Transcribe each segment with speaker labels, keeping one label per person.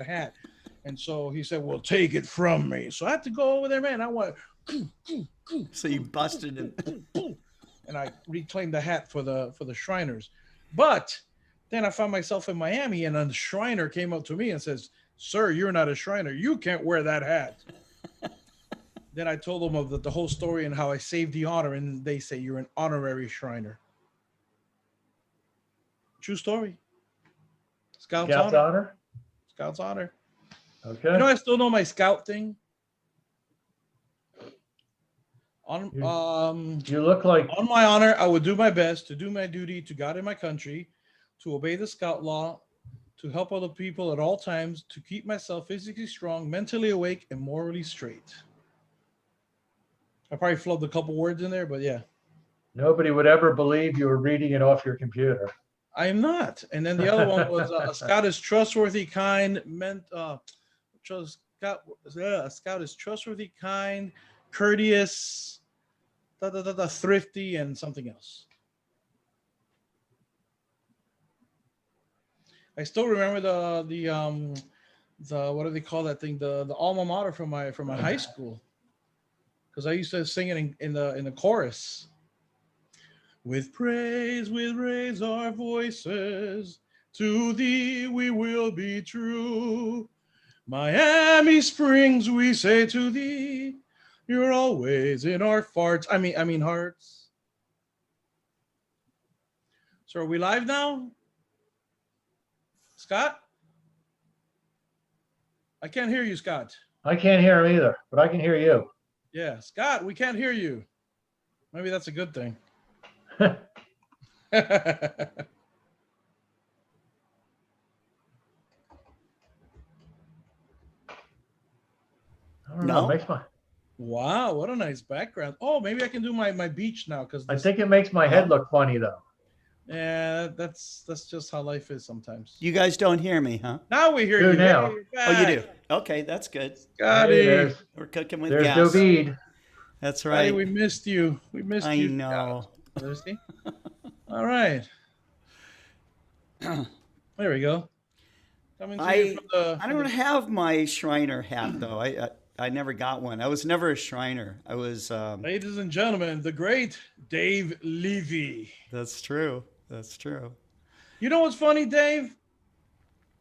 Speaker 1: hat. And so he said, well, take it from me. So I had to go over there, man. I went,
Speaker 2: So you busted him.
Speaker 1: and I reclaimed the hat for the Shriners. But then I found myself in Miami, and a Shriner came up to me and says, sir, you're not a Shriner. You can't wear that hat. Then I told them of the whole story and how I saved the honor, and they say you're an honorary Shriner. True story. Scout's honor. Scout's honor.
Speaker 3: Okay.
Speaker 1: You know, I still know my scout thing.
Speaker 3: You look like
Speaker 1: On my honor, I would do my best to do my duty to God and my country, to obey the scout law, to help other people at all times, to keep myself physically strong, mentally awake, and morally straight. I probably flubbed a couple words in there, but yeah.
Speaker 3: nobody would ever believe you were reading it off your computer.
Speaker 1: I am not. And then the other one was a scout is trustworthy, kind, a scout is trustworthy, kind, courteous, thrifty, and something else. I still remember the what do they call that thing? The alma mater from my high school, because I used to sing it in the chorus. With praise, we raise our voices. To thee we will be true. Miami Springs, we say to thee, you're always in our farts. I mean hearts. So are we live now? Scott? I can't hear you, Scott.
Speaker 3: I can't hear him either, but I can hear you.
Speaker 1: Yeah, Scott, we can't hear you. Maybe that's a good thing.
Speaker 3: I don't know.
Speaker 2: No?
Speaker 3: It makes my.
Speaker 1: Wow, what a nice background. Oh, maybe I can do my beach now because
Speaker 3: I think it makes my head look funny though.
Speaker 1: yeah, that's just how life is sometimes.
Speaker 2: You guys don't hear me, huh?
Speaker 1: Now we hear
Speaker 3: Do
Speaker 1: you.
Speaker 3: now.
Speaker 1: Hey,
Speaker 2: Oh, you do? Okay, that's good.
Speaker 1: Scotty.
Speaker 3: Hey,
Speaker 2: We're cooking with
Speaker 3: there's
Speaker 2: gas.
Speaker 3: David.
Speaker 2: That's
Speaker 1: Scotty,
Speaker 2: right.
Speaker 1: we missed you. We missed
Speaker 2: I
Speaker 1: you.
Speaker 2: know.
Speaker 1: Thirsty? All right. There we go. Coming to you from the.
Speaker 2: I don't have my Shriner hat though. I never got one. I was never a Shriner. I was.
Speaker 1: Ladies and gentlemen, the great Dave Levy.
Speaker 2: That's true. That's true.
Speaker 1: You know what's funny, Dave?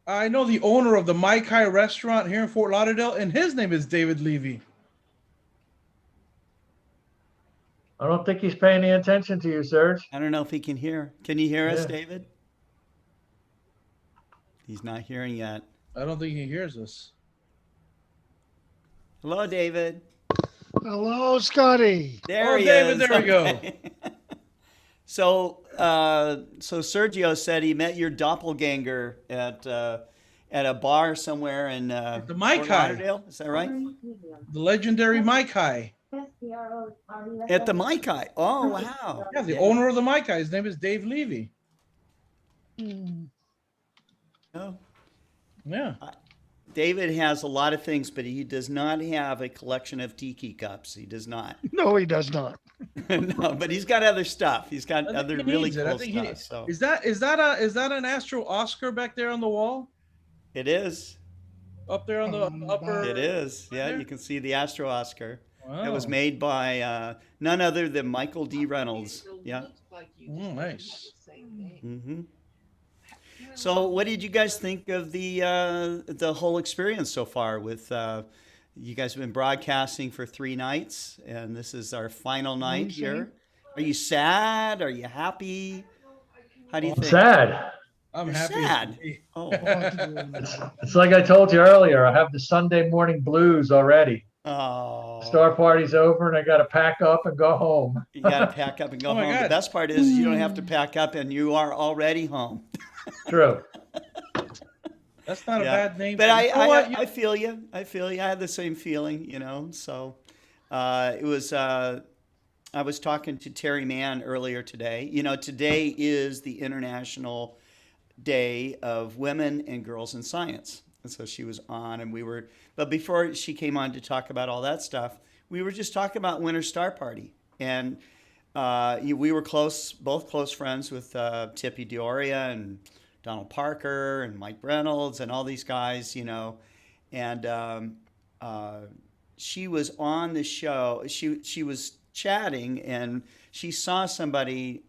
Speaker 1: I know the owner of the Mai Kai restaurant here in Fort Lauderdale, and his name is David Levy.
Speaker 3: I don't think he's paying any attention to you, Serge.
Speaker 2: I don't know if he can hear. Can you hear us,
Speaker 3: Yeah.
Speaker 2: David? He's not hearing yet.
Speaker 1: I don't think he hears us.
Speaker 2: Hello, David.
Speaker 4: Hello, Scotty.
Speaker 2: There he
Speaker 1: David,
Speaker 2: is.
Speaker 1: there we go.
Speaker 2: Okay. So Sergio said he met your doppelganger at a bar somewhere in
Speaker 1: The Mai
Speaker 2: Fort
Speaker 1: Kai.
Speaker 2: Lauderdale. Is that right?
Speaker 1: The legendary Mai Kai.
Speaker 2: At the Mai Kai. Oh, wow.
Speaker 1: Yeah, the owner of the Mai Kai. His name is Dave Levy.
Speaker 2: Oh.
Speaker 1: Yeah.
Speaker 2: David has a lot of things, but he does not have a collection of tiki cups. He does not.
Speaker 4: No, he does not.
Speaker 2: No, but he's got other stuff. He's got
Speaker 1: I think
Speaker 2: other
Speaker 1: he
Speaker 2: really
Speaker 1: needs it. I
Speaker 2: cool
Speaker 1: think
Speaker 2: stuff. So
Speaker 1: Is that an Astro Oscar back there on the wall?
Speaker 2: it is.
Speaker 1: Up there on the upper.
Speaker 2: It is. Yeah, you can see the Astro Oscar.
Speaker 1: Wow.
Speaker 2: It was made by none other than Michael D. Reynolds. Yeah.
Speaker 1: Nice.
Speaker 2: hmm So, what did you guys think of the whole experience so far? With you guys have been broadcasting for 3 nights, and this is our final night here. Are you sad? Are you happy? How do you think?
Speaker 3: Sad.
Speaker 1: I'm
Speaker 2: You're
Speaker 1: happy.
Speaker 2: sad. Oh.
Speaker 3: It's like I told you earlier. I have the Sunday morning blues already.
Speaker 2: Oh.
Speaker 3: Star party's over, and I got to pack up and go home.
Speaker 2: You got to pack up and go
Speaker 1: Oh my
Speaker 2: home. The
Speaker 1: God.
Speaker 2: best part is you don't have to pack up, and you are already home.
Speaker 3: True.
Speaker 1: That's not
Speaker 2: Yeah.
Speaker 1: a bad name.
Speaker 2: But
Speaker 1: You know what?
Speaker 2: I feel you. I feel you. I had the same feeling, you know. So it was. I was talking to Terry Mann earlier today. You know, today is the International Day of Women and Girls in Science, and so she was on, and we were. But before she came on to talk about all that stuff, we were just talking about Winter Star Party, and we were both close friends with Tippy Dioria and Donald Parker and Mike Reynolds and all these guys, and she was on the show. She was chatting, and she saw somebody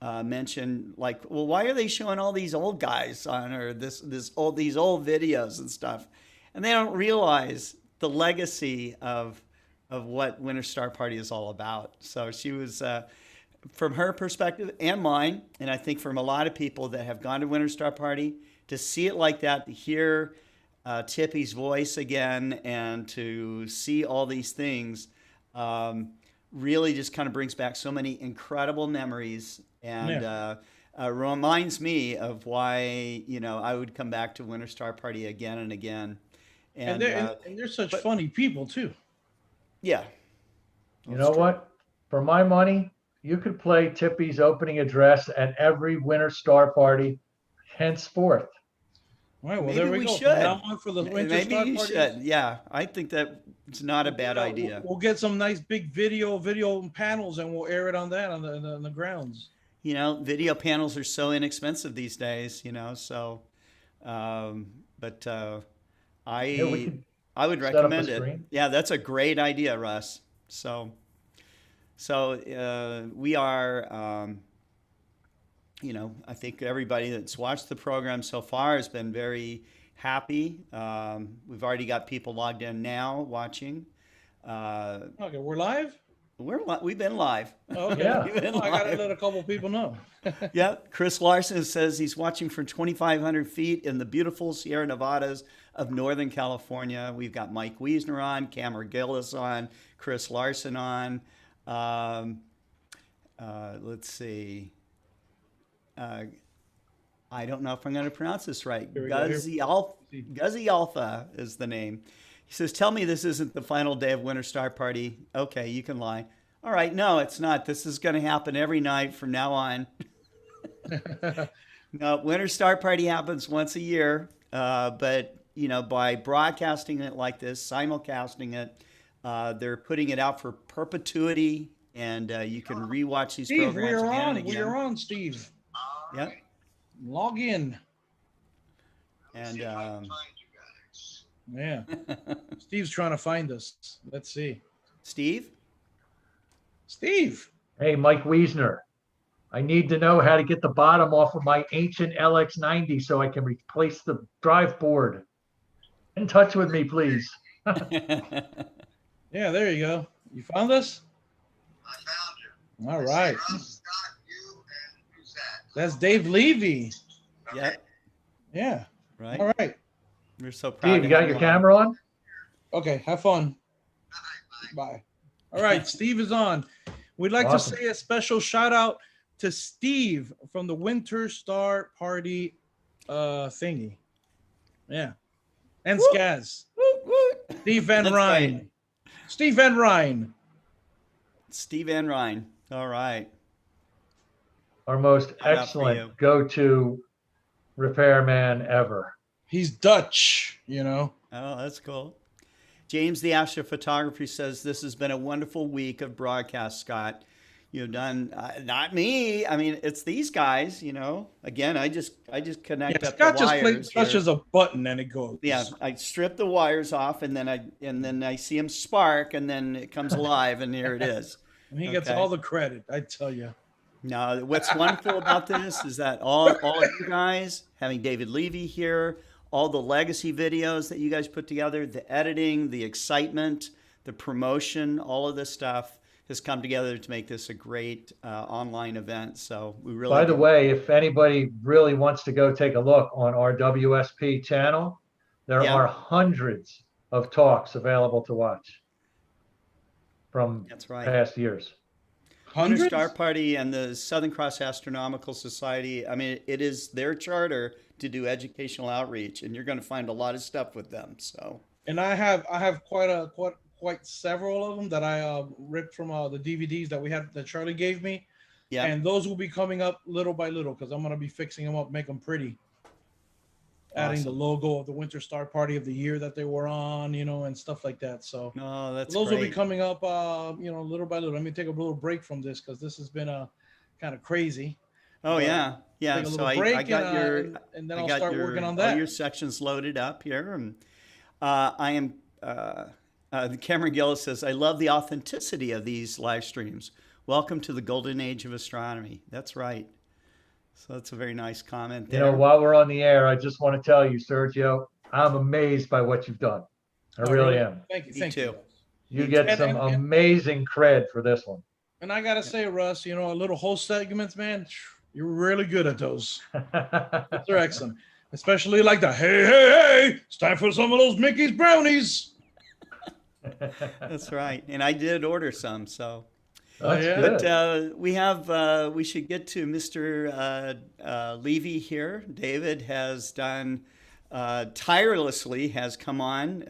Speaker 2: mention, like, well, why are they showing all these old guys on her, these old videos and stuff, and they don't realize the legacy of what Winter Star Party is all about. So she was, from her perspective and mine, and I think from a lot of people that have gone to Winter Star Party, to see it like that, to hear Tippy's voice again, and to see all these things, really just kind of brings back so many incredible memories, and reminds me of why I would come back to Winter Star Party again and again. And
Speaker 1: they're such funny people too.
Speaker 2: Yeah.
Speaker 3: You know what? For my money, you could play Tippy's opening address at every Winter Star Party henceforth.
Speaker 1: All right, well,
Speaker 2: Maybe
Speaker 1: there we
Speaker 2: we
Speaker 1: go.
Speaker 2: should.
Speaker 1: From now on for the Winter
Speaker 2: Maybe
Speaker 1: Star
Speaker 2: you
Speaker 1: Parties,
Speaker 2: should. Yeah, I think that it's not a bad idea.
Speaker 1: We'll get some nice big video panels, and we'll air it on that on the grounds.
Speaker 2: Video panels are so inexpensive these days. So, but I would recommend it.
Speaker 3: Screen.
Speaker 2: Yeah, that's a great idea, Russ. So we are. I think everybody that's watched the program so far has been very happy. We've already got people logged in now watching.
Speaker 1: Okay, we're live?
Speaker 2: We've been live.
Speaker 1: Oh, okay.
Speaker 3: Yeah.
Speaker 1: I got to let a couple people know.
Speaker 2: Yeah, Chris Larson says he's watching from 2,500 feet in the beautiful Sierra Nevadas of Northern California. We've got Mike Wiesner on, Cameron Gillis on, Chris Larson on. Let's see. I don't know if I'm going to pronounce this right. Guzzy Alpha is the name. He says, tell me this isn't the final day of Winter Star Party. Okay, you can lie. All right, no, it's not. This is going to happen every night from now on. No, Winter Star Party happens once a year, but by broadcasting it like this, simulcasting it, they're putting it out for perpetuity, and you can rewatch these
Speaker 1: Steve,
Speaker 2: programs again and again.
Speaker 1: We're on, Steve.
Speaker 2: Yep.
Speaker 1: Log in.
Speaker 2: And
Speaker 1: yeah. Steve's trying to find us. Let's see.
Speaker 2: Steve?
Speaker 3: Hey, Mike Wiesner. I need to know how to get the bottom off of my ancient LX90 so I can replace the drive board. In touch with me, please.
Speaker 1: Yeah, there you go. You found us?
Speaker 5: I found you.
Speaker 1: All right.
Speaker 5: Russ, Scott, you, and who's that?
Speaker 1: That's Dave Levy.
Speaker 2: Yep.
Speaker 1: Yeah.
Speaker 2: Right.
Speaker 1: All right.
Speaker 2: We're so proud.
Speaker 3: Steve, you got your camera on?
Speaker 1: Okay. Have fun. Bye. All right. Steve is on. We'd like
Speaker 3: Awesome.
Speaker 1: to say a special shout out to Steve from the Winter Star Party thingy. Yeah. And SCAS. Steve Van
Speaker 2: That's
Speaker 1: Ryn.
Speaker 2: right.
Speaker 1: Steve Van Ryn.
Speaker 2: Steve Van Ryn. All right.
Speaker 3: Our most
Speaker 2: Shout out for you.
Speaker 3: excellent go-to repairman ever.
Speaker 1: He's Dutch,
Speaker 2: Oh, that's cool. James the Astrophotography says this has been a wonderful week of broadcast, Scott. You've done, not me. I mean, it's these guys. Again, I just connect up
Speaker 1: Scott
Speaker 2: the
Speaker 1: just
Speaker 2: wires.
Speaker 1: touches a button and it goes.
Speaker 2: Yeah, I strip the wires off, and then I see them spark, and then it comes alive, and here it is.
Speaker 1: And he gets
Speaker 2: Okay.
Speaker 1: all the credit, I tell you.
Speaker 2: Now, what's wonderful about this is that all of you guys, having David Levy here, all the legacy videos that you guys put together, the editing, the excitement, the promotion, all of this stuff has come together to make this a great online event. So we really.
Speaker 3: By the way, if anybody really wants to go take a look on our WSP channel, there
Speaker 2: Yeah.
Speaker 3: are hundreds of talks available to watch from
Speaker 2: That's right.
Speaker 3: past years.
Speaker 2: Winter
Speaker 1: Hundreds?
Speaker 2: Star Party and the Southern Cross Astronomical Society, I mean, it is their charter to do educational outreach, and you're going to find a lot of stuff with them. So.
Speaker 1: And I have quite several of them that I ripped from the DVDs that Charlie gave me.
Speaker 2: Yeah.
Speaker 1: And those will be coming up little by little because I'm going to be fixing them up, make them pretty. Adding the
Speaker 2: Awesome.
Speaker 1: logo of the Winter Star Party of the year that they were on, and stuff like that. So
Speaker 2: No, that's
Speaker 1: those
Speaker 2: great.
Speaker 1: will be coming up, little by little. Let me take a little break from this because this has been kind of crazy.
Speaker 2: Oh
Speaker 1: But
Speaker 2: yeah, yeah.
Speaker 1: take a
Speaker 2: So
Speaker 1: little break
Speaker 2: I got your
Speaker 1: and then
Speaker 2: I
Speaker 1: I'll
Speaker 2: got
Speaker 1: start working
Speaker 2: your
Speaker 1: on
Speaker 2: all
Speaker 1: that.
Speaker 2: your sections loaded up here, and I am. Cameron Gillis says, "I love the authenticity of these live streams. Welcome to the golden age of astronomy." That's right. So that's a very nice comment
Speaker 3: You know,
Speaker 2: there.
Speaker 3: while we're on the air, I just want to tell you, Sergio, I'm amazed by what you've done. I
Speaker 1: Oh,
Speaker 3: really
Speaker 1: really?
Speaker 3: am.
Speaker 1: Thank you.
Speaker 2: Me
Speaker 1: Thank you,
Speaker 2: too.
Speaker 1: Russ.
Speaker 3: You
Speaker 2: Me
Speaker 3: get
Speaker 2: too.
Speaker 3: some amazing cred for this one.
Speaker 1: And I gotta say, Russ, you know, a little host segments, man, you're really good at those. Those are excellent. Especially like the hey, hey, hey, it's time for some of those Mickey's brownies.
Speaker 2: That's right. And I did order some, so.
Speaker 3: That's
Speaker 1: yeah.
Speaker 3: good.
Speaker 2: But we should get to Mr. Levy here. David has done tirelessly, has come on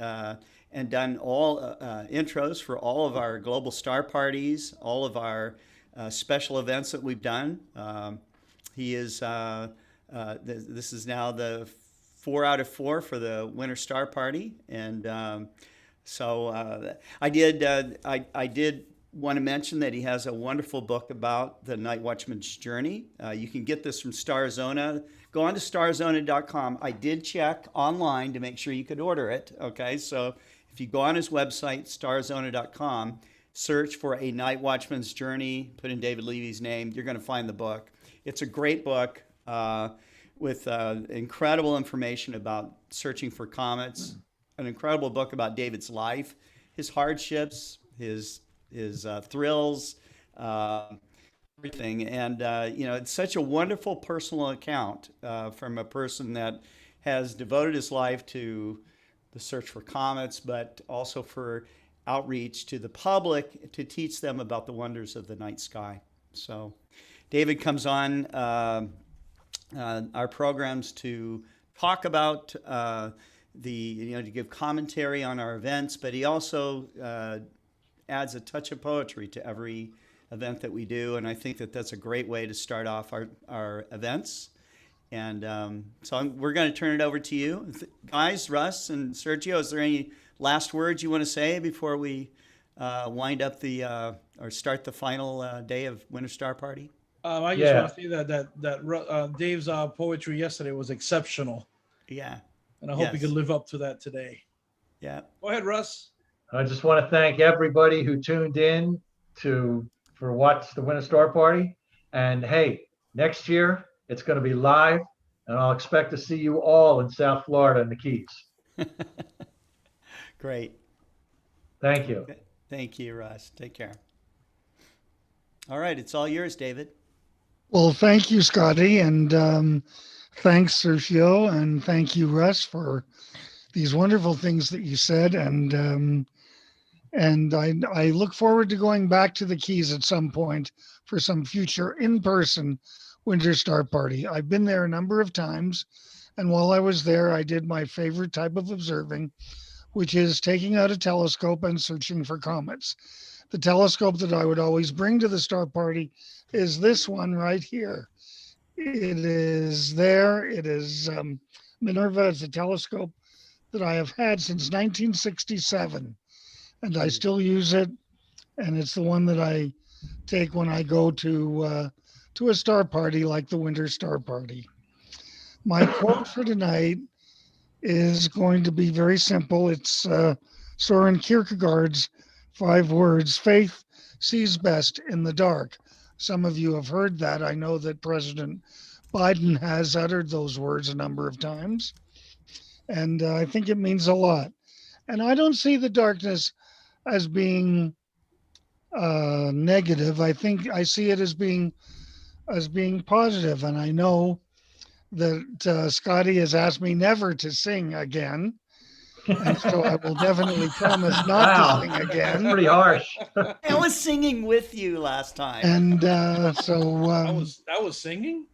Speaker 2: and done all intros for all of our global star parties, all of our special events that we've done. He is, this is now the 4 out of 4 for the Winter Star Party. And so I did want to mention that he has a wonderful book about the night watchman's journey. You can get this from Starzona. Go on to starzona.com. I did check online to make sure you could order it. Okay, so if you go on his website, starzona.com, search for A Night Watchman's Journey, put in David Levy's name, you're going to find the book. It's a great book with incredible information about searching for comets, an incredible book about David's life, his hardships, his thrills, everything. And, you know, it's such a wonderful personal account from a person that has devoted his life to the search for comets, but also for outreach to the public to teach them about the wonders of the night sky. So David comes on our programs to talk about to give commentary on our events, but he also adds a touch of poetry to every event that we do, and I think that that's a great way to start off our events. And we're going to turn it over to you. Guys, Russ and Sergio, is there any last words you want to say before we wind up or start the final day of Winter Star Party?
Speaker 1: I just want to say that Dave's poetry yesterday was exceptional.
Speaker 2: Yeah.
Speaker 1: And I hope he could live up to that today.
Speaker 2: Yeah.
Speaker 1: Go ahead, Russ.
Speaker 3: I just want to thank everybody who tuned in for watch the Winter Star Party. And hey, next year it's going to be live, and I'll expect to see you all in South Florida and the Keys.
Speaker 2: Great.
Speaker 3: Thank you.
Speaker 2: Thank you, Russ. Take care. All right, it's all yours, David.
Speaker 4: Well, thank you, Scotty, and thanks, Sergio, and thank you, Russ, for these wonderful things that you said. And I look forward to going back to the Keys at some point for some future in-person Winter Star Party. I've been there a number of times, and while I was there, I did my favorite type of observing, which is taking out a telescope and searching for comets. The telescope that I would always bring to the Star Party is this one right here. It is there. It is Minerva. It's a telescope that I have had since 1967, and I still use it. And it's the one that I take when I go to a star party like the Winter Star Party. My quote for tonight is going to be very simple. It's Soren Kierkegaard's 5 words: faith sees best in the dark. Some of you have heard that. I know that President Biden has uttered those words a number of times, and I think it means a lot. And I don't see the darkness as being negative. I think I see it as being positive. And I know that Scotty has asked me never to sing again, and so I will definitely promise not to sing again.
Speaker 3: Pretty harsh.
Speaker 2: I was singing with you last time.
Speaker 4: And so
Speaker 1: I was singing.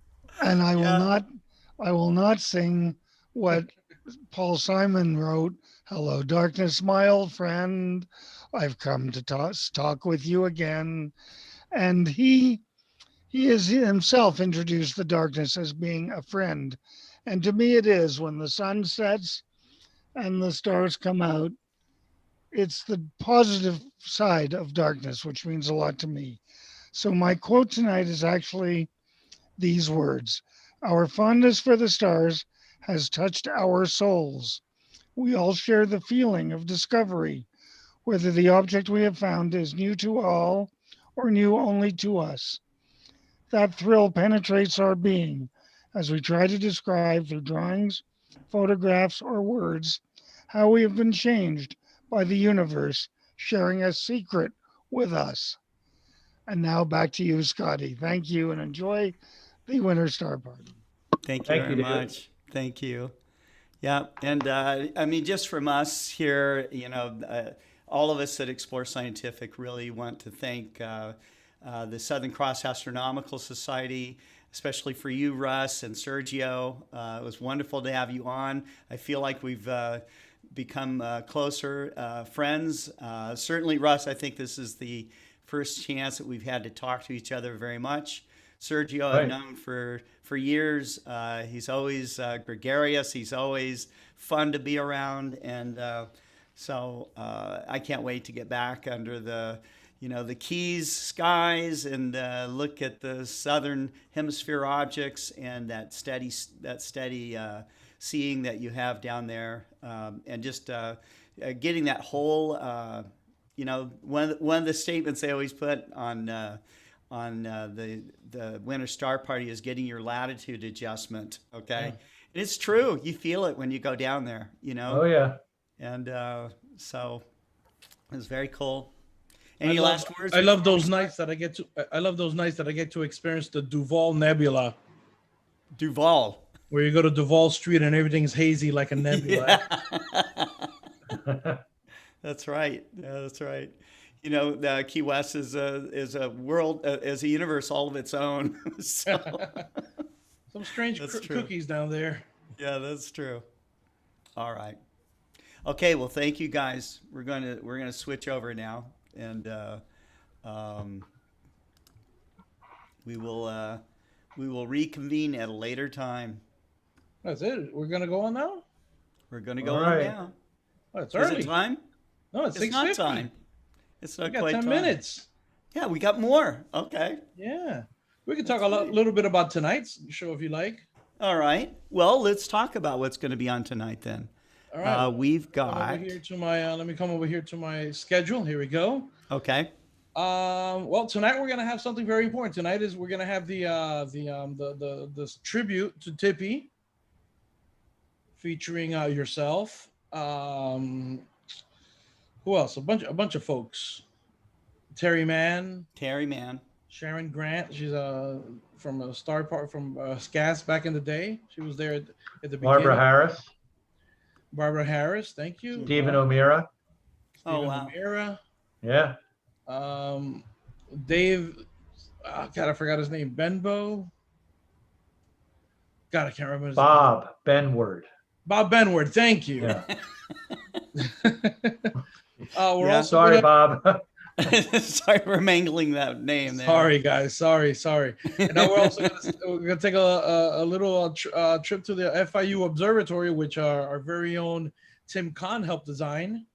Speaker 4: And I will not sing what Paul Simon wrote. Hello, darkness, my old friend. I've come to talk with you again. And he has himself introduced the darkness as being a friend. And to me, it is. When the sun sets and the stars come out, it's the positive side of darkness, which means a lot to me. So my quote tonight is actually these words. Our fondness for the stars has touched our souls. We all share the feeling of discovery, whether the object we have found is new to all or new only to us. That thrill penetrates our being as we try to describe through drawings, photographs, or words how we have been changed by the universe sharing a secret with us. And now back to you, Scotty. Thank you and enjoy the Winter Star Party.
Speaker 2: Thank you
Speaker 3: Thank
Speaker 2: very
Speaker 3: you, David.
Speaker 2: much. Thank you. Yeah, and I mean, just from us here, all of us at Explore Scientific really want to thank the Southern Cross Astronomical Society, especially for you, Russ and Sergio. It was wonderful to have you on. I feel like we've become closer friends. Certainly, Russ, I think this is the first chance that we've had to talk to each other very much. Sergio, I've known for years. He's always gregarious. He's always fun to be around, and so I can't wait to get back under the Keys skies and look at the southern hemisphere objects and that steady seeing that you have down there, and just getting that whole. One of the statements they always put on the Winter Star Party is getting your latitude adjustment. Okay, and it's true. You feel it when you go down there.
Speaker 3: Oh yeah.
Speaker 2: And so it was very cool. Any last words?
Speaker 1: I love those nights that I get to. I love those nights that I get to experience the Duval Nebula,
Speaker 2: Duval.
Speaker 1: where you go to Duval Street and everything's hazy like a nebula.
Speaker 2: That's right. Yeah, that's right. The Key West is a world, is a universe all of its own. So,
Speaker 1: Some strange cookies down there.
Speaker 2: yeah, that's true. All right. Okay. Well, thank you guys. We're gonna switch over now, and we will reconvene at a later time.
Speaker 1: That's it. We're gonna go on now.
Speaker 2: We're gonna go
Speaker 3: All
Speaker 2: on
Speaker 3: right.
Speaker 2: now.
Speaker 1: Oh, it's
Speaker 2: Is
Speaker 1: early.
Speaker 2: it time?
Speaker 1: No, it's
Speaker 2: It's not
Speaker 1: 6:50.
Speaker 2: time. It's not
Speaker 1: We got
Speaker 2: quite
Speaker 1: 10
Speaker 2: time.
Speaker 1: minutes.
Speaker 2: Yeah, we got more. Okay.
Speaker 1: Yeah, we can talk a little bit about tonight's show if you like.
Speaker 2: All right. Well, let's talk about what's going to be on tonight then.
Speaker 1: All right.
Speaker 2: We've
Speaker 1: Come over
Speaker 2: got.
Speaker 1: here to my. Let me come over here to my schedule. Here we go.
Speaker 2: Okay.
Speaker 1: Well, tonight we're gonna have something very important. Tonight is we're gonna have the tribute to Tippy, featuring yourself. Who else? A bunch of folks. Terry Mann, Sharon Grant. She's from a star part from SCAS back in the day. She was there at the beginning.
Speaker 3: Barbara Harris,
Speaker 1: thank you.
Speaker 3: Stephen O'Meara.
Speaker 2: Oh, wow.
Speaker 1: O'Meara.
Speaker 3: Yeah.
Speaker 1: Dave, God, I forgot his name. Benbow. God, I can't remember his name.
Speaker 3: Bob Benward.
Speaker 1: Bob Benward, thank you.
Speaker 3: Yeah.
Speaker 1: We're
Speaker 2: Yeah.
Speaker 1: also
Speaker 3: Sorry,
Speaker 1: gonna-
Speaker 3: Bob.
Speaker 2: Sorry for mangling that name there.
Speaker 1: Sorry, guys. Sorry. And now we're also gonna take a little trip to the FIU Observatory, which our very own Tim Kahn helped design.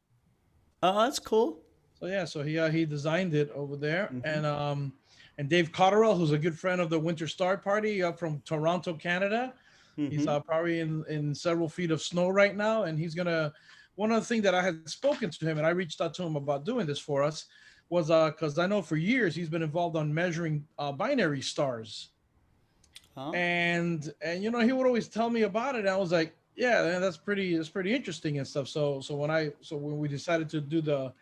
Speaker 2: Oh, that's cool.
Speaker 1: So yeah, so he designed it over there,
Speaker 2: Mhm.
Speaker 1: and Dave Cottorell, who's a good friend of the Winter Star Party, up from Toronto, Canada. He's
Speaker 2: Mhm.
Speaker 1: probably in several feet of snow right now, and he's gonna. One of the things that I had spoken to him, and I reached out to him about doing this for us, was because I know for years he's been involved on measuring binary stars,
Speaker 2: Oh.
Speaker 1: and he would always tell me about it. And I was like, yeah, man, that's pretty interesting and stuff. So when we decided to do the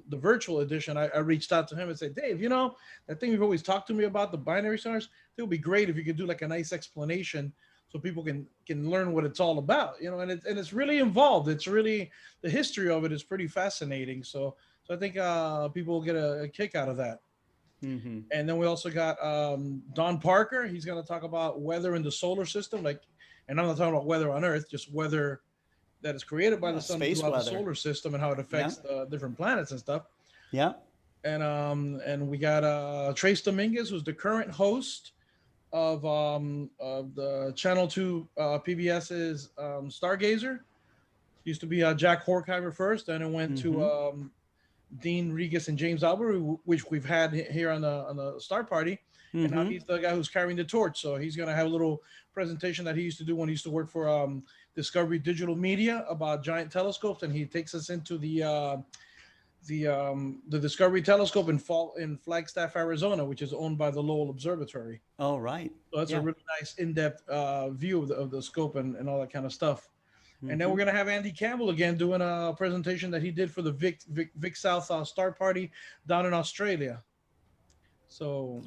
Speaker 1: virtual edition, I reached out to him and said, Dave, that thing you've always talked to me about, the binary stars, it would be great if you could do like a nice explanation so people can learn what it's all about, and it's really involved. It's really, the history of it is pretty fascinating. So I think people will get a kick out of that.
Speaker 2: Mm-hmm.
Speaker 1: And then we also got Don Parker. He's going to talk about weather in the solar system, and I'm not talking about weather on Earth, just weather that is created by the sun
Speaker 2: space
Speaker 1: throughout
Speaker 2: weather.
Speaker 1: the solar system and how it affects the different planets and stuff.
Speaker 2: Yeah.
Speaker 1: And we got Trace Dominguez, who's the current host of the Channel 2 Dean Regas and James Albury, which we've had here on the Star Party. And now he's the guy who's carrying the torch. So he's going to have a little presentation that he used to do when he used to work for Discovery Digital Media about giant telescopes. And he takes us into the Discovery Telescope in Flagstaff, Arizona, which is owned by the Lowell Observatory.
Speaker 2: Oh, right.
Speaker 1: So that's a really nice in-depth view of the scope and all that kind of stuff. And then we're going to have Andy Campbell again doing a presentation that he did for the Vic South Star Party down in Australia. So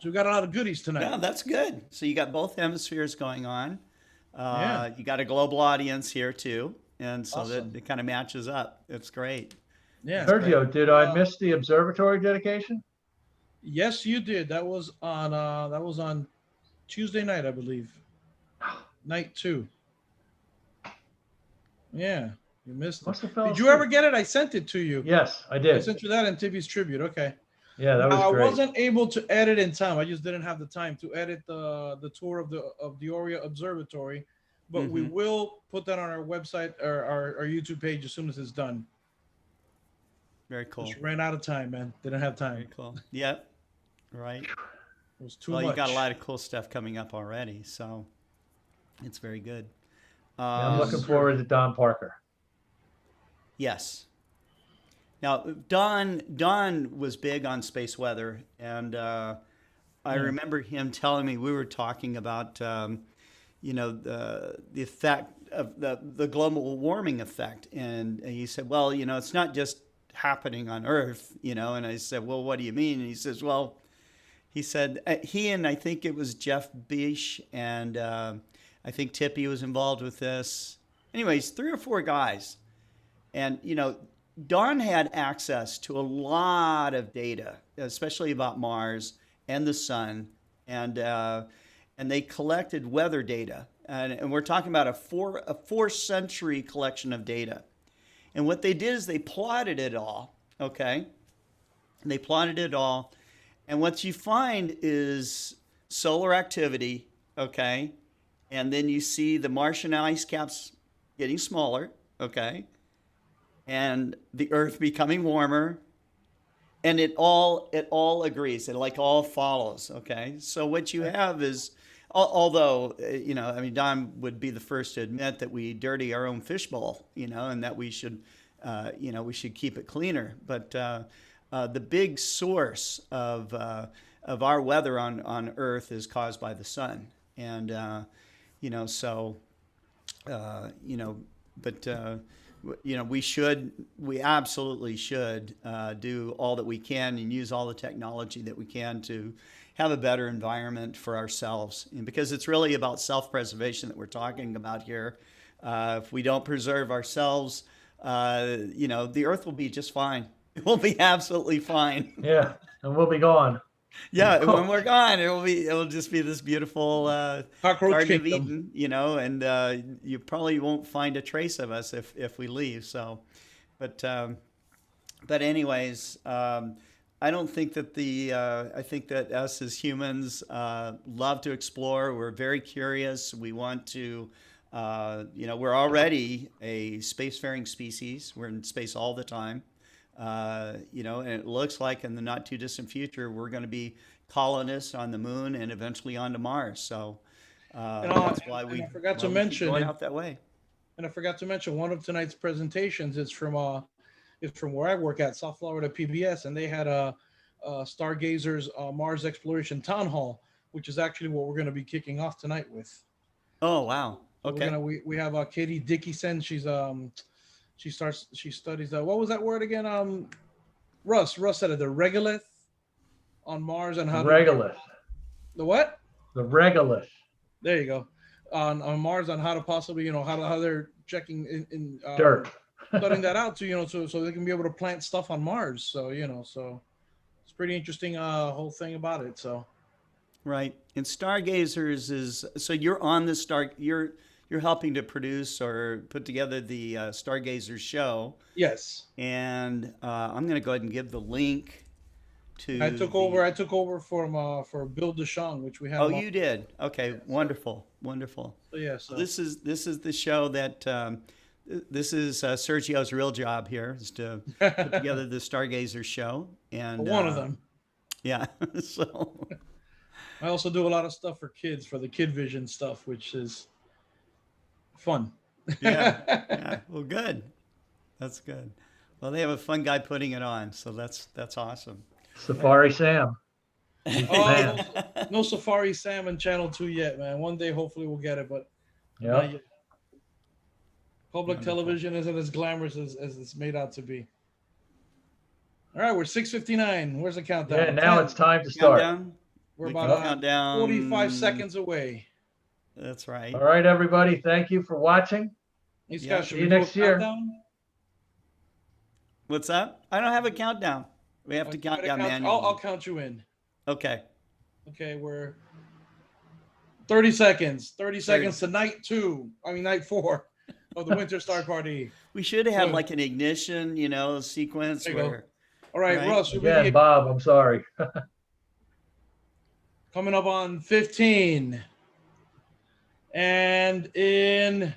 Speaker 1: we got a lot of goodies tonight.
Speaker 2: Yeah, that's good. So you got both hemispheres going on. You got a global audience here too. And so that it kind of matches up. It's great.
Speaker 1: Yeah.
Speaker 3: Sergio, did I miss the observatory dedication?
Speaker 1: Yes, you did. That was on Tuesday night, I believe. Night 2. Yeah, you missed it.
Speaker 3: Must have fell
Speaker 1: Did you
Speaker 3: asleep.
Speaker 1: ever get it? I sent it to you.
Speaker 3: Yes, I
Speaker 1: I
Speaker 3: did.
Speaker 1: sent you that in Tippy's tribute. Okay.
Speaker 3: Yeah, that was
Speaker 1: I
Speaker 3: great.
Speaker 1: wasn't able to edit in time. I just didn't have the time to edit the tour of the Oria Observatory, but we will put that on our website or our YouTube page as soon as it's done.
Speaker 2: Very cool.
Speaker 1: Just ran out of time, man. Didn't have time.
Speaker 2: Very cool. Yep. Right.
Speaker 1: It was too
Speaker 2: Well,
Speaker 1: much.
Speaker 2: you got a lot of cool stuff coming up already, so it's very good.
Speaker 3: Yeah, I'm looking forward to Don Parker.
Speaker 2: Yes. Now, Don was big on space weather, and I remember him telling me, we were talking about, the effect of the global warming effect, and he said, well, it's not just happening on Earth, and I said, well, what do you mean? And he says, well, he said, he and I think it was Jeff Bish and I think Tippy was involved with this. Anyways, 3 or 4 guys. And, Don had access to a lot of data, especially about Mars and the sun. And they collected weather data. And we're talking about a 4-century collection of data. And what they did is they plotted it all, okay? And they plotted it all. And what you find is solar activity, okay? And then you see the Martian ice caps getting smaller, okay? And the Earth becoming warmer. And it all agrees. It all follows, okay? So what you have is, although, Don would be the first to admit that we dirty our own fishbowl, and that we should keep it cleaner. But the big source of our weather on Earth is caused by the sun. And, we absolutely should do all that we can and use all the technology that we can to have a better environment for ourselves. And because it's really about self-preservation that we're talking about here. If we don't preserve ourselves, the Earth will be just fine. It will be absolutely fine.
Speaker 3: Yeah, and we'll be gone.
Speaker 2: Yeah, when we're gone, it'll just be this beautiful
Speaker 1: Cockroach
Speaker 2: Garden of
Speaker 1: kingdom.
Speaker 2: Eden, and you probably won't find a trace of us if we leave. So, but anyways, I don't think that I think that us as humans love to explore. We're very curious. We want to, we're already a spacefaring species. We're in space all the time. And it looks like in the not too distant future, we're going to be colonists on the moon and eventually onto Mars. So that's why we
Speaker 1: forgot to
Speaker 2: keep
Speaker 1: mention
Speaker 2: going out that way.
Speaker 1: And I forgot to mention one of tonight's presentations is from where I work at, South Florida PBS, and they had a Stargazers Mars Exploration Town Hall, which is actually what we're going to be kicking off tonight with.
Speaker 2: Oh wow! Okay.
Speaker 1: We have Katie Dickinson. She studies what was that word again? Russ said it. The regolith on Mars and how
Speaker 3: Regolith.
Speaker 1: The what?
Speaker 3: The regolith.
Speaker 1: There you go. On Mars on how to possibly how they're checking in
Speaker 3: Dirt.
Speaker 1: studying that out too, so they can be able to plant stuff on Mars. So so it's pretty interesting whole thing about it. So
Speaker 2: right. And Stargazers is so you're on the you're helping to produce or put together the Stargazer show.
Speaker 1: yes.
Speaker 2: And I'm going to go ahead and give the link to.
Speaker 1: I took over for Bill DeShong, which we have.
Speaker 2: Oh, you did. Okay, wonderful.
Speaker 1: So yeah. So
Speaker 2: This is the show that This is Sergio's real job here, is to put together the Stargazer show. And
Speaker 1: One of them.
Speaker 2: Yeah. So
Speaker 1: I also do a lot of stuff for kids, for the Kid Vision stuff, which is fun.
Speaker 2: yeah. Well, good. That's good. Well, they have a fun guy putting it on, so that's awesome.
Speaker 3: Safari Sam.
Speaker 1: Oh, no Safari Sam and Channel 2 yet, man. One day, hopefully, we'll get it, but not
Speaker 3: Yeah.
Speaker 1: yet. Public television isn't as glamorous as it's made out to be. All right, we're 6:59. Where's the countdown?
Speaker 3: Yeah, now
Speaker 1: 10.
Speaker 3: it's time to start.
Speaker 2: Countdown?
Speaker 1: We're
Speaker 2: We
Speaker 1: about
Speaker 2: can count down.
Speaker 1: 45 seconds away.
Speaker 2: That's right.
Speaker 3: All right, everybody. Thank you for watching.
Speaker 1: Hey, Scott,
Speaker 2: Yeah.
Speaker 1: should
Speaker 3: See
Speaker 1: we
Speaker 3: you
Speaker 1: do a
Speaker 3: next year.
Speaker 1: countdown?
Speaker 2: What's that? I don't have a countdown. We have to count down manually.
Speaker 1: I'll count you in.
Speaker 2: Okay.
Speaker 1: Okay, we're 30 seconds. 30 seconds to night 4 of the Winter Star Party.
Speaker 2: We should have
Speaker 1: Good.
Speaker 2: like an ignition, sequence
Speaker 1: There you go.
Speaker 2: where.
Speaker 1: All right,
Speaker 2: Right.
Speaker 1: Russ,
Speaker 3: Again, Bob, I'm sorry.
Speaker 1: coming up on 15. And in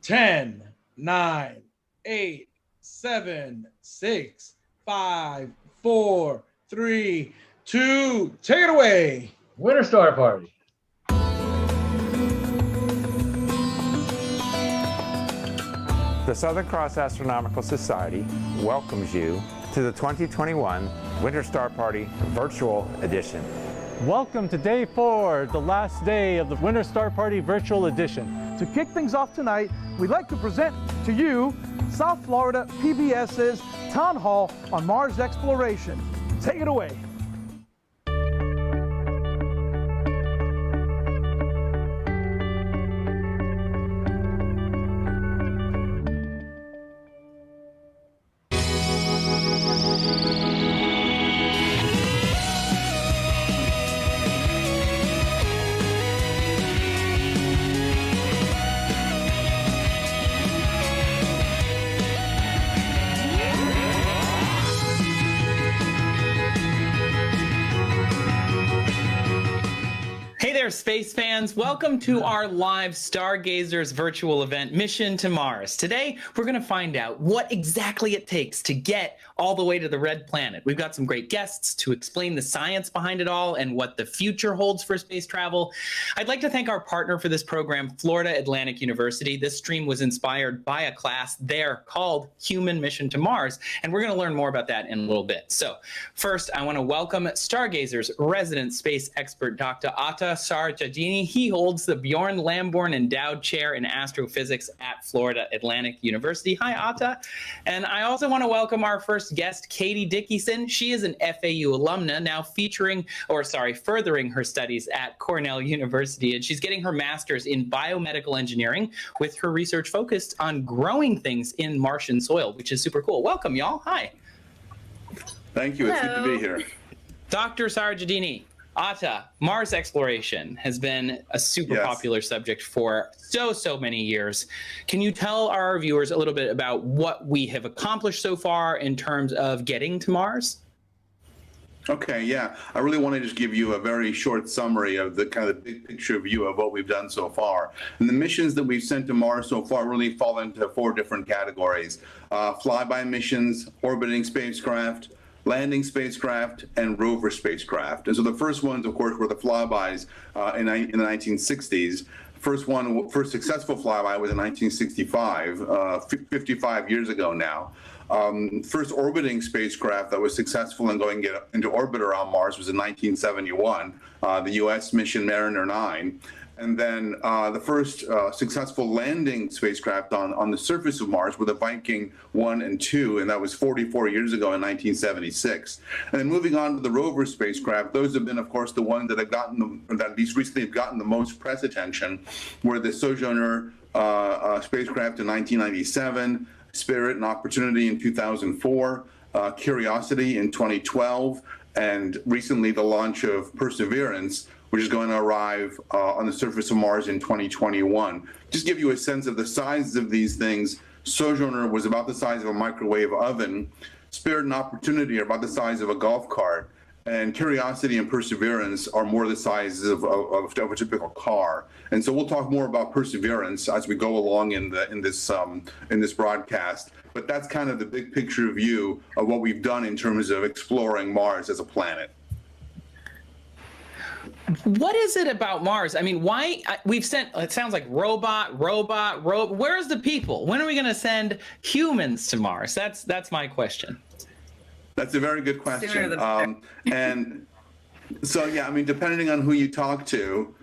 Speaker 1: 10, 9, 8, 7, 6, 5, 4, 3, 2, take it away.
Speaker 3: Winter Star Party.
Speaker 6: The Southern Cross Astronomical Society welcomes you to the 2021 Winter Star Party Virtual Edition.
Speaker 7: Welcome to day 4, the last day of the Winter Star Party Virtual Edition.
Speaker 8: To kick things off tonight, we'd like to present to you South Florida PBS's Town Hall on Mars Exploration. Take it away.
Speaker 9: Hey there, space fans. Welcome to our live Stargazers virtual event, Mission to Mars. Today, we're going to find out what exactly it takes to get all the way to the Red Planet. We've got some great guests to explain the science behind it all and what the future holds for space travel. I'd like to thank our partner for this program, Florida Atlantic University. This stream was inspired by a class there called Human Mission to Mars, and we're going to learn more about that in a little bit. So first, I want to welcome Stargazers resident space expert, Dr. Atta Sarjadini. He holds the Bjorn Lamborn Endowed Chair in Astrophysics at Florida Atlantic University. Hi, Atta. And I also want to welcome our first guest, Katie Dickinson. She is an FAU alumna, now furthering her studies at Cornell University, and she's getting her master's in biomedical engineering with her research focused on growing things in Martian soil, which is super cool. Welcome, y'all. Hi.
Speaker 10: Thank you. It's good to be here.
Speaker 9: Dr. Sarjadini, Atta, Mars exploration has been a super popular subject for so many years. Can you tell our viewers a little bit about what we have accomplished so far in terms of getting to Mars?
Speaker 10: Okay, yeah. I really want to just give you a very short summary of the kind of big picture view of what we've done so far. And the missions that we've sent to Mars so far really fall into 4 different categories. Flyby missions, orbiting spacecraft, landing spacecraft, and rover spacecraft. And so the first ones, of course, were the flybys in the 1960s. First successful flyby was in 1965, 55 years ago now. First orbiting spacecraft that was successful in going into orbit around Mars was in 1971, the U.S. mission Mariner 9. And then the first successful landing spacecraft on the surface of Mars were the Viking 1 and 2, and that was 44 years ago in 1976. And then moving on to the rover spacecraft, those have been, of course, the ones that have that at least recently have gotten the most press attention, were the Sojourner spacecraft in 1997, Spirit and Opportunity in 2004, Curiosity in 2012, and recently the launch of Perseverance, which is going to arrive on the surface of Mars in 2021. Just give you a sense of the size of these things. Sojourner was about the size of a microwave oven. Spirit and Opportunity are about the size of a golf cart. And Curiosity and Perseverance are more the size of a typical car. And so we'll talk more about Perseverance as we go along in this broadcast. But that's kind of the big picture view of what we've done in terms of exploring Mars as a planet.
Speaker 9: What is it about Mars? I mean, why we've sent, it sounds like robot. Where's the people? When are we going to send humans to Mars? That's my question.
Speaker 10: That's a very good question. And so, yeah, I mean, depending on who you talk to,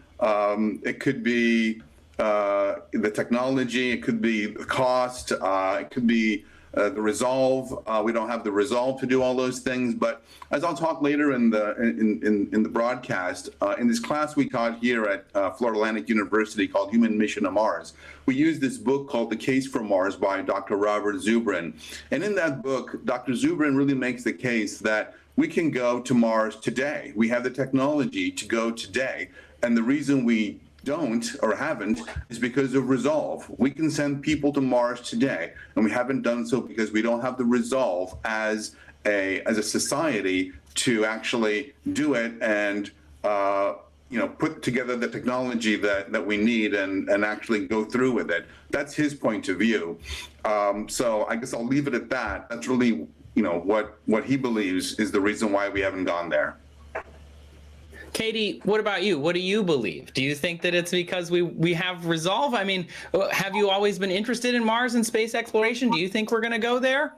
Speaker 10: it could be the technology, it could be the cost, it could be the resolve. We don't have the resolve to do all those things, but as I'll talk later in the broadcast, in this class we taught here at Florida Atlantic University called Human Mission to Mars, we used this book called The Case for Mars by Dr. Robert Zubrin. And in that book, Dr. Zubrin really makes the case that we can go to Mars today. We have the technology to go today. And the reason we don't or haven't is because of resolve. We can send people to Mars today, and we haven't done so because we don't have the resolve as a society to actually do it and put together the technology that we need and actually go through with it. That's his point of view. So I guess I'll leave it at that. That's really what he believes is the reason why we haven't gone there.
Speaker 9: Katie, what about you? What do you believe? Do you think that it's because we have resolve? I mean, have you always been interested in Mars and space exploration? Do you think we're going to go there?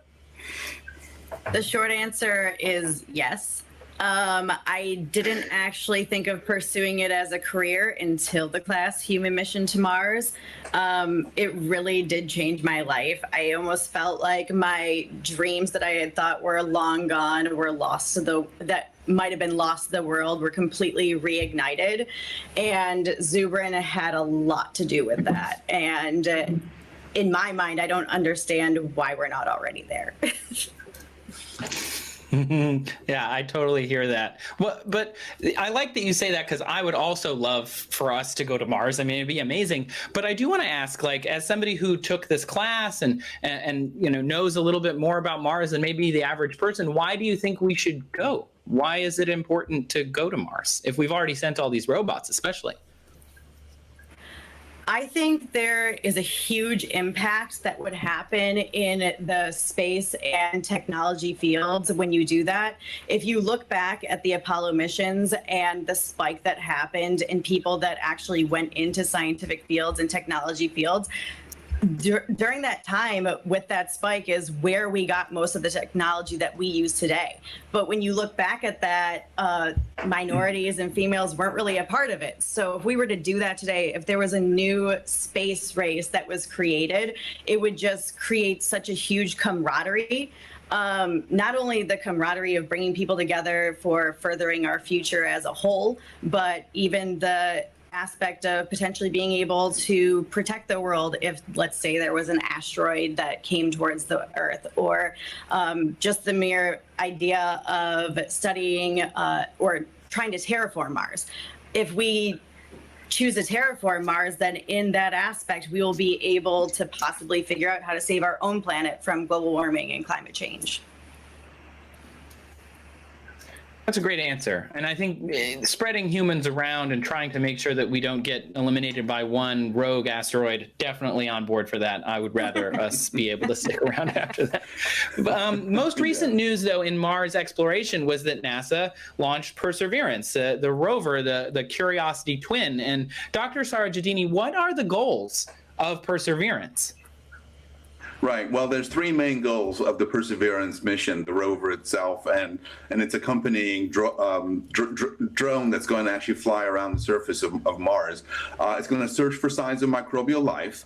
Speaker 11: The short answer is yes. I didn't actually think of pursuing it as a career until the class Human Mission to Mars. It really did change my life. I almost felt like my dreams that I had thought were long gone, were lost to that might have been lost to the world, were completely reignited. And Zubrin had a lot to do with that. And in my mind, I don't understand why we're not already there.
Speaker 9: Yeah, I totally hear that. Well, but I like that you say that because I would also love for us to go to Mars. I mean, it'd be amazing. But I do want to ask, like, as somebody who took this class and knows a little bit more about Mars than maybe the average person, why do you think we should go? Why is it important to go to Mars if we've already sent all these robots, especially?
Speaker 11: I think there is a huge impact that would happen in the space and technology fields when you do that. If you look back at the Apollo missions and the spike that happened in people that actually went into scientific fields and technology fields, during that time with that spike is where we got most of the technology that we use today. But when you look back at that, minorities and females weren't really a part of it. So if we were to do that today, if there was a new space race that was created, it would just create such a huge camaraderie. Not only the camaraderie of bringing people together for furthering our future as a whole, but even the aspect of potentially being able to protect the world if, let's say, there was an asteroid that came towards the Earth, or just the mere idea of studying or trying to terraform Mars. If we choose to terraform Mars, then in that aspect, we will be able to possibly figure out how to save our own planet from global warming and climate change.
Speaker 9: That's a great answer. And I think spreading humans around and trying to make sure that we don't get eliminated by one rogue asteroid, definitely on board for that. I would rather us be able to stick around after that. Most recent news, though, in Mars exploration was that NASA launched Perseverance, the rover, the Curiosity twin. And Dr. Sarajadini, what are the goals of Perseverance?
Speaker 10: Right. Well, there's three main goals of the Perseverance mission: the rover itself and its accompanying drone that's going to actually fly around the surface of Mars. It's going to search for signs of microbial life,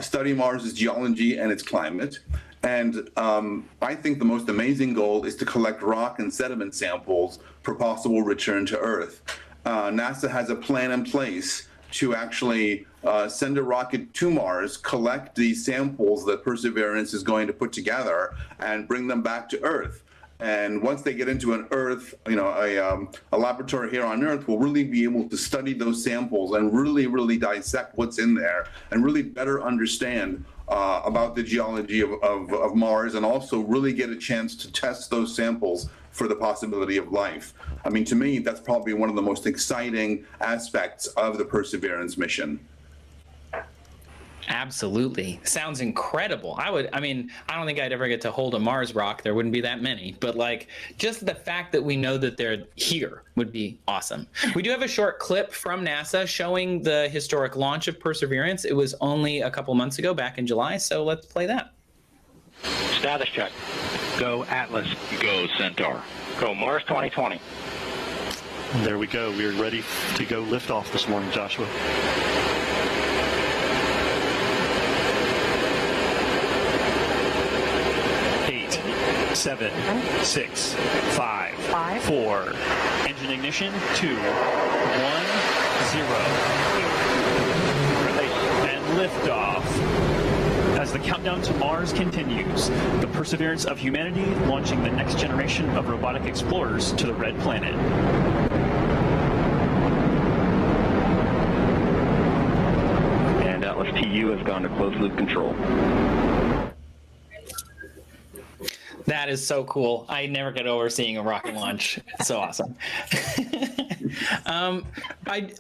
Speaker 10: study Mars's geology and its climate. And I think the most amazing goal is to collect rock and sediment samples for possible return to Earth. NASA has a plan in place to actually send a rocket to Mars, collect the samples that Perseverance is going to put together, and bring them back to Earth. And once they get into an Earth, a laboratory here on Earth, we'll really be able to study those samples and really dissect what's in there and really better understand about the geology of Mars, and also really get a chance to test those samples for the possibility of life. I mean, to me, that's probably one of the most exciting aspects of the Perseverance mission.
Speaker 9: Absolutely. Sounds incredible. I don't think I'd ever get to hold a Mars rock. There wouldn't be that many, but like just the fact that we know that they're here would be awesome. We do have a short clip from NASA showing the historic launch of Perseverance. It was only a couple months ago, back in July. So let's play that.
Speaker 12: Status check. Go Atlas. Go Centaur. Go Mars 2020.
Speaker 13: There we go. We're ready to go liftoff this morning, Joshua. 7, 6, 5, 4. Engine ignition. 2, 1, 0. And liftoff. As the countdown to Mars continues, the perseverance of humanity launching the next generation of robotic explorers to the Red Planet.
Speaker 12: And Atlas TU has gone to closed loop control.
Speaker 9: That is so cool. I never get over seeing a rocket launch. It's so awesome.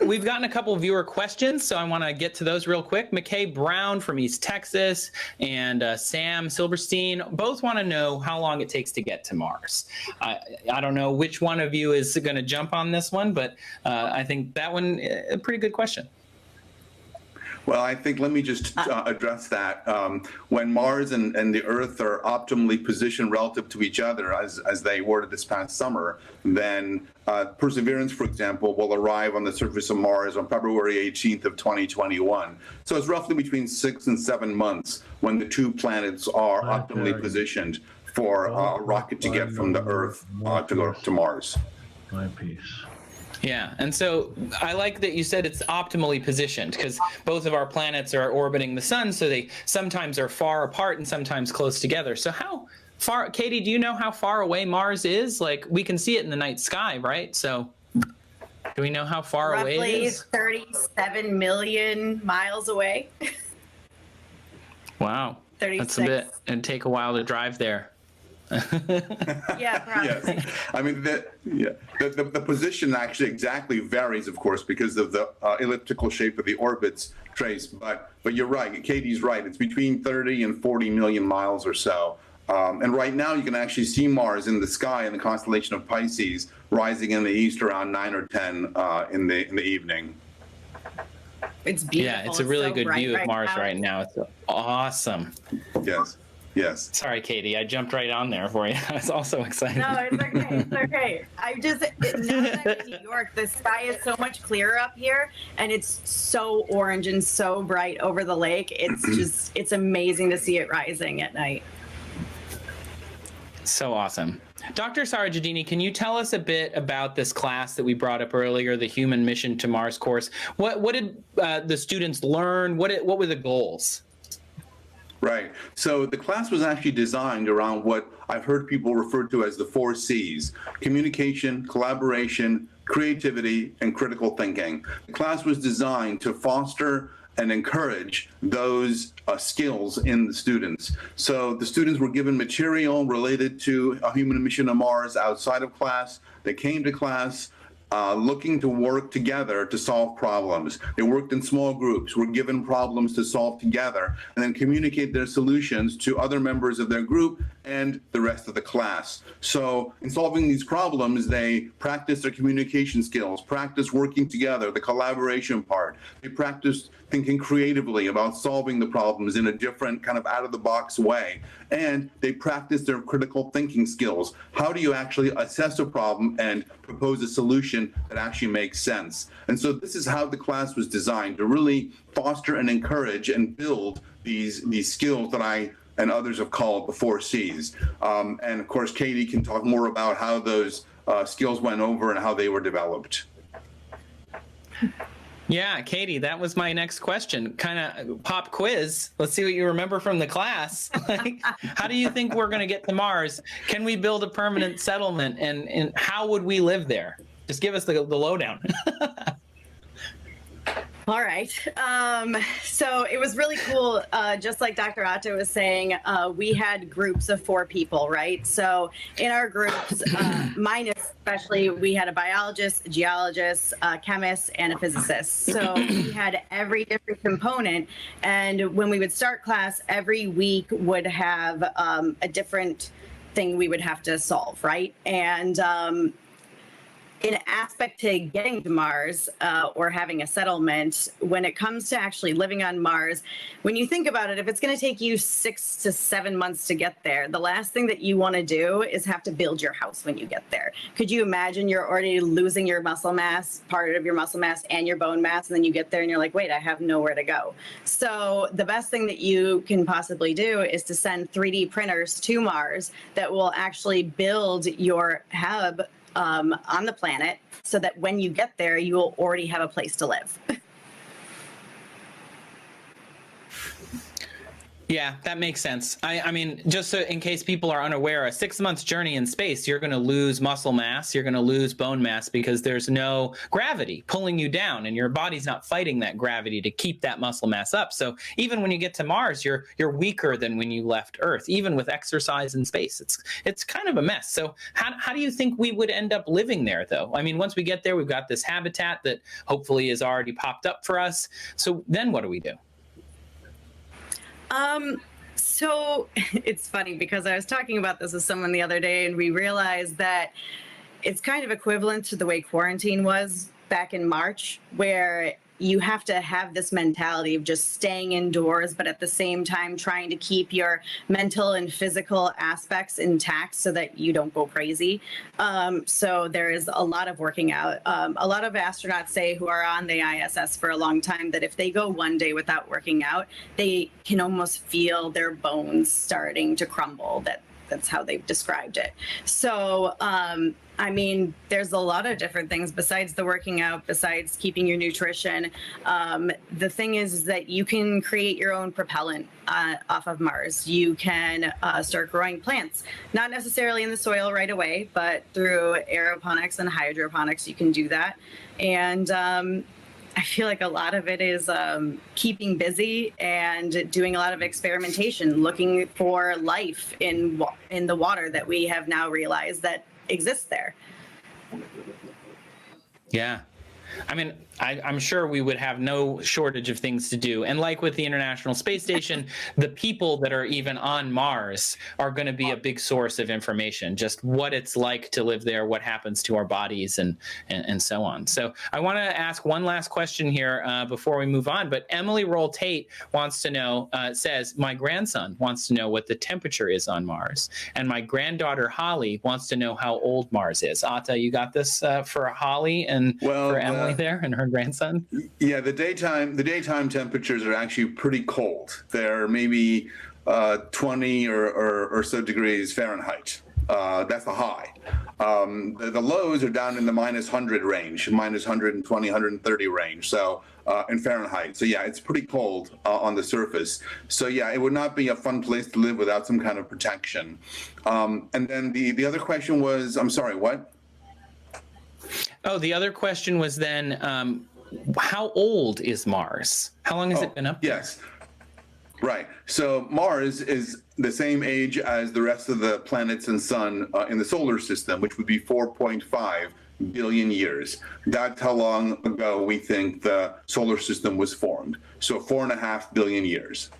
Speaker 9: We've gotten a couple viewer questions, so I want to get to those real quick. McKay Brown from East Texas and Sam Silverstein both want to know how long it takes to get to Mars. I don't know which one of you is going to jump on this one, but I think that one a pretty good question.
Speaker 10: Well, I think let me just address that. When Mars and the Earth are optimally positioned relative to each other, as they were this past summer, then Perseverance, for example, will arrive on the surface of Mars on February 18th of 2021. So it's roughly between 6 and 7 months when the two planets are optimally positioned for a rocket to get from the Earth to go to Mars.
Speaker 3: My piece.
Speaker 9: Yeah, and so I like that you said it's optimally positioned because both of our planets are orbiting the sun, so they sometimes are far apart and sometimes close together. So how far, Katie, do you know how far away Mars is? Like, we can see it in the night sky, right? So do we know how far away it is?
Speaker 11: Roughly 37 million miles away.
Speaker 9: Wow,
Speaker 11: 36.
Speaker 9: That's a bit. It'd take a while to drive there.
Speaker 11: Yeah, probably.
Speaker 10: Yes. I mean, the position actually exactly varies, of course, because of the elliptical shape of the orbits traced. But you're right. Katie's right. It's between 30 and 40 million miles or so. And right now, you can actually see Mars in the sky in the constellation of Pisces, rising in the east around 9 or 10 in the evening.
Speaker 11: It's beautiful.
Speaker 9: Yeah, it's a really good view of Mars
Speaker 11: now.
Speaker 9: right now. It's awesome.
Speaker 10: Yes. Yes.
Speaker 9: Sorry, Katie. I jumped right on there for you. I was also excited.
Speaker 11: No, it's okay. It's okay. Now that I'm in New York, the sky is so much clearer up here, and it's so orange and so bright over the lake. It's amazing to see it rising at night.
Speaker 9: So awesome. Dr. Sarajadini, can you tell us a bit about this class that we brought up earlier, the Human Mission to Mars course? What did the students learn? What were the goals?
Speaker 10: Right. So the class was actually designed around what I've heard people refer to as the 4 C's: communication, collaboration, creativity, and critical thinking. The class was designed to foster and encourage those skills in the students. So the students were given material related to a human mission to Mars outside of class. They came to class looking to work together to solve problems. They worked in small groups, were given problems to solve together, and then communicate their solutions to other members of their group and the rest of the class. So in solving these problems, they practiced their communication skills, practiced working together, the collaboration part. They practiced thinking creatively about solving the problems in a different kind of out-of-the-box way. And they practiced their critical thinking skills. How do you actually assess a problem and propose a solution that actually makes sense? And so this is how the class was designed, to really foster and encourage and build these skills that I and others have called the 4 C's. And of course, Katie can talk more about how those skills went over and how they were developed.
Speaker 9: Yeah, Katie, that was my next question. Kind of pop quiz. Let's see what you remember from the class. Like, how do you think we're going to get to Mars? Can we build a permanent settlement? And how would we live there? Just give us the lowdown.
Speaker 11: All right. So it was really cool. Just like Dr. Otto was saying, we had groups of 4 people, right? So in our groups, mine especially, we had a biologist, a geologist, a chemist, and a physicist. So we had every different component. And when we would start class, every week would have a different thing we would have to solve, right? And in aspect to getting to Mars or having a settlement, when it comes to actually living on Mars, when you think about it, if it's going to take you 6 to 7 months to get there, the last thing that you want to do is have to build your house when you get there. Could you imagine you're already losing your muscle mass, part of your muscle mass and your bone mass, and then you get there and you're like, wait, I have nowhere to go. So the best thing that you can possibly do is to send 3D printers to Mars that will actually build your hub on the planet, so that when you get there, you will already have a place to live.
Speaker 9: Yeah, that makes sense. I mean, just so in case people are unaware, a 6-month journey in space, you're going to lose muscle mass, you're going to lose bone mass because there's no gravity pulling you down, and your body's not fighting that gravity to keep that muscle mass up. So even when you get to Mars, you're weaker than when you left Earth, even with exercise in space. It's kind of a mess. So how do you think we would end up living there, though? I mean, once we get there, we've got this habitat that hopefully is already popped up for us. So then what do we do?
Speaker 11: So it's funny because I was talking about this with someone the other day, and we realized that it's kind of equivalent to the way quarantine was back in March, where you have to have this mentality of just staying indoors, but at the same time trying to keep your mental and physical aspects intact so that you don't go crazy. So there is a lot of working out. A lot of astronauts say who are on the ISS for a long time that if they go one day without working out, they can almost feel their bones starting to crumble. That's how they've described it. So, I mean, there's a lot of different things besides the working out, besides keeping your nutrition. The thing is that you can create your own propellant off of Mars. You can start growing plants, not necessarily in the soil right away, but through aeroponics and hydroponics, you can do that. And I feel like a lot of it is keeping busy and doing a lot of experimentation, looking for life in the water that we have now realized that exists there.
Speaker 9: Yeah. I mean, I'm sure we would have no shortage of things to do. And like with the International Space Station, the people that are even on Mars are going to be a big source of information, just what it's like to live there, what happens to our bodies, and so on. So I want to ask one last question here before we move on. But Emily Roll Tate wants to know, says, my grandson wants to know what the temperature is on Mars. And my granddaughter, Holly, wants to know how old Mars is. Atta, you got this for Holly and for Emily there and her grandson?
Speaker 10: Yeah, the daytime temperatures are actually pretty cold. They're maybe 20 or so degrees Fahrenheit. That's the high. The lows are down in the -100 range, -120, 130 range. So in Fahrenheit. So yeah, it's pretty cold on the surface. So yeah, it would not be a fun place to live without some kind of protection. And then the other question was, I'm sorry, what?
Speaker 9: Oh, the other question was then, how old is Mars? How long has it been up there?
Speaker 10: Yes. Right. So Mars is the same age as the rest of the planets and sun in the solar system, which would be 4.5 billion years. That's how long ago we think the solar system was formed. So 4.5 billion years.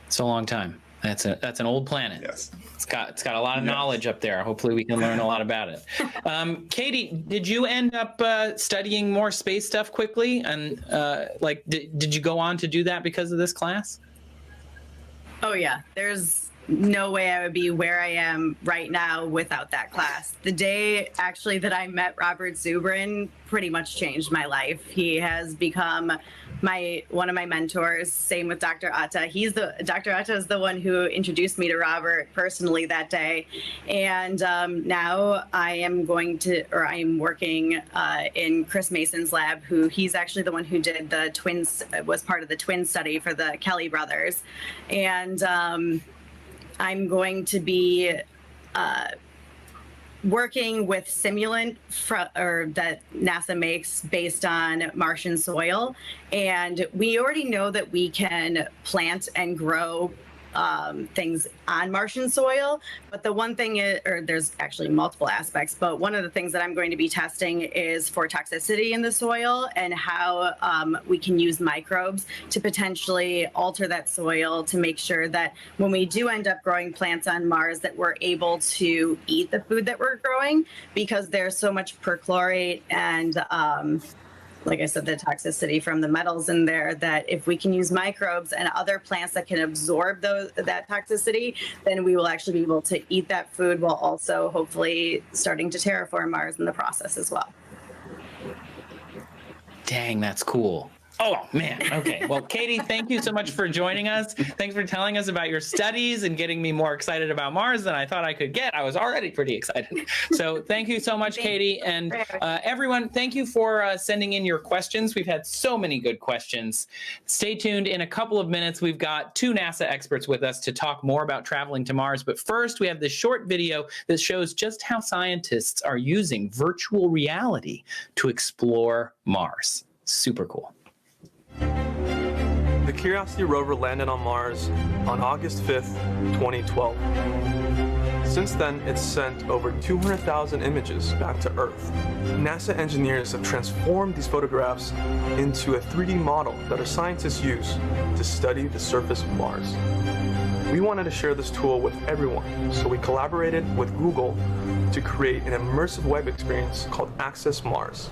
Speaker 9: It's a long time. That's an old planet.
Speaker 10: Yes.
Speaker 9: It's got a lot of knowledge up there. Hopefully we can learn a lot about it. Katie, did you end up studying more space stuff quickly? And did you go on to do that because of this class?
Speaker 11: Oh yeah, there's no way I would be where I am right now without that class. The day actually that I met Robert Zubrin pretty much changed my life. He has become one of my mentors. Same with Dr. Atta. Dr. Atta is the one who introduced me to Robert personally that day. And now I am working in Chris Mason's lab, he's actually the one who did the twins, was part of the twin study for the Kelly brothers. And I'm going to be working with simulant that NASA makes based on Martian soil. And we already know that we can plant and grow things on Martian soil. But the one thing is, or there's actually multiple aspects, but one of the things that I'm going to be testing is for toxicity in the soil and how we can use microbes to potentially alter that soil to make sure that when we do end up growing plants on Mars, that we're able to eat the food that we're growing, because there's so much perchlorate and like I said, the toxicity from the metals in there, that if we can use microbes and other plants that can absorb that toxicity, then we will actually be able to eat that food while also hopefully starting to terraform Mars in the process as well.
Speaker 9: Dang, that's cool. Oh, man. Okay. Well, Katie, thank you so much for joining us. Thanks for telling us about your studies and getting me more excited about Mars than I thought I could get. I was already pretty excited. So thank you so much, Katie. And everyone, thank you for sending in your questions. We've had so many good questions. Stay tuned. In a couple of minutes, we've got 2 NASA experts with us to talk more about traveling to Mars. But first, we have this short video that shows just how scientists are using virtual reality to explore Mars. Super cool.
Speaker 14: The Curiosity rover landed on Mars on August 5th, 2012. Since then, it's sent over 200,000 images back to Earth. NASA engineers have transformed these photographs into a 3D model that our scientists use to study the surface of Mars. We wanted to share this tool with everyone, so we collaborated with Google to create an immersive web experience called Access Mars.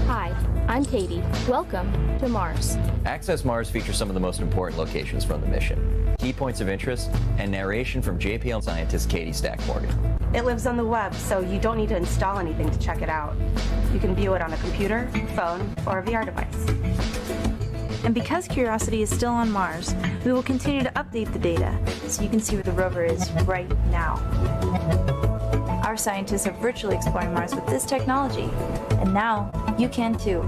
Speaker 15: Hi, I'm Katie. Welcome to Mars.
Speaker 16: Access Mars features some of the most important locations from the mission, key points of interest, and narration from JPL scientist Katie Stack-Morgan.
Speaker 17: It lives on the web, so you don't need to install anything to check it out. You can view it on a computer, phone, or a VR device.
Speaker 18: And because Curiosity is still on Mars, we will continue to update the data so you can see where the rover is right now. Our scientists are virtually exploring Mars with this technology, and now you can too.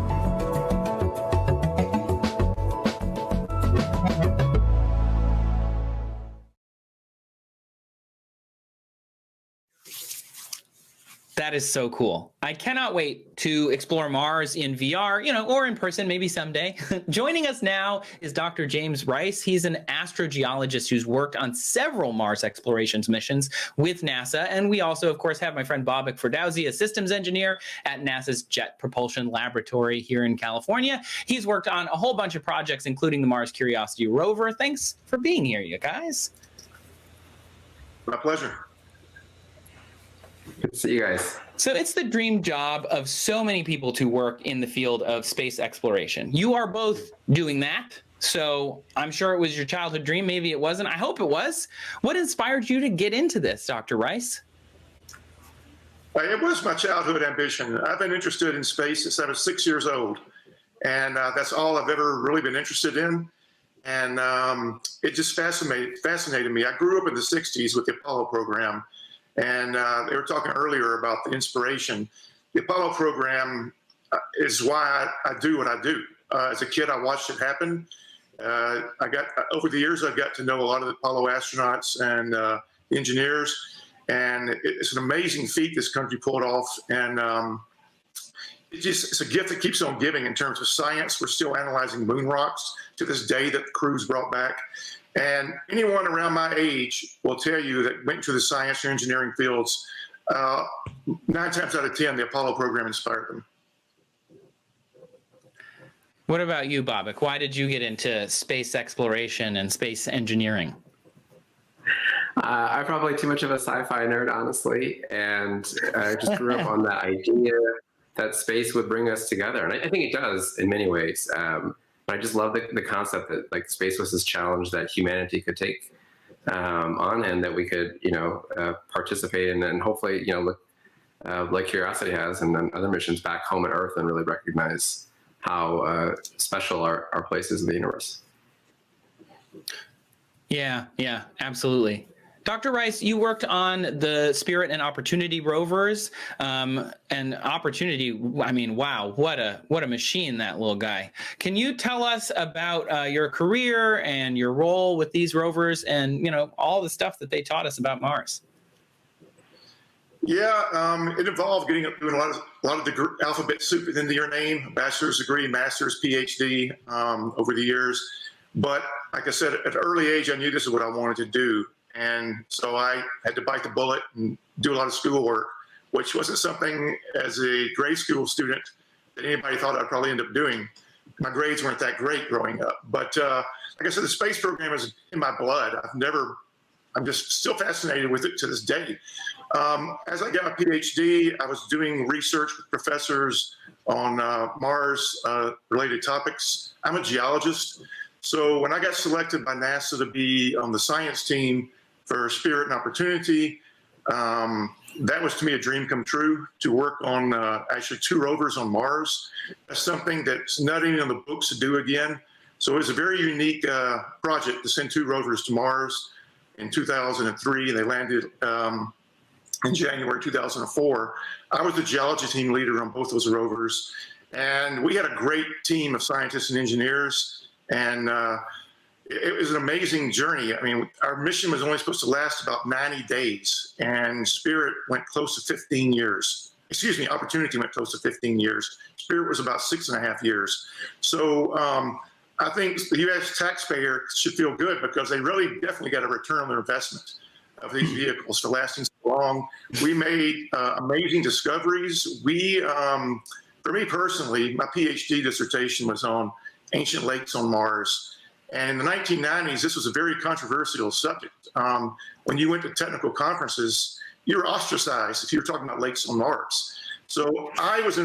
Speaker 9: That is so cool. I cannot wait to explore Mars in VR, or in person, maybe someday. Joining us now is Dr. James Rice. He's an astrogeologist who's worked on several Mars explorations missions with NASA. And we also, of course, have my friend Babak Ferdowsi, a systems engineer at NASA's Jet Propulsion Laboratory here in California. He's worked on a whole bunch of projects, including the Mars Curiosity rover. Thanks for being here, you guys.
Speaker 19: My pleasure.
Speaker 20: Good to see you guys.
Speaker 9: So it's the dream job of so many people to work in the field of space exploration. You are both doing that. So I'm sure it was your childhood dream. Maybe it wasn't. I hope it was. What inspired you to get into this, Dr. Rice?
Speaker 19: It was my childhood ambition. I've been interested in space since I was 6 years old. And that's all I've ever really been interested in. And it just fascinated me. I grew up in the 60s with the Apollo program. And they were talking earlier about the inspiration. The Apollo program is why I do what I do. As a kid, I watched it happen. Over the years, I've got to know a lot of the Apollo astronauts and engineers. And it's an amazing feat this country pulled off. And it's a gift that keeps on giving in terms of science. We're still analyzing moon rocks to this day that the crews brought back. And anyone around my age will tell you that went to the science or engineering fields, 9 times out of 10, the Apollo program inspired them.
Speaker 9: What about you, Babak? Why did you get into space exploration and space engineering?
Speaker 20: I'm probably too much of a sci-fi nerd, honestly, and I just grew up on that idea that space would bring us together. And I think it does in many ways. I just love the concept that space was this challenge that humanity could take on, and that we could, participate in, and hopefully, look like Curiosity has, and then other missions back home at Earth, and really recognize how special our place is in the universe.
Speaker 9: Yeah, absolutely. Dr. Rice, you worked on the Spirit and Opportunity rovers, and Opportunity. I mean, wow, what a machine, that little guy. Can you tell us about your career and your role with these rovers, and all the stuff that they taught us about Mars?
Speaker 19: Yeah, it involved doing a lot of the alphabet soup within your name, bachelor's degree, master's, PhD over the years. But like I said, at an early age, I knew this is what I wanted to do. And so I had to bite the bullet and do a lot of schoolwork, which wasn't something as a grade school student that anybody thought I'd probably end up doing. My grades weren't that great growing up. But like I said, the space program is in my blood. I'm just still fascinated with it to this day. As I got my PhD, I was doing research with professors on Mars-related topics. I'm a geologist. So when I got selected by NASA to be on the science team for Spirit and Opportunity, that was to me a dream come true, to work on actually 2 rovers on Mars. That's something that's not even in the books to do again. So it was a very unique project to send 2 rovers to Mars in 2003. They landed in January 2004. I was the geology team leader on both those rovers. And we had a great team of scientists and engineers. And it was an amazing journey. I mean, our mission was only supposed to last about 90 days, and Spirit went close to 15 years. Excuse me, Opportunity went close to 15 years. Spirit was about 6.5 years. So I think the U.S. taxpayer should feel good because they really definitely got a return on their investment of these vehicles for lasting so long. We made amazing discoveries. For me personally, my PhD dissertation was on ancient lakes on Mars. And in the 1990s, this was a very controversial subject. When you went to technical conferences, you were ostracized if you were talking about lakes on Mars. So I was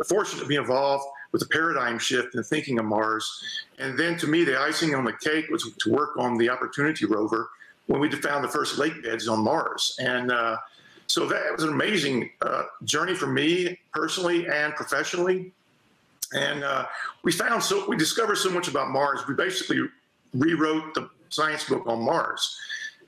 Speaker 19: fortunate to be involved with the paradigm shift in thinking of Mars. And then to me, the icing on the cake was to work on the Opportunity rover when we found the first lake beds on Mars. And so that was an amazing journey for me personally and professionally. And we discovered so much about Mars. We basically rewrote the science book on Mars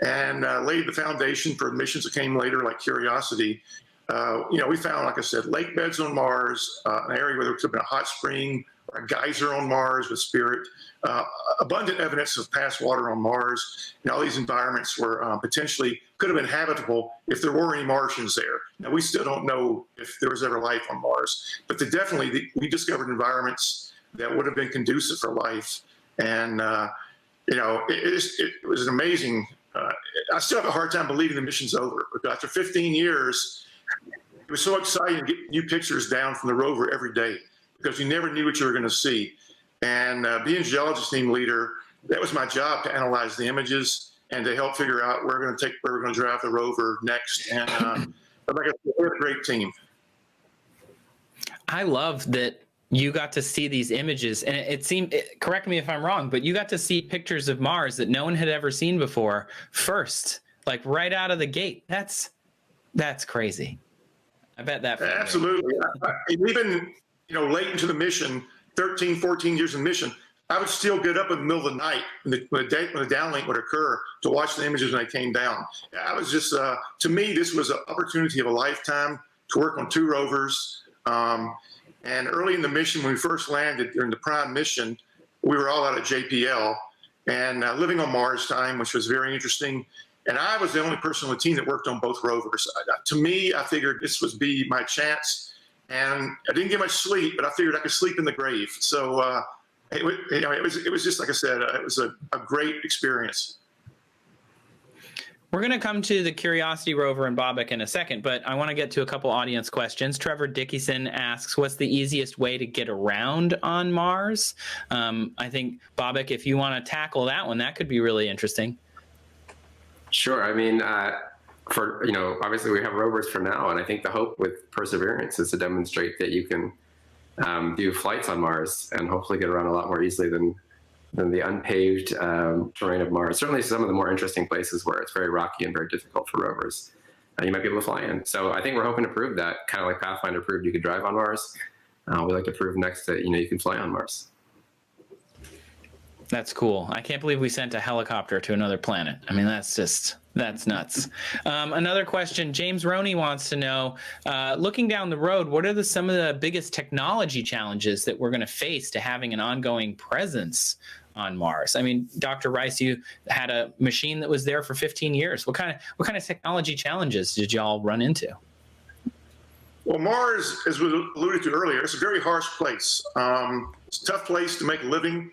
Speaker 19: and laid the foundation for missions that came later, like Curiosity. We found, like I said, lake beds on Mars, an area where there could have been a hot spring or a geyser on Mars with Spirit, abundant evidence of past water on Mars. And all these environments were potentially could have been habitable if there were any Martians there. Now, we still don't know if there was ever life on Mars, but we discovered environments that would have been conducive for life. And, it was an amazing, I still have a hard time believing the mission's over. Because after 15 years, it was so exciting to get new pictures down from the rover every day because you never knew what you were going to see. And being a geologist team leader, that was my job, to analyze the images and to help figure out where we're going to drive the rover next. And like I said, we're a great team.
Speaker 9: I love that you got to see these images, and it seemed, correct me if I'm wrong, but you got to see pictures of Mars that no one had ever seen before first, like right out of the gate. That's crazy. I bet that.
Speaker 19: Absolutely. And even, late into the mission, 13, 14 years in mission, I would still get up in the middle of the night when the downlink would occur to watch the images when they came down. I was just, to me, this was an opportunity of a lifetime to work on 2 rovers. And early in the mission, when we first landed during the prime mission, we were all out at JPL and living on Mars time, which was very interesting. And I was the only person on the team that worked on both rovers. To me, I figured this would be my chance. And I didn't get much sleep, but I figured I could sleep in the grave. So it was just, like I said, it was a great experience.
Speaker 9: We're going to come to the Curiosity rover and Bobak in a second, but I want to get to a couple audience questions. Trevor Dickinson asks, what's the easiest way to get around on Mars? I think, Bobak, if you want to tackle that one, that could be really interesting.
Speaker 20: Sure. I mean, obviously we have rovers for now, and I think the hope with Perseverance is to demonstrate that you can do flights on Mars and hopefully get around a lot more easily than the unpaved terrain of Mars. Certainly some of the more interesting places where it's very rocky and very difficult for rovers, you might be able to fly in. So I think we're hoping to prove that, kind of like Pathfinder proved you could drive on Mars. We like to prove next that, you can fly on Mars.
Speaker 9: That's cool. I can't believe we sent a helicopter to another planet. I mean, that's nuts. Another question, James Roney wants to know, looking down the road, what are some of the biggest technology challenges that we're going to face to having an ongoing presence on Mars? I mean, Dr. Rice, you had a machine that was there for 15 years. What kind of technology challenges did y'all run into?
Speaker 19: Well, Mars, as we alluded to earlier, it's a very harsh place. It's a tough place to make a living.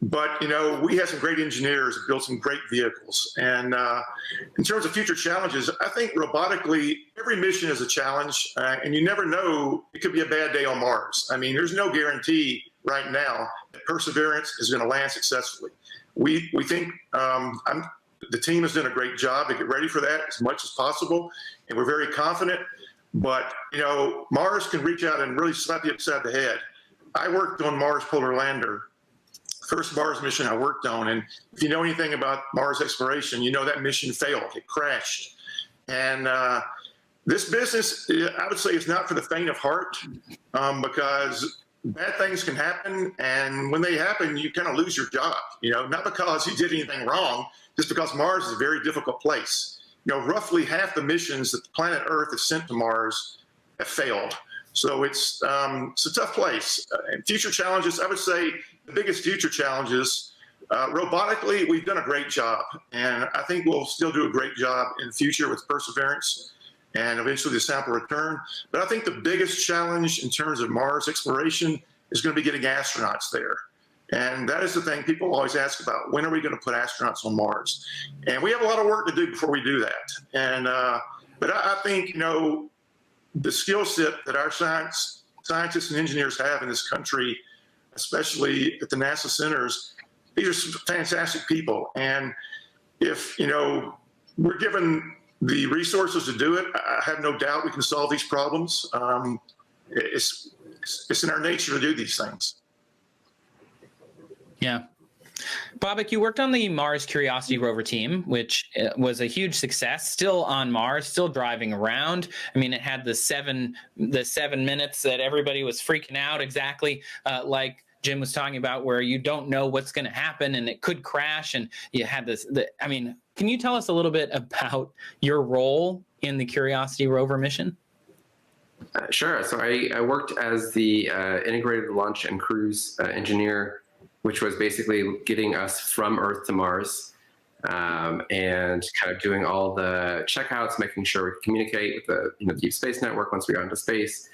Speaker 19: But, we had some great engineers that built some great vehicles. And in terms of future challenges, I think robotically, every mission is a challenge. And you never know, it could be a bad day on Mars. I mean, there's no guarantee right now that Perseverance is going to land successfully. We think the team has done a great job to get ready for that as much as possible. And we're very confident. But, Mars can reach out and really slap you upside the head. I worked on Mars Polar Lander, first Mars mission I worked on. And if you know anything about Mars exploration, you know that mission failed. It crashed. And this business, I would say, is not for the faint of heart, because bad things can happen. And when they happen, you kind of lose your job, not because you did anything wrong, just because Mars is a very difficult place. Roughly half the missions that the planet Earth has sent to Mars have failed. So it's a tough place. And future challenges, I would say the biggest future challenges, robotically, we've done a great job. And I think we'll still do a great job in the future with Perseverance and eventually the sample return. But I think the biggest challenge in terms of Mars exploration is going to be getting astronauts there. And that is the thing people always ask about. When are we going to put astronauts on Mars? And we have a lot of work to do before we do that. And but I think, the skill set that our scientists and engineers have in this country, especially at the NASA centers, these are some fantastic people. And if, we're given the resources to do it, I have no doubt we can solve these problems. It's in our nature to do these things.
Speaker 9: Yeah. Bobak, you worked on the Mars Curiosity rover team, which was a huge success, still on Mars, still driving around. I mean, it had the seven minutes that everybody was freaking out, exactly like Jim was talking about, where you don't know what's going to happen and it could crash. And you had this, can you tell us a little bit about your role in the Curiosity rover mission?
Speaker 20: Sure. So I worked as the integrated launch and cruise engineer, which was basically getting us from Earth to Mars, and kind of doing all the checkouts, making sure we could communicate with the Deep Space Network once we got into space,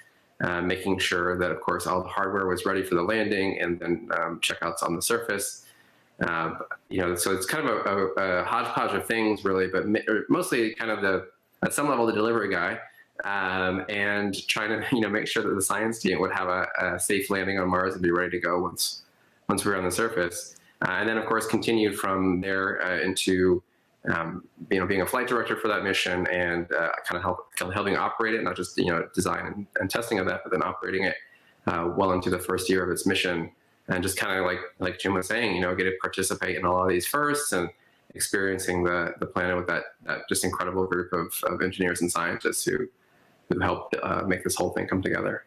Speaker 20: making sure that, of course, all the hardware was ready for the landing, and then checkouts on the surface. So it's kind of a hodgepodge of things, really, but mostly kind of at some level, the delivery guy, and trying to make sure that the science team would have a safe landing on Mars and be ready to go once we were on the surface. And then, of course, continued from there into being a flight director for that mission, and kind of helping operate it, not just design and testing of that, but then operating it well into the first year of its mission, and just kind of like Jim was saying, get to participate in all of these firsts and experiencing the planet with that just incredible group of engineers and scientists who helped make this whole thing come together.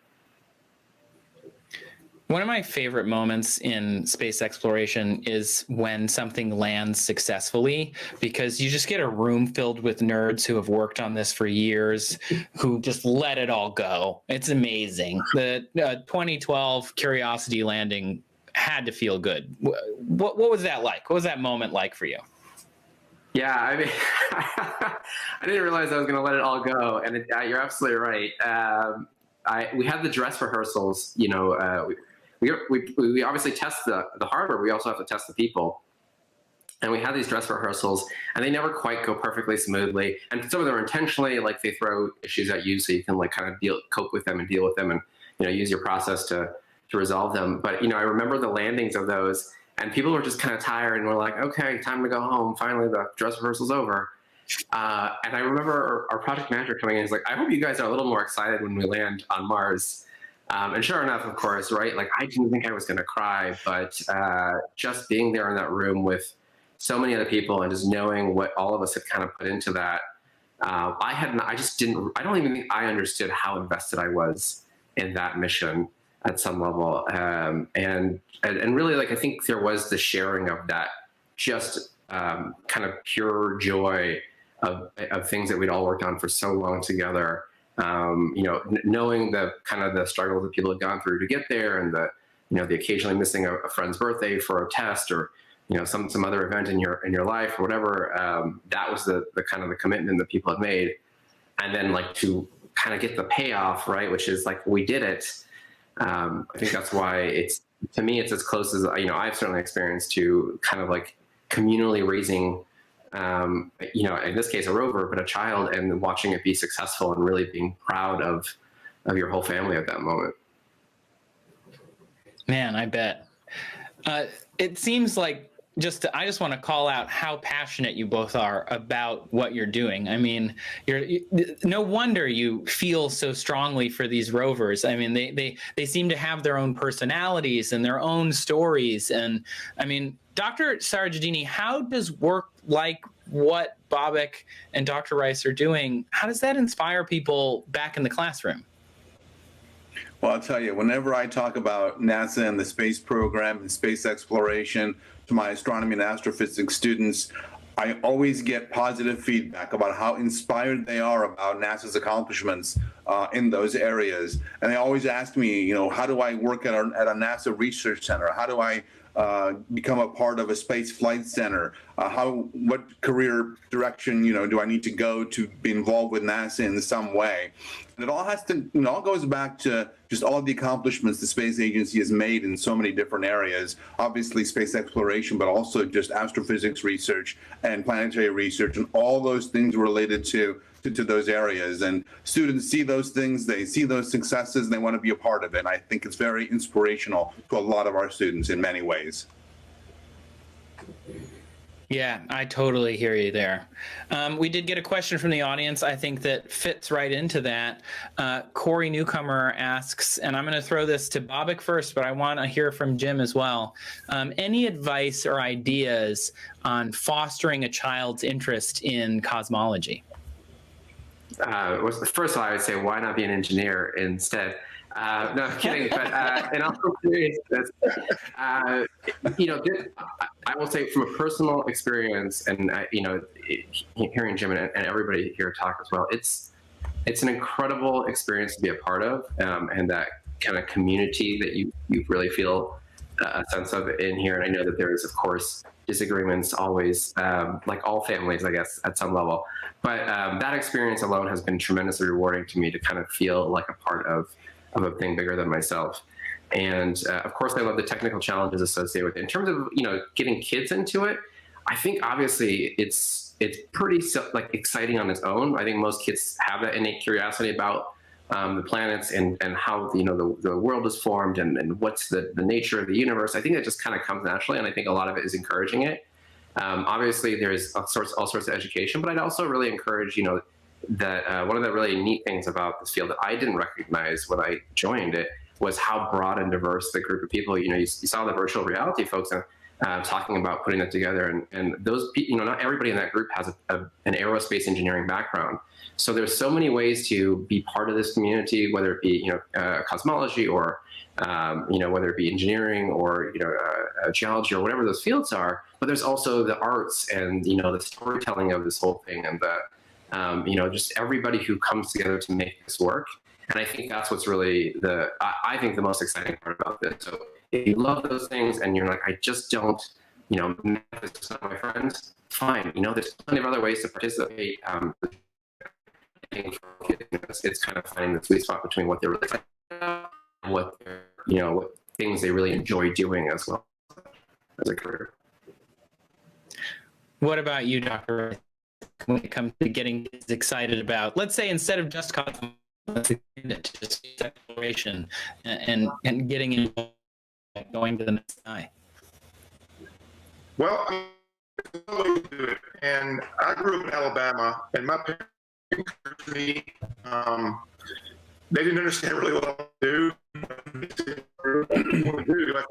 Speaker 9: One of my favorite moments in space exploration is when something lands successfully, because you just get a room filled with nerds who have worked on this for years, who just let it all go. It's amazing. The 2012 Curiosity landing had to feel good. What was that like? What was that moment like for you?
Speaker 20: Yeah, I mean, I didn't realize I was going to let it all go, and you're absolutely right. We had the dress rehearsals, we obviously test the hardware, but we also have to test the people. And we had these dress rehearsals, and they never quite go perfectly smoothly. And some of them are intentionally, like they throw issues at you so you can kind of cope with them and deal with them, and use your process to resolve them. But I remember the landings of those, and people were just kind of tired, and we're like, okay, time to go home. Finally, the dress rehearsal's over. And I remember our project manager coming in. He's like, I hope you guys are a little more excited when we land on Mars. And sure enough, of course, right? Like, I didn't think I was going to cry, but just being there in that room with so many other people and just knowing what all of us had kind of put into that, I don't even think I understood how invested I was in that mission at some level. And really, I think there was the sharing of that, just kind of pure joy of things that we'd all worked on for so long together. Knowing the kind of the struggles that people had gone through to get there, and the the occasionally missing a friend's birthday for a test, or some other event in your life or whatever. That was the kind of the commitment that people had made, and then like to kind of get the payoff, right, which is like we did it. I think that's why to me it's as close as I've certainly experienced to kind of like communally raising, in this case a rover, but a child, and watching it be successful and really being proud of your whole family at that moment.
Speaker 9: Man, I bet. It seems like I just want to call out how passionate you both are about what you're doing. I mean, no wonder you feel so strongly for these rovers. I mean, they seem to have their own personalities and their own stories. And I mean, Dr. Sarajadini, how does work like what Bobak and Dr. Rice are doing, how does that inspire people back in the classroom?
Speaker 10: Well, I'll tell you, whenever I talk about NASA and the space program and space exploration to my astronomy and astrophysics students, I always get positive feedback about how inspired they are about NASA's accomplishments in those areas. And they always ask me, how do I work at a NASA research center? How do I become a part of a space flight center? What career direction, do I need to go to be involved with NASA in some way? And it all goes back to just all of the accomplishments the space agency has made in so many different areas. Obviously space exploration, but also just astrophysics research and planetary research and all those things related to those areas. And students see those things, they see those successes, and they want to be a part of it. And I think it's very inspirational to a lot of our students in many ways.
Speaker 9: Yeah, I totally hear you there. We did get a question from the audience, I think, that fits right into that. Corey Newcomer asks, and I'm going to throw this to Bobak first, but I want to hear from Jim as well. Any advice or ideas on fostering a child's interest in cosmology?
Speaker 20: First of all, I would say, why not be an engineer instead? No, I'm kidding. But in all seriousness, I will say from a personal experience, and hearing Jim and everybody here talk as well, it's an incredible experience to be a part of, and that kind of community that you really feel a sense of in here. And I know that there is, of course, disagreements always, like all families, I guess, at some level. But that experience alone has been tremendously rewarding to me, to kind of feel like a part of a thing bigger than myself. And of course, I love the technical challenges associated with it. In terms of getting kids into it, I think obviously it's pretty exciting on its own. I think most kids have that innate curiosity about the planets and how the world is formed and what's the nature of the universe. I think that just kind of comes naturally, and I think a lot of it is encouraging it. Obviously, there's all sorts of education, but I'd also really encourage that one of the really neat things about this field that I didn't recognize when I joined it was how broad and diverse the group of people. You saw the virtual reality folks talking about putting that together, and those not everybody in that group has an aerospace engineering background. So there's so many ways to be part of this community, whether it be cosmology or whether it be engineering or geology or whatever those fields are. But there's also the arts and the storytelling of this whole thing, and the just everybody who comes together to make this work. And I think that's what's really I think the most exciting part about this. So if you love those things and you're like, I just don't, this is not my friends, fine. There's plenty of other ways to participate. It's kind of finding the sweet spot between what they're really excited about and what things they really enjoy doing as well as a career.
Speaker 9: What about you, Dr. Rice, when it comes to getting kids excited about, let's say, instead of just cosmology, just exploration and getting involved, going to the next sky?
Speaker 19: Well, and I grew up in Alabama, and my parents encouraged me. They didn't understand really what I do. I like to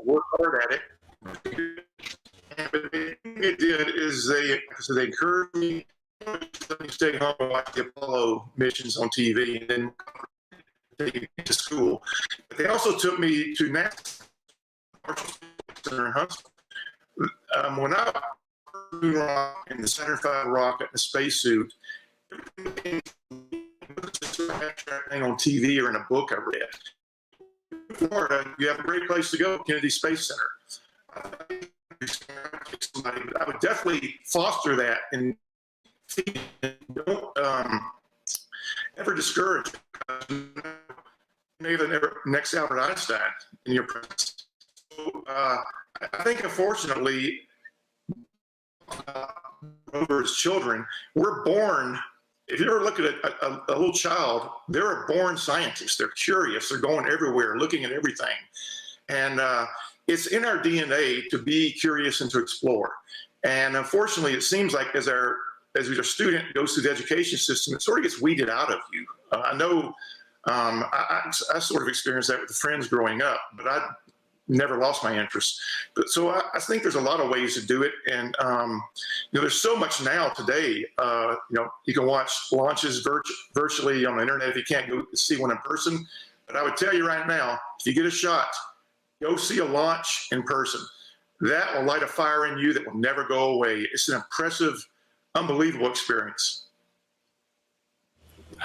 Speaker 19: work hard at it. But the thing they did is they encouraged me to stay home and watch the Apollo missions on TV, and then take me to school. But they also took me to NASA Center in Huntsville. When I was in the Saturn V rocket, the spacesuit, everything on TV or in a book I read. Florida, you have a great place to go, Kennedy Space Center. I would definitely foster that and don't ever discourage. Maybe the next Albert Einstein in your presence. So, I think, unfortunately, Rover's children, we're born. If you ever look at a little child, they're a born scientist. They're curious. They're going everywhere, looking at everything. And it's in our DNA to be curious and to explore. And unfortunately, it seems like as your student goes through the education system, it sort of gets weeded out of you. I know I sort of experienced that with the friends growing up, but I never lost my interest. But so I think there's a lot of ways to do it. And, there's so much now today. You can watch launches virtually on the internet if you can't go see one in person. But I would tell you right now, if you get a shot, go see a launch in person. That will light a fire in you that will never go away. It's an impressive, unbelievable experience.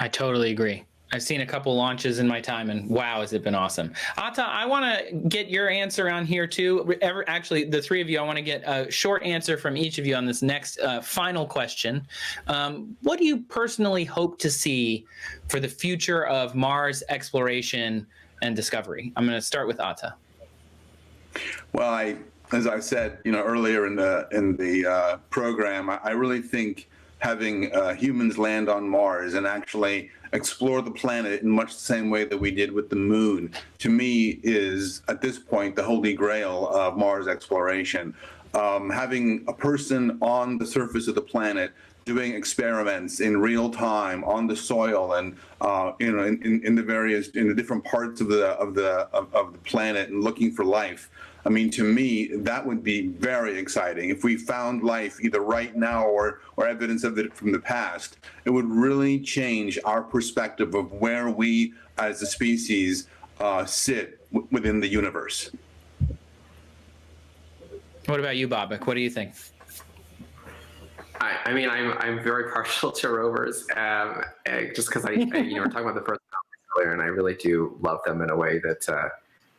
Speaker 9: I totally agree. I've seen a couple launches in my time, and wow, has it been awesome. Atta, I want to get your answer on here too. Actually, the three of you, I want to get a short answer from each of you on this next final question. What do you personally hope to see for the future of Mars exploration and discovery? I'm going to start with Atta.
Speaker 10: Well, as I said, earlier in the program, I really think having humans land on Mars and actually explore the planet in much the same way that we did with the moon, to me, is at this point the holy grail of Mars exploration. Having a person on the surface of the planet doing experiments in real time on the soil and in the different parts of the planet and looking for life. I mean, to me, that would be very exciting. If we found life either right now or evidence of it from the past, it would really change our perspective of where we as a species sit within the universe.
Speaker 9: What about you, Bobak? What do you think?
Speaker 20: I mean, I'm very partial to rovers, just because we're talking about the first earlier, and I really do love them in a way that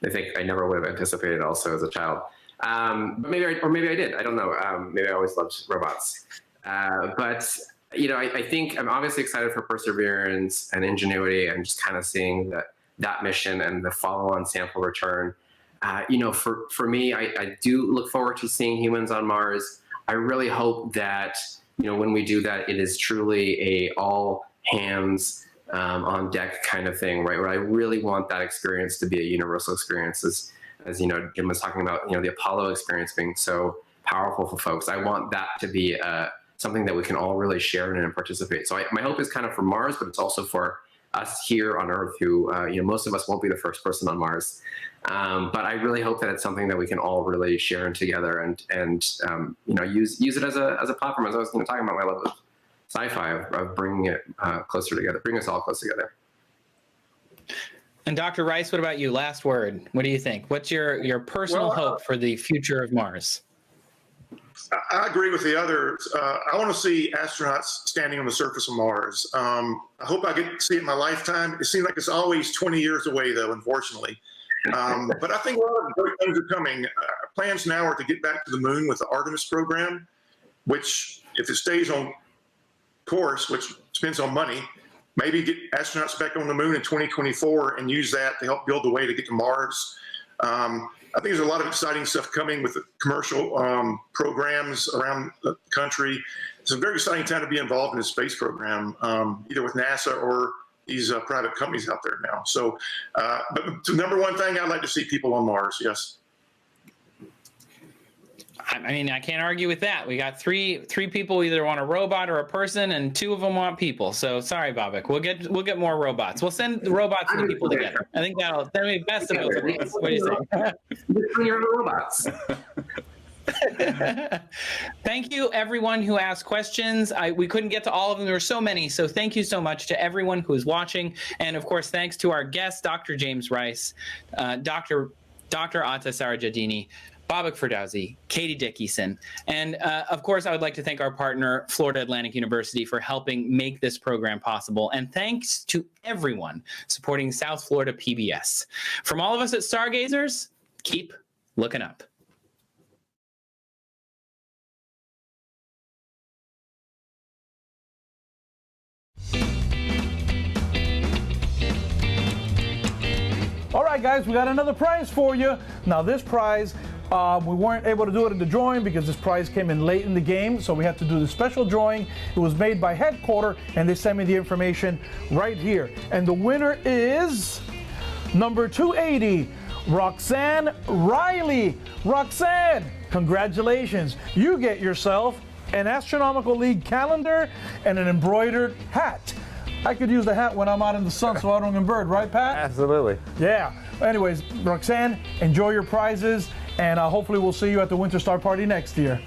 Speaker 20: I think I never would have anticipated also as a child. But maybe I did. I don't know. Maybe I always loved robots. But I think I'm obviously excited for Perseverance and Ingenuity, and just kind of seeing that mission and the follow-on sample return. For me, I do look forward to seeing humans on Mars. I really hope that when we do that, it is truly a all hands on deck kind of thing, right? Where I really want that experience to be a universal experience, as Jim was talking about, the Apollo experience being so powerful for folks. I want that to be something that we can all really share in and participate. So my hope is kind of for Mars, but it's also for us here on Earth, who most of us won't be the first person on Mars. But I really hope that it's something that we can all really share in together and use it as a platform. As I was talking about, my love of sci-fi, of bringing it closer together, bring us all close together.
Speaker 9: And Dr. Rice, what about you? Last word. What do you think? What's your personal hope for the future of Mars?
Speaker 19: I agree with the others. I want to see astronauts standing on the surface of Mars. I hope I get to see it in my lifetime. It seems like it's always 20 years away, though, unfortunately. But I think a lot of great things are coming. Plans now are to get back to the moon with the Artemis program, which, if it stays on course, which depends on money, maybe get astronauts back on the moon in 2024 and use that to help build the way to get to Mars. I think there's a lot of exciting stuff coming with the commercial programs around the country. It's a very exciting time to be involved in the space program, either with NASA or these private companies out there now. So, but the number one thing, I'd like to see people on Mars, yes.
Speaker 9: I mean, I can't argue with that. We got three people either want a robot or a person, and two of them want people. So sorry, Bobak. We'll get more robots. We'll send the robots and the people together. I think that'll be best of both worlds. What do you think?
Speaker 20: Bring your own robots.
Speaker 9: Thank you, everyone who asked questions. We couldn't get to all of them. There were so many. So thank you so much to everyone who is watching. And of course, thanks to our guest, Dr. James Rice, Dr. Atta Sarajadini. Babak Firdausi, Katie Dickinson, and of course, I would like to thank our partner, Florida Atlantic University, for helping make this program possible. And thanks to everyone supporting South Florida PBS. From all of us at Stargazers, keep looking up.
Speaker 8: All right, guys, we got another prize for you. Now, this prize, we weren't able to do it in the drawing because this prize came in late in the game, so we had to do the special drawing. It was made by Headquarter, and they sent me the information right here. And the winner is number 280, Roxanne Riley. Roxanne, congratulations. You get yourself an Astronomical League calendar and an embroidered hat. I could use the hat when I'm out in the sun so I don't get burned, right, Pat?
Speaker 6: Absolutely.
Speaker 8: Yeah. Anyways, Roxanne, enjoy your prizes, and hopefully we'll see you at the Winter Star Party next year.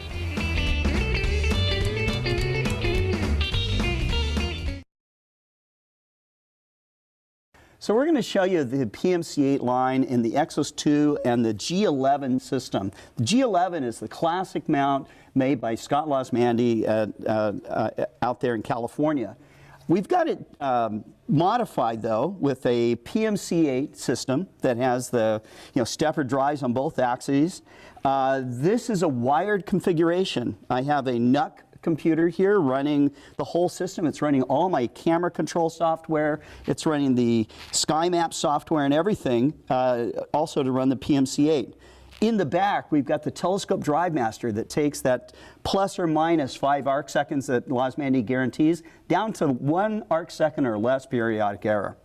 Speaker 2: So we're going to show you the PMC-8 line in the Exos 2 and the G11 system. The G11 is the classic mount made by Scott Lasmandy out there in California. We've got it modified, though, with a PMC-8 system that has the stepper drives on both axes. This is a wired configuration. I have a NUC computer here running the whole system. It's running all my camera control software. It's running the SkyMap software and everything, also to run the PMC-8. In the back, we've got the telescope drive master that takes that plus or minus 5 arc seconds that Lasmandy guarantees down to 1 arc second or less periodic error.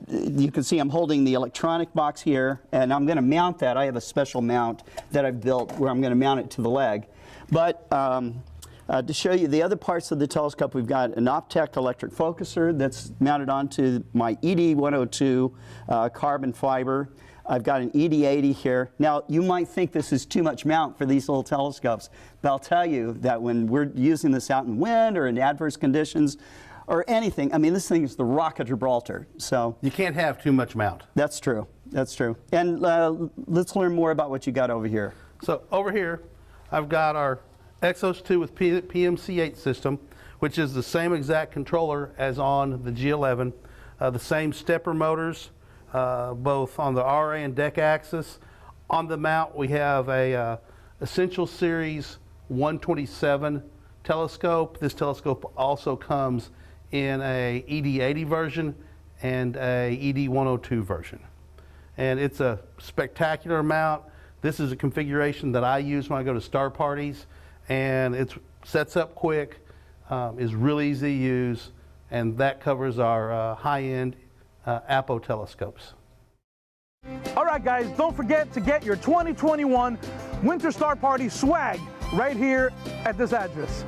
Speaker 2: You can see I'm holding the electronic box here, and I'm going to mount that. I have a special mount that I've built where I'm going to mount it to the leg. But to show you the other parts of the telescope, we've got an Optec electric focuser that's mounted onto my ED102 carbon fiber. I've got an ED80 here. Now, you might think this is too much mount for these little telescopes, but I'll tell you that when we're using this out in wind or in adverse conditions or anything, I mean, this thing is the Rock of Gibraltar. So
Speaker 21: you can't have too much mount.
Speaker 2: That's true. That's true. And let's learn more about what you got over here.
Speaker 21: So over here, I've got our Exos 2 with PMC-8 system, which is the same exact controller as on the G11, the same stepper motors, both on the RA and deck axis. On the mount, we have a Essential Series 127 telescope. This telescope also comes in a ED80 version and a ED102 version. And it's a spectacular mount. This is a configuration that I use when I go to star parties, and it sets up quick, is really easy to use, and that covers our high-end APO telescopes.
Speaker 8: All right, guys, don't forget to get your 2021 Winter Star Party swag right here at this address.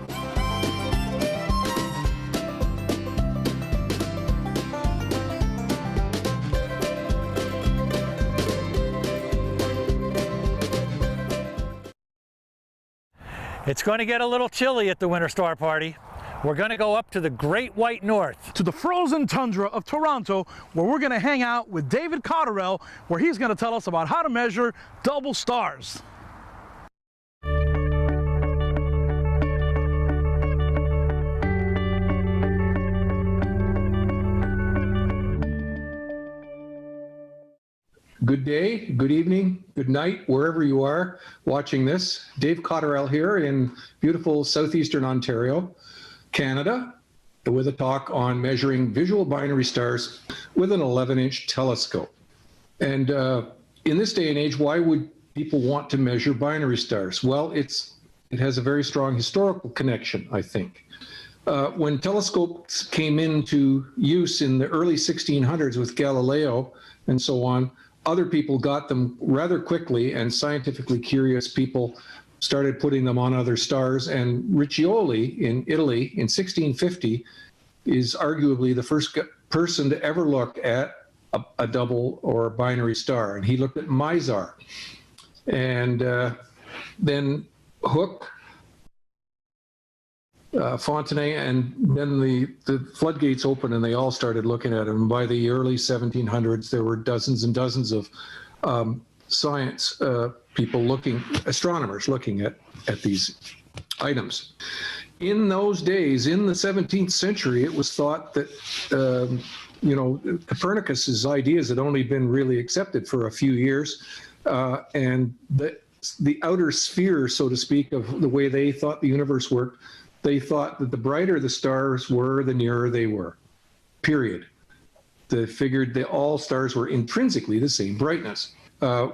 Speaker 22: It's going to get a little chilly at the Winter Star Party. We're going to go up to the Great White North.
Speaker 8: To the frozen tundra of Toronto, where we're going to hang out with David Cottorell, where he's going to tell us about how to measure double stars.
Speaker 23: Good day, good evening, good night, wherever you are watching this. Dave Cottorell here in beautiful southeastern Ontario, Canada, with a talk on measuring visual binary stars with an 11-inch telescope. And in this day and age, why would people want to measure binary stars? Well, it has a very strong historical connection, I think. When telescopes came into use in the early 1600s with Galileo and so on, other people got them rather quickly, and scientifically curious people started putting them on other stars. And Riccioli in Italy in 1650 is arguably the first person to ever look at a double or a binary star. And he looked at Mizar. And then Hooke, Fontenay, and then the floodgates opened and they all started looking at him. By the early 1700s, there were dozens and dozens of science people astronomers looking at these items. In those days, in the 17th century, it was thought that, Copernicus's ideas had only been really accepted for a few years, and the outer sphere, so to speak, of the way they thought the universe worked, they thought that the brighter the stars were, the nearer they were, period. They figured that all stars were intrinsically the same brightness,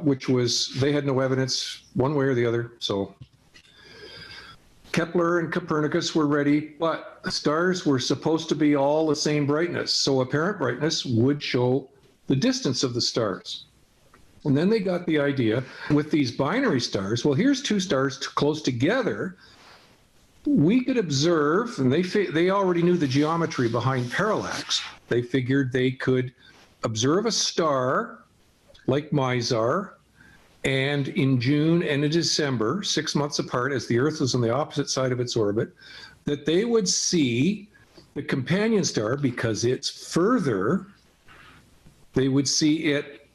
Speaker 23: which was, they had no evidence one way or the other. So Kepler and Copernicus were ready, but the stars were supposed to be all the same brightness. So apparent brightness would show the distance of the stars. And then they got the idea with these binary stars, well, here's two stars close together. We could observe, and they already knew the geometry behind parallax. They figured they could observe a star like Mizar, and in June and in December, 6 months apart, as the Earth was on the opposite side of its orbit, that they would see the companion star, because it's further, they would see it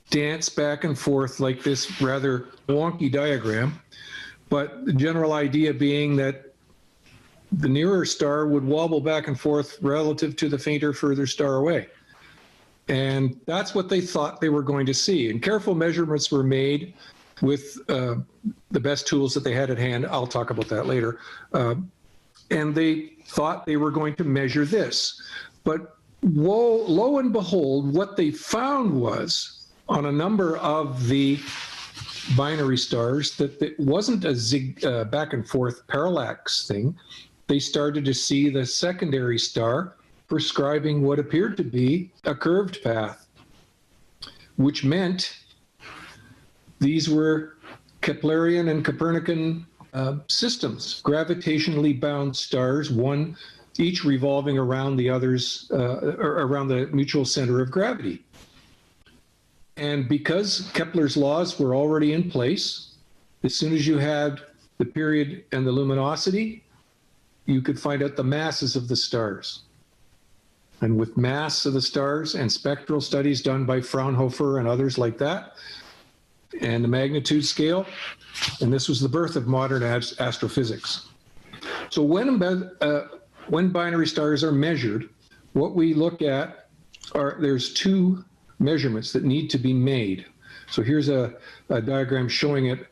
Speaker 23: dance back and forth like this rather wonky diagram. But the general idea being that the nearer star would wobble back and forth relative to the fainter, further star away. And that's what they thought they were going to see. And careful measurements were made with the best tools that they had at hand. I'll talk about that later. And they thought they were going to measure this. But lo and behold, what they found was, on a number of the binary stars, that it wasn't a back and forth parallax thing. They started to see the secondary star prescribing what appeared to be a curved path, which meant these were Keplerian and Copernican systems, gravitationally bound stars, one each revolving around the others, around the mutual center of gravity. And because Kepler's laws were already in place, as soon as you had the period and the luminosity, you could find out the masses of the stars. And with mass of the stars and spectral studies done by Fraunhofer and others like that, and the magnitude scale, and this was the birth of modern astrophysics. So when binary stars are measured, what we look at there's two measurements that need to be made. So here's a diagram showing it.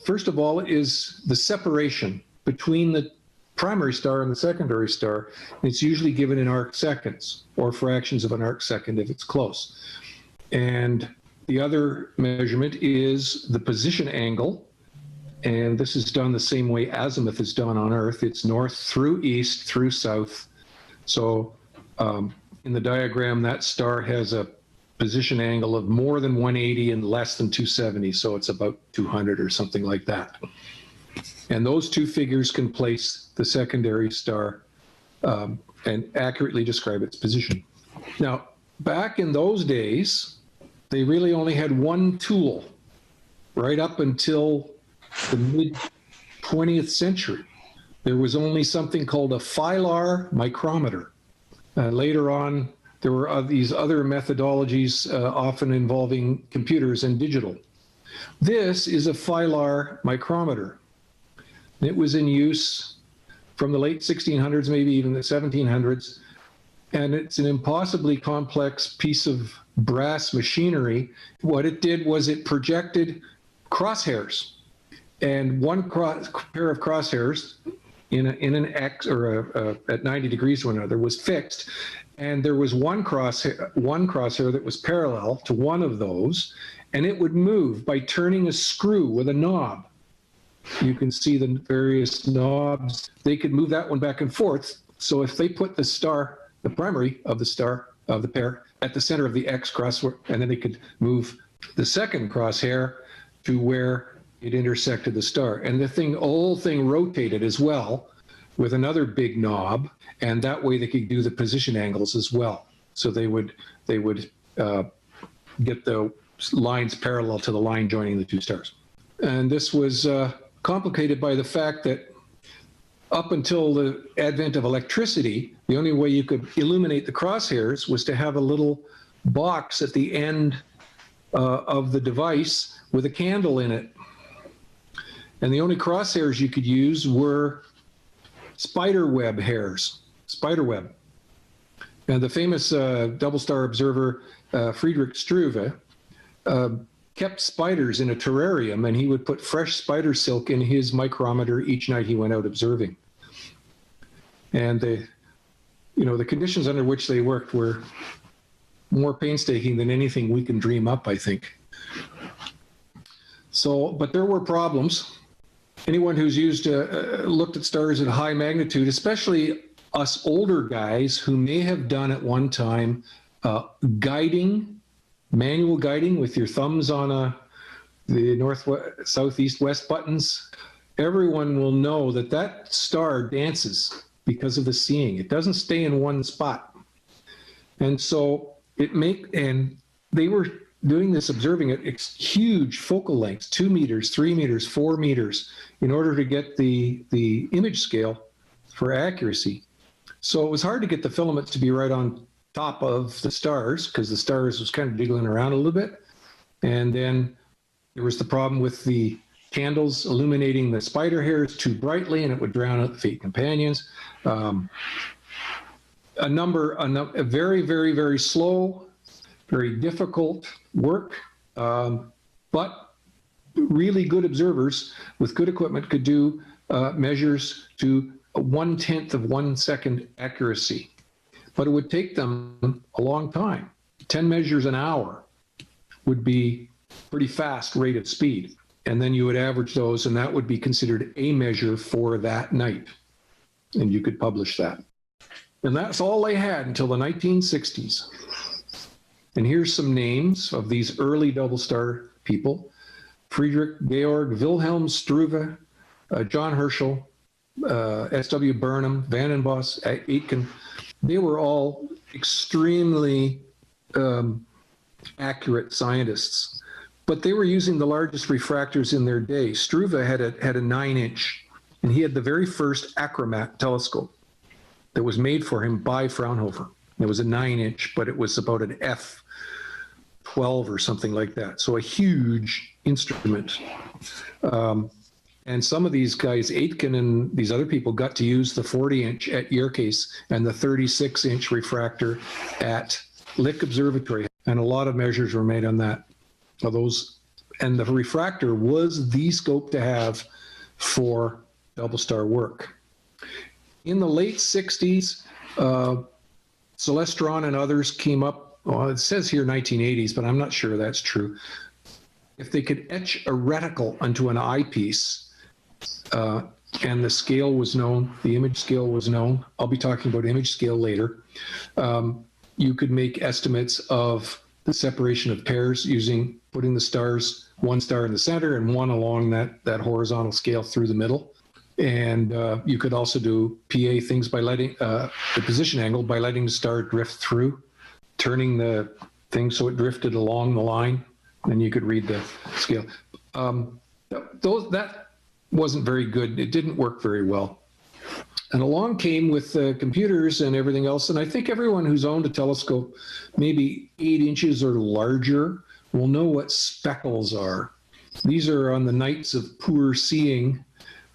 Speaker 23: First of all is the separation between the primary star and the secondary star. And it's usually given in arc seconds or fractions of an arc second if it's close. And the other measurement is the position angle. And this is done the same way azimuth is done on Earth. It's north through east through south. So in the diagram, that star has a position angle of more than 180 and less than 270. So it's about 200 or something like that. And those two figures can place the secondary star and accurately describe its position. Now, back in those days, they really only had one tool right up until the mid-20th century. There was only something called a filar micrometer. Later on, there were these other methodologies often involving computers and digital. This is a filar micrometer. It was in use from the late 1600s, maybe even the 1700s. And it's an impossibly complex piece of brass machinery. What it did was it projected crosshairs. And one pair of crosshairs in an X or at 90 degrees to one another was fixed. And there was one crosshair that was parallel to one of those, and it would move by turning a screw with a knob. You can see the various knobs. They could move that one back and forth. So if they put the star, the primary of the star of the pair, at the center of the X crosshair, and then they could move the second crosshair to where it intersected the star. And the whole thing rotated as well with another big knob, and that way they could do the position angles as well. So they would get the lines parallel to the line joining the two stars. And this was complicated by the fact that up until the advent of electricity, the only way you could illuminate the crosshairs was to have a little box at the end of the device with a candle in it. And the only crosshairs you could use were spider web hairs, spider web. And the famous double star observer, Friedrich Struve, kept spiders in a terrarium, and he would put fresh spider silk in his micrometer each night he went out observing. And the conditions under which they worked were more painstaking than anything we can dream up, I think. So, but there were problems. Anyone who's looked at stars at high magnitude, especially us older guys who may have done at one time manual guiding with your thumbs on the north, south, east, west buttons, everyone will know that that star dances because of the seeing. It doesn't stay in one spot. And so and they were doing this, observing at huge focal lengths, 2 meters, 3 meters, 4 meters, in order to get the image scale for accuracy. So it was hard to get the filaments to be right on top of the stars, because the stars was kind of jiggling around a little bit. And then there was the problem with the candles illuminating the spider hairs too brightly, and it would drown out the fate companions. A very, very, very slow, very difficult work, but really good observers with good equipment could do measures to 1/10 of 1 second accuracy. But it would take them a long time. 10 measures an hour would be pretty fast rate of speed. And then you would average those, and that would be considered a measure for that night. And you could publish that. And that's all they had until the 1960s. And here's some names of these early double star people: Friedrich Georg Wilhelm Struve, John Herschel, S.W. Burnham, Van den Bos, Aitken. They were all extremely accurate scientists, but they were using the largest refractors in their day. Struve had a 9-inch, and he had the very first achromat telescope that was made for him by Fraunhofer. It was a 9-inch, but it was about an F12 or something like that. So a huge instrument. And some of these guys, Aitken and these other people, got to use the 40-inch at Yerkes and the 36-inch refractor at Lick Observatory. And a lot of measures were made on that. So and the refractor was the scope to have for double star work. In the late 60s, Celestron and others came up. Well, it says here 1980s, but I'm not sure that's true. If they could etch a reticle onto an eyepiece, and the scale was known, the image scale was known. I'll be talking about image scale later. You could make estimates of the separation of pairs putting the stars, one star in the center and one along that horizontal scale through the middle. And you could also do PA things by letting the position angle by letting the star drift through, turning the thing so it drifted along the line, and you could read the scale. That wasn't very good. It didn't work very well. And along came with computers and everything else, and I think everyone who's owned a telescope maybe 8 inches or larger will know what speckles are. These are on the nights of poor seeing,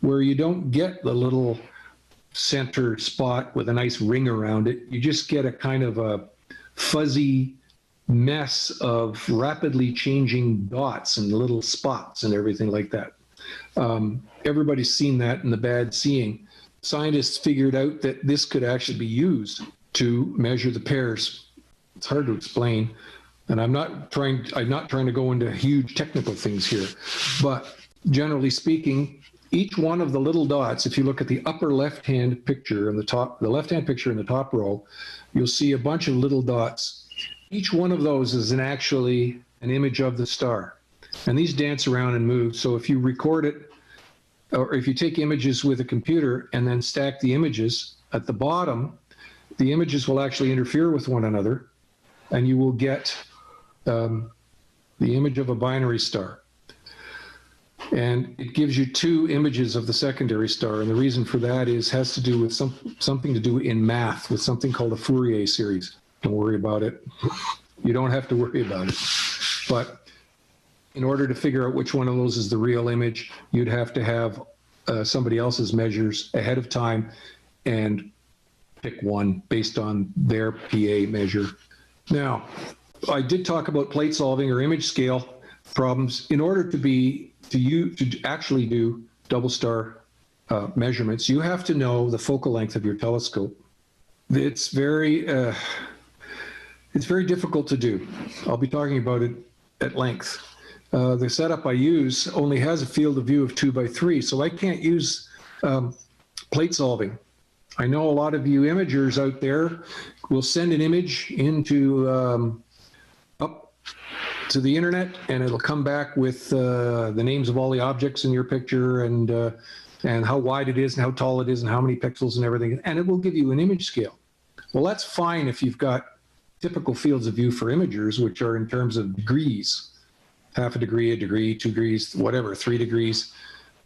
Speaker 23: where you don't get the little center spot with a nice ring around it. You just get a kind of a fuzzy mess of rapidly changing dots and little spots and everything like that. Everybody's seen that in the bad seeing. Scientists figured out that this could actually be used to measure the pairs. It's hard to explain, and I'm not trying to go into huge technical things here, but generally speaking, each one of the little dots, if you look at the upper left-hand picture in the left-hand picture in the top row, you'll see a bunch of little dots. Each one of those is actually an image of the star. And these dance around and move. So if you record it, or if you take images with a computer and then stack the images at the bottom, the images will actually interfere with one another, and you will get the image of a binary star. And it gives you 2 images of the secondary star. And the reason for that has to do with something to do in math, with something called a Fourier series. Don't worry about it. You don't have to worry about it. But in order to figure out which one of those is the real image, you'd have to have somebody else's measures ahead of time and pick one based on their PA measure. Now, I did talk about plate solving or image scale problems. In order to actually do double star measurements, you have to know the focal length of your telescope. It's very difficult to do. I'll be talking about it at length. The setup I use only has a field of view of 2x3, so I can't use plate solving. I know a lot of you imagers out there will send an image into up to the internet, and it'll come back with the names of all the objects in your picture and how wide it is and how tall it is and how many pixels and everything, and it will give you an image scale. Well, that's fine if you've got typical fields of view for imagers, which are in terms of degrees, half a degree, 2 degrees, whatever, 3 degrees.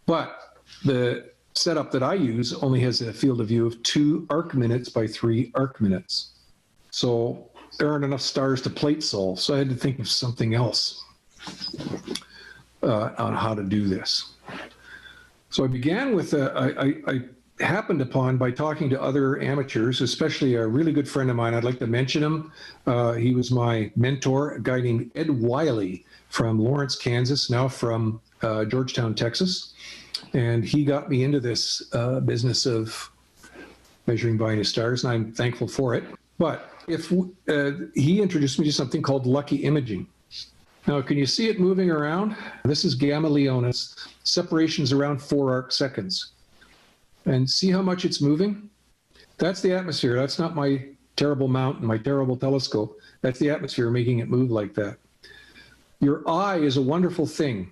Speaker 23: But the setup that I use only has a field of view of 2 arc minutes by 3 arc minutes. So there aren't enough stars to plate solve. So I had to think of something else on how to do this. So I began with, I happened upon by talking to other amateurs, especially a really good friend of mine. I'd like to mention him. He was my mentor, a guy named Ed Wiley from Lawrence, Kansas, now from Georgetown, Texas. And he got me into this business of measuring binary stars, and I'm thankful for it. But he introduced me to something called lucky imaging. Now, can you see it moving around? This is Gamma Leonis. Separation's around 4 arc seconds. And see how much it's moving? That's the atmosphere. That's not my terrible mount and my terrible telescope. That's the atmosphere making it move like that. Your eye is a wonderful thing.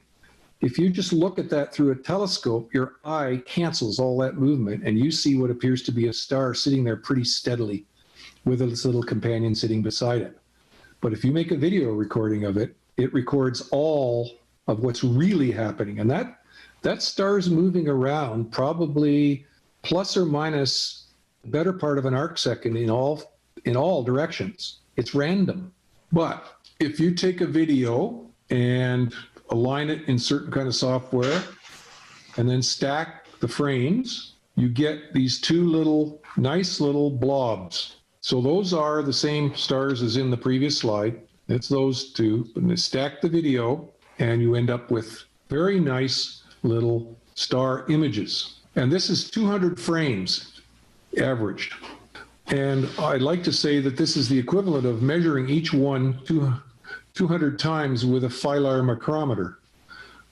Speaker 23: If you just look at that through a telescope, your eye cancels all that movement and you see what appears to be a star sitting there pretty steadily with its little companion sitting beside it. But if you make a video recording of it, it records all of what's really happening. And that star's moving around probably plus or minus the better part of an arc second in all directions. It's random. But if you take a video and align it in certain kind of software and then stack the frames, you get these 2 nice little blobs. So those are the same stars as in the previous slide. It's those 2, and then stack the video and you end up with very nice little star images. And this is 200 frames averaged. And I'd like to say that this is the equivalent of measuring each one 200 times with a filar micrometer.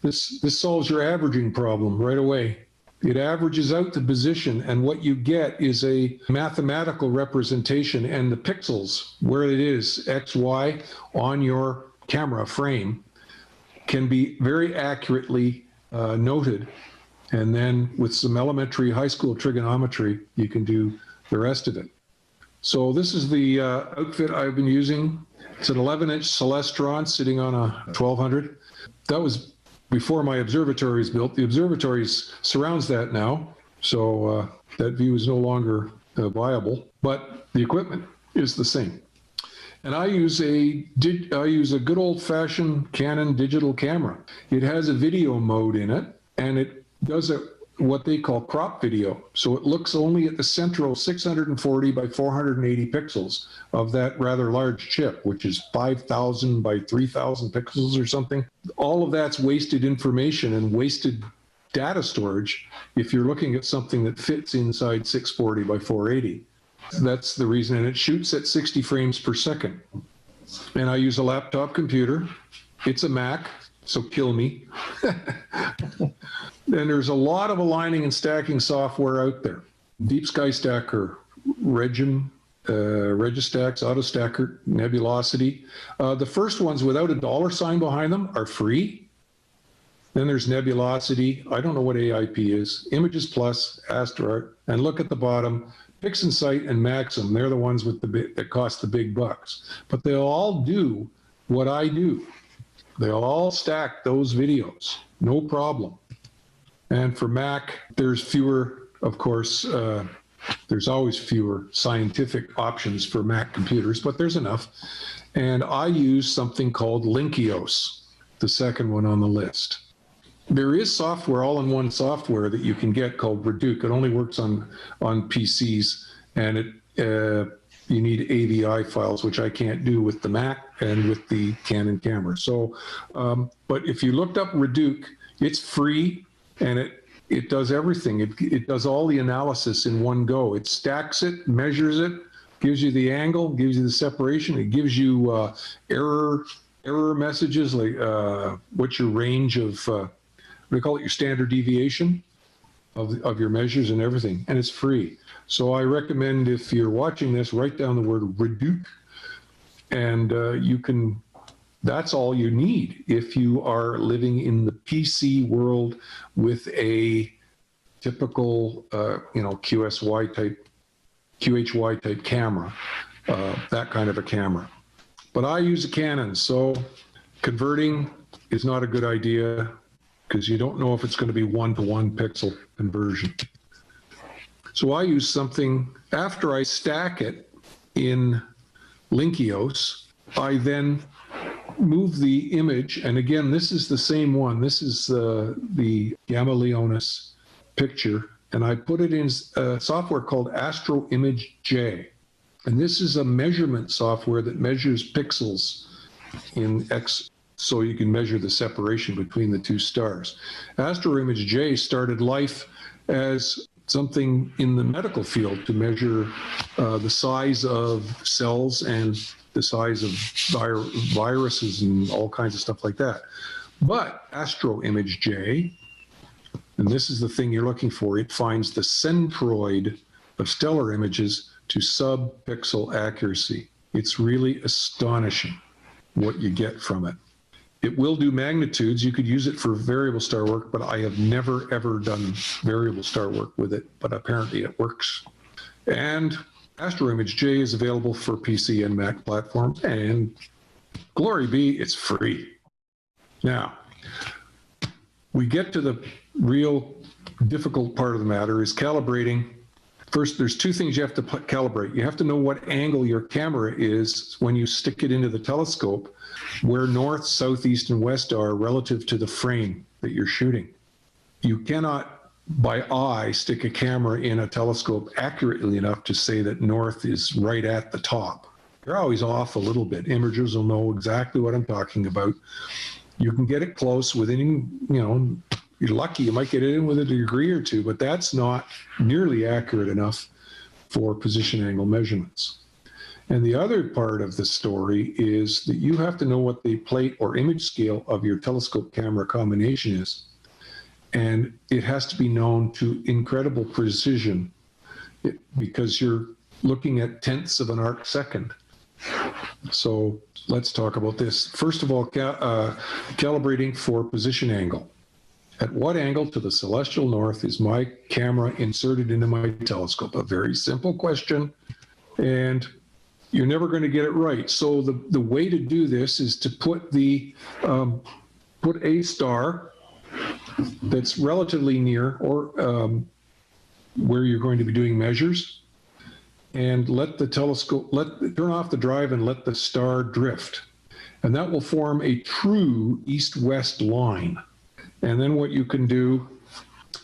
Speaker 23: This solves your averaging problem right away. It averages out the position, and what you get is a mathematical representation, and the pixels, where it is, X, Y, on your camera frame, can be very accurately noted. And then with some elementary high school trigonometry, you can do the rest of it. So this is the outfit I've been using. It's an 11-inch Celestron sitting on a 1200. That was before my observatory is built. The observatory surrounds that now, so that view is no longer viable, but the equipment is the same. And I use a good old-fashioned Canon digital camera. It has a video mode in it, and it does what they call crop video. So it looks only at the central 640 by 480 pixels of that rather large chip, which is 5,000 by 3,000 pixels or something. All of that's wasted information and wasted data storage if you're looking at something that fits inside 640 by 480. That's the reason, and it shoots at 60 frames per second. And I use a laptop computer. It's a Mac, so kill me. And there's a lot of aligning and stacking software out there. Deep Sky Stacker, Registax, AutoStacker, Nebulosity. The first ones without a $ behind them are free. Then there's Nebulosity. I don't know what AIP is. Images Plus, AstroArt, and look at the bottom. PixInsight and Maxim, they're the ones with that cost the big bucks. But they'll all do what I do. They'll all stack those videos, no problem. And for Mac, there's fewer, of course, there's always fewer scientific options for Mac computers, but there's enough. And I use something called Linkios. the second one on the list. There is software, all-in-one software that you can get called Reduc. It only works on PCs, and you need AVI files, which I can't do with the Mac and with the Canon camera. So, but if you looked up Reduc, it's free, and it does everything. It does all the analysis in one go. It stacks it, measures it, gives you the angle, gives you the separation. It gives you error messages, like what's your range of, what do you call it, your standard deviation of your measures and everything, and it's free. So I recommend, if you're watching this, write down the word Reduc, and you can, that's all you need if you are living in the PC world with a typical, QSY type, QHY type camera, that kind of a camera. But I use a Canon, so converting is not a good idea because you don't know if it's going to be 1-to-1 pixel conversion. So I use something, after I stack it in Linkios, I then move the image, and again, this is the same one. This is the Gamma Leonis picture, and I put it in a software called Astro Image J. And this is a measurement software that measures pixels in X, so you can measure the separation between the two stars. Astro Image J started life as something in the medical field to measure the size of cells and the size of viruses and all kinds of stuff like that. But Astro Image J, and this is the thing you're looking for, it finds the centroid of stellar images to sub-pixel accuracy. It's really astonishing what you get from it. It will do magnitudes. You could use it for variable star work, but I have never, ever done variable star work with it, but apparently it works. And Astro Image J is available for PC and Mac platforms, and glory be, it's free. Now, we get to the real difficult part of the matter, is calibrating. First, there's two things you have to calibrate. You have to know what angle your camera is when you stick it into the telescope, where north, south, east, and west are relative to the frame that you're shooting. You cannot, by eye, stick a camera in a telescope accurately enough to say that north is right at the top. You're always off a little bit. Imagers will know exactly what I'm talking about. You can get it close within, you're lucky, you might get it in with a degree or two, but that's not nearly accurate enough for position angle measurements. And the other part of the story is that you have to know what the plate or image scale of your telescope camera combination is. And it has to be known to incredible precision because you're looking at tenths of an arc second. So let's talk about this. First of all, calibrating for position angle. At what angle to the celestial north is my camera inserted into my telescope? A very simple question, and you're never going to get it right. So the way to do this is to put put a star that's relatively near or where you're going to be doing measures, and let the telescope, turn off the drive and let the star drift. And that will form a true east-west line. And then what you can do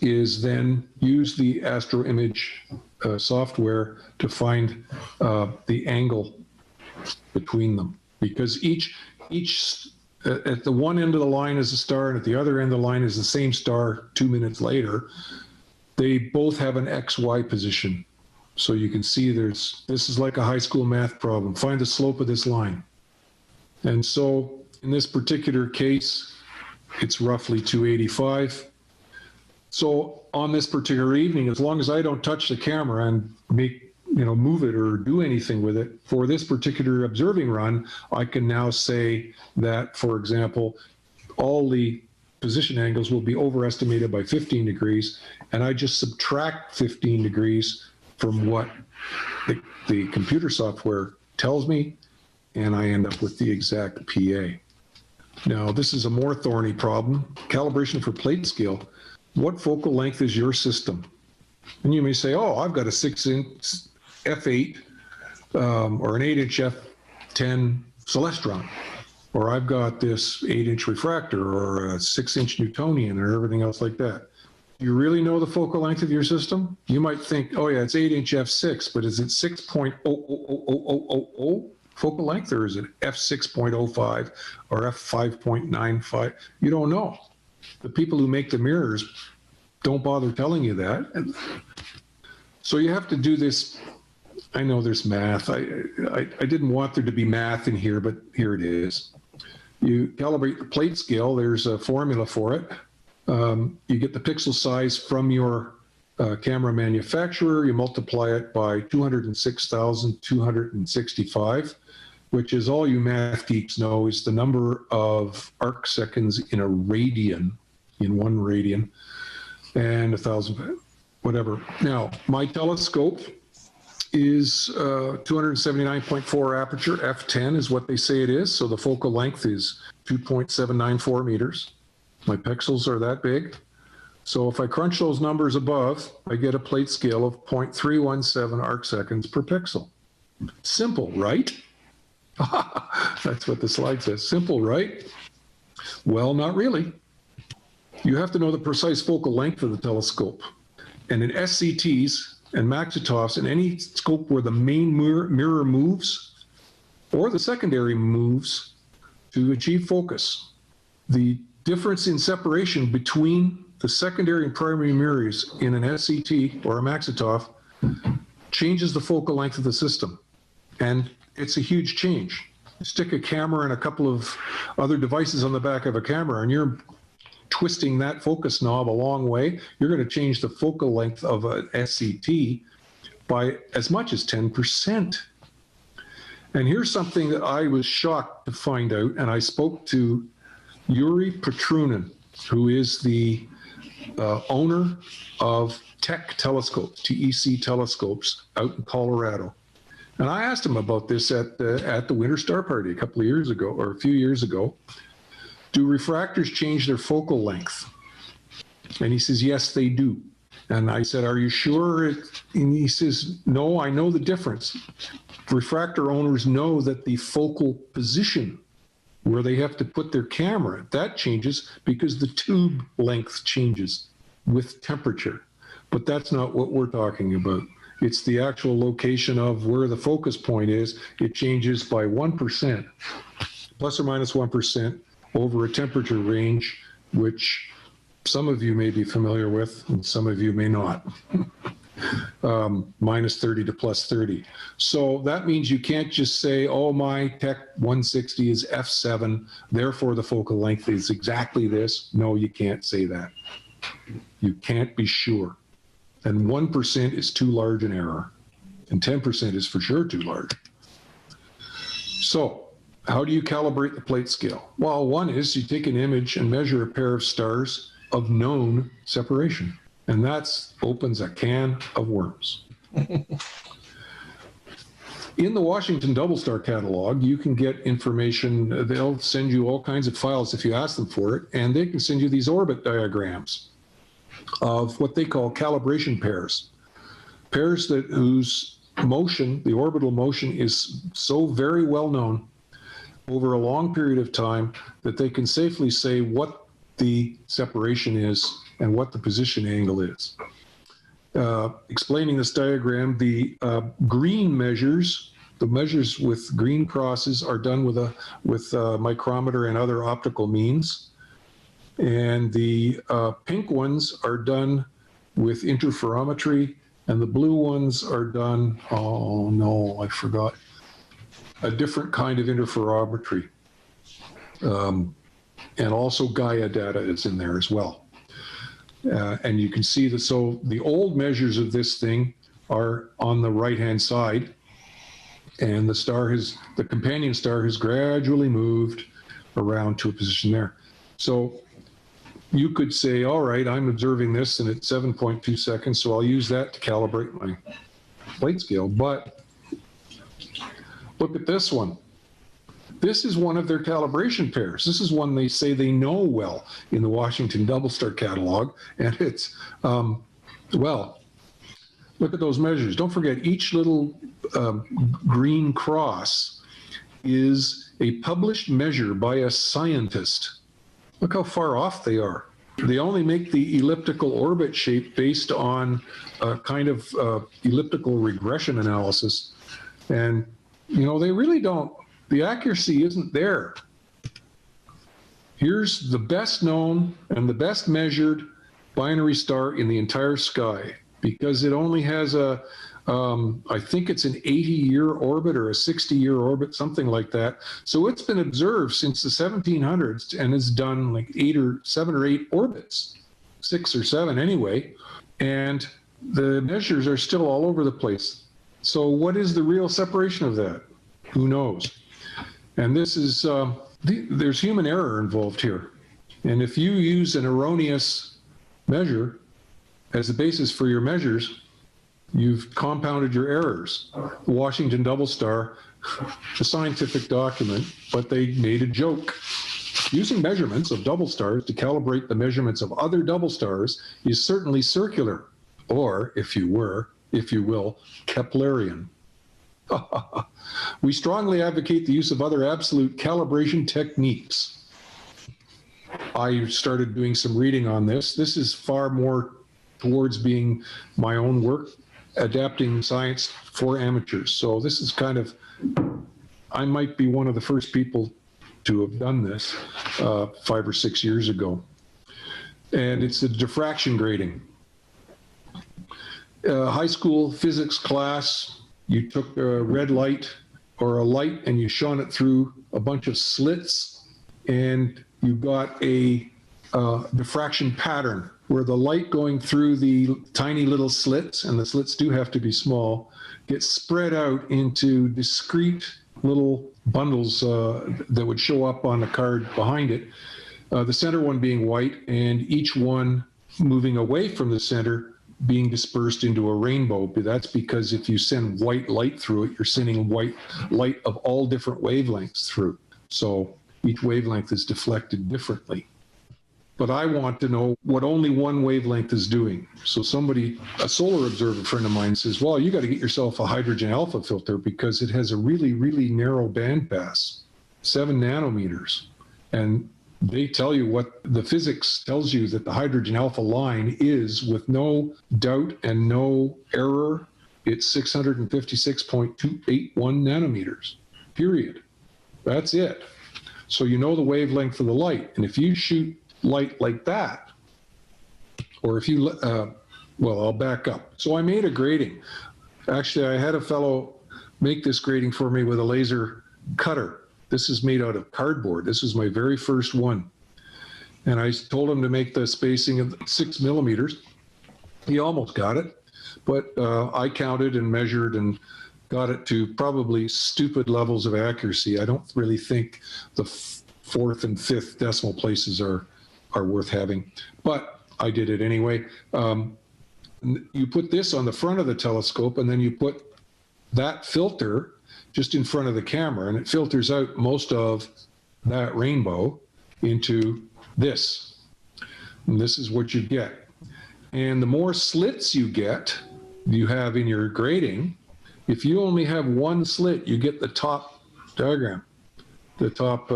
Speaker 23: is then use the Astro Image software to find the angle between them. Because each at the one end of the line is a star, and at the other end of the line is the same star 2 minutes later. They both have an XY position. So you can see this is like a high school math problem. Find the slope of this line. And so in this particular case, it's roughly 285. So on this particular evening, as long as I don't touch the camera and move it or do anything with it, for this particular observing run, I can now say that, for example, all the position angles will be overestimated by 15 degrees, and I just subtract 15 degrees from what the computer software tells me, and I end up with the exact PA. Now, this is a more thorny problem. Calibration for plate scale. What focal length is your system? And you may say, oh, I've got a 6-inch f8 or an 8-inch f10 Celestron. or I've got this 8-inch refractor or a 6-inch Newtonian or everything else like that. Do you really know the focal length of your system? You might think, oh yeah, it's 8-inch f6, but is it 6.00000 focal length, or is it f6.05 or f5.95? You don't know. The people who make the mirrors don't bother telling you that. And so you have to do this. I know there's math. I didn't want there to be math in here, but here it is. You calibrate the plate scale. There's a formula for it. You get the pixel size from your camera manufacturer. You multiply it by 206,265, which is, all you math geeks know, is the number of arc seconds in a radian, in 1 radian, and 1,000, whatever. Now, my telescope is 279.4 aperture, f10 is what they say it is, so the focal length is 2.794 meters. My pixels are that big. So if I crunch those numbers above, I get a plate scale of 0.317 arc seconds per pixel. Simple, right? That's what the slide says. Simple, right? Well, not really. You have to know the precise focal length of the telescope. And in SCTs and Maxitoffs, in any scope where the main mirror moves or the secondary moves to achieve focus, the difference in separation between the secondary and primary mirrors in an SCT or a Maxitoff changes the focal length of the system. And it's a huge change. You stick a camera and a couple of other devices on the back of a camera, and you're twisting that focus knob a long way. You're going to change the focal length of an SCT by as much as 10%. And here's something that I was shocked to find out, and I spoke to Yuri Petrunin, who is the owner of Tech Telescopes, TEC Telescopes, out in Colorado. And I asked him about this at the Winter Star Party a couple of years ago, or a few years ago. Do refractors change their focal length? And he says, yes, they do. And I said, are you sure? And he says, no, I know the difference. Refractor owners know that the focal position where they have to put their camera, that changes because the tube length changes with temperature. But that's not what we're talking about. It's the actual location of where the focus point is. It changes by 1%, plus or minus 1%, over a temperature range, which some of you may be familiar with and some of you may not. Minus 30 to plus 30. So that means you can't just say, oh, my Tech 160 is f7, therefore the focal length is exactly this. No, you can't say that. You can't be sure. And 1% is too large an error. And 10% is for sure too large. So how do you calibrate the plate scale? Well, one is you take an image and measure a pair of stars of known separation. And that opens a can of worms. In the Washington Double Star catalog, you can get information. They'll send you all kinds of files if you ask them for it, and they can send you these orbit diagrams of what they call calibration pairs. Pairs whose motion, the orbital motion, is so very well known over a long period of time that they can safely say what the separation is and what the position angle is. Explaining this diagram, the green measures, the measures with green crosses are done with a micrometer and other optical means. And the pink ones are done with interferometry, and the blue ones are done, oh no, I forgot, a different kind of interferometry. And also Gaia data is in there as well. And you can see that, so the old measures of this thing are on the right-hand side, and the companion star has gradually moved around to a position there. So you could say, all right, I'm observing this and it's 7.2 seconds, so I'll use that to calibrate my plate scale. But look at this one. This is one of their calibration pairs. This is one they say they know well in the Washington Double Star catalog. And it's, well, look at those measures. Don't forget, each little green cross is a published measure by a scientist. Look how far off they are. They only make the elliptical orbit shape based on a kind of elliptical regression analysis. And, you know, they really don't, the accuracy isn't there. Here's the best known and the best measured binary star in the entire sky, because it only has a, I think it's an 80-year orbit or a 60-year orbit, something like that. So it's been observed since the 1700s and has done like 7 or 8 orbits, 6 or 7 anyway. And the measures are still all over the place. So what is the real separation of that? Who knows? And this is, there's human error involved here. And if you use an erroneous measure as the basis for your measures, you've compounded your errors. The Washington double star, a scientific document, but they made a joke. Using measurements of double stars to calibrate the measurements of other double stars is certainly circular, or if you will, Keplerian. We strongly advocate the use of other absolute calibration techniques. I started doing some reading on this. This is far more towards being my own work, adapting science for amateurs. So this is kind of, I might be one of the first people to have done this 5 or 6 years ago. And it's a diffraction grading. High school physics class, you took a red light or a light and you shone it through a bunch of slits, and you got a diffraction pattern where the light going through the tiny little slits, and the slits do have to be small, gets spread out into discrete little bundles that would show up on the card behind it. The center one being white, and each one moving away from the center being dispersed into a rainbow. But that's because if you send white light through it, you're sending white light of all different wavelengths through. So each wavelength is deflected differently. But I want to know what only one wavelength is doing. So somebody, a solar observer friend of mine says, well, you got to get yourself a hydrogen alpha filter because it has a really, really narrow bandpass, 7 nanometers. And they tell you what the physics tells you that the hydrogen alpha line is, with no doubt and no error. It's 656.281 nanometers, period. That's it. So you know the wavelength of the light. And if you shoot light like that, or if you, well, I'll back up. So I made a grading. Actually, I had a fellow make this grading for me with a laser cutter. This is made out of cardboard. This was my very first one. And I told him to make the spacing of 6 millimeters. He almost got it, but I counted and measured and got it to probably stupid levels of accuracy. I don't really think the 4th and 5th decimal places are worth having, but I did it anyway. You put this on the front of the telescope, and then you put that filter just in front of the camera, and it filters out most of that rainbow into this. And this is what you get. And the more slits you have in your grading, if you only have one slit, you get the top diagram, the top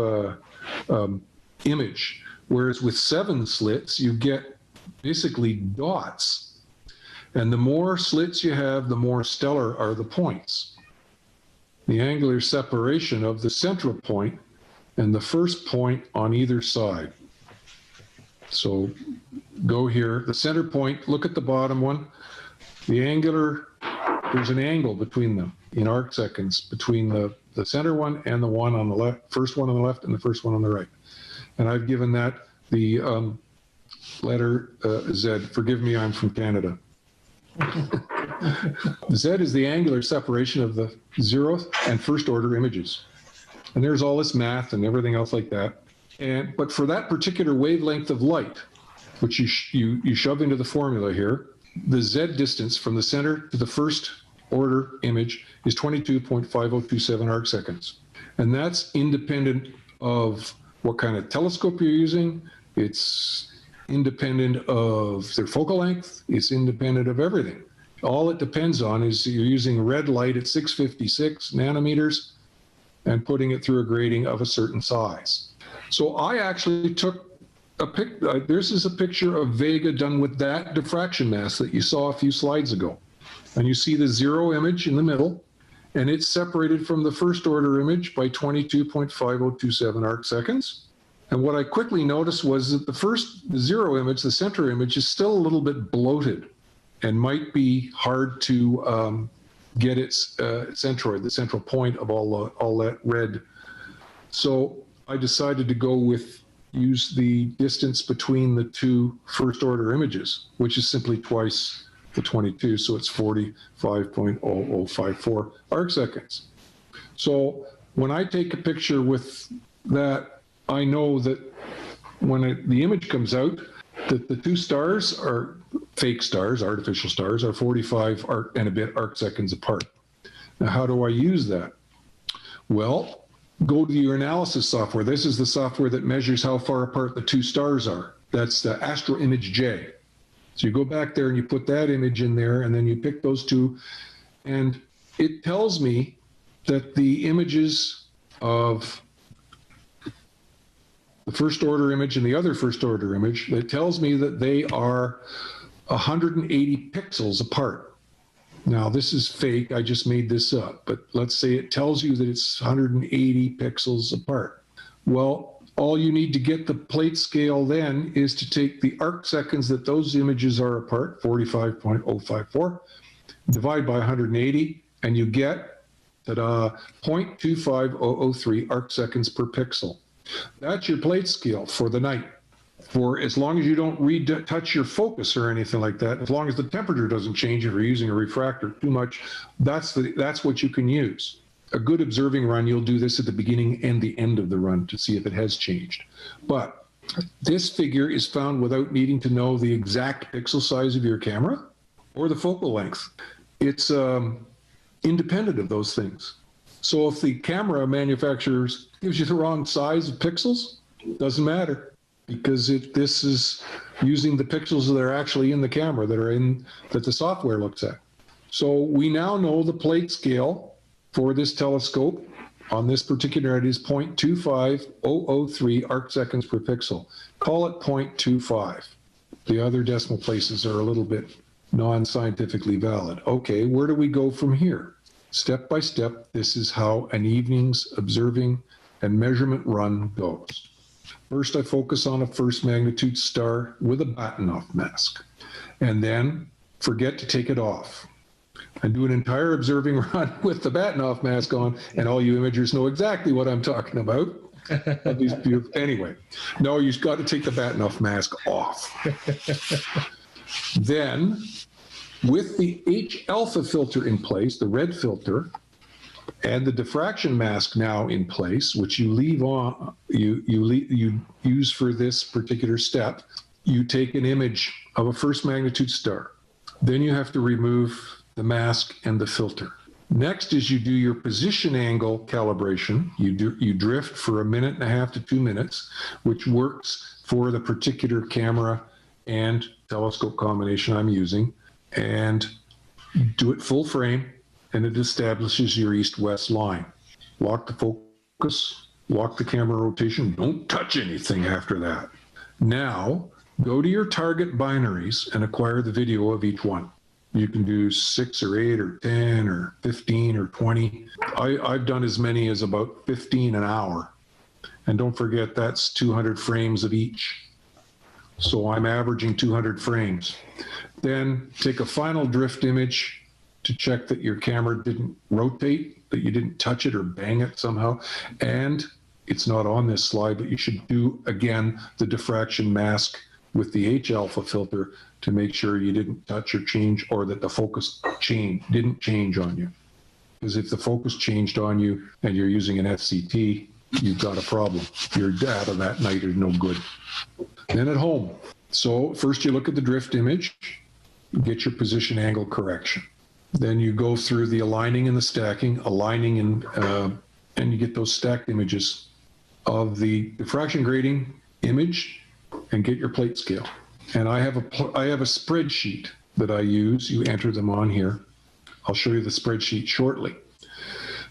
Speaker 23: image. Whereas with 7 slits, you get basically dots. And the more slits you have, the more stellar are the points. The angular separation of the central point and the first point on either side. So go here, the center point, look at the bottom one. The angular, there's an angle between them in arc seconds between the center one and the one on the left, first one on the left and the first one on the right. And I've given that the letter Z. Forgive me, I'm from Canada. Z is the angular separation of the 0th and 1st order images. And there's all this math and everything else like that. But for that particular wavelength of light, which you shove into the formula here, the Z distance from the center to the 1st order image is 22.5027 arc seconds. And that's independent of what kind of telescope you're using. It's independent of their focal length. It's independent of everything. All it depends on is you're using red light at 656 nanometers and putting it through a grating of a certain size. So I actually took this is a picture of Vega done with that diffraction mask that you saw a few slides ago. And you see the 0 image in the middle, and it's separated from the first order image by 22.5027 arc seconds. And what I quickly noticed was that the 0 image, the center image, is still a little bit bloated and might be hard to get its centroid, the central point of all that red. So I decided to use the distance between the two first order images, which is simply twice the 22, so it's 45.0054 arc seconds. So when I take a picture with that, I know that when the image comes out, that the two stars are fake stars, artificial stars, are 45 and a bit arc seconds apart. Now, how do I use that? Well, go to your analysis software. This is the software that measures how far apart the two stars are. That's the Astro Image J. So you go back there and you put that image in there, and then you pick those two, and it tells me that the images of the first order image and the other first order image, it tells me that they are 180 pixels apart. Now, this is fake. I just made this up. But let's say it tells you that it's 180 pixels apart. Well, all you need to get the plate scale then is to take the arc seconds that those images are apart, 45.054, divide by 180, and you get 0.25003 arc seconds per pixel. That's your plate scale for the night. For as long as you don't touch your focus or anything like that, as long as the temperature doesn't change if you're using a refractor too much, that's what you can use. A good observing run, you'll do this at the beginning and the end of the run to see if it has changed. But this figure is found without needing to know the exact pixel size of your camera or the focal length. It's independent of those things. So if the camera manufacturer gives you the wrong size of pixels, doesn't matter. Because this is using the pixels that are actually in the camera that the software looks at. So we now know the plate scale for this telescope on this particular night is 0.25003 arc seconds per pixel. Call it 0.25. The other decimal places are a little bit non-scientifically valid. Okay, where do we go from here? Step by step, this is how an evening's observing and measurement run goes. First, I focus on a first magnitude star with a batten-off mask, and then forget to take it off. And do an entire observing run with the batten-off mask on, and all you imagers know exactly what I'm talking about. Anyway, no, you've got to take the batten-off mask off. Then, with the H-alpha filter in place, the red filter, and the diffraction mask now in place, which you leave on, you use for this particular step, you take an image of a first magnitude star. Then you have to remove the mask and the filter. Next is you do your position angle calibration. You drift for 1.5 to 2 minutes, which works for the particular camera and telescope combination I'm using, and do it full frame, and it establishes your east-west line. Lock the focus, lock the camera rotation, don't touch anything after that. Now, go to your target binaries and acquire the video of each one. You can do 6 or 8 or 10 or 15 or 20. I've done as many as about 15 an hour. And don't forget, that's 200 frames of each. So I'm averaging 200 frames. Then take a final drift image to check that your camera didn't rotate, that you didn't touch it or bang it somehow. And it's not on this slide, but you should do, again, the diffraction mask with the H-alpha filter to make sure you didn't touch or change, or that the focus didn't change on you. Because if the focus changed on you and you're using an FCT, you've got a problem. Your data that night is no good. Then at home. So first you look at the drift image, get your position angle correction. Then you go through the aligning and the stacking, and you get those stacked images of the diffraction grating image and get your plate scale. And I have a spreadsheet that I use. You enter them on here. I'll show you the spreadsheet shortly.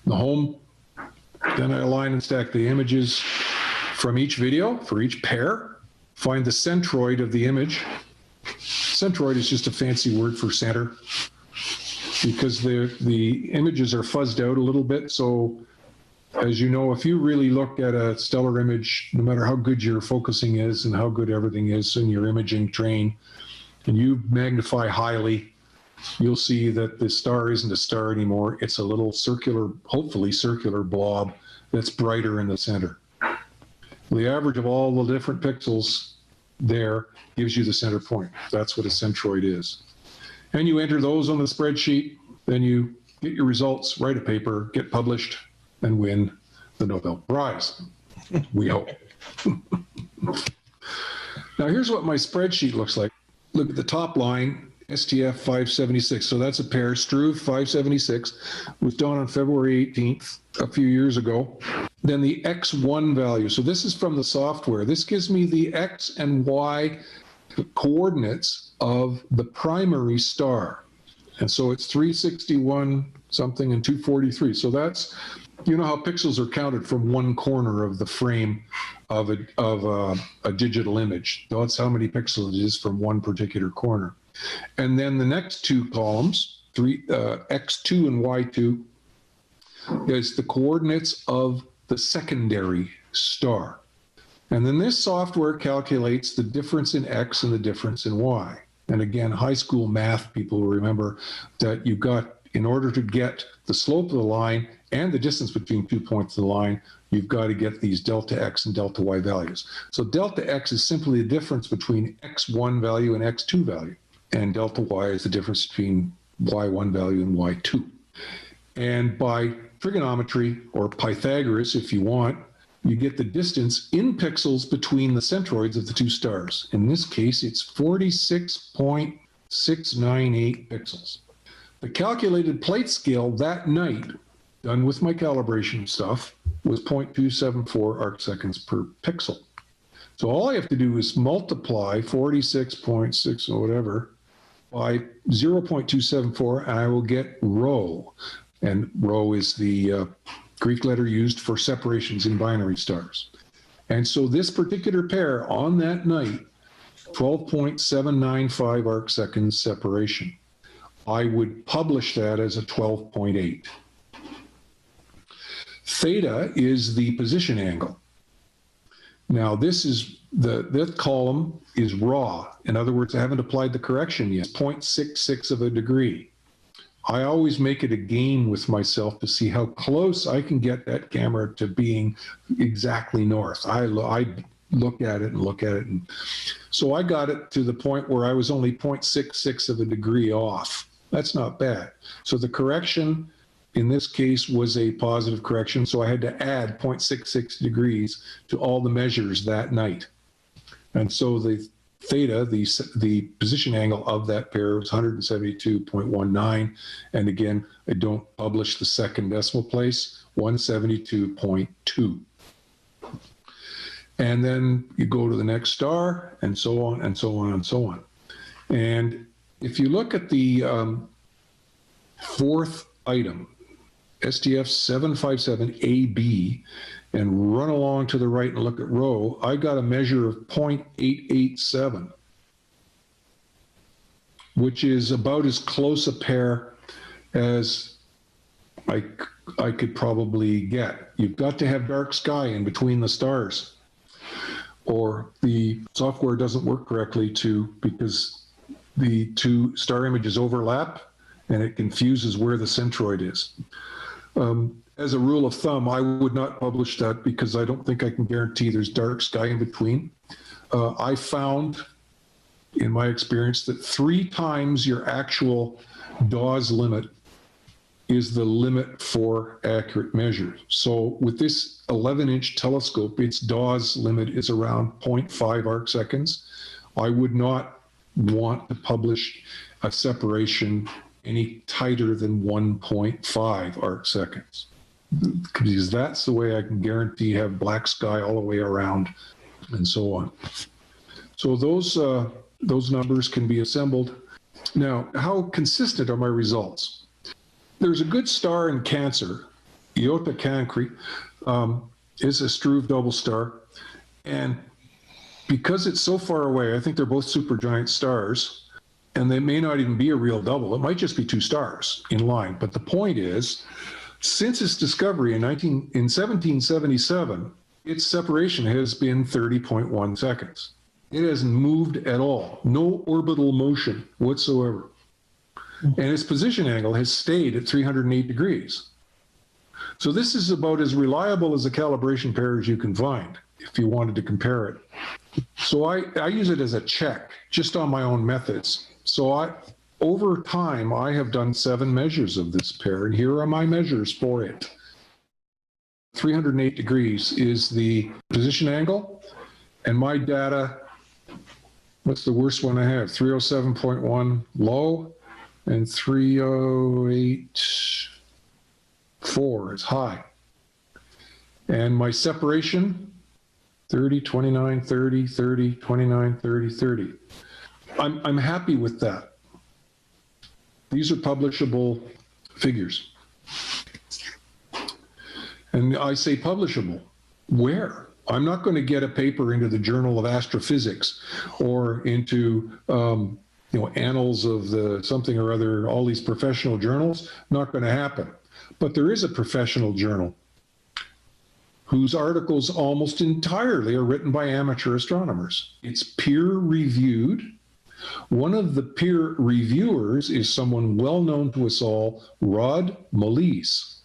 Speaker 23: The home Then I align and stack the images from each video for each pair. Find the centroid of the image. Centroid is just a fancy word for center, because the images are fuzzed out a little bit. So as you know, if you really look at a stellar image, no matter how good your focusing is and how good everything is in your imaging train, and you magnify highly, you'll see that the star isn't a star anymore. It's a little circular, hopefully circular blob that's brighter in the center. The average of all the different pixels there gives you the center point. That's what a centroid is. And you enter those on the spreadsheet, then you get your results, write a paper, get published, and win the Nobel Prize. We hope. Now here's what my spreadsheet looks like. Look at the top line, STF 576. So that's a pair. Struve 576 was done on February 18th, a few years ago. Then the X1 value. So this is from the software. This gives me the X and Y coordinates of the primary star. And so it's 361 something and 243. So that's, you know how pixels are counted from one corner of the frame of a digital image. That's how many pixels it is from one particular corner. And then the next two columns, X2 and Y2, is the coordinates of the secondary star. And then this software calculates the difference in X and the difference in Y. And again, high school math people remember that you've got, in order to get the slope of the line and the distance between 2 points of the line, you've got to get these delta X and delta Y values. So delta X is simply the difference between X1 value and X2 value. And delta Y is the difference between Y1 value and Y2. And by trigonometry, or Pythagoras if you want, you get the distance in pixels between the centroids of the two stars. In this case, it's 46.698 pixels. The calculated plate scale that night, done with my calibration stuff, was 0.274 arc seconds per pixel. So all I have to do is multiply 46.6 or whatever by 0.274, and I will get rho. And rho is the Greek letter used for separations in binary stars. And so this particular pair on that night, 12.795 arc seconds separation. I would publish that as a 12.8. Theta is the position angle. Now this is that column is raw. In other words, I haven't applied the correction yet. 0.66 of a degree. I always make it a game with myself to see how close I can get that camera to being exactly north. I look at it and look at it. And so I got it to the point where I was only 0.66 of a degree off. That's not bad. So the correction in this case was a positive correction. So I had to add 0.66 degrees to all the measures that night. And so the theta, the position angle of that pair was 172.19. And again, I don't publish the second decimal place, 172.2. And then you go to the next star, and so on, and so on, and so on. And if you look at the fourth item, STF 757AB, and run along to the right and look at rho, I got a measure of 0.887, which is about as close a pair as I could probably get. You've got to have dark sky in between the stars, or the software doesn't work correctly because the two star images overlap and it confuses where the centroid is. As a rule of thumb, I would not publish that because I don't think I can guarantee there's dark sky in between. I found, in my experience, that 3 times your actual Dawes limit is the limit for accurate measures. So with this 11-inch telescope, its Dawes limit is around 0.5 arc seconds. I would not want to publish a separation any tighter than 1.5 arc seconds, because that's the way I can guarantee have black sky all the way around and so on. So those numbers can be assembled. Now, how consistent are my results? There's a good star in Cancer, Iota Cancri, is a Struve double star. And because it's so far away, I think they're both supergiant stars, and they may not even be a real double. It might just be two stars in line. But the point is, since its discovery in 1777, its separation has been 30.1 seconds. It hasn't moved at all, no orbital motion whatsoever. And its position angle has stayed at 308 degrees. So this is about as reliable as a calibration pair as you can find if you wanted to compare it. So I use it as a check just on my own methods. So over time, I have done 7 measures of this pair, and here are my measures for it. 308 degrees is the position angle, and my data, what's the worst one I have? 307.1 low, and 308.4 is high. And my separation, 30, 29, 30, 30, 29, 30, 30. I'm happy with that. These are publishable figures. And I say publishable. Where? I'm not going to get a paper into the Journal of Astrophysics or into Annals of the something or other, all these professional journals. Not going to happen. But there is a professional journal whose articles almost entirely are written by amateur astronomers. It's peer-reviewed. One of the peer reviewers is someone well known to us all, Rod Malise,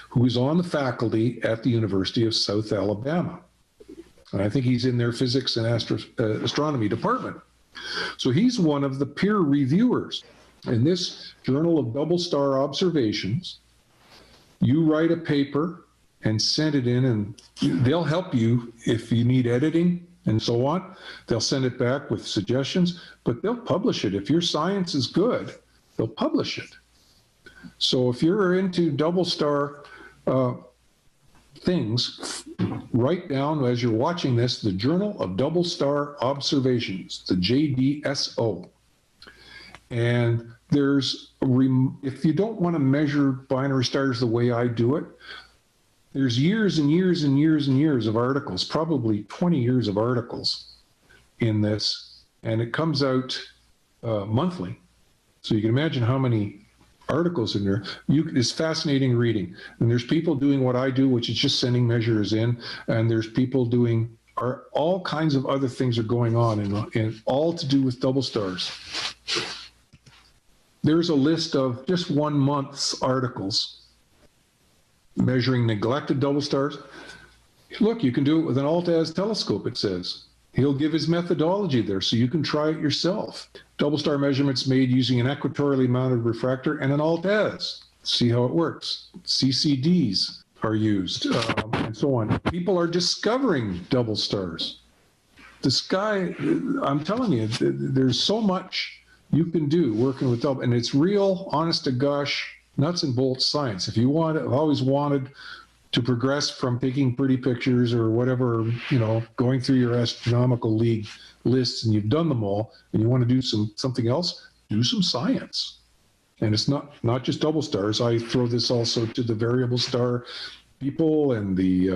Speaker 23: who is on the faculty at the University of South Alabama. And I think he's in their physics and astronomy department. So he's one of the peer reviewers. In this Journal of Double Star Observations, you write a paper and send it in, and they'll help you if you need editing and so on. They'll send it back with suggestions, but they'll publish it. If your science is good, they'll publish it. So if you're into double star things, write down as you're watching this, the Journal of Double Star Observations, the JDSO. And there's, if you don't want to measure binary stars the way I do it, there's years and years and years and years of articles, probably 20 years of articles in this, and it comes out monthly. So you can imagine how many articles in there. It's fascinating reading. And there's people doing what I do, which is just sending measures in, and there's people doing all kinds of other things are going on, and all to do with double stars. There's a list of just 1 month's articles measuring neglected double stars. Look, you can do it with an Alt-Az telescope, it says. He'll give his methodology there so you can try it yourself. Double star measurements made using an equatorially mounted refractor and an Alt-Az. See how it works. CCDs are used, and so on. People are discovering double stars. The sky, I'm telling you, there's so much you can do working with double, and it's real, honest to gosh, nuts and bolts science. If you want, I've always wanted to progress from taking pretty pictures or whatever, going through your astronomical league lists, and you've done them all, and you want to do something else, do some science. And it's not just double stars. I throw this also to the variable star people and the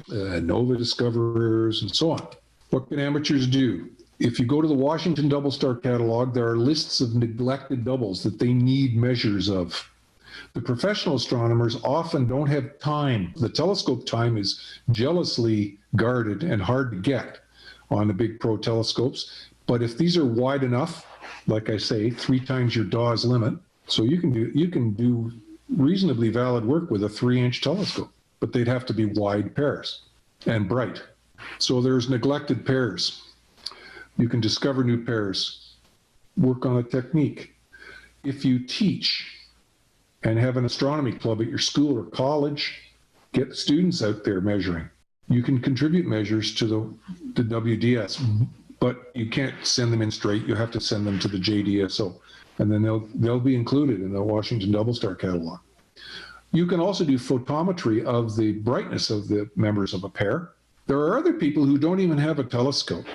Speaker 23: nova discoverers and so on. What can amateurs do? If you go to the Washington Double Star Catalog, there are lists of neglected doubles that they need measures of. The professional astronomers often don't have time. The telescope time is jealously guarded and hard to get on the big pro telescopes. But if these are wide enough, like I say, 3 times your Dawes limit, so you can do reasonably valid work with a 3-inch telescope, but they'd have to be wide pairs and bright. So there's neglected pairs. You can discover new pairs, work on a technique. If you teach and have an astronomy club at your school or college, get students out there measuring. You can contribute measures to the WDS, but you can't send them in straight. You have to send them to the JDSO, and then they'll be included in the Washington Double Star Catalog. You can also do photometry of the brightness of the members of a pair. There are other people who don't even have a telescope.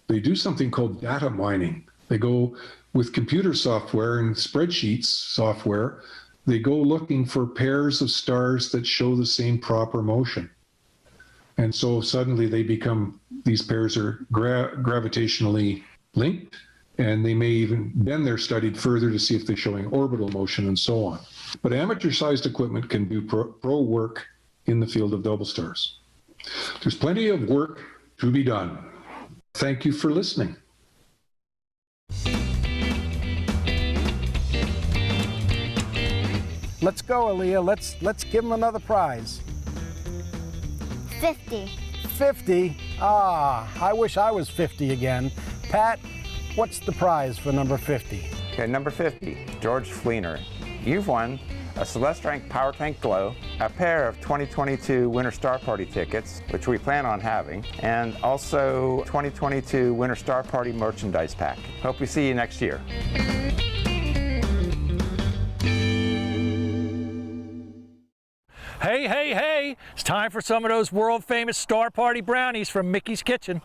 Speaker 23: They do something called data mining. They go with computer software and spreadsheets software, they go looking for pairs of stars that show the same proper motion. And so suddenly they become, these pairs are gravitationally linked, and they may even, then they're studied further to see if they're showing orbital motion and so on. But amateur-sized equipment can do pro work in the field of double stars. There's plenty of work to be done. Thank you for listening.
Speaker 1: Let's go, Aaliyah. Let's give him another prize.
Speaker 4: 50.
Speaker 1: 50? Ah, I wish I was 50 again. Pat, what's the prize for number 50?
Speaker 6: Okay, number 50, George Fleener. You've won a Celestrank Power Tank Glow, a pair of 2022 Winter Star Party tickets, which we plan on having, and also 2022 Winter Star Party merchandise pack. Hope we see you next year.
Speaker 22: Hey, hey, hey! It's time for some of those world-famous Star Party brownies from Mickey's Kitchen.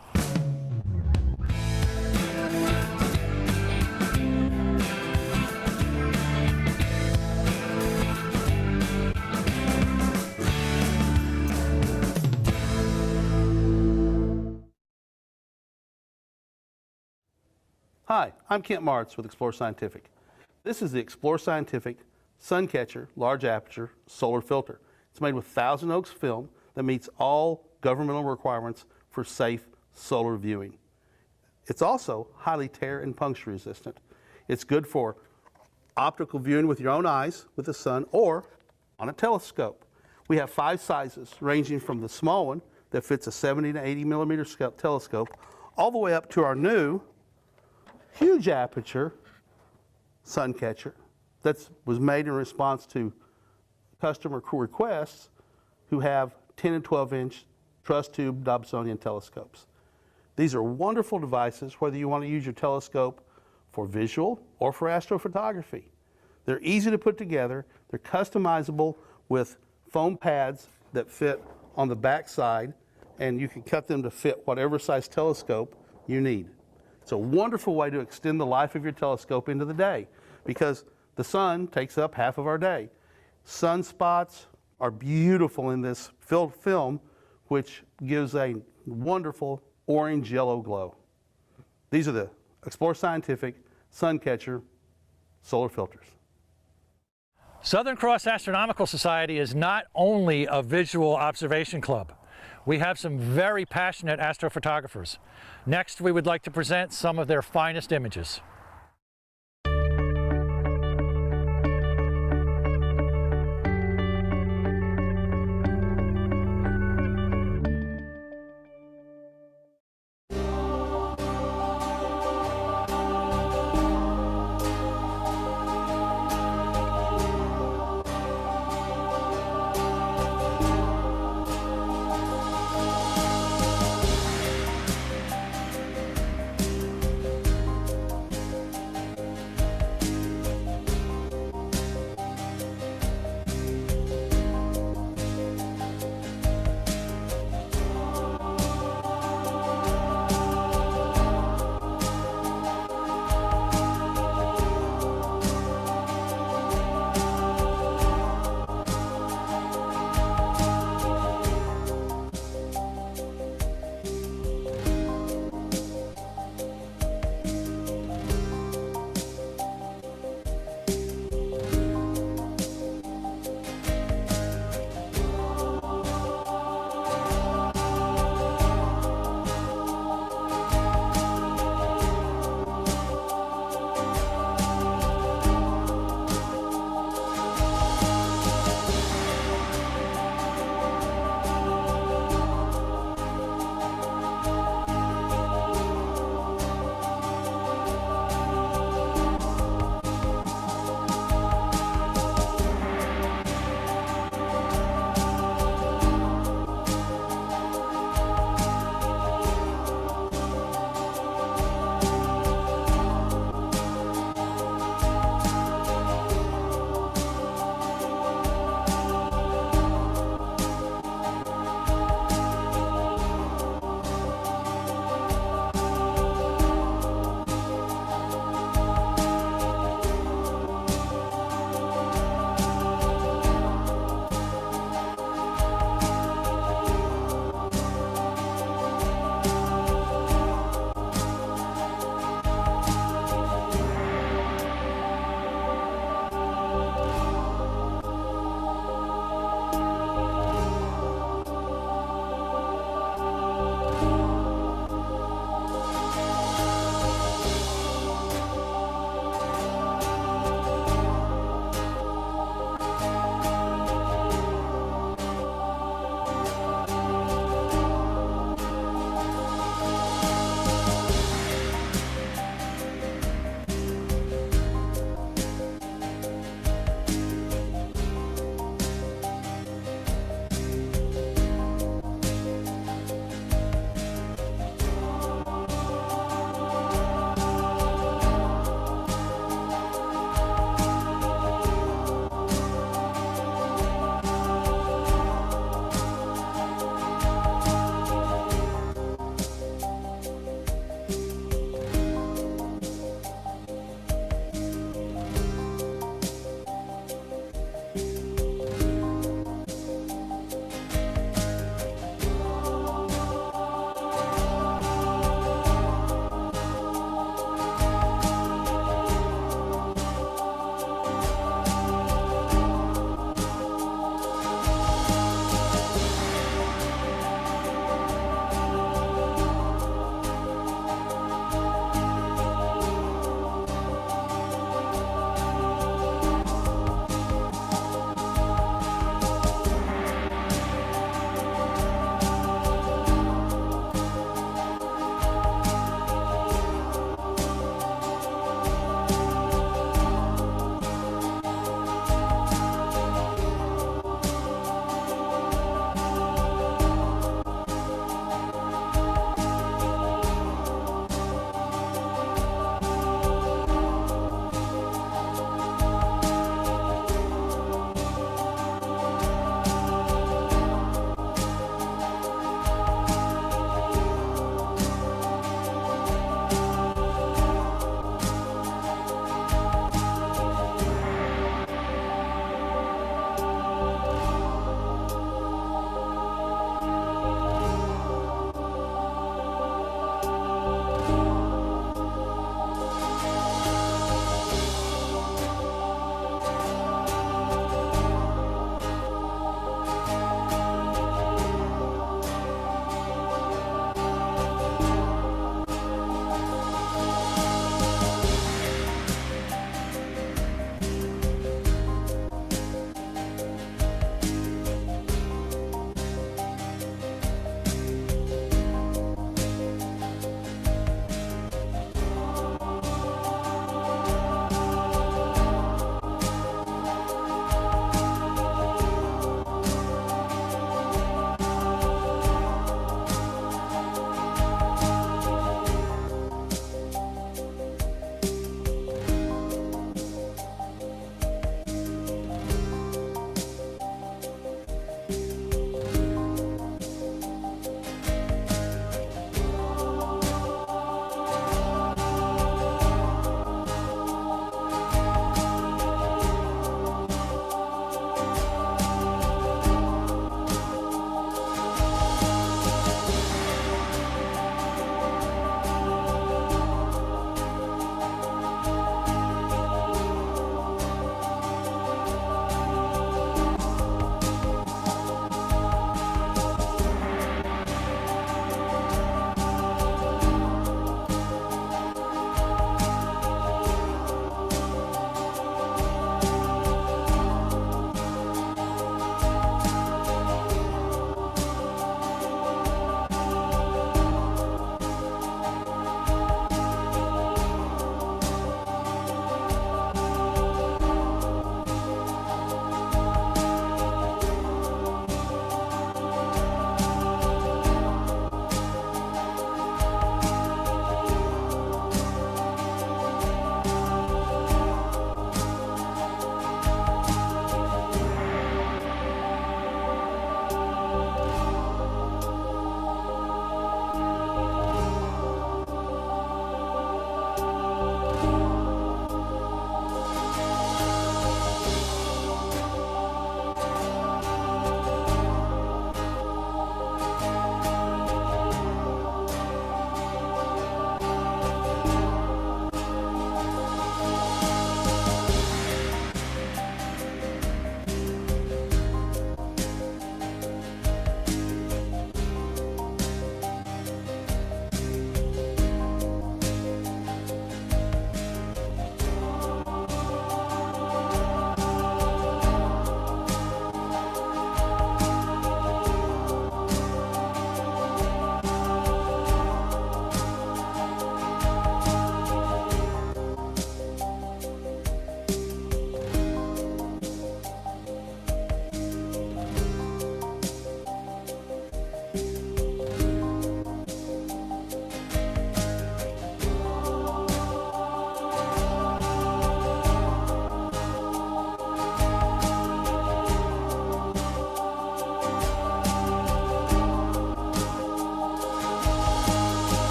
Speaker 21: Hi, I'm Kent Martz with Explore Scientific. This is the Explore Scientific Sun Catcher Large Aperture Solar Filter. It's made with Thousand Oaks film that meets all governmental requirements for safe solar viewing. It's also highly tear and puncture resistant. It's good for optical viewing with your own eyes with the sun or on a telescope. We have 5 sizes ranging from the small one that fits a 70 to 80 millimeter telescope all the way up to our new huge aperture sun catcher that was made in response to customer requests who have 10 and 12 inch truss tube Dobsonian telescopes. These are wonderful devices whether you want to use your telescope for visual or for astrophotography. They're easy to put together, they're customizable with foam pads that fit on the back side, and you can cut them to fit whatever size telescope you need. It's a wonderful way to extend the life of your telescope into the day because the sun takes up half of our day. Sunspots are beautiful in this film, which gives a wonderful orange-yellow glow. These are the Explore Scientific Sun Catcher solar filters.
Speaker 22: Southern Cross Astronomical Society is not only a visual observation club. We have some very passionate astrophotographers. Next, we would like to present some of their finest images.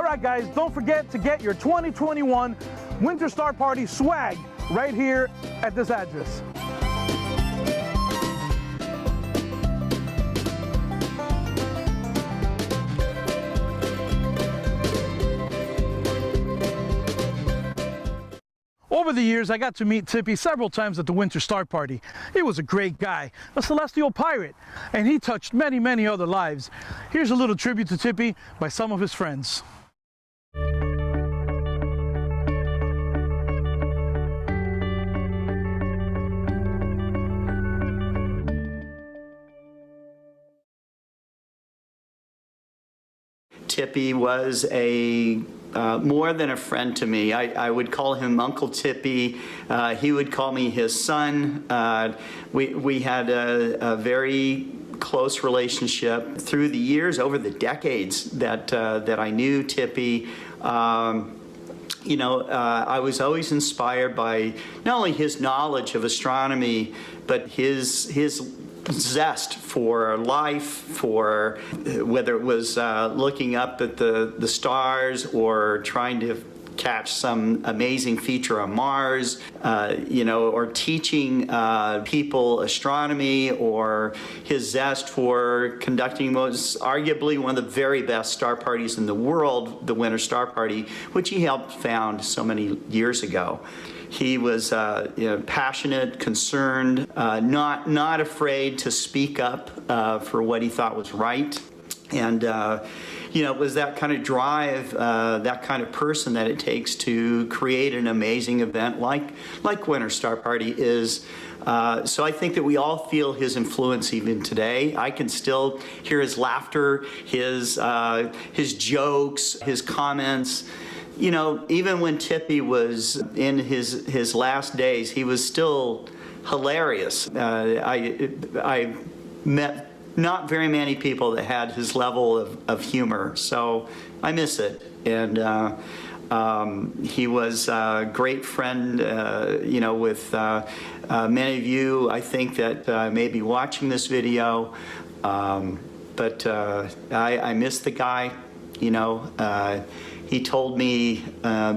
Speaker 8: right, guys, don't forget to get your 2021 Winter Star Party swag right here at this address. Over the years, I got to meet Tippy several times at the Winter Star Party. He was a great guy, a celestial pirate, and he touched many, many other lives. Here's a little tribute to Tippy by some of his friends.
Speaker 2: Tippy was a more than a friend to me. I would call him Uncle Tippy. He would call me his son. We had a very close relationship through the years, over the decades that I knew Tippy. You know, I was always inspired by not only his knowledge of astronomy, but his zest for life, for whether it was looking up at the stars or trying to catch some amazing feature on Mars, you know, or teaching people astronomy, or his zest for conducting arguably one of the very best star parties in the world, the Winter Star Party, which he helped found so many years ago. He was you know, passionate, concerned, not afraid to speak up for what he thought was right. And you know, it was that kind of drive, that kind of person that it takes to create an amazing event like Winter Star Party is. So I think that we all feel his influence even today. I can still hear his laughter, his jokes, his comments. You know, even when Tippy was in his last days, he was still hilarious. I met not very many people that had his level of humor, so I miss it. And he was a great friend, you know, with many of you, I think, that may be watching this video. But I miss the guy, you know. He told me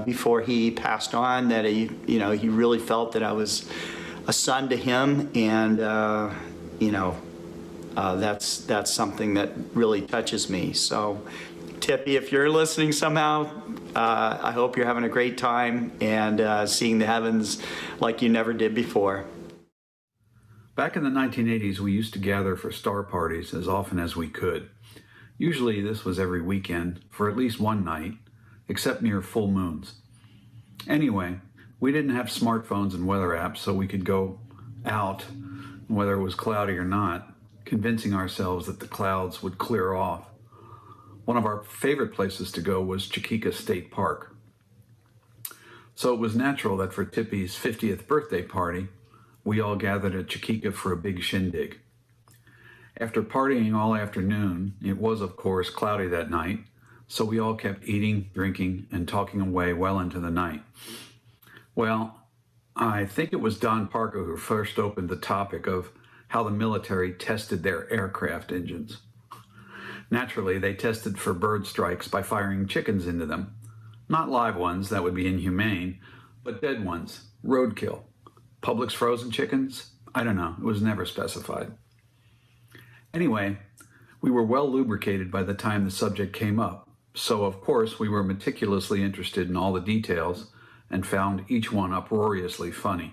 Speaker 2: before he passed on that he really felt that I was a son to him, and you know, that's something that really touches me. So, Tippy, if you're listening somehow, I hope you're having a great time and seeing the heavens like you never did before.
Speaker 4: Back in the 1980s, we used to gather for star parties as often as we could. Usually this was every weekend for at least one night, except near full moons. Anyway, we didn't have smartphones and weather apps, so we could go out, whether it was cloudy or not, convincing ourselves that the clouds would clear off. One of our favorite places to go was Chiquita State Park. So it was natural that for Tippy's 50th birthday party, we all gathered at Chiquita for a big shindig. After partying all afternoon, it was of course cloudy that night, so we all kept eating, drinking, and talking away well into the night. Well, I think it was Don Parker who first opened the topic of how the military tested their aircraft engines. Naturally, they tested for bird strikes by firing chickens into them. Not live ones, that would be inhumane, but dead ones, roadkill. Publix frozen chickens? I don't know, it was never specified. Anyway, we were well lubricated by the time the subject came up, so of course we were meticulously interested in all the details and found each one uproariously funny.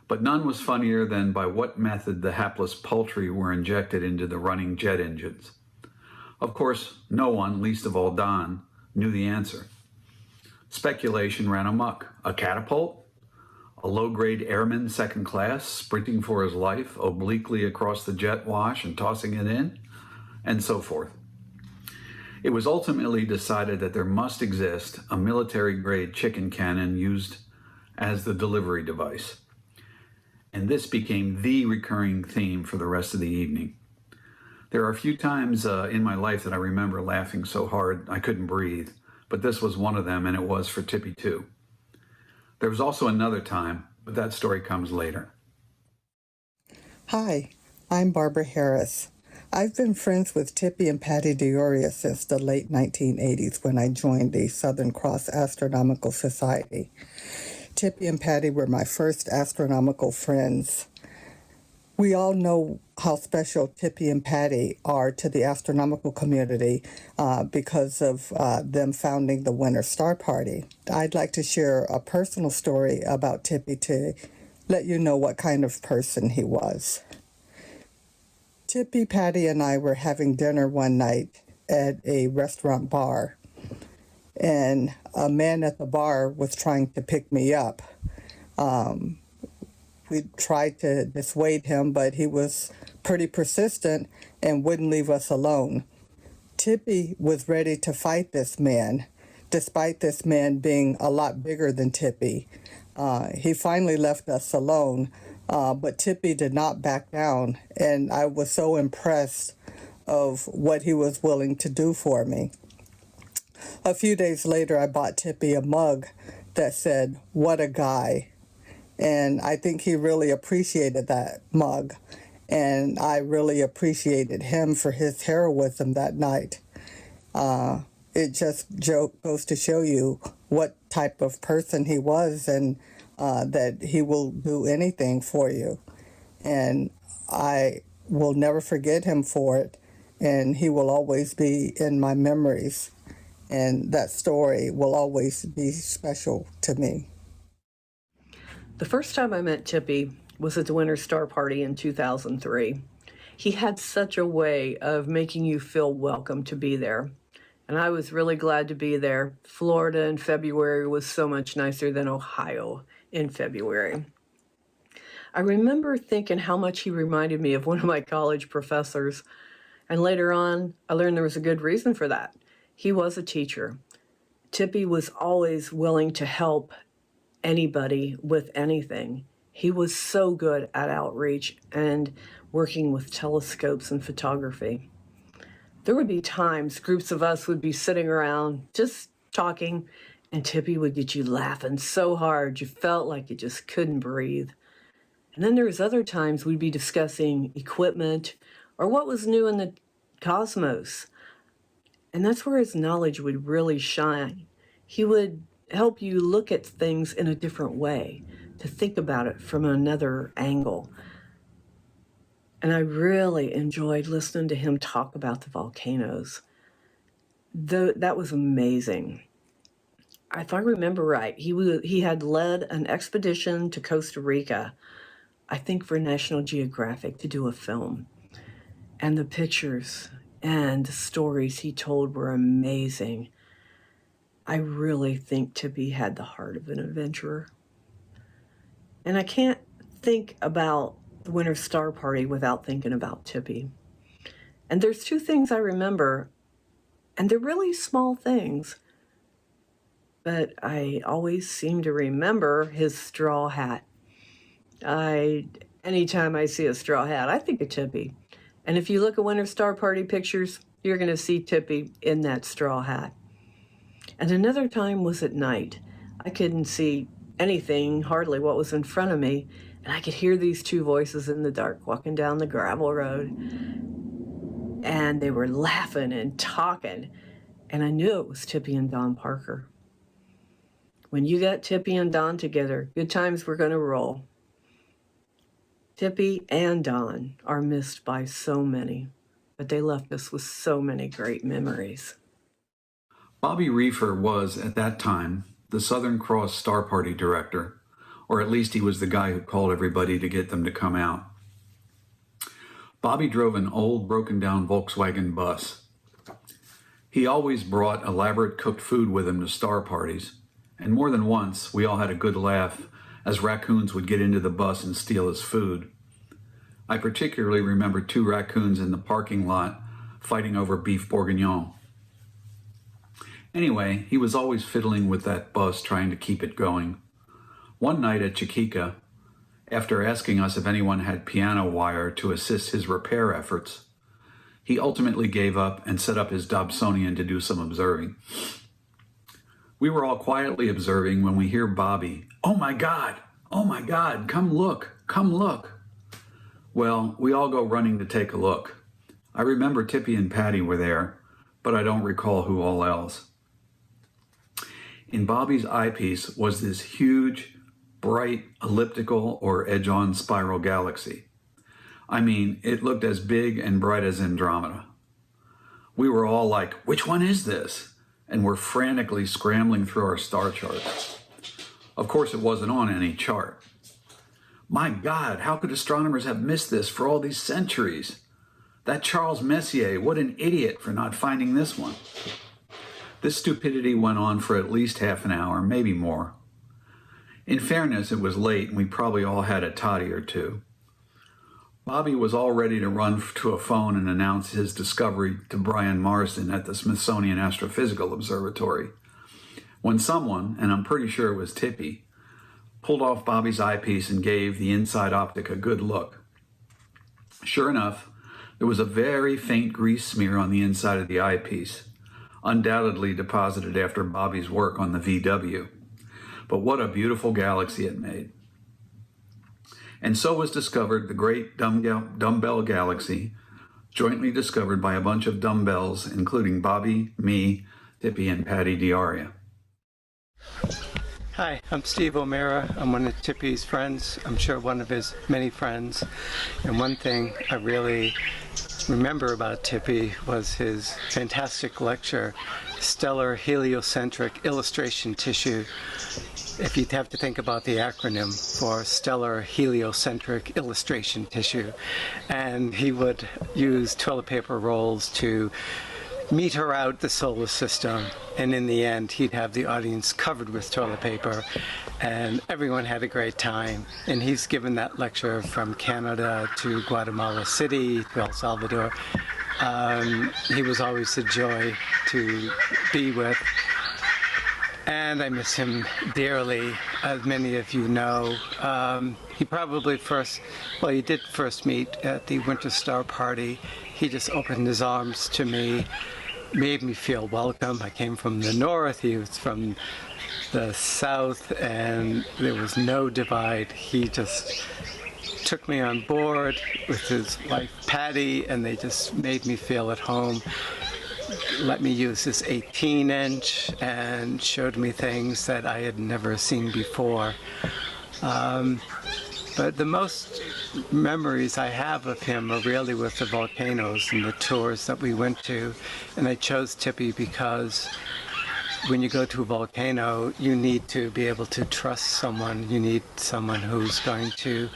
Speaker 4: But none was funnier than by what method the hapless poultry were injected into the running jet engines. Of course, no one, least of all Don, knew the answer. Speculation ran amok. A catapult? A low-grade airman second class sprinting for his life obliquely across the jet wash and tossing it in? And so forth. It was ultimately decided that there must exist a military-grade chicken cannon used as the delivery device. And this became the recurring theme for the rest of the evening. There are a few times in my life that I remember laughing so hard I couldn't breathe, but this was one of them, and it was for Tippy too. There was also another time, but that story comes later.
Speaker 5: Hi, I'm Barbara Harris. I've been friends with Tippy and Patty DeOria since the late 1980s when I joined the Southern Cross Astronomical Society. Tippy and Patty were my first astronomical friends. We all know how special Tippy and Patty are to the astronomical community because of them founding the Winter Star Party. I'd like to share a personal story about Tippy to let you know what kind of person he was. Tippy, Patty, and I were having dinner one night at a restaurant bar, and a man at the bar was trying to pick me up. We tried to dissuade him, but he was pretty persistent and wouldn't leave us alone. Tippy was ready to fight this man, despite this man being a lot bigger than Tippy. He finally left us alone, but Tippy did not back down, and I was so impressed of what he was willing to do for me. A few days later, I bought Tippy a mug that said, "What a guy." And I think he really appreciated that mug. And I really appreciated him for his heroism that night. It just goes to show you what type of person he was, and that he will do anything for you. And I will never forget him for it. And he will always be in my memories. And that story will always be special to me.
Speaker 7: The first time I met Tippy was at the Winter Star Party in 2003. He had such a way of making you feel welcome to be there. And I was really glad to be there. Florida in February was so much nicer than Ohio in February. I remember thinking how much he reminded me of one of my college professors. And later on, I learned there was a good reason for that. He was a teacher. Tippy was always willing to help anybody with anything. He was so good at outreach and working with telescopes and photography. There would be times groups of us would be sitting around just talking, and Tippy would get you laughing so hard you felt like you just couldn't breathe. And then there was other times we'd be discussing equipment or what was new in the cosmos. And that's where his knowledge would really shine. He would help you look at things in a different way, to think about it from another angle. And I really enjoyed listening to him talk about the volcanoes. That was amazing. If I remember right, he had led an expedition to Costa Rica, I think for National Geographic, to do a film. And the pictures and the stories he told were amazing. I really think Tippy had the heart of an adventurer. And I can't think about the Winter Star Party without thinking about Tippy. And there's two things I remember, and they're really small things, but I always seem to remember his straw hat. Anytime I see a straw hat, I think of Tippy. And if you look at Winter Star Party pictures, you're going to see Tippy in that straw hat. And another time was at night. I couldn't see anything, hardly what was in front of me, and I could hear these two voices in the dark walking down the gravel road. And they were laughing and talking, and I knew it was Tippy and Don Parker. When you got Tippy and Don together, good times were going to roll. Tippy and Don are missed by so many, but they left us with so many great memories.
Speaker 4: Bobby Reefer was, at that time, the Southern Cross Star Party director, or at least he was the guy who called everybody to get them to come out. Bobby drove an old, broken-down Volkswagen bus. He always brought elaborate cooked food with him to star parties, and more than once, we all had a good laugh as raccoons would get into the bus and steal his food. I particularly remember 2 raccoons in the parking lot fighting over beef bourguignon. Anyway, he was always fiddling with that bus, trying to keep it going. One night at Chiquita, after asking us if anyone had piano wire to assist his repair efforts, he ultimately gave up and set up his Dobsonian to do some observing. We were all quietly observing when we hear Bobby, "Oh my God, come look, come look." Well, we all go running to take a look. I remember Tippy and Patty were there, but I don't recall who all else. In Bobby's eyepiece was this huge, bright, elliptical or edge-on spiral galaxy. I mean, it looked as big and bright as Andromeda. We were all like, which one is this? And we're frantically scrambling through our star charts. Of course, it wasn't on any chart. My God, how could astronomers have missed this for all these centuries? That Charles Messier, what an idiot for not finding this one. This stupidity went on for at least half an hour, maybe more. In fairness, it was late and we probably all had a toddy or two. Bobby was all ready to run to a phone and announce his discovery to Brian Marsden at the Smithsonian Astrophysical Observatory, when someone, and I'm pretty sure it was Tippy, pulled off Bobby's eyepiece and gave the inside optic a good look. Sure enough, there was a very faint grease smear on the inside of the eyepiece, undoubtedly deposited after Bobby's work on the VW. But what a beautiful galaxy it made. And so was discovered the great dumbbell galaxy, jointly discovered by a bunch of dumbbells, including Bobby, me, Tippy, and Patty Diaria.
Speaker 3: Hi, I'm Steve O'Mara. I'm one of Tippy's friends. I'm sure one of his many friends. And one thing I really remember about Tippy was his fantastic lecture, Stellar Heliocentric Illustration Tissue. If you'd have to think about the acronym for Stellar Heliocentric Illustration Tissue. And he would use toilet paper rolls to meter out the solar system, and in the end he'd have the audience covered with toilet paper, and everyone had a great time. And he's given that lecture from Canada to Guatemala City to El Salvador. He was always a joy to be with, and I miss him dearly. As many of you know, he probably he did first meet at the Winter Star Party. He just opened his arms to me, made me feel welcome. I came from the north, he was from the south, and there was no divide. He just took me on board with his wife Patty, and they just made me feel at home. Let me use this 18-inch and showed me things that I had never seen before. But the most memories I have of him are really with the volcanoes and the tours that we went to. And I chose Tippy because when you go to a volcano, you need to be able to trust someone. You need someone who's going to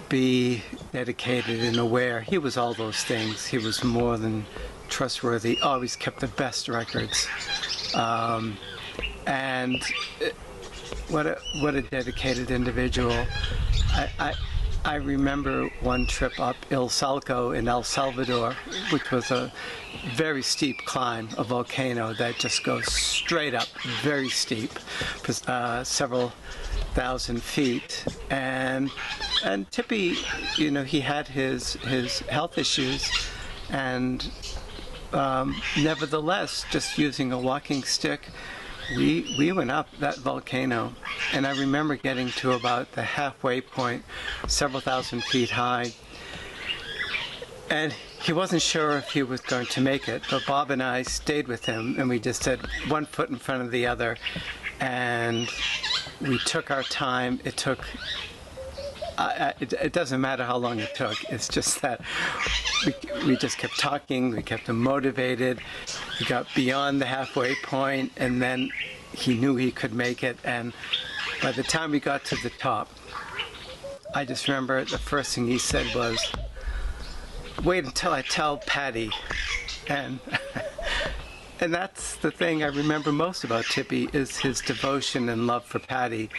Speaker 3: be dedicated and aware. He was all those things. He was more than trustworthy, always kept the best records. And what a dedicated individual. I remember one trip up Il Salco in El Salvador, which was a very steep climb, a volcano that just goes straight up, very steep, several thousand feet. And Tippy, you know, he had his health issues, and nevertheless, just using a walking stick, we went up that volcano. And I remember getting to about the halfway point, several thousand feet high, and he wasn't sure if he was going to make it, but Bob and I stayed with him, and we just said one foot in front of the other, and we took our time. It took it doesn't matter how long it took. It's just that we just kept talking. We kept him motivated. We got beyond the halfway point, and then he knew he could make it. And by the time we got to the top, I just remember the first thing he said was, "Wait until I tell Patty." And and that's the thing I remember most about Tippy, is his devotion and love for Patty.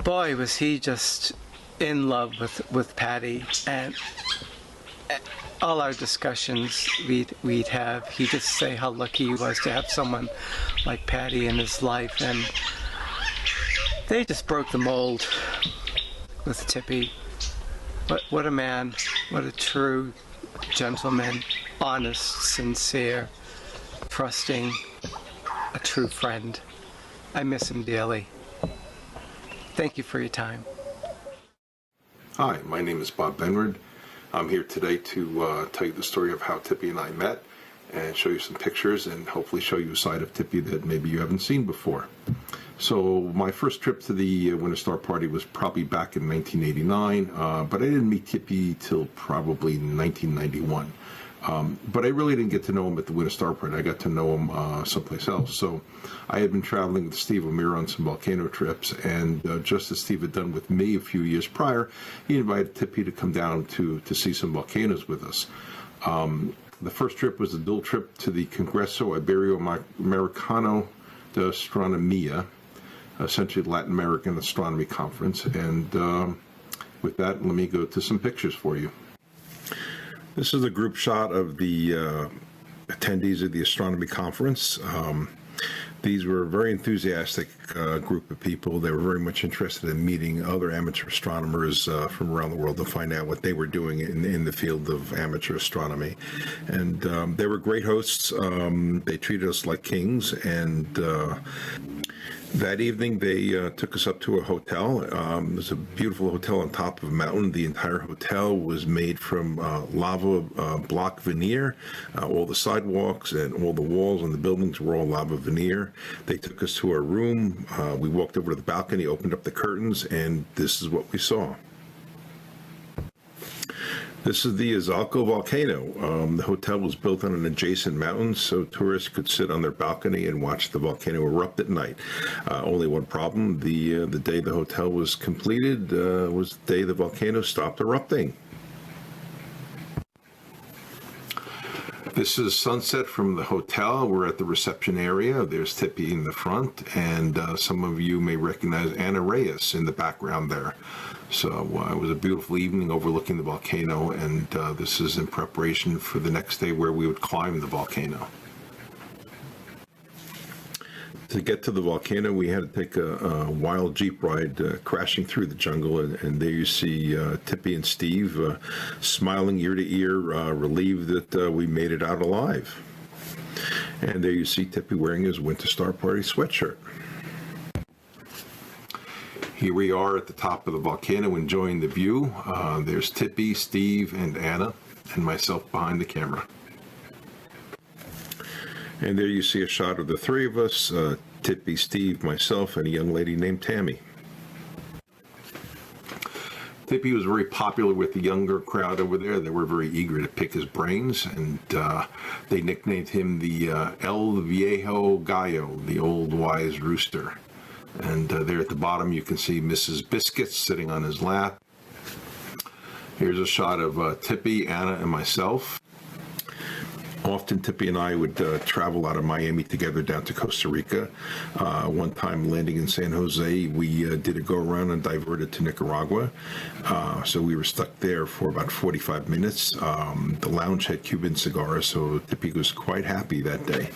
Speaker 3: Boy, was he just in love with Patty, and all our discussions we'd have, he'd just say how lucky he was to have someone like Patty in his life, and they just broke the mold with Tippy. What a man, what a true gentleman, honest, sincere, trusting, a true friend. I miss him dearly. Thank you for your time.
Speaker 12: Hi, my name is Bob Benward.
Speaker 11: I'm here today to tell you the story of how Tippy and I met and show you some pictures and hopefully show you a side of Tippy that maybe you haven't seen before. So my first trip to the Winter Star Party was probably back in 1989, but I didn't meet Tippy till probably 1991. But I really didn't get to know him at the Winter Star Party. I got to know him someplace else. So I had been traveling with Steve O'Meara on some volcano trips, and just as Steve had done with me a few years prior, he invited Tippy to come down to see some volcanoes with us. The first trip was a dual trip to the Congreso Iberoamericano de Astronomía, essentially Latin American Astronomy Conference. And with that, let me go to some pictures for you. This is a group shot of the attendees of the astronomy conference. These were a very enthusiastic group of people. They were very much interested in meeting other amateur astronomers from around the world to find out what they were doing in the field of amateur astronomy. And they were great hosts. They treated us like kings. And that evening, they took us up to a hotel. It was a beautiful hotel on top of a mountain. The entire hotel was made from lava block veneer. All the sidewalks and all the walls and the buildings were all lava veneer. They took us to our room. We walked over to the balcony, opened up the curtains, and this is what we saw. This is the Izalco volcano. The hotel was built on an adjacent mountain, so tourists could sit on their balcony and watch the volcano erupt at night. Only one problem: the day the hotel was completed was the day the volcano stopped erupting. This is sunset from the hotel. We're at the reception area. There's Tippy in the front, and some of you may recognize Anna Reyes in the background there. So it was a beautiful evening overlooking the volcano, and this is in preparation for the next day where we would climb the volcano. To get to the volcano, we had to take a wild Jeep ride crashing through the jungle, and there you see Tippy and Steve smiling ear to ear, relieved that we made it out alive. And there you see Tippy wearing his Winter Star Party sweatshirt. Here we are at the top of the volcano enjoying the view. There's Tippy, Steve, and Anna, and myself behind the camera. And there you see a shot of the three of us, Tippy, Steve, myself, and a young lady named Tammy. Tippy was very popular with the younger crowd over there. They were very eager to pick his brains, and they nicknamed him the El Viejo Gallo, the old wise rooster. And there at the bottom you can see Mrs. Biscuits sitting on his lap. Here's a shot of Tippy, Anna, and myself. Often Tippy and I would travel out of Miami together down to Costa Rica. One time landing in San Jose, we did a go-around and diverted to Nicaragua. So we were stuck there for about 45 minutes. The lounge had Cuban cigars, so Tippy was quite happy that day.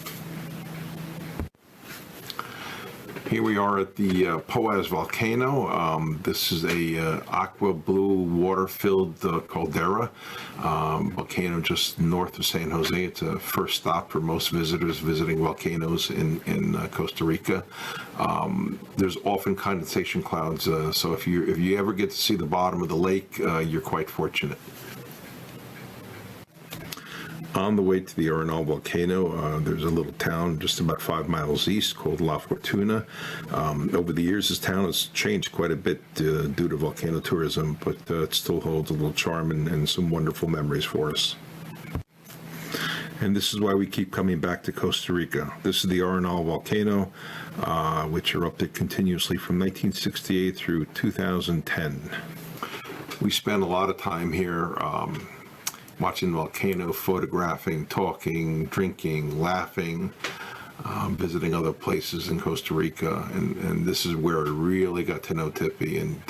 Speaker 11: Here we are at the Poas volcano. This is a aqua blue water-filled caldera volcano just north of San Jose. It's a first stop for most visitors visiting volcanoes in Costa Rica. There's often condensation clouds, so if you ever get to see the bottom of the lake, you're quite fortunate. On the way to the Arenal volcano, there's a little town just about 5 miles east called La Fortuna. Over the years, this town has changed quite a bit due to volcano tourism, but it still holds a little charm and some wonderful memories for us. And this is why we keep coming back to Costa Rica. This is the Arenal volcano, which erupted continuously from 1968 through 2010. We spent a lot of time here watching the volcano, photographing, talking, drinking, laughing, visiting other places in Costa Rica, and this is where I really got to know Tippy, and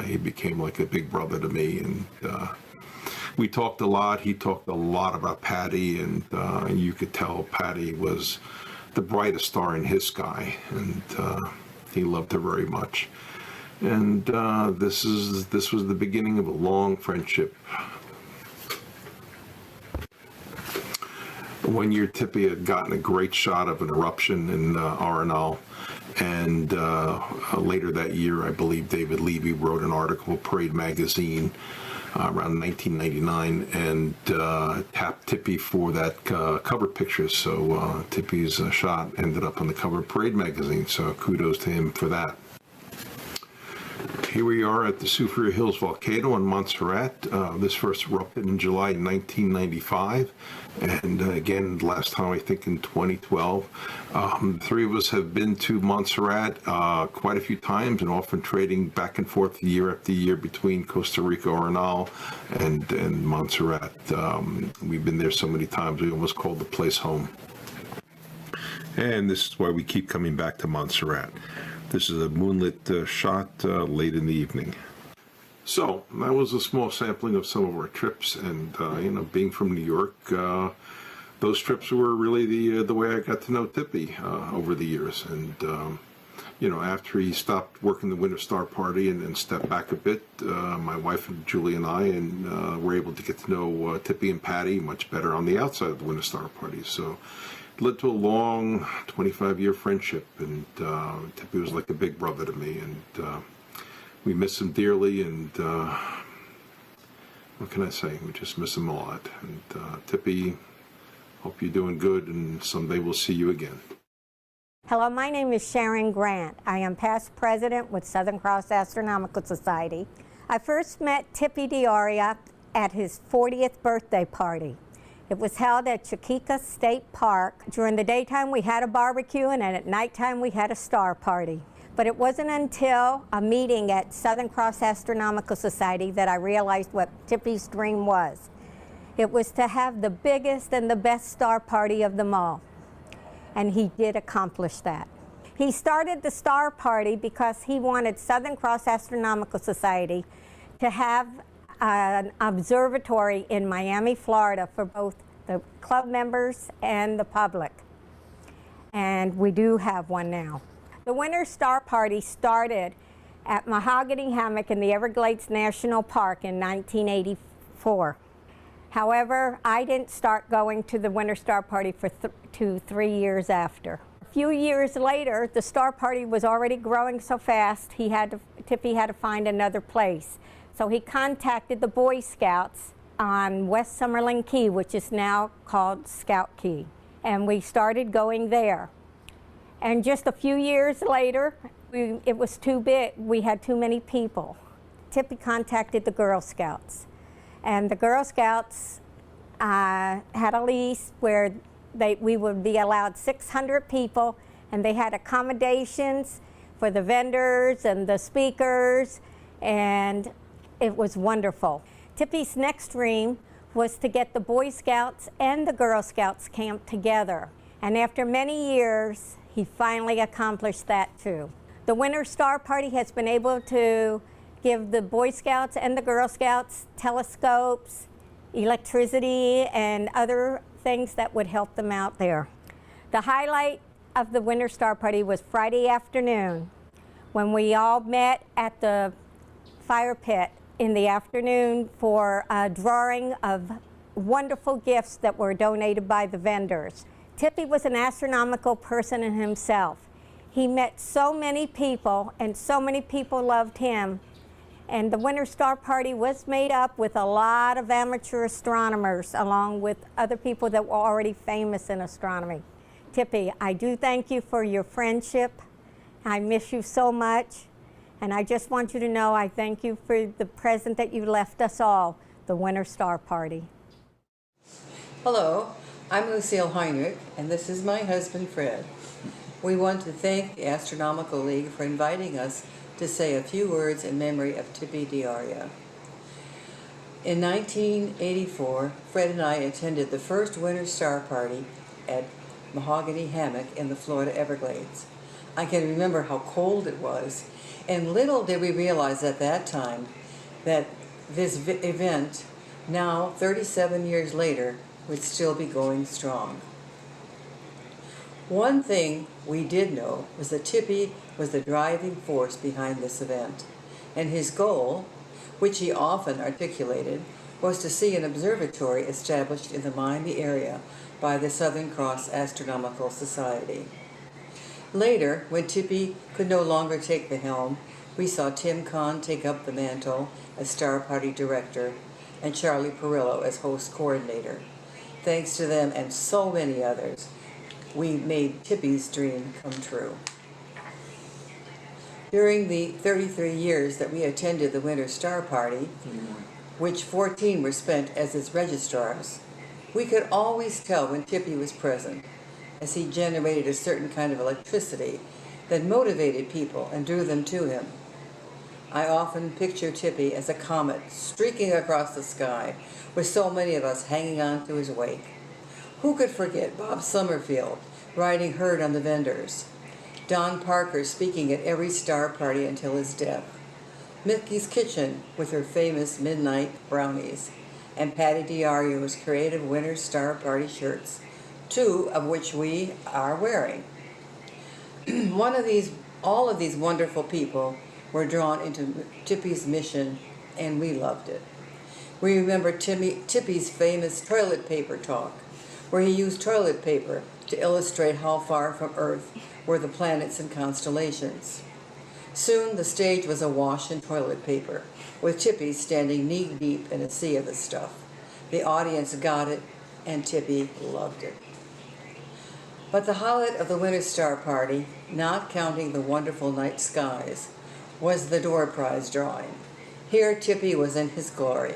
Speaker 11: he became like a big brother to me, and we talked a lot. He talked a lot about Patty, and you could tell Patty was the brightest star in his sky, and he loved her very much. And this was the beginning of a long friendship. One year, Tippy had gotten a great shot of an eruption in Arenal, and later that year, I believe David Levy wrote an article, Parade Magazine, around 1999 and tapped Tippy for that cover picture. So Tippy's shot ended up on the cover of Parade magazine. So kudos to him for that. Here we are at the Soufriere Hills volcano in Montserrat. This first erupted in July 1995, and again, last time I think in 2012. The three of us have been to Montserrat quite a few times, and often trading back and forth year after year between Costa Rica, Arenal, and Montserrat. We've been there so many times, we almost called the place home. And this is why we keep coming back to Montserrat. This is a moonlit shot late in the evening. So that was a small sampling of some of our trips, and being from New York, those trips were really the way I got to know Tippy over the years. And after he stopped working the Winter Star Party and stepped back a bit, my wife and Julie and I were able to get to know Tippy and Patty much better on the outside of the Winter Star Party. So led to a long 25-year friendship, and Tippy was like a big brother to me, and we miss him dearly, and what can I say, we just miss him a lot. And Tippy, hope you're doing good, and someday we'll see you again.
Speaker 12: Hello, my name is Sharon Grant. I am past president with Southern Cross Astronomical Society. I first met Tippy D'Auria at his 40th birthday party. It was held at Chiquita State Park. During the daytime we had a barbecue, and at nighttime we had a star party. But it wasn't until a meeting at Southern Cross Astronomical Society that I realized what Tippy's dream was. It was to have the biggest and the best star party of them all. And he did accomplish that. He started the star party because he wanted Southern Cross Astronomical Society to have an observatory in Miami, Florida for both the club members and the public. And we do have one now. The Winter Star Party started at Mahogany Hammock in the Everglades National Park in 1984. However, I didn't start going to the Winter Star Party for 3 years after. A few years later, the Star Party was already growing so fast, Tippy had to find another place. So he contacted the Boy Scouts on West Summerlin Key, which is now called Scout Key. And we started going there. And just a few years later, it was too big. We had too many people. Tippy contacted the Girl Scouts. And the Girl Scouts had a lease where we would be allowed 600 people, and they had accommodations for the vendors and the speakers, and it was wonderful. Tippy's next dream was to get the Boy Scouts and the Girl Scouts camp together. And after many years, he finally accomplished that too. The Winter Star Party has been able to give the Boy Scouts and the Girl Scouts telescopes, electricity, and other things that would help them out there. The highlight of the Winter Star Party was Friday afternoon, when we all met at the fire pit in the afternoon for a drawing of wonderful gifts that were donated by the vendors. Tippy was an astronomical person in himself. He met so many people, and so many people loved him. And the Winter Star Party was made up with a lot of amateur astronomers, along with other people that were already famous in astronomy. Tippy, I do thank you for your friendship. I miss you so much. And I just want you to know I thank you for the present that you left us all, the Winter Star Party.
Speaker 13: Hello, I'm Lucille Heinrich, and this is my husband, Fred. We want to thank the Astronomical League for inviting us to say a few words in memory of Tippy D'Auria. In 1984, Fred and I attended the first Winter Star Party at Mahogany Hammock in the Florida Everglades. I can remember how cold it was, and little did we realize at that time that this event, now 37 years later, would still be going strong. One thing we did know was that Tippy was the driving force behind this event, and his goal, which he often articulated, was to see an observatory established in the Miami area by the Southern Cross Astronomical Society. Later, when Tippy could no longer take the helm, We saw Tim Kahn take up the mantle as Star Party Director and Charlie Perillo as host coordinator. Thanks to them and so many others, we made Tippy's dream come true. During the 33 years that we attended the Winter Star Party, which 14 were spent as its registrars, we could always tell when Tippy was present, as he generated a certain kind of electricity that motivated people and drew them to him. I often picture Tippy as a comet streaking across the sky, with so many of us hanging on to his wake. Who could forget Bob Summerfield riding herd on the vendors, Don Parker speaking at every Star Party until his death, Mickey's Kitchen with her famous midnight brownies, and Patty DiArio's creative Winter Star Party shirts, 2 of which we are wearing. All of these wonderful people were drawn into Tippy's mission, and we loved it. We remember Tippy's famous toilet paper talk, where he used toilet paper to illustrate how far from Earth were the planets and constellations. Soon the stage was awash in toilet paper, with Tippy standing knee-deep in a sea of the stuff. The audience got it, and Tippy loved it. But the highlight of the Winter Star Party, not counting the wonderful night skies, was the door prize drawing. Here Tippy was in his glory.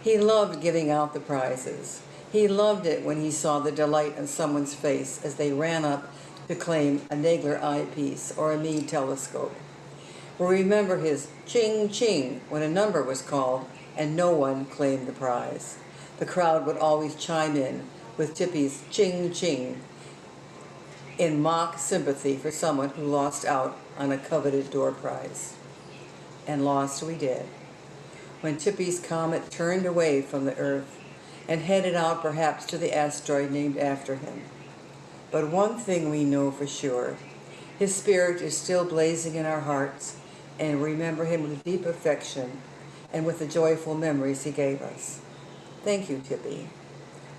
Speaker 13: He loved giving out the prizes. He loved it when he saw the delight on someone's face as they ran up to claim a Nagler eyepiece or a Meade telescope. We remember his ching ching when a number was called and no one claimed the prize. The crowd would always chime in with Tippy's ching ching in mock sympathy for someone who lost out on a coveted door prize. And lost we did. When Tippy's comet turned away from the Earth and headed out perhaps to the asteroid named after him. But one thing we know for sure, his spirit is still blazing in our hearts, and we remember him with deep affection and with the joyful memories he gave us. Thank you, Tippy.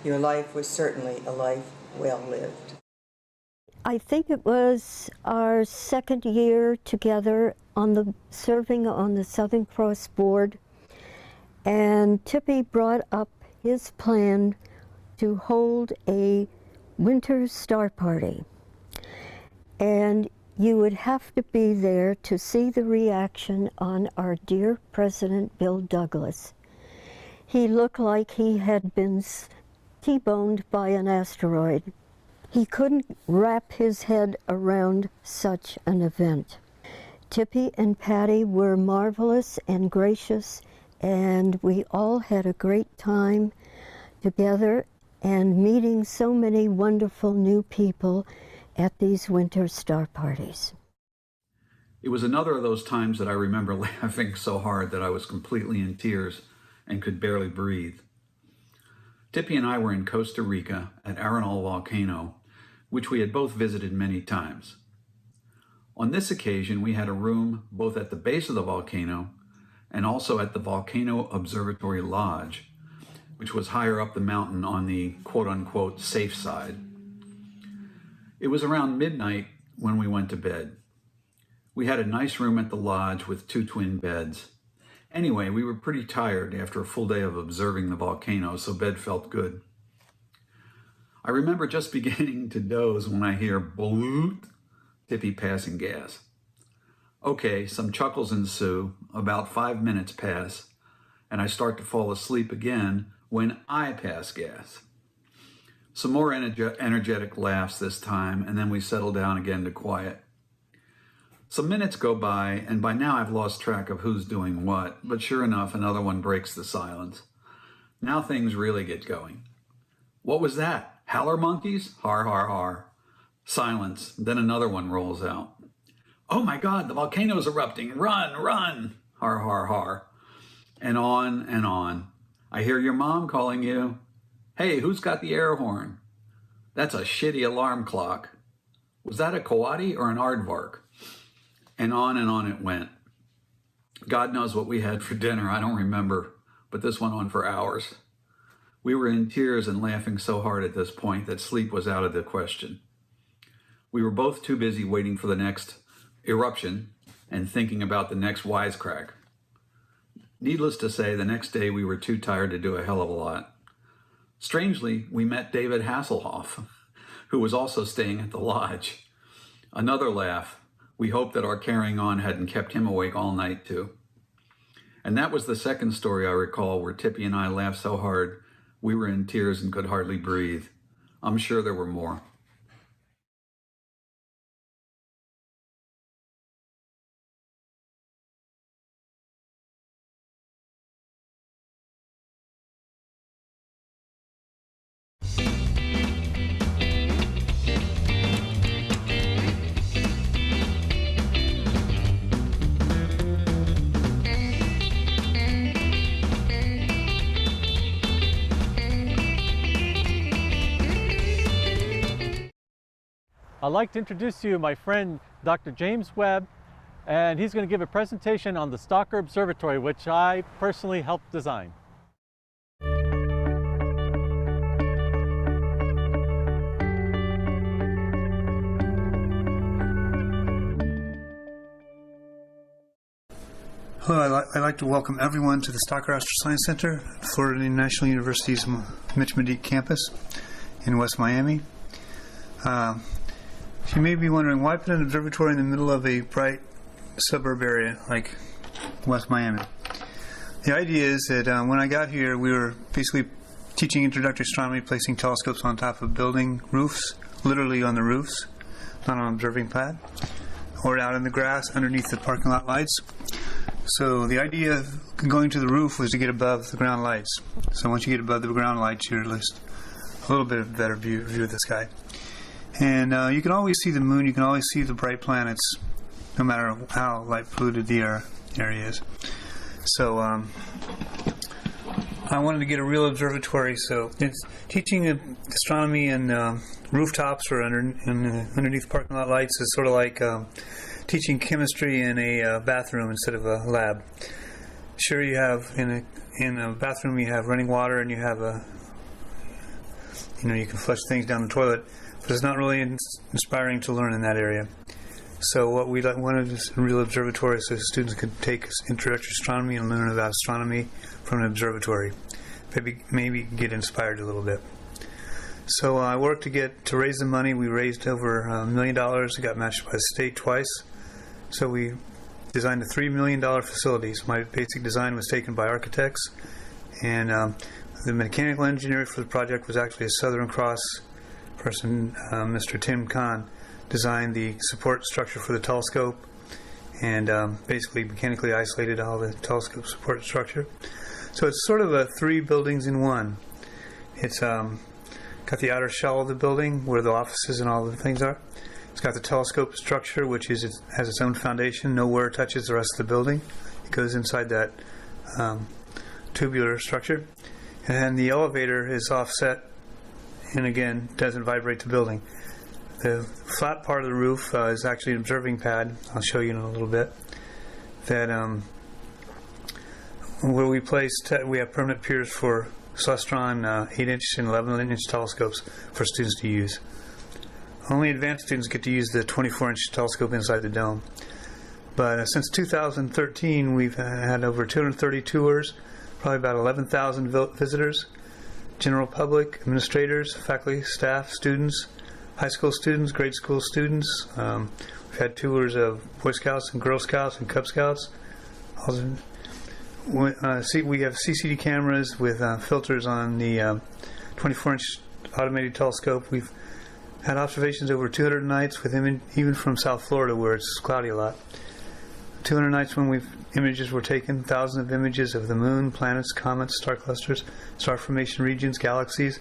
Speaker 13: Your life was certainly a life well lived.
Speaker 14: I think it was our second year together serving on the Southern Cross board, and Tippy brought up his plan to hold a Winter Star Party. And you would have to be there to see the reaction on our dear President Bill Douglas. He looked like he had been T-boned by an asteroid. He couldn't wrap his head around such an event. Tippy and Patty were marvelous and gracious, and we all had a great time together and meeting so many wonderful new people at these Winter Star Parties.
Speaker 4: It was another of those times that I remember laughing so hard that I was completely in tears and could barely breathe. Tippy and I were in Costa Rica at Arenal Volcano, which we had both visited many times. On this occasion, we had a room both at the base of the volcano and also at the Volcano Observatory Lodge, which was higher up the mountain on the quote-unquote safe side. It was around midnight when we went to bed. We had a nice room at the lodge with 2 twin beds. Anyway, we were pretty tired after a full day of observing the volcano, so bed felt good. I remember just beginning to doze when I hear bloop, Tippy passing gas. Okay, some chuckles ensue, about 5 minutes pass, and I start to fall asleep again when I pass gas. Some more energetic laughs this time, and then we settle down again to quiet. Some minutes go by, and by now I've lost track of who's doing what, but sure enough, another one breaks the silence. Now things really get going. What was that? Howler monkeys? Har, har, har. Silence. Then another one rolls out. Oh my God, the volcano's erupting. Run, run. Har, har, har. And on and on. I hear your mom calling you. Hey, who's got the air horn? That's a shitty alarm clock. Was that a coati or an aardvark? And on it went. God knows what we had for dinner, I don't remember, but this went on for hours. We were in tears and laughing so hard at this point that sleep was out of the question. We were both too busy waiting for the next eruption and thinking about the next wisecrack. Needless to say, the next day we were too tired to do a hell of a lot. Strangely, we met David Hasselhoff, who was also staying at the lodge. Another laugh. We hoped that our carrying on hadn't kept him awake all night too. And that was the second story I recall where Tippy and I laughed so hard we were in tears and could hardly breathe. I'm sure there were more.
Speaker 15: I'd like to introduce to you my friend Dr. James Webb, and he's going to give a presentation on the Stalker Observatory, which I personally helped design.
Speaker 16: Hello, I'd like to welcome everyone to the Stalker Astroscience Center at Florida International University's Mitch-Medique campus in West Miami. You may be wondering, why put an observatory in the middle of a bright suburb area like West Miami? The idea is that when I got here, we were basically teaching introductory astronomy, placing telescopes on top of building roofs, literally on the roofs, not on an observing pad, or out in the grass underneath the parking lot lights. So the idea of going to the roof was to get above the ground lights. So once you get above the ground lights, you're at least a little bit of a better view of the sky. And you can always see the moon, you can always see the bright planets, no matter how light polluted the area is. So I wanted to get a real observatory, so it's teaching astronomy in rooftops or underneath parking lot lights is sort of like teaching chemistry in a bathroom instead of a lab. Sure, you have in a bathroom you have running water and you have you can flush things down the toilet, but it's not really inspiring to learn in that area. So what we wanted is a real observatory so students could take introductory astronomy and learn about astronomy from an observatory. Maybe get inspired a little bit. So I worked to raise the money. We raised over $1 million. It got matched by the state twice. So we designed a $3 million facility. So my basic design was taken by architects, and the mechanical engineer for the project was actually a Southern Cross person, Mr. Tim Kahn, designed the support structure for the telescope and basically mechanically isolated all the telescope support structure. So it's sort of a 3 buildings in one. It's got the outer shell of the building where the offices and all the things are. It's got the telescope structure, which has its own foundation. Nowhere touches the rest of the building. It goes inside that tubular structure. And then the elevator is offset and again doesn't vibrate the building. The flat part of the roof is actually an observing pad. I'll show you in a little bit. That where we have permanent piers for Celestron 8-inch and 11-inch telescopes for students to use. Only advanced students get to use the 24-inch telescope inside the dome. But since 2013, we've had over 230 tours, probably about 11,000 visitors, general public, administrators, faculty, staff, students, high school students, grade school students. We've had tours of Boy Scouts and Girl Scouts and Cub Scouts. We have CCD cameras with filters on the 24-inch automated telescope. We've had observations over 200 nights with even from South Florida where it's cloudy a lot. 200 nights when images were taken, thousands of images of the moon, planets, comets, star clusters, star formation regions, galaxies,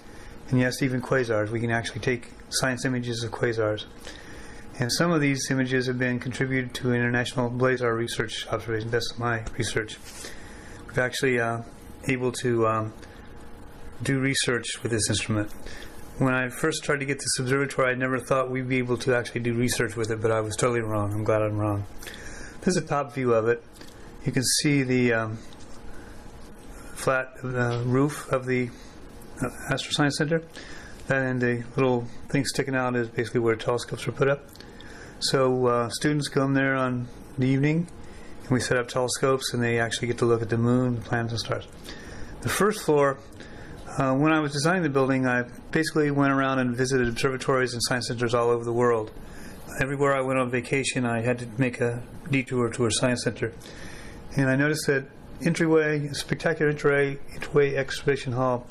Speaker 16: and yes, even quasars. We can actually take science images of quasars. And some of these images have been contributed to International Blazar research observations. That's my research. We've actually able to do research with this instrument. When I first tried to get this observatory, I never thought we'd be able to actually do research with it, but I was totally wrong. I'm glad I'm wrong. This is a top view of it. You can see the flat roof of the Astroscience Center. And the little thing sticking out is basically where telescopes are put up. So students come there on the evening, and we set up telescopes, and they actually get to look at the moon, the planets, and stars. The first floor, when I was designing the building, I basically went around and visited observatories and science centers all over the world. Everywhere I went on vacation, I had to make a detour to a science center. And I noticed that spectacular entryway exhibition hall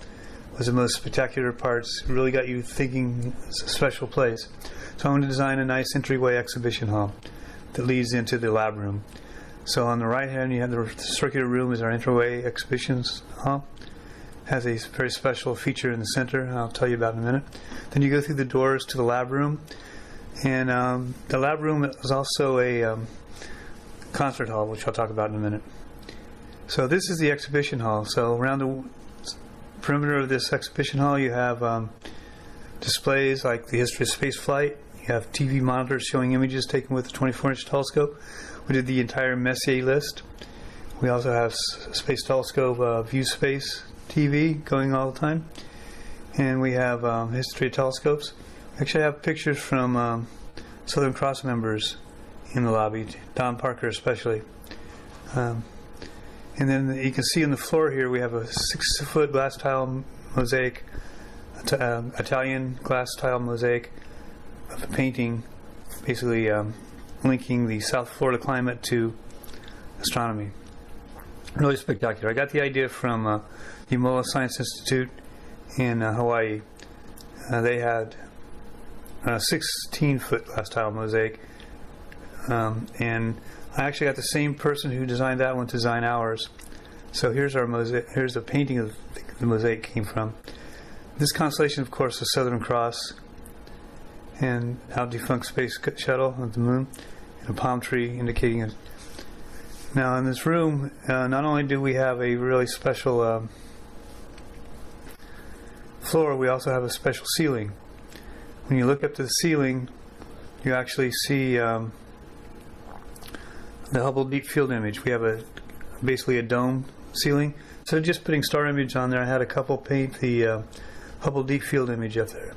Speaker 16: was the most spectacular parts. It really got you thinking it's a special place. So I wanted to design a nice entryway exhibition hall that leads into the lab room. So on the right hand, you have the circular room is our entryway exhibitions hall. Has a very special feature in the center, I'll tell you about in a minute. Then you go through the doors to the lab room. And the lab room is also a concert hall, which I'll talk about in a minute. So this is the exhibition hall. So around the perimeter of this exhibition hall, you have displays like the history of space flight. You have TV monitors showing images taken with a 24-inch telescope. We did the entire Messier list. We also have Space Telescope View Space TV going all the time. And we have history of telescopes. We actually have pictures from Southern Cross members in the lobby, Don Parker especially. And then you can see on the floor here we have a 6-foot glass tile mosaic, Italian glass tile mosaic of a painting, basically linking the South Florida climate to astronomy. Really spectacular. I got the idea from the Mola Science Institute in Hawaii. They had a 16-foot glass tile mosaic, and I actually got the same person who designed that one to design ours. So here's our mosaic. Here's the painting of the mosaic came from. This constellation, of course, is Southern Cross, and now defunct space shuttle of the moon, and a palm tree indicating it. Now in this room, not only do we have a really special floor, we also have a special ceiling. When you look up to the ceiling, you actually see the Hubble Deep Field image. We have basically a dome ceiling. So just putting star image on there, I had a couple paint the Hubble Deep Field image up there.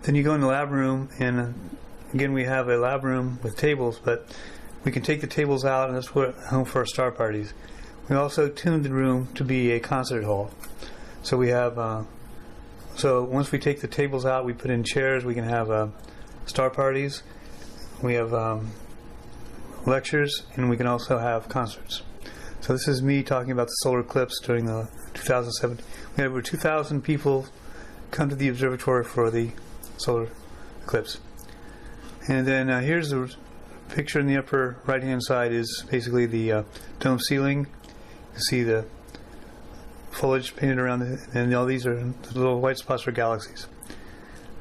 Speaker 16: Then you go in the lab room, and again we have a lab room with tables, but we can take the tables out, and that's home for our star parties. We also tuned the room to be a concert hall. So we have so once we take the tables out, we put in chairs. We can have star parties. We have lectures, and we can also have concerts. So this is me talking about the solar eclipse during the 2007. We had over 2,000 people come to the observatory for the solar eclipse. And then here's the picture in the upper right-hand side is basically the dome ceiling. You can see the foliage painted around it, and all these are the little white spots are galaxies.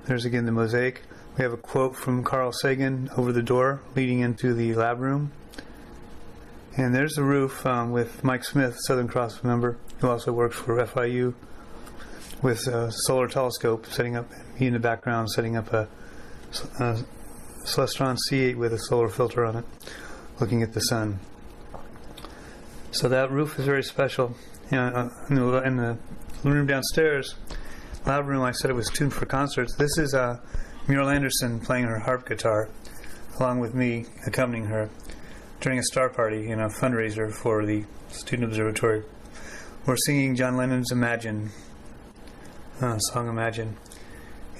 Speaker 16: There's again the mosaic. We have a quote from Carl Sagan over the door leading into the lab room. And there's the roof with Mike Smith, Southern Cross member, who also works for FIU, with a solar telescope, setting up, he in the background, setting up a Celestron C8 with a solar filter on it, looking at the sun. So that roof is very special. In the room downstairs, lab room, I said it was tuned for concerts. This is Muriel Anderson playing her harp guitar, along with me accompanying her during a star party in a fundraiser for the Student Observatory. We're singing John Lennon's Imagine, song Imagine.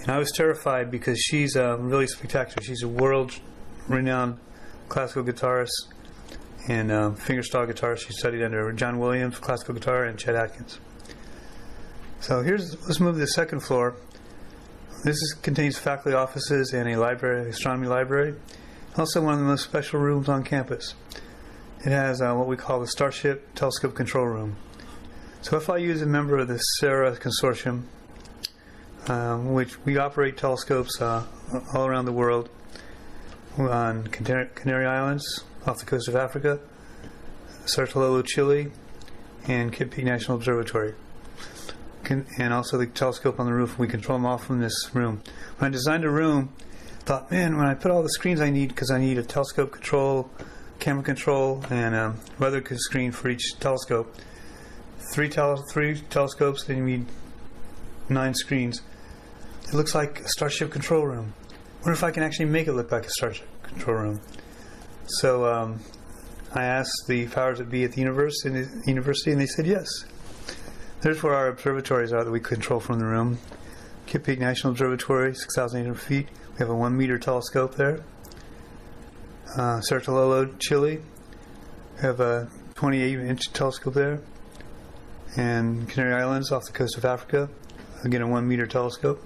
Speaker 16: And I was terrified because she's really spectacular. She's a world-renowned classical guitarist and fingerstyle guitarist. She studied under John Williams, classical guitar, and Chet Atkins. So let's move to the second floor. This contains faculty offices and a library, astronomy library. Also one of the most special rooms on campus. It has what we call the Starship Telescope Control Room. So FIU is a member of the SARA Consortium, which we operate telescopes all around the world on Canary Islands, off the coast of Africa, Sartololo, Chile, and Kitt Peak National Observatory. And also the telescope on the roof. We control them all from this room. When I designed a room, I thought, man, when I put all the screens I need, because I need a telescope control, camera control, and weather screen for each telescope. Three telescopes, then you need 9 screens. It looks like a Starship control room. I wonder if I can actually make it look like a Starship control room. So I asked the powers that be at the university, and they said yes. There's where our observatories are that we control from the room. Kitt Peak National Observatory, 6,800 feet. We have a 1 meter telescope there. Sertololo, Chile. We have a 28-inch telescope there. And Canary Islands off the coast of Africa. Again, a 1 meter telescope,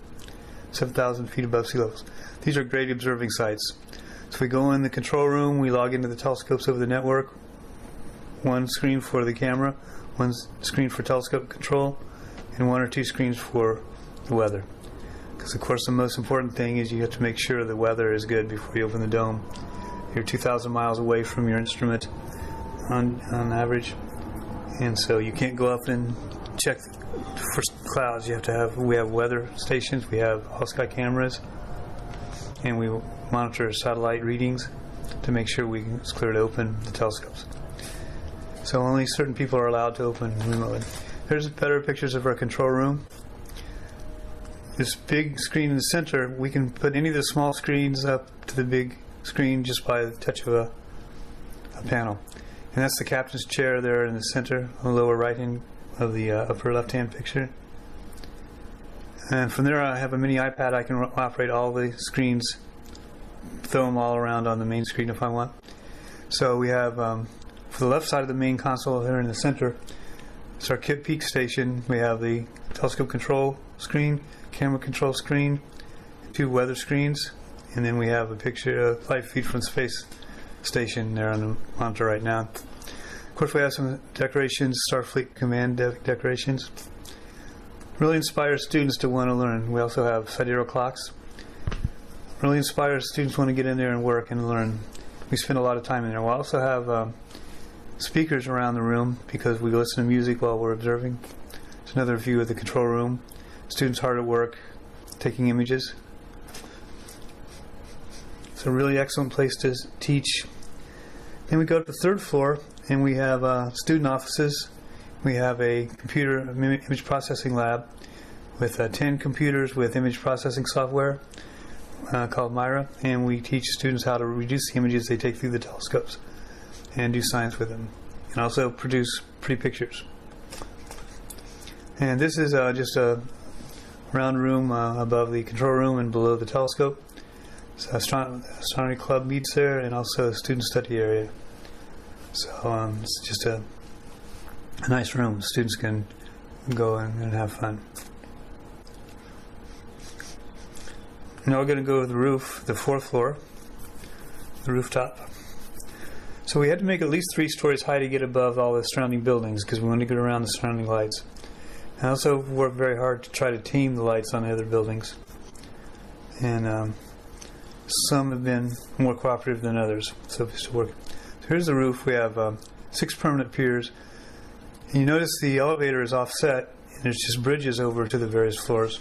Speaker 16: 7,000 feet above sea levels. These are great observing sites. So we go in the control room, we log into the telescopes over the network. One screen for the camera, one screen for telescope control, and 1 or 2 screens for the weather. Because of course the most important thing is you have to make sure the weather is good before you open the dome. You're 2,000 miles away from your instrument on average, and so you can't go up and check for clouds. We have weather stations, we have all sky cameras, and we monitor satellite readings to make sure it's clear to open the telescopes. So only certain people are allowed to open remotely. Here's better pictures of our control room. This big screen in the center, we can put any of the small screens up to the big screen just by the touch of a panel. And that's the captain's chair there in the center, on the lower right hand of the upper left hand picture. And from there I have a mini iPad. I can operate all the screens, throw them all around on the main screen if I want. So we have, for the left side of the main console here in the center, it's our Kitt Peak station. We have the telescope control screen, camera control screen, 2 weather screens, and then we have a picture, live feed from space station there on the monitor right now. Of course, we have some decorations, Starfleet Command decorations. Really inspires students to want to learn. We also have sidereal clocks. Really inspires students want to get in there and work and learn. We spend a lot of time in there. We also have speakers around the room because we listen to music while we're observing. It's another view of the control room. Students hard at work, taking images. It's a really excellent place to teach. Then we go to the 3rd floor, and we have student offices. We have a computer image processing lab with 10 computers with image processing software called Myra, and we teach students how to reduce the images they take through the telescopes and do science with them, and also produce pretty pictures. And this is just a round room above the control room and below the telescope. So astronomy club meets there, and also a student study area. So it's just a nice room. Students can go and have fun. Now we're going to go to the roof, the 4th floor, the rooftop. So we had to make at least 3 stories high to get above all the surrounding buildings because we wanted to get around the surrounding lights. And also worked very hard to try to tame the lights on the other buildings. And some have been more cooperative than others. So here's the roof. We have 6 permanent piers. And you notice the elevator is offset, and there's just bridges over to the various floors.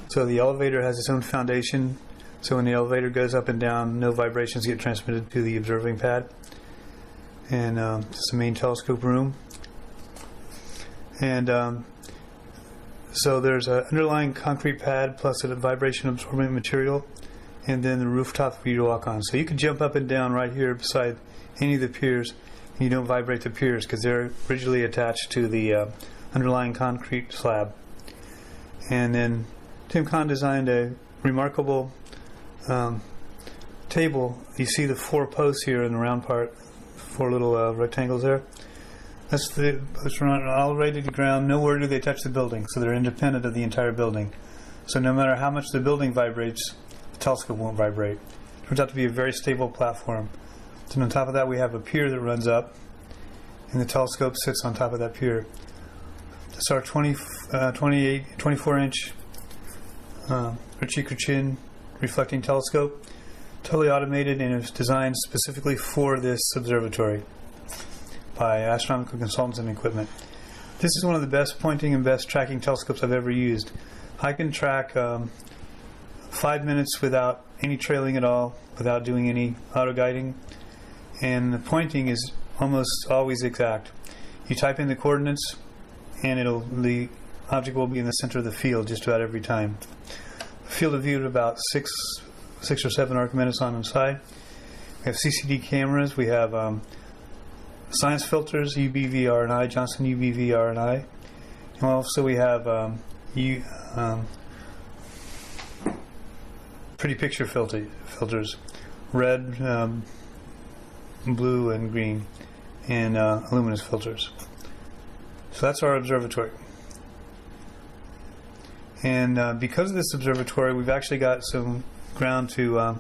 Speaker 16: So the elevator has its own foundation. So when the elevator goes up and down, no vibrations get transmitted to the observing pad. And it's the main telescope room. And so there's an underlying concrete pad plus a vibration absorbent material, and then the rooftop for you to walk on. So you can jump up and down right here beside any of the piers, and you don't vibrate the piers because they're rigidly attached to the underlying concrete slab. And then Tim Kahn designed a remarkable table. You see the 4 posts here in the round part, 4 little rectangles there. Those are all rated to ground. Nowhere do they touch the building, so they're independent of the entire building. So no matter how much the building vibrates, the telescope won't vibrate. It turns out to be a very stable platform. And on top of that, we have a pier that runs up, and the telescope sits on top of that pier. It's our 24-inch Ritchie-Chin reflecting telescope, totally automated, and it's designed specifically for this observatory by astronomical consultants and equipment. This is one of the best pointing and best tracking telescopes I've ever used. I can track 5 minutes without any trailing at all, without doing any auto guiding, and the pointing is almost always exact. You type in the coordinates, and the object will be in the center of the field just about every time. Field of view at about 6 or 7 arc minutes on the side. We have CCD cameras. We have science filters, UV, VR, and I, Johnson UV, VR, and I. And also we have pretty picture filters, red, blue, and green, and luminous filters. So that's our observatory. And because of this observatory, we've actually got some ground to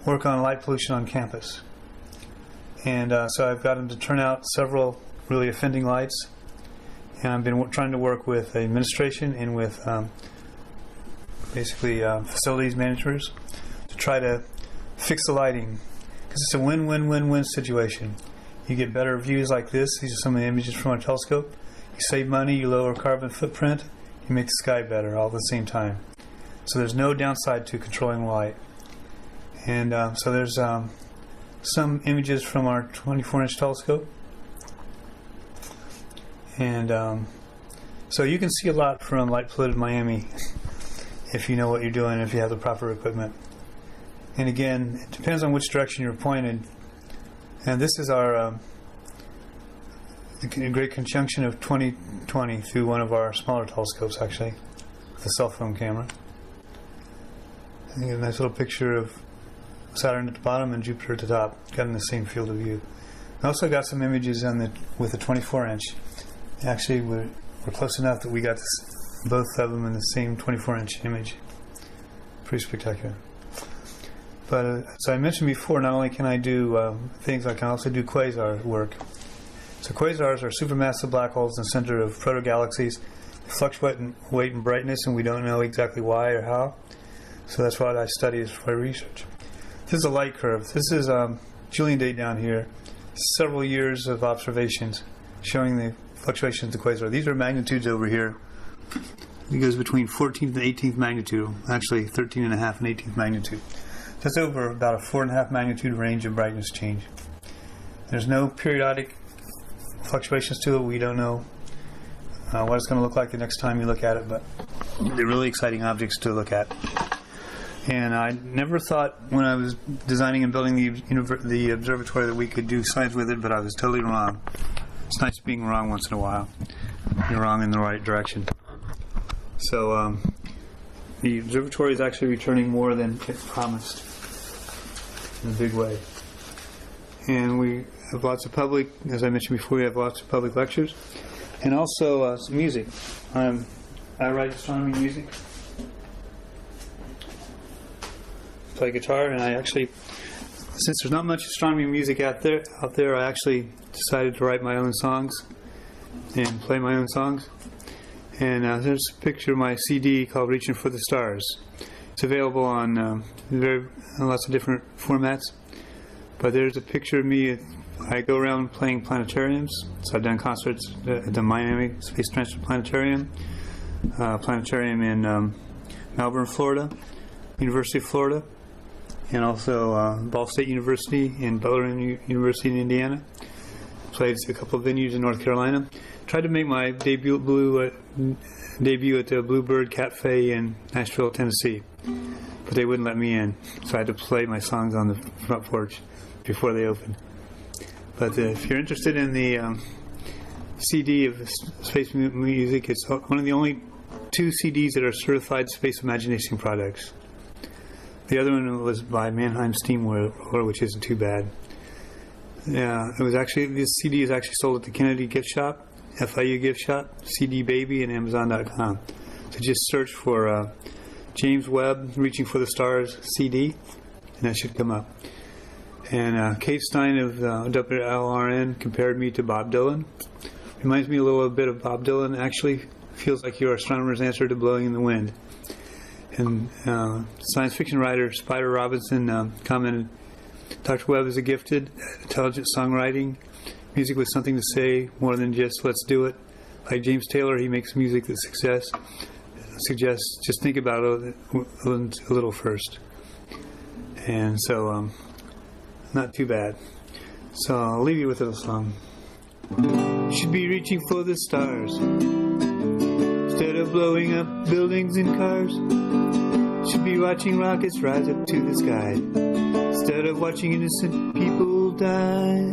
Speaker 16: work on light pollution on campus. And so I've got them to turn out several really offending lights. And I've been trying to work with administration and with basically facilities managers to try to fix the lighting. Because it's a win-win-win-win situation. You get better views like this. These are some of the images from our telescope. You save money, you lower carbon footprint, you make the sky better all at the same time. So there's no downside to controlling light. And so there's some images from our 24-inch telescope. And so you can see a lot from light polluted Miami if you know what you're doing, if you have the proper equipment. And again, it depends on which direction you're pointed. And this is our the great conjunction of 20/20 through one of our smaller telescopes, actually, with a cell phone camera. And you get a nice little picture of Saturn at the bottom and Jupiter at the top, got in the same field of view. I also got some images on with a 24-inch. Actually, we're close enough that we got both of them in the same 24-inch image. Pretty spectacular. But as I mentioned before, not only can I do things, I can also do quasar work. So quasars are supermassive black holes in the center of protogalaxies. They fluctuate in weight and brightness, and we don't know exactly why or how. So that's what I study as my research. This is a light curve. This is Julian date down here. Several years of observations showing the fluctuations of the quasar. These are magnitudes over here. It goes between 14th and 18th magnitude, actually 13 and a half and 18th magnitude. That's over about a 4.5 magnitude range of brightness change. There's no periodic fluctuations to it. We don't know what it's going to look like the next time you look at it, but they're really exciting objects to look at. And I never thought when I was designing and building the observatory that we could do science with it, but I was totally wrong. It's nice being wrong once in a while. You're wrong in the right direction. So the observatory is actually returning more than it promised in a big way. And we have lots of public, as I mentioned before, we have lots of public lectures. And also some music. I write astronomy music. Play guitar, and I actually, since there's not much astronomy music out there, I actually decided to write my own songs and play my own songs. And there's a picture of my CD called Reaching for the Stars. It's available on lots of different formats. But there's a picture of me. I go around playing planetariums. So I've done concerts at the Miami Space Transfer Planetarium, planetarium in Melbourne, Florida, University of Florida, and also Ball State University and Butler University in Indiana. Played a couple of venues in North Carolina. Tried to make my debut at the Bluebird Cafe in Nashville, Tennessee, but they wouldn't let me in, so I had to play my songs on the front porch before they opened. But if you're interested in the CD of space music, it's one of the only 2 CDs that are certified Space Imagination products. The other one was by Mannheim Steamroller, which isn't too bad. Yeah, it was actually, this CD is actually sold at the Kennedy gift shop, FIU gift shop, CD Baby, and Amazon.com. So just search for James Webb Reaching for the Stars CD, and that should come up. And Kate Stein of WLRN compared me to Bob Dylan. Reminds me a little bit of Bob Dylan. Actually, feels like your astronomer's answer to Blowing in the Wind. And science fiction writer Spider Robinson commented, Dr. Webb is a gifted, intelligent songwriting, music with something to say, more than just let's do it. Like James Taylor, he makes music that suggests just think about it a little first. And so, not too bad. So I'll leave you with a little song. Should be reaching for the stars instead of blowing up buildings and cars. Should be watching rockets rise up to the sky.
Speaker 10: instead of watching innocent people die.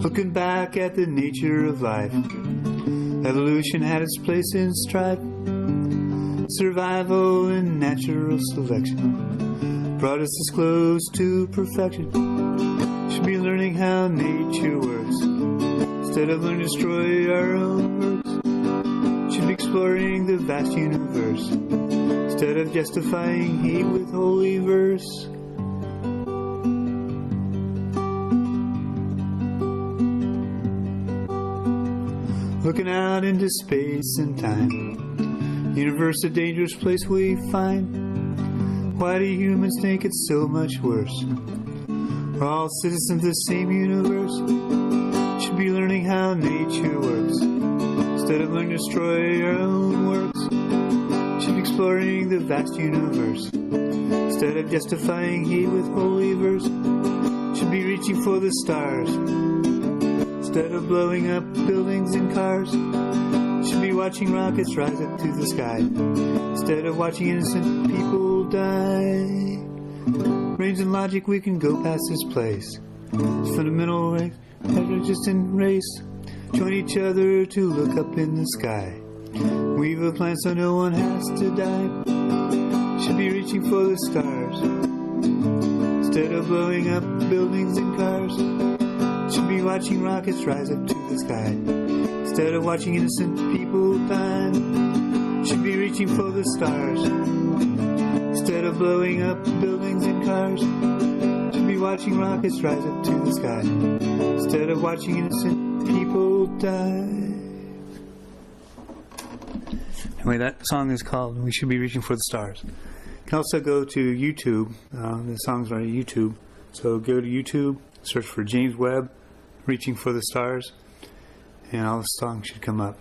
Speaker 10: Looking back at the nature of life, evolution had its place in strife. Survival and natural selection brought us as close to perfection. Should be learning how nature works instead of learning to destroy our own works. Should be exploring the vast universe instead of justifying hate with holy verse. Looking out into space and time, universe a dangerous place we find. Why do humans think it's so much worse? We're all citizens of the same universe. Should be learning how nature works instead of learning to destroy our own works. Should be exploring the vast universe instead of justifying hate with holy verse. Should be reaching for the stars instead of blowing up buildings and cars. Should be watching rockets rise up to the sky instead of watching innocent people die. Brains and logic, we can go past this place. It's fundamental right, just in race. Join each other to look up in the sky. Weave a plan so no one has to die. Should be reaching for the stars instead of blowing up buildings and cars. Should be watching rockets rise up to the sky instead of watching innocent people die. Should be reaching for the stars instead of blowing up buildings and cars. Should be watching rockets rise up to the sky instead of watching innocent people die. Anyway, that song is called We Should Be Reaching for the Stars. You can also go to YouTube. The songs are on YouTube. So go to YouTube, search for James Webb, Reaching for the Stars, and all the songs should come up.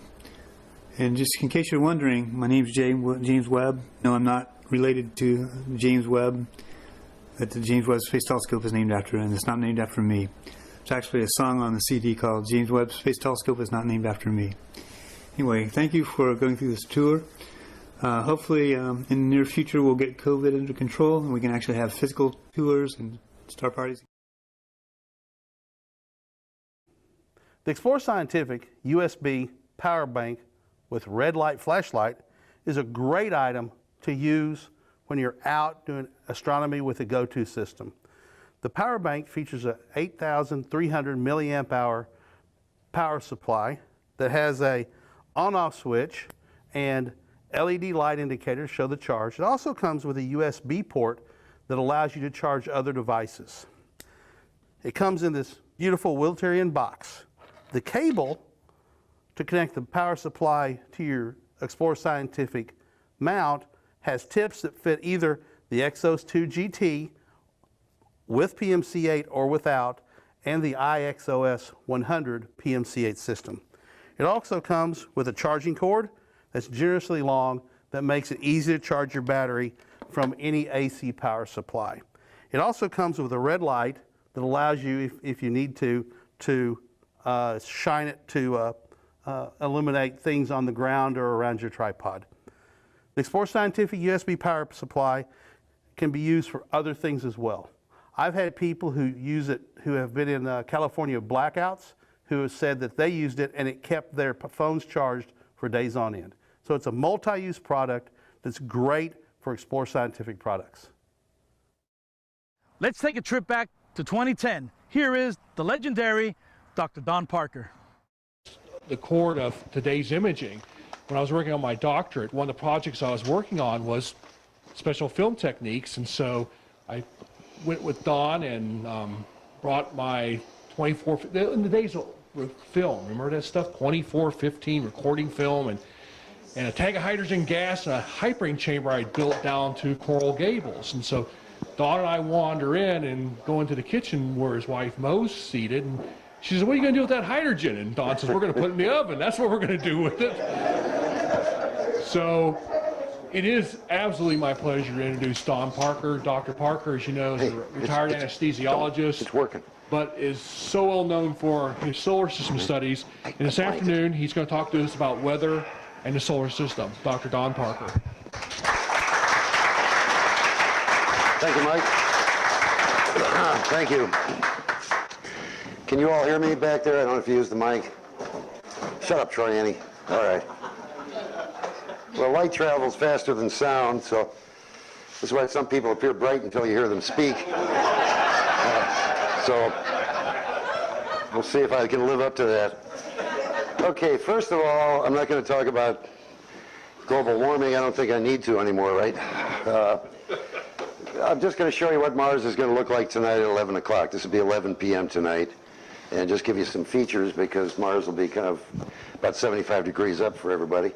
Speaker 10: And just in case you're wondering, my name's James Webb. No, I'm not related to James Webb that the James Webb Space Telescope is named after, and it's not named after me. It's actually a song on the CD called James Webb Space Telescope is not named after me. Anyway, thank you for going through this tour. Hopefully in the near future we'll get COVID under control and we can actually have physical tours and star parties.
Speaker 21: The Explore Scientific USB power bank with red light flashlight is a great item to use when you're out doing astronomy with a go-to system. The power bank features a 8,300 milliamp hour power supply that has a on-off switch and LED light indicators show the charge. It also comes with a USB port that allows you to charge other devices. It comes in this beautiful Wilterian box. The cable to connect the power supply to your Explore Scientific mount has tips that fit either the Exos 2 GT with PMC8 or without, and the iXOS 100 PMC8 system. It also comes with a charging cord that's generously long that makes it easy to charge your battery from any AC power supply. It also comes with a red light that allows you, if you need to shine it to illuminate things on the ground or around your tripod. The Explore Scientific USB power supply can be used for other things as well. I've had people who use it who have been in California blackouts who have said that they used it and it kept their phones charged for days on end. So it's a multi-use product that's great for Explore Scientific products.
Speaker 8: Let's take a trip back to 2010. Here is the legendary Dr. Don Parker.
Speaker 17: The core of today's imaging. When I was working on my doctorate, one of the projects I was working on was special film techniques, and so I went with Don and brought my 24, in the days of film, remember that stuff, 24-15 recording film, and a tank of hydrogen gas and a hypering chamber I built down to Coral Gables. And so Don and I wander in and go into the kitchen where his wife Mo's seated, and she says, "What are you going to do with that hydrogen?" And Don says, "We're going to put it in the oven. That's what we're going to do with it." So it is absolutely my pleasure to introduce Don Parker. Dr. Parker, as you know, is a retired anesthesiologist. It's working. But is so well known for his solar system studies. And this afternoon, he's going to talk to us about weather and the solar system, Dr. Don Parker.
Speaker 18: Thank you, Mike. Thank you. Can you all hear me back there? I don't know if you use the mic. Shut up, Troy Annie. All right. Well, light travels faster than sound, so that's why some people appear bright until you hear them speak. So we'll see if I can live up to that. Okay, first of all, I'm not going to talk about global warming. I don't think I need to anymore, right? I'm just going to show you what Mars is going to look like tonight at 11 o'clock. This will be 11 p.m. tonight. And just give you some features because Mars will be kind of about 75 degrees up for everybody.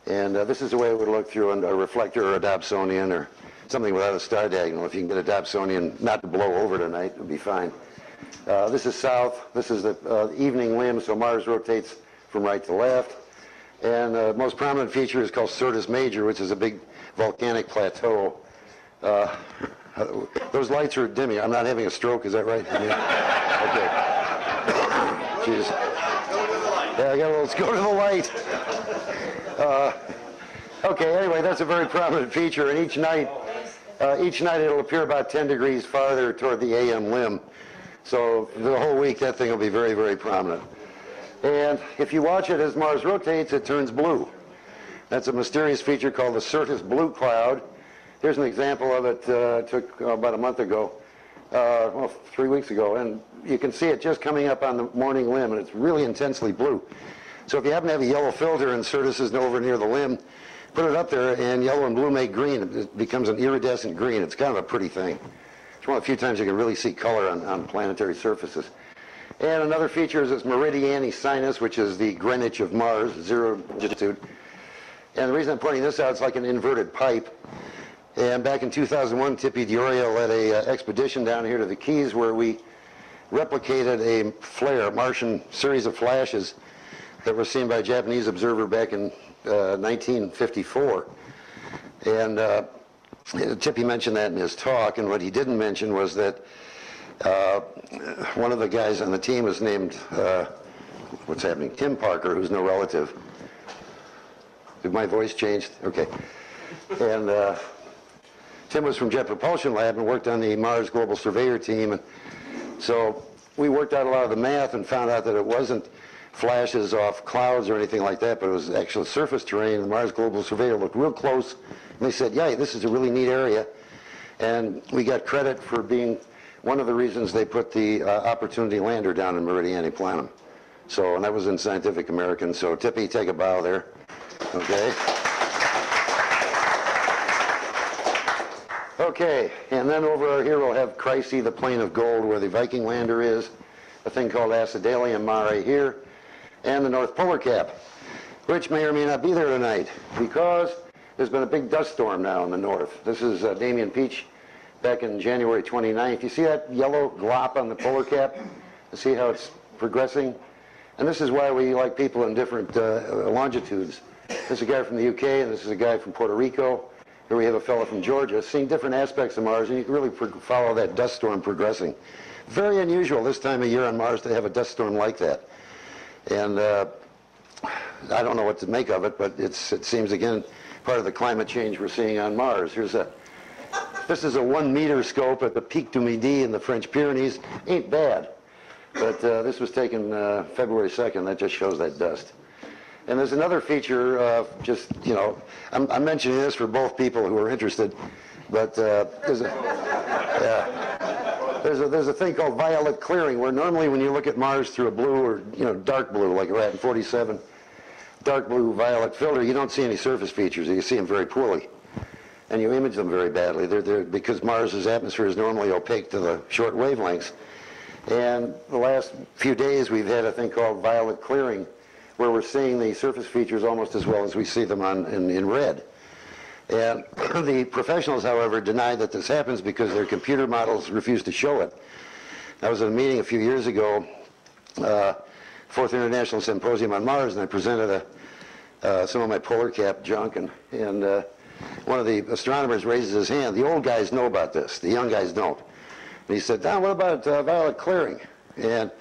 Speaker 18: And this is the way it would look through a reflector or a Dobsonian or something without a star diagonal. If you can get a Dobsonian not to blow over tonight, it'll be fine. This is south. This is the evening limb, so Mars rotates from right to left. And the most prominent feature is called Syrtis Major, which is a big volcanic plateau. Those lights are dimming. I'm not having a stroke, is that right? Yeah. Okay. Jeez. Yeah, let's go to the light. Okay, anyway, that's a very prominent feature, and each night it'll appear about 10 degrees farther toward the AM limb. So the whole week, that thing will be very, very prominent. And if you watch it as Mars rotates, it turns blue. That's a mysterious feature called the Syrtis Blue Cloud. Here's an example of it. Took about a month ago, 3 weeks ago, and you can see it just coming up on the morning limb, and it's really intensely blue. So if you happen to have a yellow filter and Syrtis is over near the limb, put it up there, and yellow and blue make green. It becomes an iridescent green. It's kind of a pretty thing. It's one of the few times you can really see color on planetary surfaces. And another feature is this Meridiani sinus, which is the Greenwich of Mars, 0 longitude. And the reason I'm pointing this out, it's like an inverted pipe. And back in 2001, Tippy Diorio led a expedition down here to the Keys where we replicated a flare, Martian series of flashes that were seen by a Japanese observer back in 1954. And Tippy mentioned that in his talk, and what he didn't mention was that one of the guys on the team was named, what's happening, Tim Parker, who's no relative. Did my voice change? Okay. And Tim was from Jet Propulsion Lab and worked on the Mars Global Surveyor team. And so we worked out a lot of the math and found out that it wasn't flashes off clouds or anything like that, but it was actual surface terrain. The Mars Global Surveyor looked real close, and they said, yeah, this is a really neat area. And we got credit for being one of the reasons they put the Opportunity lander down in Meridiani Planum. So, and that was in Scientific American. So Tippy, take a bow there. Okay. Okay, and then over here we'll have Chryse, the plain of gold, where the Viking lander is, a thing called Acidalium Mare here, and the North Polar Cap, which may or may not be there tonight, because there's been a big dust storm now in the north. This is Damien Peach back in January 29th. You see that yellow glop on the polar cap? You see how it's progressing? And this is why we like people in different longitudes. This is a guy from the UK, and this is a guy from Puerto Rico. Here we have a fellow from Georgia, seeing different aspects of Mars, and you can really follow that dust storm progressing. Very unusual this time of year on Mars to have a dust storm like that. And I don't know what to make of it, but it seems, again, part of the climate change we're seeing on Mars. This is a 1 meter scope at the Pic du Midi in the French Pyrenees. Ain't bad. But this was taken February 2nd. That just shows that dust. And there's another feature of just, you know, I'm mentioning this for both people who are interested, but there's a thing called violet clearing, where normally when you look at Mars through a blue or, you know, dark blue, like we're at in 47, dark blue violet filter, you don't see any surface features. You see them very poorly. And you image them very badly. They're because Mars's atmosphere is normally opaque to the short wavelengths. And the last few days we've had a thing called violet clearing, where we're seeing the surface features almost as well as we see them in red. And the professionals, however, deny that this happens because their computer models refuse to show it. I was at a meeting a few years ago, Fourth International Symposium on Mars, and I presented some of my polar cap junk, and one of the astronomers raises his hand. The old guys know about this. The young guys don't. And he said, Don, what about violet clearing? And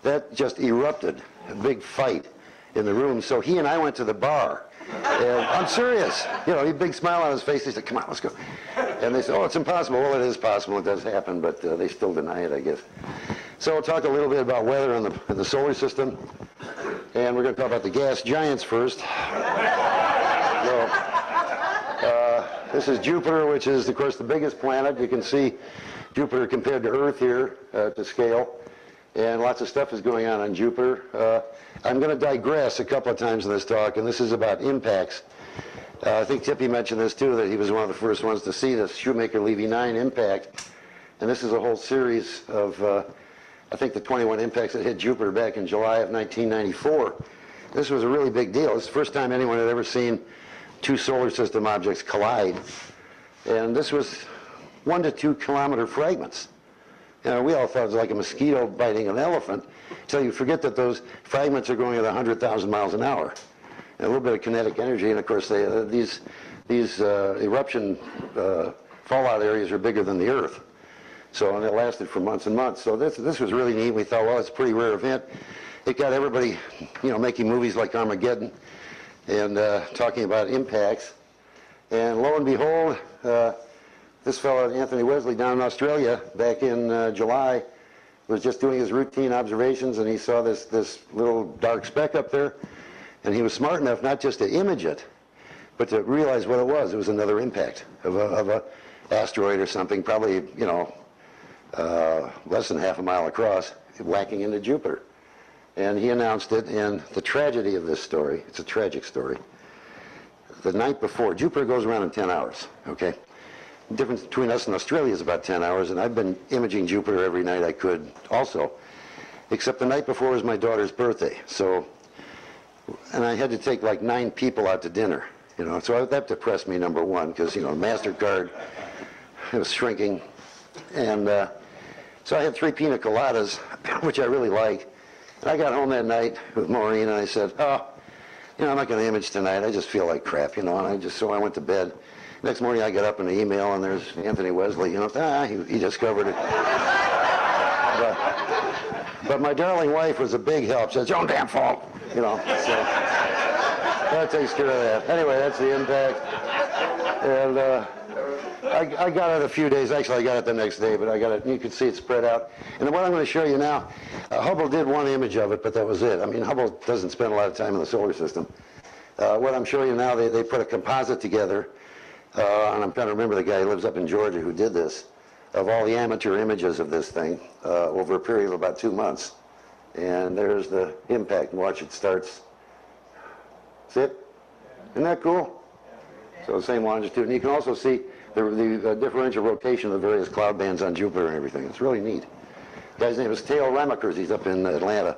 Speaker 18: that just erupted, a big fight in the room. So he and I went to the bar And I'm serious. You know, he had a big smile on his face. He said, come on, let's go. And they said, oh, it's impossible. Well, it is possible. It does happen, but they still deny it, I guess. So we'll talk a little bit about weather in the solar system. And we're going to talk about the gas giants first. This is Jupiter, which is, of course, the biggest planet. You can see Jupiter compared to Earth here to scale. And lots of stuff is going on Jupiter. I'm going to digress a couple of times in this talk, and this is about impacts. I think Tippy mentioned this too, that he was one of the first ones to see this Shoemaker-Levy 9 impact. And this is a whole series of, I think, the 21 impacts that hit Jupiter back in July of 1994. This was a really big deal. It's the first time anyone had ever seen two solar system objects collide. And this was 1 to 2 kilometer fragments. You know, we all thought it was like a mosquito biting an elephant, until you forget that those fragments are going at 100,000 miles an hour. And a little bit of kinetic energy, and of course these eruption fallout areas are bigger than the Earth. So, and it lasted for months and months. So this was really neat. We thought, well, it's a pretty rare event. It got everybody, you know, making movies like Armageddon and talking about impacts. And lo and behold, this fellow, Anthony Wesley, down in Australia back in July, was just doing his routine observations, and he saw this little dark speck up there, and he was smart enough not just to image it, but to realize what it was. It was another impact of a asteroid or something, probably, you know, less than half a mile across, whacking into Jupiter. And he announced it, and the tragedy of this story, it's a tragic story, the night before, Jupiter goes around in 10 hours, okay? The difference between us and Australia is about 10 hours, and I've been imaging Jupiter every night I could also, except the night before was my daughter's birthday. So, and I had to take like 9 people out to dinner, you know, so that depressed me, number one, because, you know, MasterCard, it was shrinking. And so I had 3 pina coladas, which I really like. And I got home that night with Maureen, and I said, oh, you know, I'm not going to image tonight. I just feel like crap, you know, and so I went to bed. Next morning I got up in an email, and there's Anthony Wesley, you know, he discovered it. But my darling wife was a big help. She said, it's your own damn fault, you know. So that takes care of that. Anyway, that's the impact. And I got it a few days. Actually, I got it the next day, but I got it, you can see it spread out. And what I'm going to show you now, Hubble did one image of it, but that was it. I mean, Hubble doesn't spend a lot of time in the solar system. What I'm showing you now, they put a composite together, and I'm trying to remember the guy who lives up in Georgia who did this, of all the amateur images of this thing over a period of about 2 months. And there's the impact. Watch, it starts. See it? Isn't that cool? So the same longitude. And you can also see the differential rotation of the various cloud bands on Jupiter and everything. It's really neat. The guy's name is Theo Remekers. He's up in Atlanta.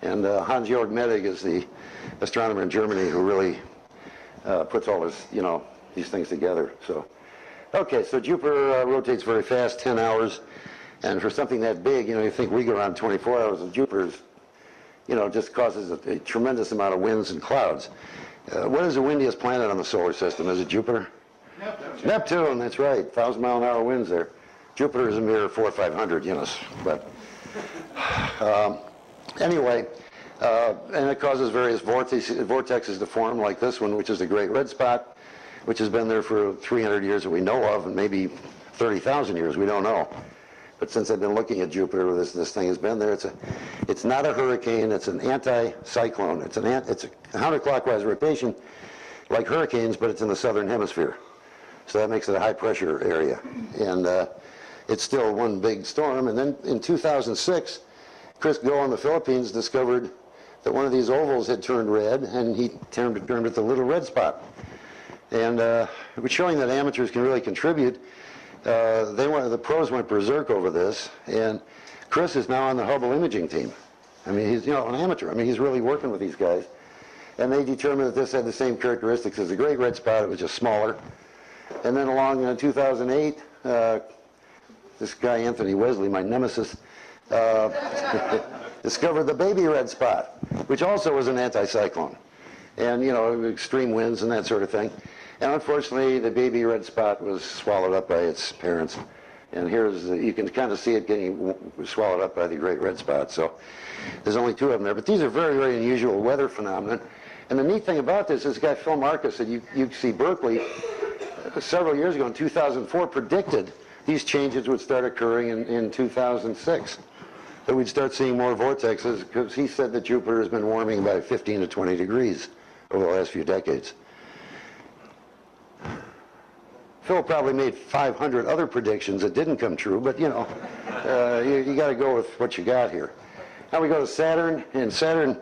Speaker 18: And Hans-Georg Mettig is the astronomer in Germany who really puts all this, you know, these things together. So, okay, so Jupiter rotates very fast, 10 hours. And for something that big, you know, you think we go around 24 hours, and Jupiter's, you know, just causes a tremendous amount of winds and clouds. What is the windiest planet on the solar system? Is it Jupiter? Neptune, that's right. 1,000-mile-an-hour winds there. Jupiter is a mere 400 or 500, you know. But anyway, and it causes various vortexes to form, like this one, which is the Great Red Spot, which has been there for 300 years that we know of, and maybe 30,000 years, we don't know. But since I've been looking at Jupiter, this thing has been there. It's not a hurricane. It's an anti-cyclone. It's a counterclockwise rotation, like hurricanes, but it's in the southern hemisphere. So that makes it a high-pressure area. And it's still one big storm. And then in 2006, Chris Goh in the Philippines discovered that one of these ovals had turned red, and he termed it the Little Red Spot. And it was showing that amateurs can really contribute. The pros went berserk over this, and Chris is now on the Hubble imaging team. I mean, he's, you know, an amateur. I mean, he's really working with these guys. And they determined that this had the same characteristics as the Great Red Spot. It was just smaller. And then along in 2008, this guy, Anthony Wesley, my nemesis, discovered the Baby Red Spot, which also was an anticyclone. And, you know, extreme winds and that sort of thing. And unfortunately, the Baby Red Spot was swallowed up by its parents. And you can kind of see it getting swallowed up by the Great Red Spot. So there's only 2 of them there. But these are very, very unusual weather phenomena. And the neat thing about this guy Phil Marcus at UC Berkeley several years ago in 2004 predicted these changes would start occurring in 2006. That we'd start seeing more vortexes, because he said that Jupiter has been warming by 15 to 20 degrees over the last few decades. Phil probably made 500 other predictions that didn't come true, but you know, you got to go with what you got here. Now we go to Saturn, and Saturn,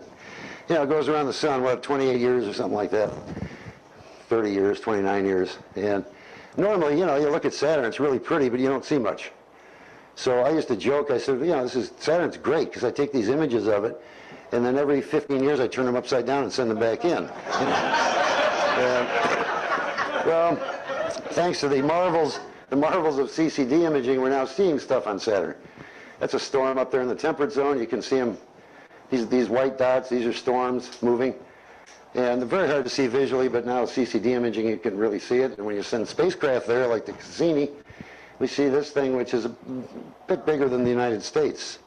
Speaker 18: you know, goes around the sun, what, 28 years or something like that? 30 years, 29 years. And normally, you know, you look at Saturn, it's really pretty, but you don't see much. So I used to joke, I said, you know, Saturn's great, because I take these images of it, and then every 15 years I turn them upside down and send them back in. Well, thanks to the marvels of CCD imaging, we're now seeing stuff on Saturn. That's a storm up there in the temperate zone. You can see them, these white dots, these are storms moving. And they're very hard to see visually, but now with CCD imaging, you can really see it. And when you send spacecraft there, like the Cassini, we see this thing, which is a bit bigger than the United States.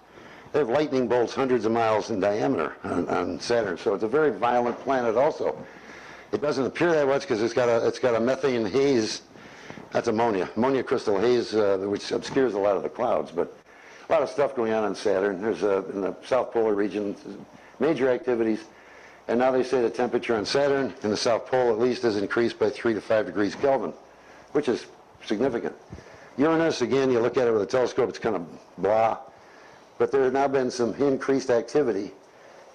Speaker 18: They have lightning bolts hundreds of miles in diameter on Saturn, so it's a very violent planet also. It doesn't appear that much because it's got a methane haze. That's ammonia crystal haze, which obscures a lot of the clouds. But a lot of stuff going on Saturn. There's in the South Polar region, major activities. And now they say the temperature on Saturn in the South Pole at least has increased by 3 to 5 degrees Kelvin, which is significant. Uranus, again, you look at it with a telescope, it's kind of blah. But there have now been some increased activity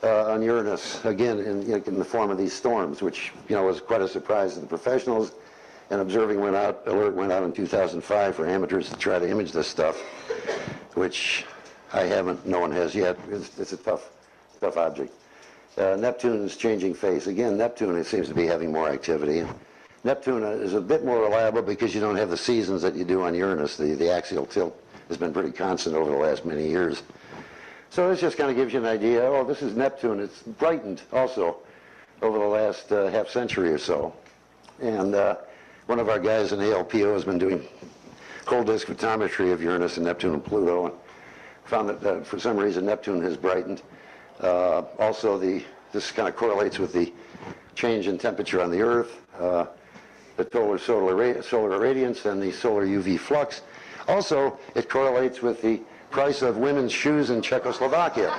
Speaker 18: on Uranus, again, in the form of these storms, which, you know, was quite a surprise to the professionals. An observing alert went out in 2005 for amateurs to try to image this stuff, which no one has yet. It's a tough object. Neptune is changing phase. Again, Neptune, it seems to be having more activity. Neptune is a bit more reliable because you don't have the seasons that you do on Uranus. The axial tilt has been pretty constant over the last many years. So this just kind of gives you an idea. Oh, this is Neptune. It's brightened also over the last half century or so. And one of our guys in APO has been doing cold disk photometry of Uranus and Neptune and Pluto, and found that for some reason Neptune has brightened. Also, this kind of correlates with the change in temperature on the Earth, the solar irradiance, and the solar UV flux. Also, it correlates with the price of women's shoes in Czechoslovakia.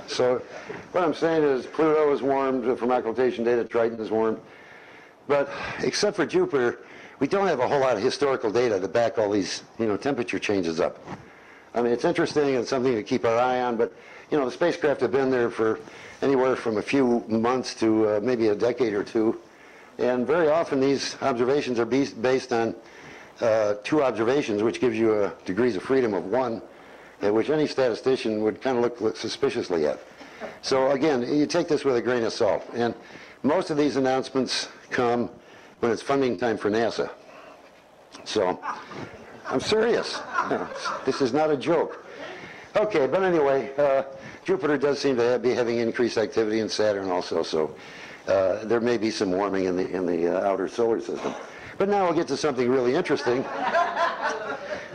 Speaker 18: So what I'm saying is Pluto is warmed from occultation data, Triton is warmed. But except for Jupiter, we don't have a whole lot of historical data to back all these, you know, temperature changes up. I mean, it's interesting and something to keep our eye on, but, you know, the spacecraft have been there for anywhere from a few months to maybe a decade or two. And very often these observations are based on 2 observations, which gives you degrees of freedom of 1, which any statistician would kind of look suspiciously at. So again, you take this with a grain of salt. And most of these announcements come when it's funding time for NASA. So I'm serious. This is not a joke. Okay, but anyway, Jupiter does seem to be having increased activity, in Saturn also, so there may be some warming in the outer solar system. But now we'll get to something really interesting,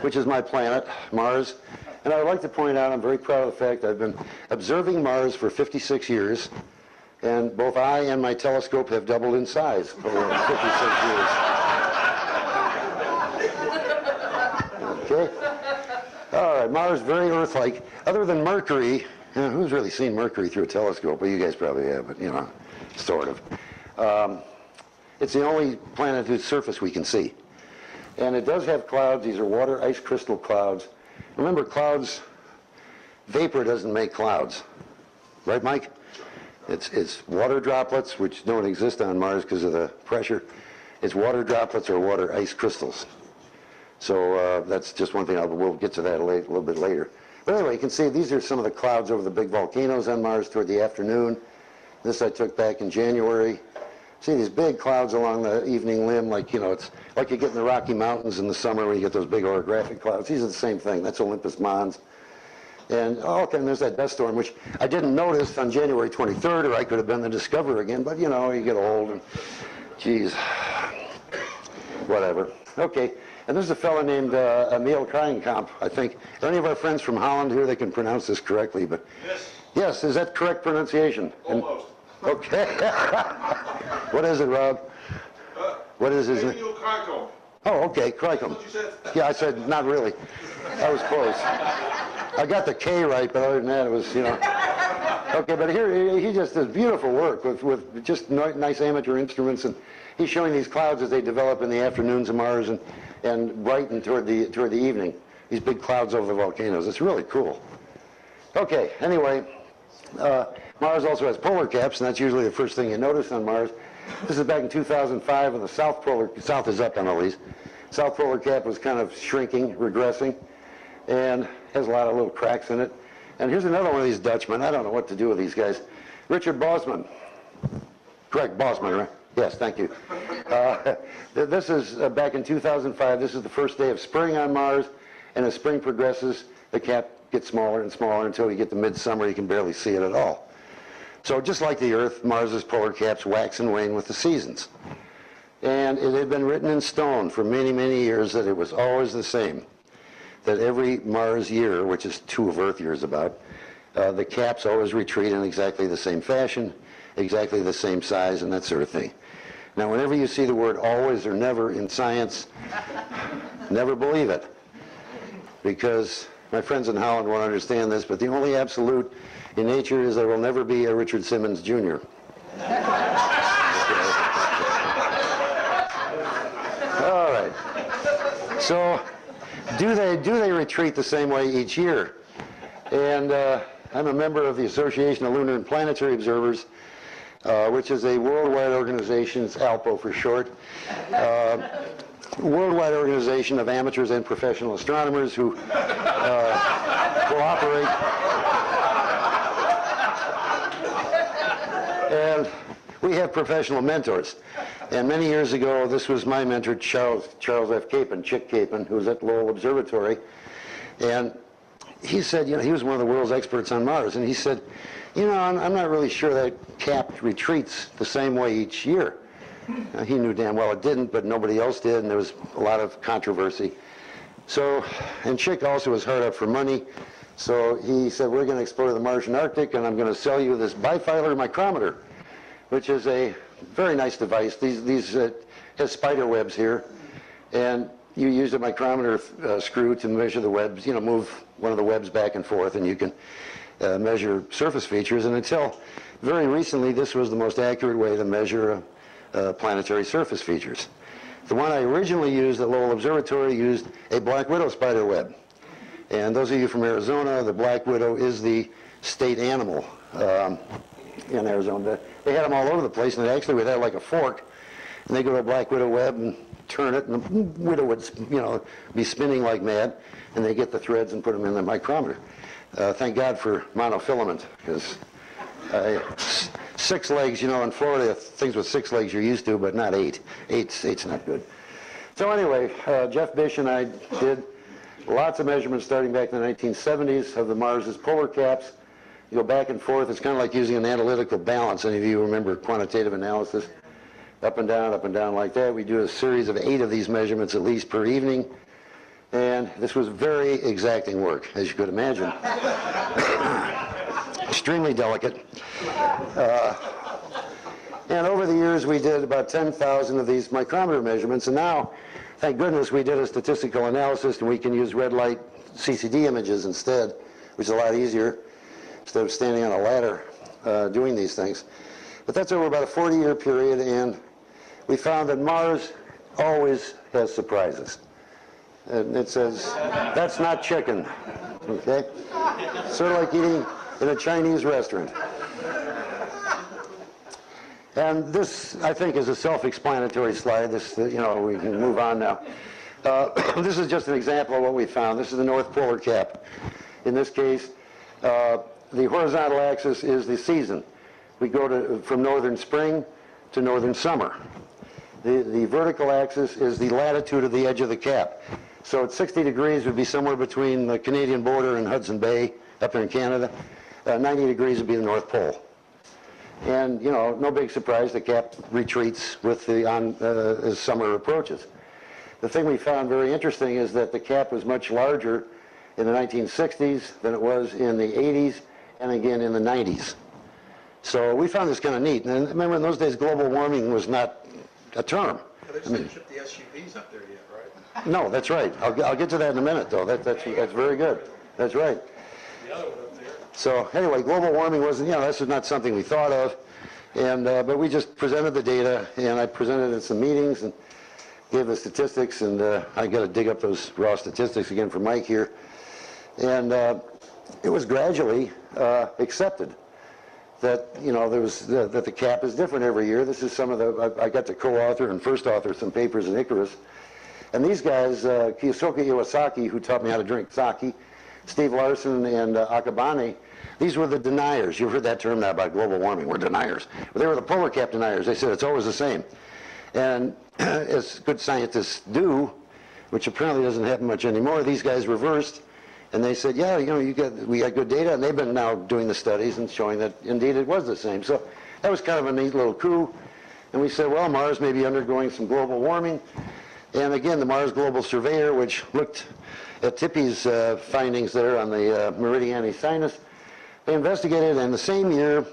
Speaker 18: which is my planet, Mars. And I would like to point out, I'm very proud of the fact I've been observing Mars for 56 years, and both I and my telescope have doubled in size over 56 years. Okay. All right, Mars, very Earth-like. Other than Mercury, who's really seen Mercury through a telescope? Well, you guys probably have, but, you know, sort of. It's the only planet whose surface we can see. And it does have clouds. These are water ice crystal clouds. Remember, clouds, vapor doesn't make clouds. Right, Mike? It's water droplets, which don't exist on Mars because of the pressure. It's water droplets or water ice crystals. So that's just one thing. We'll get to that a little bit later. But anyway, you can see these are some of the clouds over the big volcanoes on Mars toward the afternoon. This I took back in January. See these big clouds along the evening limb, like, you know, it's like you get in the Rocky Mountains in the summer when you get those big orographic clouds. These are the same thing. That's Olympus Mons. And, okay, and there's that dust storm, which I didn't notice on January 23rd, or I could have been the discoverer again, but, you know, you get old and, geez, whatever. Okay, and there's a fellow named Emil Krijnkamp, I think. Are any of our friends from Holland here that can pronounce this correctly? But Yes, is that correct pronunciation?
Speaker 11: Almost.
Speaker 18: Okay. What is it, Rob? What is his name? Oh, okay, Cricum. Yeah, I said not really. That was close. I got the K right, but other than that, it was, you know. Okay, but here he just does beautiful work with just nice amateur instruments, and he's showing these clouds as they develop in the afternoons of Mars and brighten toward the evening. These big clouds over the volcanoes. It's really cool. Okay, anyway, Mars also has polar caps, and that's usually the first thing you notice on Mars. This is back in 2005, and the south is up on all these. South polar cap was kind of shrinking, regressing, and has a lot of little cracks in it. And here's another one of these Dutchmen. I don't know what to do with these guys. Richard Bosman. Correct, Bosman, right? Yes, thank you. This is back in 2005. This is the first day of spring on Mars, and as spring progresses, the cap gets smaller and smaller until you get to midsummer. You can barely see it at all. So just like the Earth, Mars's polar caps wax and wane with the seasons. And it had been written in stone for many, many years that it was always the same, that every Mars year, which is 2 of Earth years about, the caps always retreat in exactly the same fashion, exactly the same size, and that sort of thing. Now, whenever you see the word always or never in science, never believe it, because my friends in Holland won't understand this, but the only absolute in nature is there will never be a Richard Simmons Jr. All right. So, do they retreat the same way each year? And I'm a member of the Association of Lunar and Planetary Observers, which is a worldwide organization, it's ALPO for short, worldwide organization of amateurs and professional astronomers who cooperate. And we have professional mentors. And many years ago, this was my mentor, Charles F. Capon, Chick Capon, who was at Lowell Observatory. And he said, you know, he was one of the world's experts on Mars. And he said, you know, I'm not really sure that cap retreats the same way each year. He knew damn well it didn't, but nobody else did, and there was a lot of controversy. So, and Chick also was hard up for money. So he said, we're going to explore the Martian Arctic, and I'm going to sell you this bifilar micrometer, which is a very nice device. These has spider webs here, and you use a micrometer screw to measure the webs, you know, move one of the webs back and forth, and you can measure surface features. And until very recently, this was the most accurate way to measure planetary surface features. The one I originally used at Lowell Observatory used a black widow spider web. And those of you from Arizona, the black widow is the state animal in Arizona. They had them all over the place, and they actually would have like a fork, and they go to a black widow web and turn it, and the widow would, you know, be spinning like mad, and they get the threads and put them in the micrometer. Thank God for monofilament, because 6 legs, you know, in Florida, things with 6 legs you're used to, but not 8. Eight's not good. So anyway, Jeff Bish and I did lots of measurements starting back in the 1970s of the Mars's polar caps. You go back and forth. It's kind of like using an analytical balance. Any of you remember quantitative analysis? Up and down like that. We do a series of 8 of these measurements at least per evening. And this was very exacting work, as you could imagine. Extremely delicate. And over the years, we did about 10,000 of these micrometer measurements. And now, thank goodness, we did a statistical analysis, and we can use red light CCD images instead, which is a lot easier, instead of standing on a ladder doing these things. But that's over about a 40-year period, and we found that Mars always has surprises. And it says, that's not chicken, okay? Sort of like eating in a Chinese restaurant. And this, I think, is a self-explanatory slide. This, you know, we can move on now. This is just an example of what we found. This is the North Polar Cap. In this case, the horizontal axis is the season. We go from northern spring to northern summer. The vertical axis is the latitude of the edge of the cap. So at 60 degrees would be somewhere between the Canadian border and Hudson Bay up there in Canada. 90 degrees would be the North Pole. And, you know, no big surprise, the cap retreats with as summer approaches. The thing we found very interesting is that the cap was much larger in the 1960s than it was in the 80s and again in the 90s. So we found this kind of neat. And remember, in those days, global warming was not a term.
Speaker 9: They didn't ship the SUVs up there yet, right?
Speaker 18: No, that's right. I'll get to that in a minute, though. That's very good. That's right.
Speaker 9: The other one up there.
Speaker 18: So anyway, global warming wasn't, this was not something we thought of. And but we just presented the data, and I presented it at some meetings and gave the statistics, and I got to dig up those raw statistics again for Mike here. And it was gradually accepted that that the cap is different every year. This is some of the I got to co-author and first author some papers in Icarus, and these guys, Kiyosuke Iwasaki, who taught me how to drink sake, Steve Larson and Akabane, these were the deniers. You've heard that term now about global warming. We're deniers. But they were the polar cap deniers. They said it's always the same, and as good scientists do, which apparently doesn't happen much anymore, these guys reversed. And they said, yeah, we got good data, and they've been now doing the studies and showing that indeed it was the same. So that was kind of a neat little coup. And we said, well, Mars may be undergoing some global warming. And again, the Mars Global Surveyor, which looked at Tippy's findings there on the Meridiani sinus, they investigated, and the same year,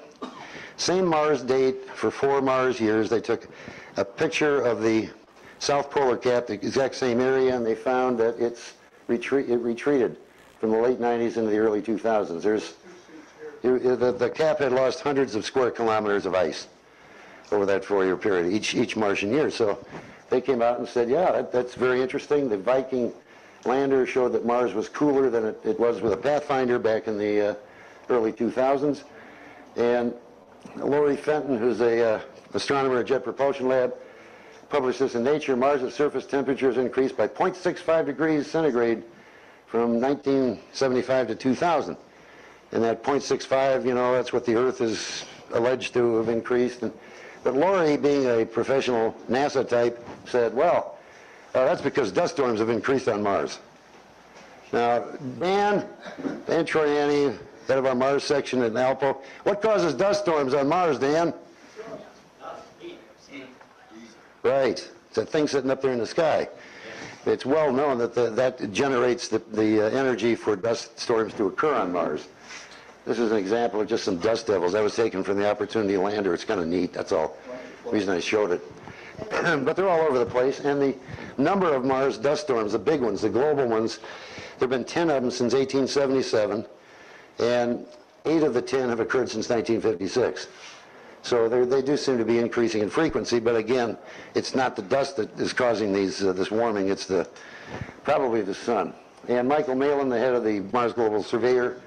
Speaker 18: same Mars date for 4 Mars years, they took a picture of the South Polar Cap, the exact same area, and they found that it retreated from the late 90s into the early 2000s. The cap had lost hundreds of square kilometers of ice over that 4-year period, each Martian year. So they came out and said, yeah, that's very interesting. The Viking lander showed that Mars was cooler than it was with a Pathfinder back in the early 2000s. And Laurie Fenton, who's a astronomer at Jet Propulsion Lab, published this in Nature. Mars' surface temperatures increased by 0.65 degrees centigrade from 1975 to 2000. And that 0.65, that's what the Earth is alleged to have increased. But Laurie, being a professional NASA type, said, well, that's because dust storms have increased on Mars. Now, Dan Troiani, head of our Mars section at ALPO, what causes dust storms on Mars, Dan? Right, it's a thing sitting up there in the sky. It's well known that that generates the energy for dust storms to occur on Mars. This is an example of just some dust devils. That was taken from the Opportunity lander. It's kind of neat, that's all. The reason I showed it. But they're all over the place, and the number of Mars dust storms, the big ones, the global ones, there have been 10 of them since 1877, and 8 of the 10 have occurred since 1956. So they do seem to be increasing in frequency, but again, it's not the dust that is causing this warming, it's probably the sun. And Michael Malin, the head of the Mars Global Surveyor,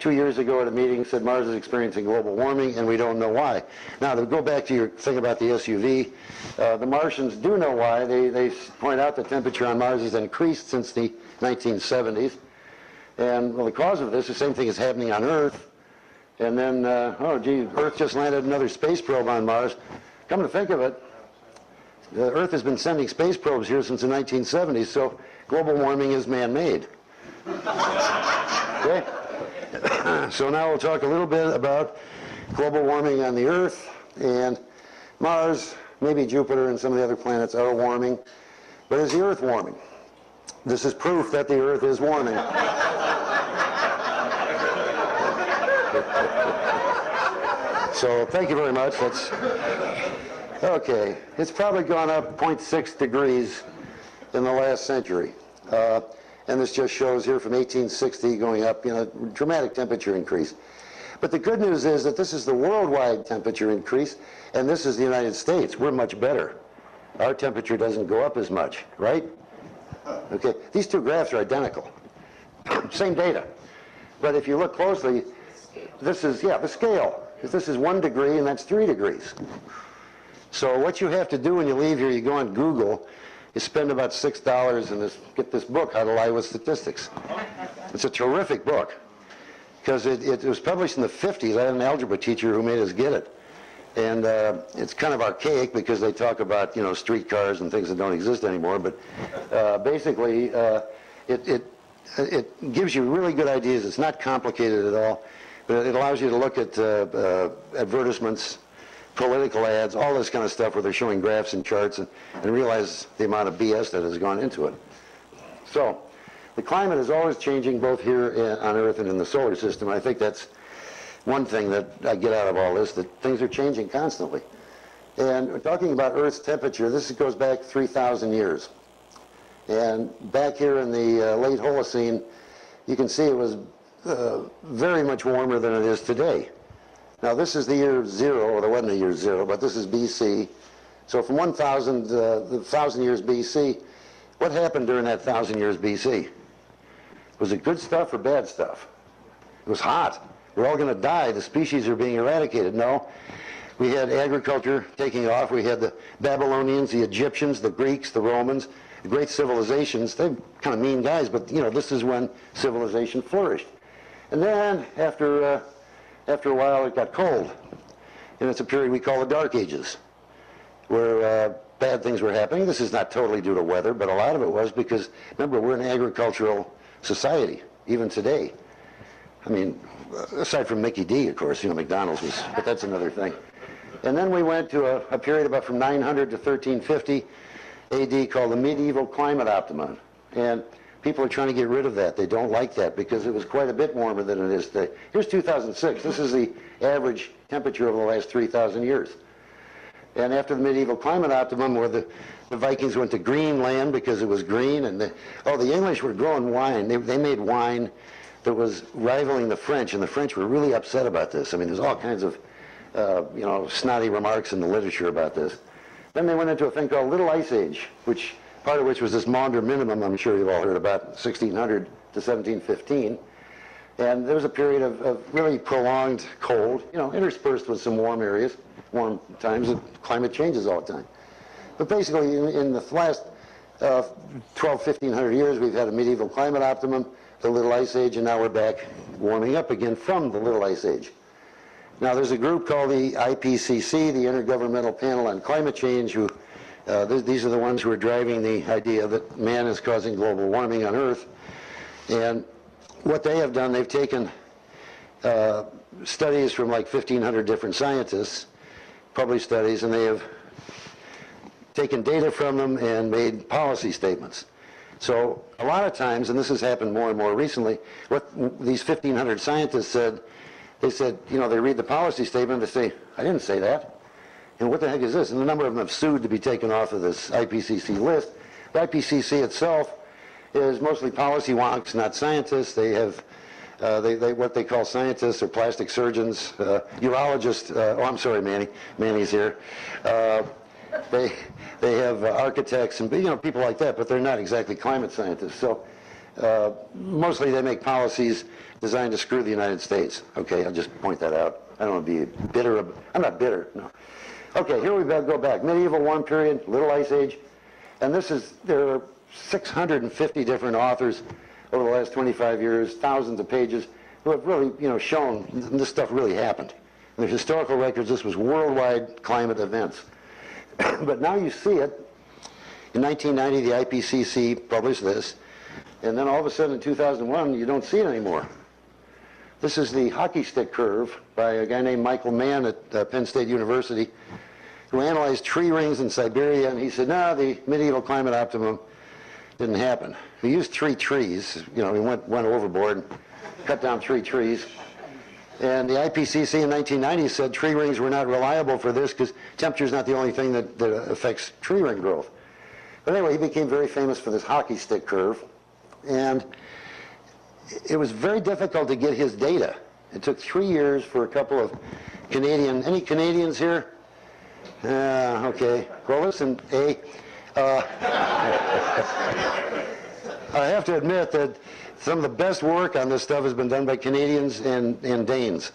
Speaker 18: 2 years ago at a meeting said Mars is experiencing global warming and we don't know why. Now, to go back to your thing about the SUV, the Martians do know why. They point out the temperature on Mars has increased since the 1970s. And well, the cause of this, the same thing is happening on Earth. And then, Earth just landed another space probe on Mars. Come to think of it, the Earth has been sending space probes here since the 1970s, so global warming is man-made. Okay? So now we'll talk a little bit about global warming on the Earth, and Mars, maybe Jupiter and some of the other planets are warming, but is the Earth warming? This is proof that the Earth is warming. So thank you very much. That's okay. It's probably gone up 0.6 degrees in the last century. And this just shows here from 1860 going up, dramatic temperature increase. But the good news is that this is the worldwide temperature increase, and this is the United States. We're much better. Our temperature doesn't go up as much, right? Okay, these two graphs are identical. Same data. But if you look closely, this is, the scale. This is 1 degree and that's 3 degrees. So what you have to do when you leave here, you go on Google, you spend about $6 and get this book, How to Lie with Statistics. It's a terrific book because it was published in the 50s. I had an algebra teacher who made us get it. And it's kind of archaic because they talk about, streetcars and things that don't exist anymore. But basically, it gives you really good ideas. It's not complicated at all. But it allows you to look at advertisements, political ads, all this kind of stuff where they're showing graphs and charts and realize the amount of BS that has gone into it. So the climate is always changing both here on Earth and in the solar system. I think that's one thing that I get out of all this, that things are changing constantly. And we're talking about Earth's temperature. This goes back 3,000 years. And back here in the late Holocene, you can see it was very much warmer than it is today. Now this is the year 0, or there wasn't a year 0, but this is BC. So from 1,000 years BC, what happened during that 1,000 years BC? Was it good stuff or bad stuff? It was hot. We're all going to die. The species are being eradicated. No. We had agriculture taking off. We had the Babylonians, the Egyptians, the Greeks, the Romans, the great civilizations. They're kind of mean guys, but you know, this is when civilization flourished. And then after a while, it got cold. And it's a period we call the Dark Ages, where bad things were happening. This is not totally due to weather, but a lot of it was because, remember, we're an agricultural society, even today. I mean, aside from Mickey D, of course, you know, McDonald's was, but that's another thing. And then we went to a period about from 900 to 1350 AD called the medieval climate optimum. And people are trying to get rid of that. They don't like that because it was quite a bit warmer than it is today. Here's 2006. This is the average temperature over the last 3,000 years. And after the medieval climate optimum, where the Vikings went to Greenland because it was green, and the English were growing wine. They made wine that was rivaling the French, and the French were really upset about this. I mean, there's all kinds of you know, snotty remarks in the literature about this. Then they went into a thing called Little Ice Age, which part of which was this Maunder minimum, I'm sure you've all heard about, 1600 to 1715. And there was a period of really prolonged cold, you know, interspersed with some warm areas, warm times. The climate changes all the time. But basically, in the last 1,1500 years, we've had a medieval climate optimum, the Little Ice Age, and now we're back warming up again from the Little Ice Age. Now, there's a group called the IPCC, the Intergovernmental Panel on Climate Change, who these are the ones who are driving the idea that man is causing global warming on Earth. And what they have done, they've taken studies from like 1,500 different scientists, published studies, and they have taken data from them and made policy statements. So a lot of times, and this has happened more and more recently, what these 1,500 scientists said, they said, you know, they read the policy statement, they say, I didn't say that. And what the heck is this? And a number of them have sued to be taken off of this IPCC list. The IPCC itself is mostly policy wonks, not scientists. They have what they call scientists or plastic surgeons, urologists. Oh, I'm sorry, Manny. Manny's here. They have architects and, you know, people like that, but they're not exactly climate scientists. So mostly they make policies designed to screw the United States. Okay, I'll just point that out. I don't want to be bitter. I'm not bitter, no. Okay, here we go back. Medieval warm period, Little Ice Age. And there are 650 different authors over the last 25 years, thousands of pages, who have really, you know, shown this stuff really happened. And there's historical records. This was worldwide climate events. But now you see it. In 1990, the IPCC published this. And then all of a sudden in 2001, you don't see it anymore. This is the hockey stick curve by a guy named Michael Mann at Penn State University, who analyzed tree rings in Siberia, and he said, no, the medieval climate optimum didn't happen. We used 3 trees. You know, we went overboard, cut down 3 trees. And the IPCC in 1990 said tree rings were not reliable for this because temperature is not the only thing that affects tree ring growth. But anyway, he became very famous for this hockey stick curve. And it was very difficult to get his data. It took 3 years for a couple of any Canadians here? Okay. Well, listen, I have to admit that some of the best work on this stuff has been done by Canadians and Danes.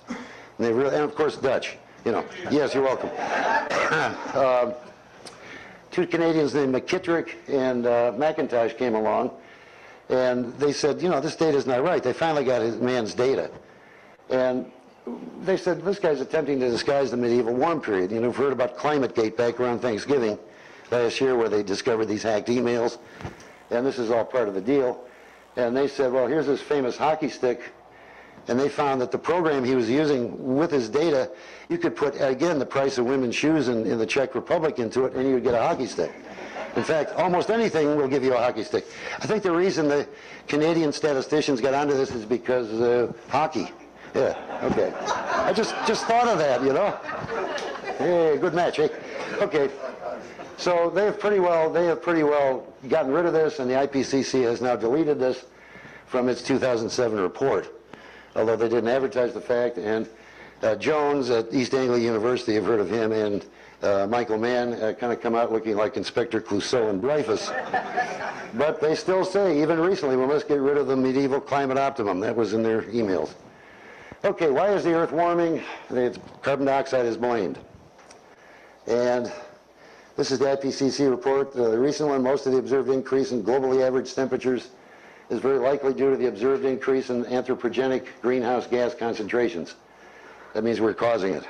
Speaker 18: And and of course Dutch, you know. Yes, you're welcome. 2 Canadians named McKittrick and McIntosh came along, and they said, you know, this data's not right. They finally got his man's data. And they said, this guy's attempting to disguise the medieval warm period. You know, we've heard about ClimateGate back around Thanksgiving last year where they discovered these hacked emails, and this is all part of the deal. And they said, well, here's this famous hockey stick, and they found that the program he was using with his data, you could put, again, the price of women's shoes in the Czech Republic into it, and you would get a hockey stick. In fact, almost anything will give you a hockey stick. I think the reason the Canadian statisticians got onto this is because hockey. Yeah, okay. I just thought of that, you know. Hey, good match, eh? Okay. So they have pretty well gotten rid of this, and the IPCC has now deleted this from its 2007 report, although they didn't advertise the fact. And Jones at East Anglia University, you've heard of him, and Michael Mann kind of come out looking like Inspector Clouseau and Dreyfus. But they still say, even recently, we must get rid of the medieval climate optimum. That was in their emails. Okay, why is the Earth warming? Carbon dioxide is blamed. And this is the IPCC report. The recent one, most of the observed increase in globally average temperatures is very likely due to the observed increase in anthropogenic greenhouse gas concentrations. That means we're causing it.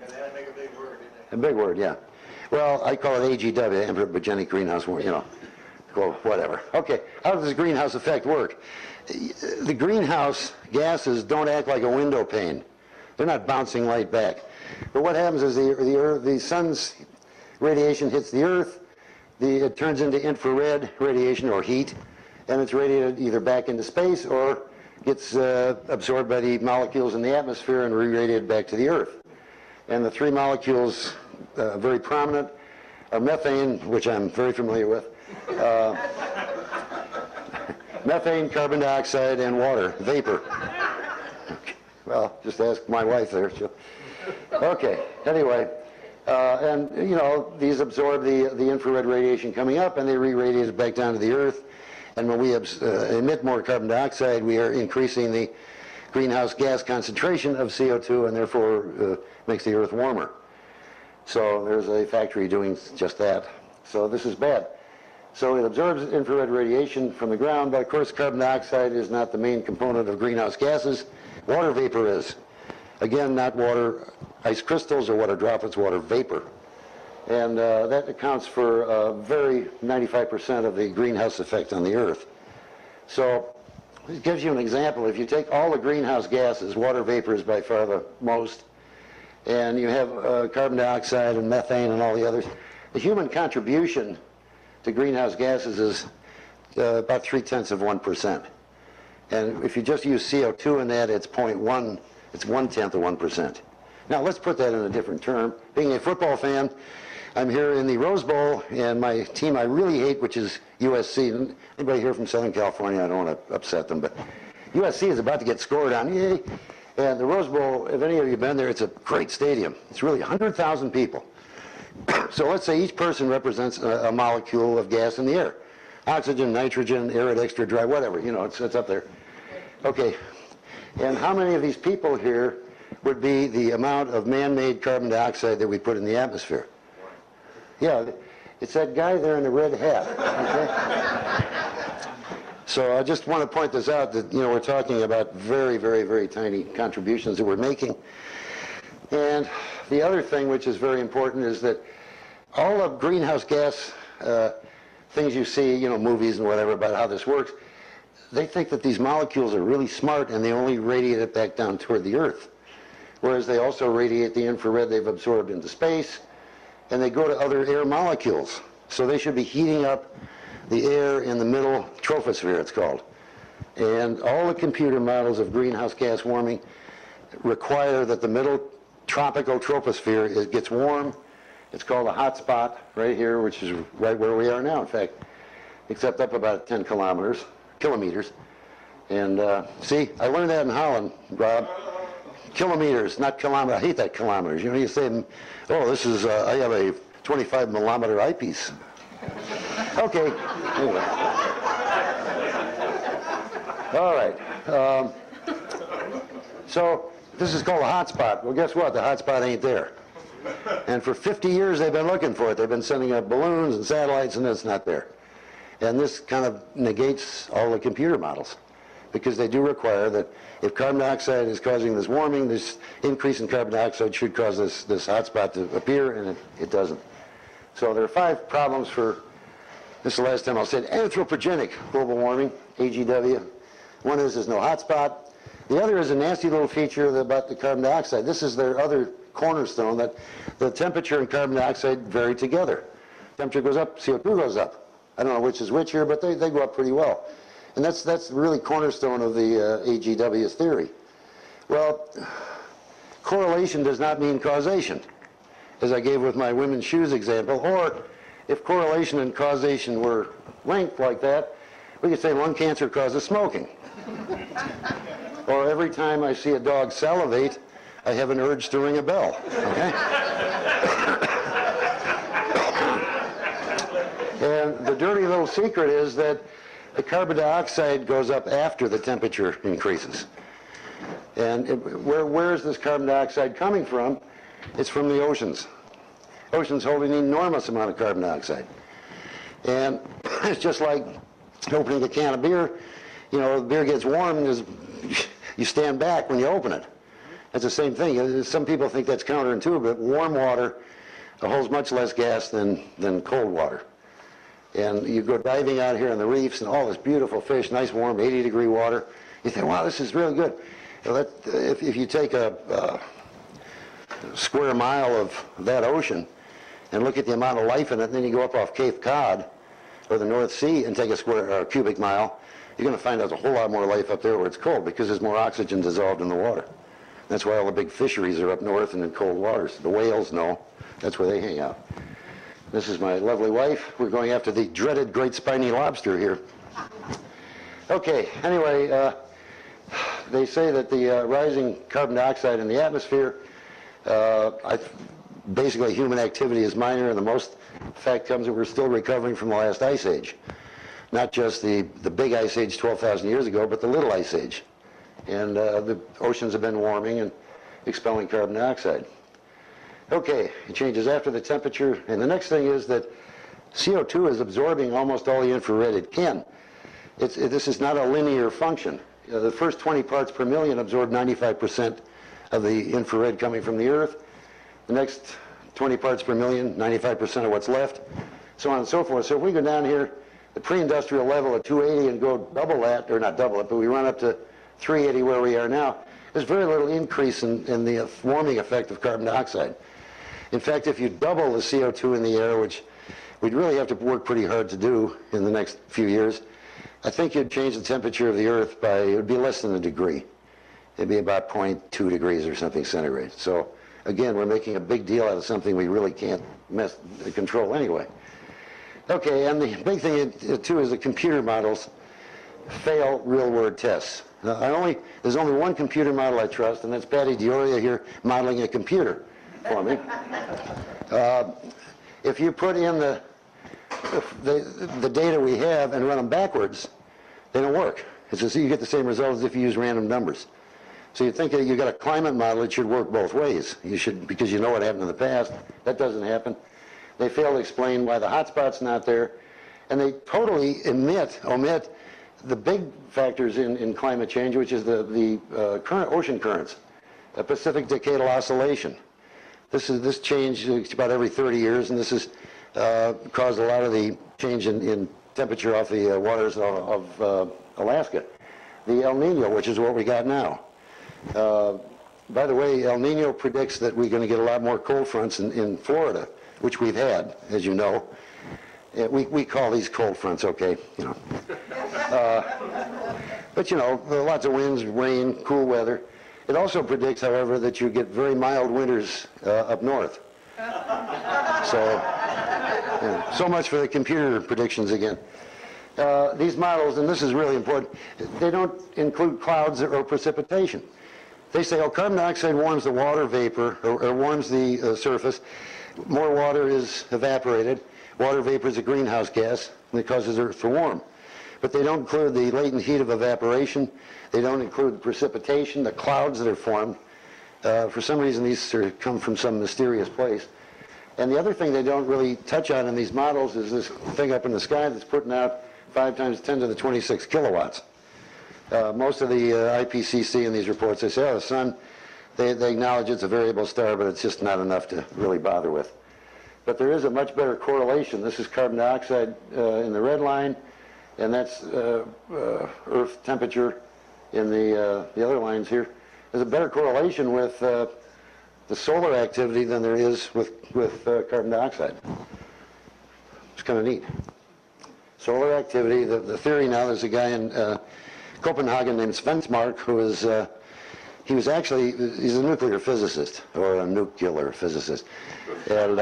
Speaker 9: And they had to make a big word, didn't they?
Speaker 18: A big word, yeah. Well, I call it AGW, anthropogenic greenhouse, you know, well, whatever. Okay, how does this greenhouse effect work? The greenhouse gases don't act like a window pane. They're not bouncing light back. But what happens is the sun's radiation hits the Earth, it turns into infrared radiation or heat, and it's radiated either back into space or gets absorbed by the molecules in the atmosphere and re-radiated back to the Earth. And the three molecules, very prominent, are methane, which I'm very familiar with, methane, carbon dioxide, and water, vapor. Well, just ask my wife there. Okay, anyway. And, you know, these absorb the infrared radiation coming up, and they re-radiate it back down to the Earth. And when we emit more carbon dioxide, we are increasing the greenhouse gas concentration of CO2, and therefore makes the Earth warmer. So there's a factory doing just that. So this is bad. So it absorbs infrared radiation from the ground, but of course carbon dioxide is not the main component of greenhouse gases. Water vapor is. Again, not water ice crystals or water droplets, water vapor. And that accounts for very 95% of the greenhouse effect on the Earth. So it gives you an example. If you take all the greenhouse gases, water vapor is by far the most, and you have carbon dioxide and methane and all the others, the human contribution to greenhouse gases is about 0.3%. And if you just use CO2 in that, it's 0.1, it's 1/10 of 1%. Now let's put that in a different term. Being a football fan, I'm here in the Rose Bowl, and my team I really hate, which is USC. Anybody here from Southern California? I don't want to upset them, but USC is about to get scored on. Yay! And the Rose Bowl, if any of you have been there, it's a great stadium. It's really 100,000 people. So let's say each person represents a molecule of gas in the air. Oxygen, nitrogen, arid, extra dry, whatever, you know, it's up there. Okay, and how many of these people here would be the amount of man-made carbon dioxide that we put in the atmosphere? Yeah, it's that guy there in the red hat, okay? So I just want to point this out that, you know, we're talking about very, very, very tiny contributions that we're making. And the other thing which is very important is that all of greenhouse gas things you see, you know, movies and whatever about how this works, they think that these molecules are really smart and they only radiate it back down toward the Earth. Whereas they also radiate the infrared they've absorbed into space, and they go to other air molecules. So they should be heating up the air in the middle troposphere, it's called. And all the computer models of greenhouse gas warming require that the middle tropical troposphere gets warm. It's called a hot spot right here, which is right where we are now, in fact, except up about 10 kilometers. And see, I learned that in Holland, Rob. Kilometers, not kilometers. I hate that kilometers. You know, you say, oh, this is, I have a 25 millimeter eyepiece. Okay, anyway. All right. So this is called a hot spot. Well, guess what? The hot spot ain't there. And for 50 years they've been looking for it. They've been sending up balloons and satellites, and it's not there. And this kind of negates all the computer models, because they do require that if carbon dioxide is causing this warming, this increase in carbon dioxide should cause this hot spot to appear, and it doesn't. So there are 5 problems for, this is the last time I'll say it, anthropogenic global warming, AGW. One is there's no hot spot. The other is a nasty little feature about the carbon dioxide. This is their other cornerstone, that the temperature and carbon dioxide vary together. Temperature goes up, CO2 goes up. I don't know which is which here, but they go up pretty well. And that's really cornerstone of the AGW's theory. Well, correlation does not mean causation, as I gave with my women's shoes example, or if correlation and causation were linked like that, we could say lung cancer causes smoking. Or every time I see a dog salivate, I have an urge to ring a bell, okay? And the dirty little secret is that the carbon dioxide goes up after the temperature increases. And where is this carbon dioxide coming from? It's from the oceans. Oceans hold an enormous amount of carbon dioxide. And it's just like opening a can of beer. You know, the beer gets warm, and you stand back when you open it. It's the same thing. Some people think that's counterintuitive, but warm water holds much less gas than cold water. And you go diving out here on the reefs and all this beautiful fish, nice warm 80-degree water. You think, wow, this is really good. Well, if you take a square mile of that ocean and look at the amount of life in it, and then you go up off Cape Cod or the North Sea and take a square cubic mile, you're going to find there's a whole lot more life up there where it's cold because there's more oxygen dissolved in the water. That's why all the big fisheries are up north and in cold waters. The whales know. That's where they hang out. This is my lovely wife. We're going after the dreaded great spiny lobster here. Okay, anyway, they say that the rising carbon dioxide in the atmosphere, basically human activity is minor, and the most fact comes that we're still recovering from the last ice age. Not just the big ice age 12,000 years ago, but the little ice age. And the oceans have been warming and expelling carbon dioxide. Okay, it changes after the temperature, and the next thing is that CO2 is absorbing almost all the infrared it can. This is not a linear function. The first 20 parts per million absorb 95% of the infrared coming from the Earth. The next 20 parts per million, 95% of what's left, so on and so forth. So if we go down here, the pre-industrial level at 280 and go double that, or not double it, but we run up to 380 where we are now, there's very little increase in the warming effect of carbon dioxide. In fact, if you double the CO2 in the air, which we'd really have to work pretty hard to do in the next few years, I think you'd change the temperature of the Earth by, it would be less than a degree. It'd be about 0.2 degrees or something centigrade. So again, we're making a big deal out of something we really can't control anyway. Okay, and the big thing too is the computer models fail real-world tests. Now, there's only one computer model I trust, and that's Patty Dioria here modeling a computer for me. If you put in the data we have and run them backwards, they don't work. It's just you get the same results as if you use random numbers. So you think that you got a climate model, it should work both ways. You should, because you know what happened in the past. That doesn't happen. They fail to explain why the hotspot's not there, and they totally omit the big factors in climate change, which is the current ocean currents, a Pacific decadal oscillation. This change about every 30 years, and this has caused a lot of the change in temperature off the waters of Alaska. The El Nino, which is what we got now. By the way, El Nino predicts that we're going to get a lot more cold fronts in Florida, which we've had, as you know. We call these cold fronts, okay, you know. But you know, lots of winds, rain, cool weather. It also predicts, however, that you get very mild winters up north. So much for the computer predictions again. These models, and this is really important, they don't include clouds or precipitation. They say, oh, carbon dioxide warms the water vapor, or warms the surface. More water is evaporated. Water vapor is a greenhouse gas, and it causes Earth to warm. But they don't include the latent heat of evaporation. They don't include the precipitation, the clouds that are formed. For some reason, these come from some mysterious place. And the other thing they don't really touch on in these models is this thing up in the sky that's putting out 5 times 10 to the 26 kilowatts. Most of the IPCC in these reports, they say, oh, the sun, they acknowledge it's a variable star, but it's just not enough to really bother with. But there is a much better correlation. This is carbon dioxide in the red line, and that's Earth temperature in the other lines here. There's a better correlation with the solar activity than there is with carbon dioxide. It's kind of neat. Solar activity, the theory now, there's a guy in Copenhagen named Svensmark who is he's a nuclear physicist, or a nuclear physicist. And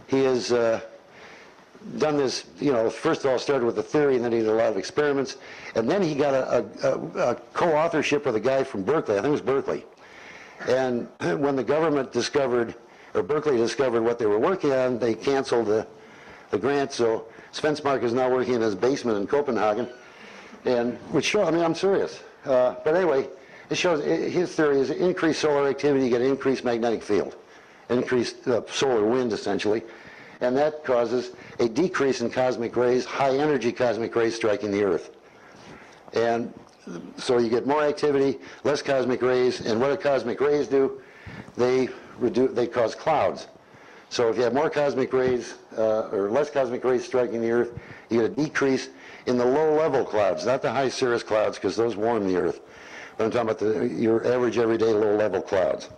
Speaker 18: he has done this, first of all started with the theory, and then he did a lot of experiments. And then he got a co-authorship with a guy from Berkeley, I think it was Berkeley. And when the government discovered, or Berkeley discovered what they were working on, they canceled the grant. So Svensmark is now working in his basement in Copenhagen, and which shows, I'm serious. But anyway, it shows his theory is increased solar activity, you get an increased magnetic field, increased solar wind essentially, and that causes a decrease in cosmic rays, high energy cosmic rays striking the Earth. And so you get more activity, less cosmic rays, and what do cosmic rays do? They cause clouds. So if you have more cosmic rays or less cosmic rays striking the Earth, you get a decrease in the low-level clouds, not the high cirrus clouds, because those warm the Earth. But I'm talking about your average, everyday, low-level clouds.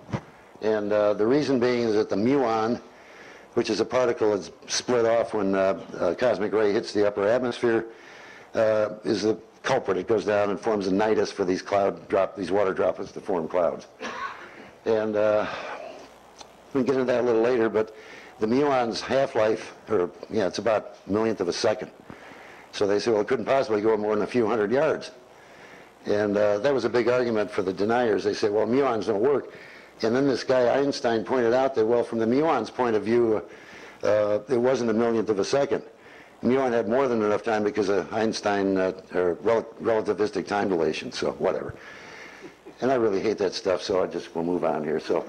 Speaker 18: And the reason being is that the muon, which is a particle that's split off when a cosmic ray hits the upper atmosphere, is the culprit. It goes down and forms a nidus for these water droplets to form clouds. And we can get into that a little later, but the muon's half-life, it's about a millionth of a second. So they say, well, it couldn't possibly go more than a few hundred yards. And that was a big argument for the deniers. They said, well, muons don't work. And then this guy, Einstein, pointed out that, well, from the muon's point of view, it wasn't a millionth of a second. Muon had more than enough time because of Einstein, relativistic time dilation, so whatever. And I really hate that stuff, so I just will move on here. So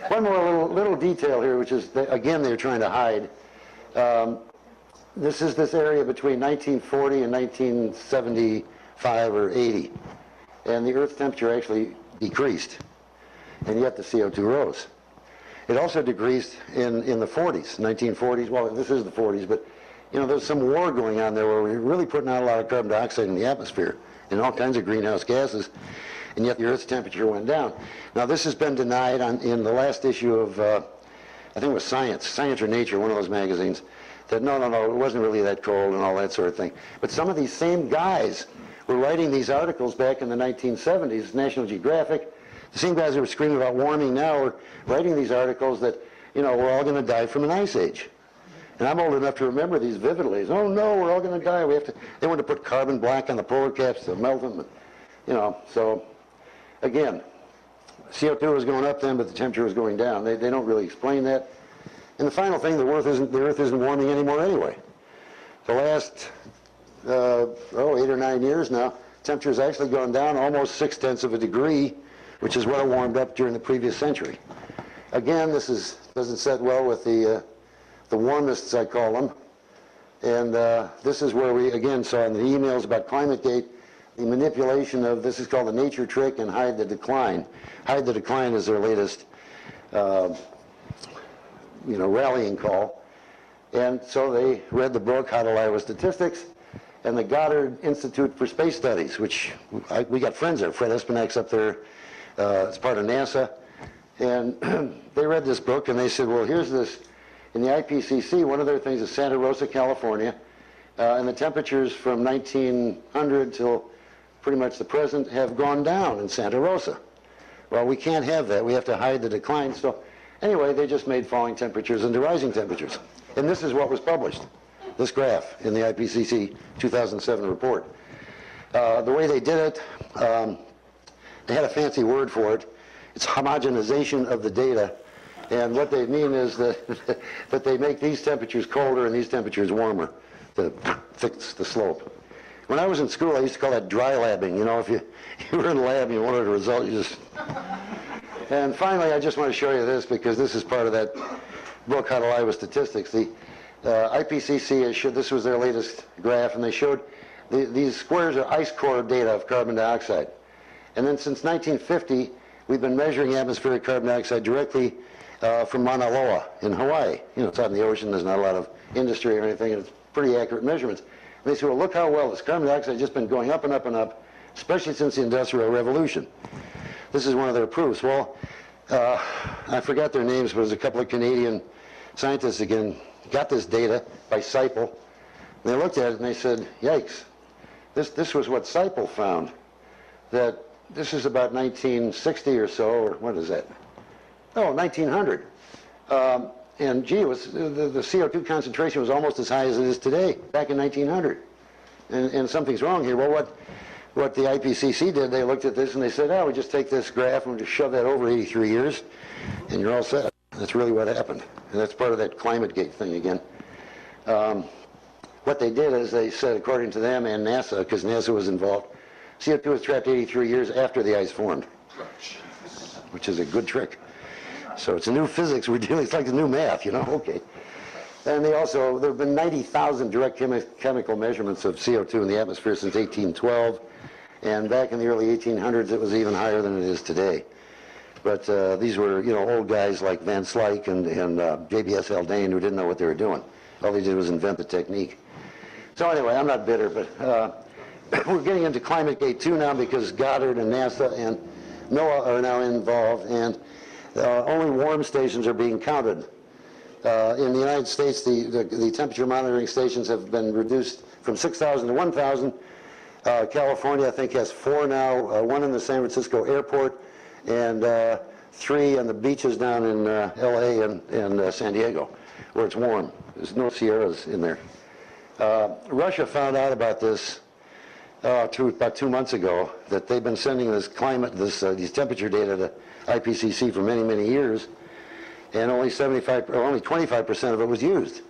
Speaker 18: one more little detail here, which is, again, they're trying to hide. This is this area between 1940 and 1975 or 80. And the Earth's temperature actually decreased, and yet the CO2 rose. It also decreased in the 40s, 1940s. Well, this is the 40s, but there's some war going on there where we're really putting out a lot of carbon dioxide in the atmosphere and all kinds of greenhouse gases, and yet the Earth's temperature went down. Now, this has been denied in the last issue of, I think it was Science or Nature, one of those magazines, that no, it wasn't really that cold and all that sort of thing. But some of these same guys were writing these articles back in the 1970s, National Geographic. The same guys who were screaming about warming now are writing these articles that, we're all going to die from an ice age. And I'm old enough to remember these vividly. Oh no, we're all going to die. They want to put carbon black on the polar caps to melt them. So again, CO2 was going up then, but the temperature was going down. They don't really explain that. And the final thing, the Earth isn't warming anymore anyway. The last 8 or 9 years now, temperature's actually gone down almost 0.6 of a degree, which is what it warmed up during the previous century. Again, this doesn't set well with the warmists, I call them. And this is where we, again, saw in the emails about ClimateGate, the manipulation of, this is called the nature trick, and hide the decline. Hide the decline is their latest rallying call. And so they read the book, How to Lie with Statistics, and the Goddard Institute for Space Studies, which we got friends there. Fred Espinak's up there as part of NASA. And they read this book, and they said, well, here's this. In the IPCC, one of their things is Santa Rosa, California, and the temperatures from 1900 till pretty much the present have gone down in Santa Rosa. Well, we can't have that. We have to hide the decline. So anyway, they just made falling temperatures into rising temperatures. And this is what was published, this graph in the IPCC 2007 report. The way they did it, they had a fancy word for it. It's homogenization of the data. And what they mean is that, that they make these temperatures colder and these temperatures warmer to fix the slope. When I was in school, I used to call that dry labbing. If you were in the lab and you wanted a result, you just... And finally, I just want to show you this because this is part of that book, How to Lie with Statistics. The IPCC, this was their latest graph, and they showed these squares are ice core data of carbon dioxide. And then since 1950, we've been measuring atmospheric carbon dioxide directly from Mauna Loa in Hawaii. It's out in the ocean, there's not a lot of industry or anything, and it's pretty accurate measurements. And they said, well, look how well this carbon dioxide has just been going up and up and up, especially since the Industrial Revolution. This is one of their proofs. Well, I forgot their names, but there's a couple of Canadian scientists, again, got this data by Seipel. And they looked at it and they said, yikes, this was what Seipel found, that this is about 1960 or so, or what is that? Oh, 1900. And gee, it was, the CO2 concentration was almost as high as it is today, back in 1900. And something's wrong here. Well, what the IPCC did, they looked at this and they said, oh, we just take this graph and we just shove that over 83 years, and you're all set. That's really what happened. And that's part of that ClimateGate thing again. What they did is they said, according to them and NASA, because NASA was involved, CO2 was trapped 83 years after the ice formed, which is a good trick. So it's a new physics we're dealing, it's like the new math, you know, okay. And they also, there have been 90,000 direct chemical measurements of CO2 in the atmosphere since 1812. And back in the early 1800s, it was even higher than it is today. But these were, you know, old guys like Van Slyke and JBS Haldane who didn't know what they were doing. All they did was invent the technique. So anyway, I'm not bitter, but we're getting into ClimateGate 2 now because Goddard and NASA and NOAA are now involved, and only warm stations are being counted. In the United States, the temperature monitoring stations have been reduced from 6,000 to 1,000. California, I think, has 4 now, 1 in the San Francisco airport, and 3 on the beaches down in LA and San Diego, where it's warm. There's no Sierras in there. Russia found out about this about 2 months ago, that they've been sending this these temperature data to IPCC for many, many years, and only 25% of it was used.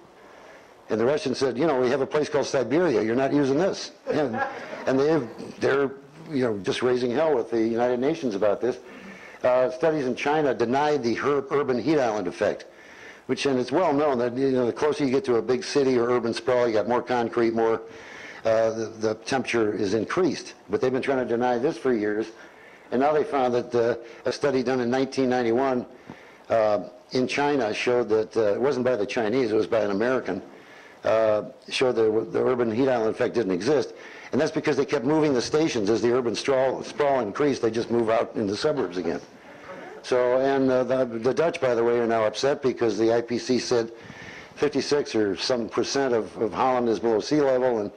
Speaker 18: And the Russians said, you know, we have a place called Siberia, you're not using this. And they're you know, just raising hell with the United Nations about this. Studies in China denied the urban heat island effect, and it's well known that, you know, the closer you get to a big city or urban sprawl, you got more concrete, more the temperature is increased. But they've been trying to deny this for years, and now they found that a study done in 1991 in China showed that it wasn't by the Chinese, it was by an American, showed that the urban heat island effect didn't exist. And that's because they kept moving the stations. As the urban sprawl increased, they just move out in the suburbs again. So, and the Dutch, by the way, are now upset because the IPCC said 56 or some percent of Holland is below sea level, and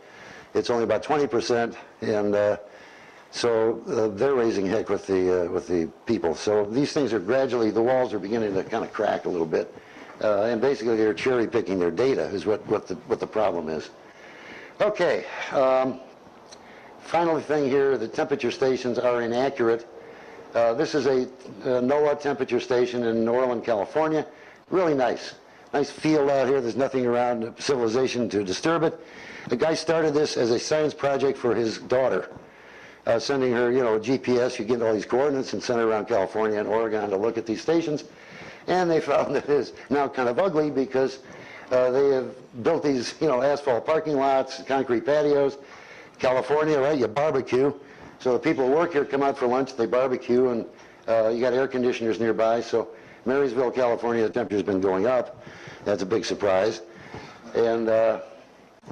Speaker 18: it's only about 20%. And so they're raising heck with the people. So these things are gradually, the walls are beginning to kind of crack a little bit. And basically they're cherry picking their data is what the problem is. Okay. Final thing here, the temperature stations are inaccurate. This is a NOAA temperature station in Norland, California. Really nice. Nice field out here. There's nothing around civilization to disturb it. The guy started this as a science project for his daughter, sending her, you know, a GPS. You get all these coordinates and send her around California and Oregon to look at these stations. And they found that it is now kind of ugly because they have built these, you know, asphalt parking lots, concrete patios. California, right, you barbecue. So the people who work here come out for lunch, they barbecue, and you got air conditioners nearby. So Marysville, California, the temperature's been going up. That's a big surprise. And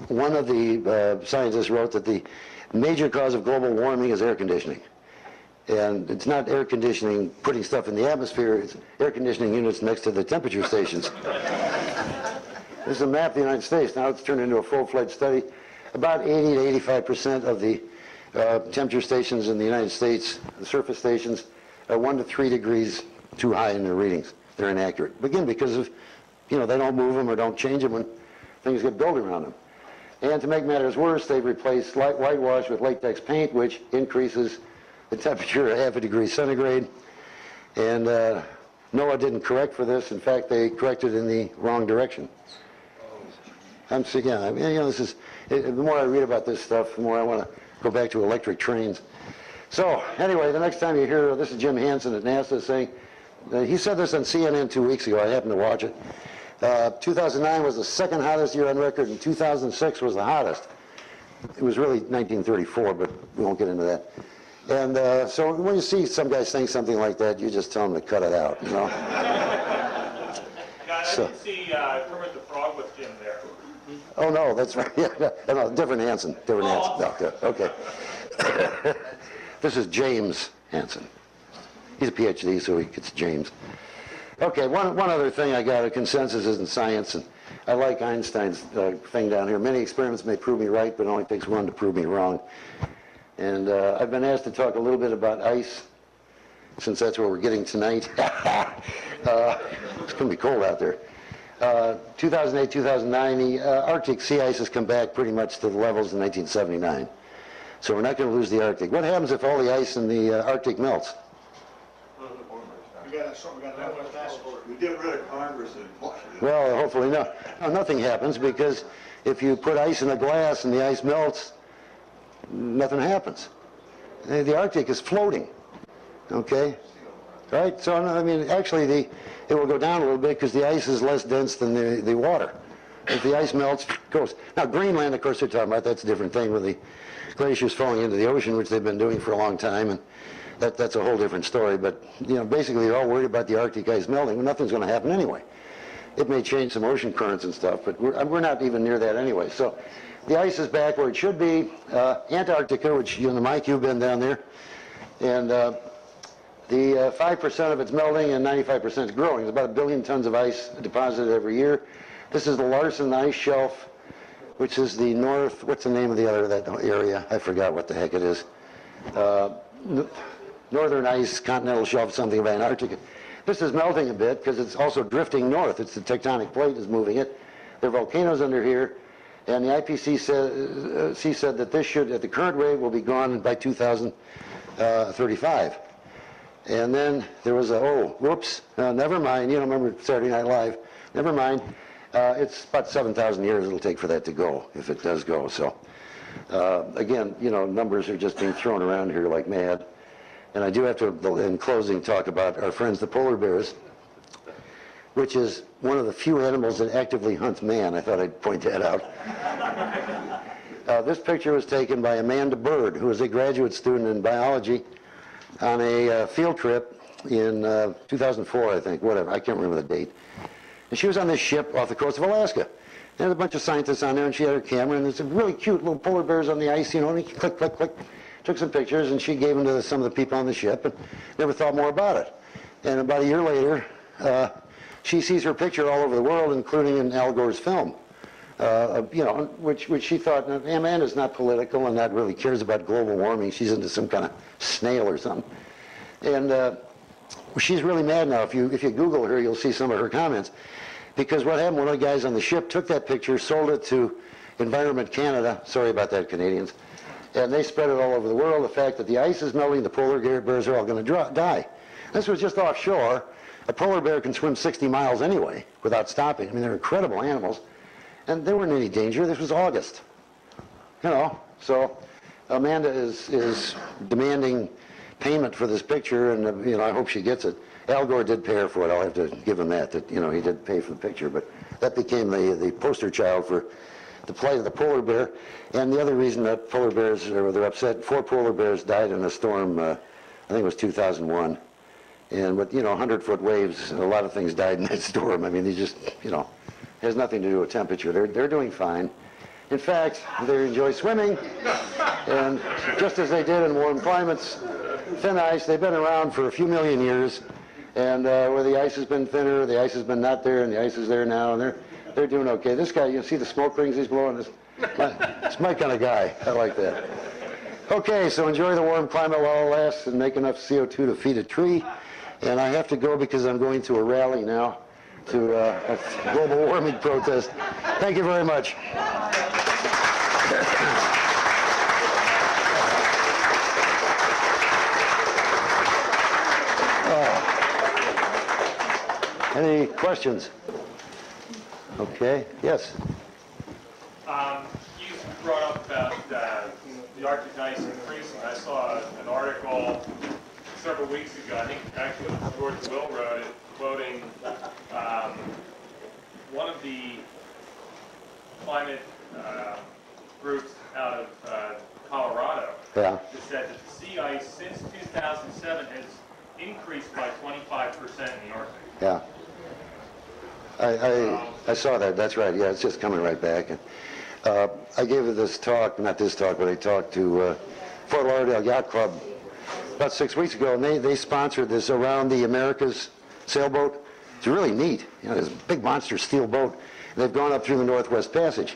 Speaker 18: one of the scientists wrote that the major cause of global warming is air conditioning. And it's not air conditioning, putting stuff in the atmosphere, it's air conditioning units next to the temperature stations. This is a map of the United States. Now it's turned into a full-fledged study. About 80 to 85% of the temperature stations in the United States, the surface stations, are 1 to 3 degrees too high in their readings. They're inaccurate. Again, because of, you know, they don't move them or don't change them when things get built around them. And to make matters worse, they've replaced whitewash with latex paint, which increases the temperature at 0.5 degree centigrade. And NOAA didn't correct for this. In fact, they corrected in the wrong direction. I mean, you know, this is, the more I read about this stuff, the more I want to go back to electric trains. So anyway, the next time you hear, this is Jim Hansen at NASA saying, he said this on CNN 2 weeks ago, I happened to watch it. 2009 was the second hottest year on record, and 2006 was the hottest. It was really 1934, but we won't get into that. And so when you see some guy saying something like that, you just tell him to cut it out, you know?
Speaker 19: I didn't see Kermit the Frog with Jim there.
Speaker 18: Oh, no, that's right. Yeah, no, different Hansen. Different Hansen. No, okay. This is James Hansen. He's a PhD, so he gets James. Okay, one other thing I got, a consensus is in science, and I like Einstein's thing down here. Many experiments may prove me right, but it only takes one to prove me wrong. And I've been asked to talk a little bit about ice, since that's what we're getting tonight. It's going to be cold out there. 2008, 2009, the Arctic sea ice has come back pretty much to the levels in 1979. So we're not going to lose the Arctic. What happens if all the ice in the Arctic melts?
Speaker 9: We get rid of Congress and
Speaker 18: Well, hopefully not. No, nothing happens, because if you put ice in a glass and the ice melts, nothing happens. The Arctic is floating, okay? Right? So, I mean, actually, it will go down a little bit because the ice is less dense than the water. If the ice melts, it goes. Now, Greenland, of course, they're talking about, that's a different thing with the glaciers falling into the ocean, which they've been doing for a long time, and that's a whole different story. But, you know, basically, they're all worried about the Arctic ice melting. Well, nothing's going to happen anyway. It may change some ocean currents and stuff, but we're not even near that anyway. So the ice is back where it should be. Antarctica, which you and Mike, you've been down there, and the 5% of it's melting and 95% is growing. There's about 1 billion tons of ice deposited every year. This is the Larsen Ice Shelf, which is the north, what's the name of the other that area? I forgot what the heck it is. Northern Ice Continental Shelf, something of Antarctica. This is melting a bit because it's also drifting north. It's the tectonic plate is moving it. There are volcanoes under here, and the IPCC said that this should, at the current rate, will be gone by 2035. And then there was never mind. You don't remember Saturday Night Live? Never mind. It's about 7,000 years it'll take for that to go, if it does go. So, again, you know, numbers are just being thrown around here like mad. And I do have to, in closing, talk about our friends the polar bears, which is one of the few animals that actively hunts man. I thought I'd point that out. This picture was taken by Amanda Bird, who is a graduate student in biology, on a field trip in 2004, I think, whatever. I can't remember the date. And she was on this ship off the coast of Alaska. There's a bunch of scientists on there, and she had her camera, and there's some really cute little polar bears on the ice, you know, and you click, click, click. Took some pictures, and she gave them to some of the people on the ship, and never thought more about it. And about a year later, she sees her picture all over the world, including in Al Gore's film, you know, which she thought, Amanda's not political and not really cares about global warming. She's into some kind of snail or something. And she's really mad now. If you Google her, you'll see some of her comments. Because what happened, one of the guys on the ship took that picture, sold it to Environment Canada. Sorry about that, Canadians. And they spread it all over the world, the fact that the ice is melting, the polar bears are all going to die. This was just offshore. A polar bear can swim 60 miles anyway without stopping. I mean, they're incredible animals. And they weren't in any danger. This was August. You know, so Amanda is demanding payment for this picture, and, you know, I hope she gets it. Al Gore did pay her for it. I'll have to give him that, you know, he did pay for the picture. But that became the poster child for the plight of the polar bear. And the other reason that polar bears they're upset, 4 polar bears died in a storm, I think it was 2001. And with, you know, 100-foot waves, a lot of things died in that storm. I mean, they just, you know, has nothing to do with temperature. They're doing fine. In fact, they enjoy swimming. And just as they did in warm climates, thin ice, they've been around for a few million years. And where the ice has been thinner, the ice has been not there, and the ice is there now, and they're doing okay. This guy, you see the smoke rings he's blowing? It's my kind of guy. I like that. Okay, so enjoy the warm climate while it lasts and make enough CO2 to feed a tree. And I have to go because I'm going to a rally now, to a global warming protest. Thank you very much. Any questions? Okay, yes.
Speaker 19: You brought up about the Arctic ice increasing. I saw an article several weeks ago, I think actually George Will wrote it, quoting one of the climate groups out of Colorado.
Speaker 18: Yeah.
Speaker 19: That said that the sea ice since 2007 has increased by 25% in the Arctic.
Speaker 18: Yeah. I saw that. That's right. Yeah, it's just coming right back. And I gave this talk, not this talk, but I talked to Fort Lauderdale Yacht Club about 6 weeks ago, and they sponsored this Around the Americas sailboat. It's really neat. You know, this big monster steel boat. And they've gone up through the Northwest Passage.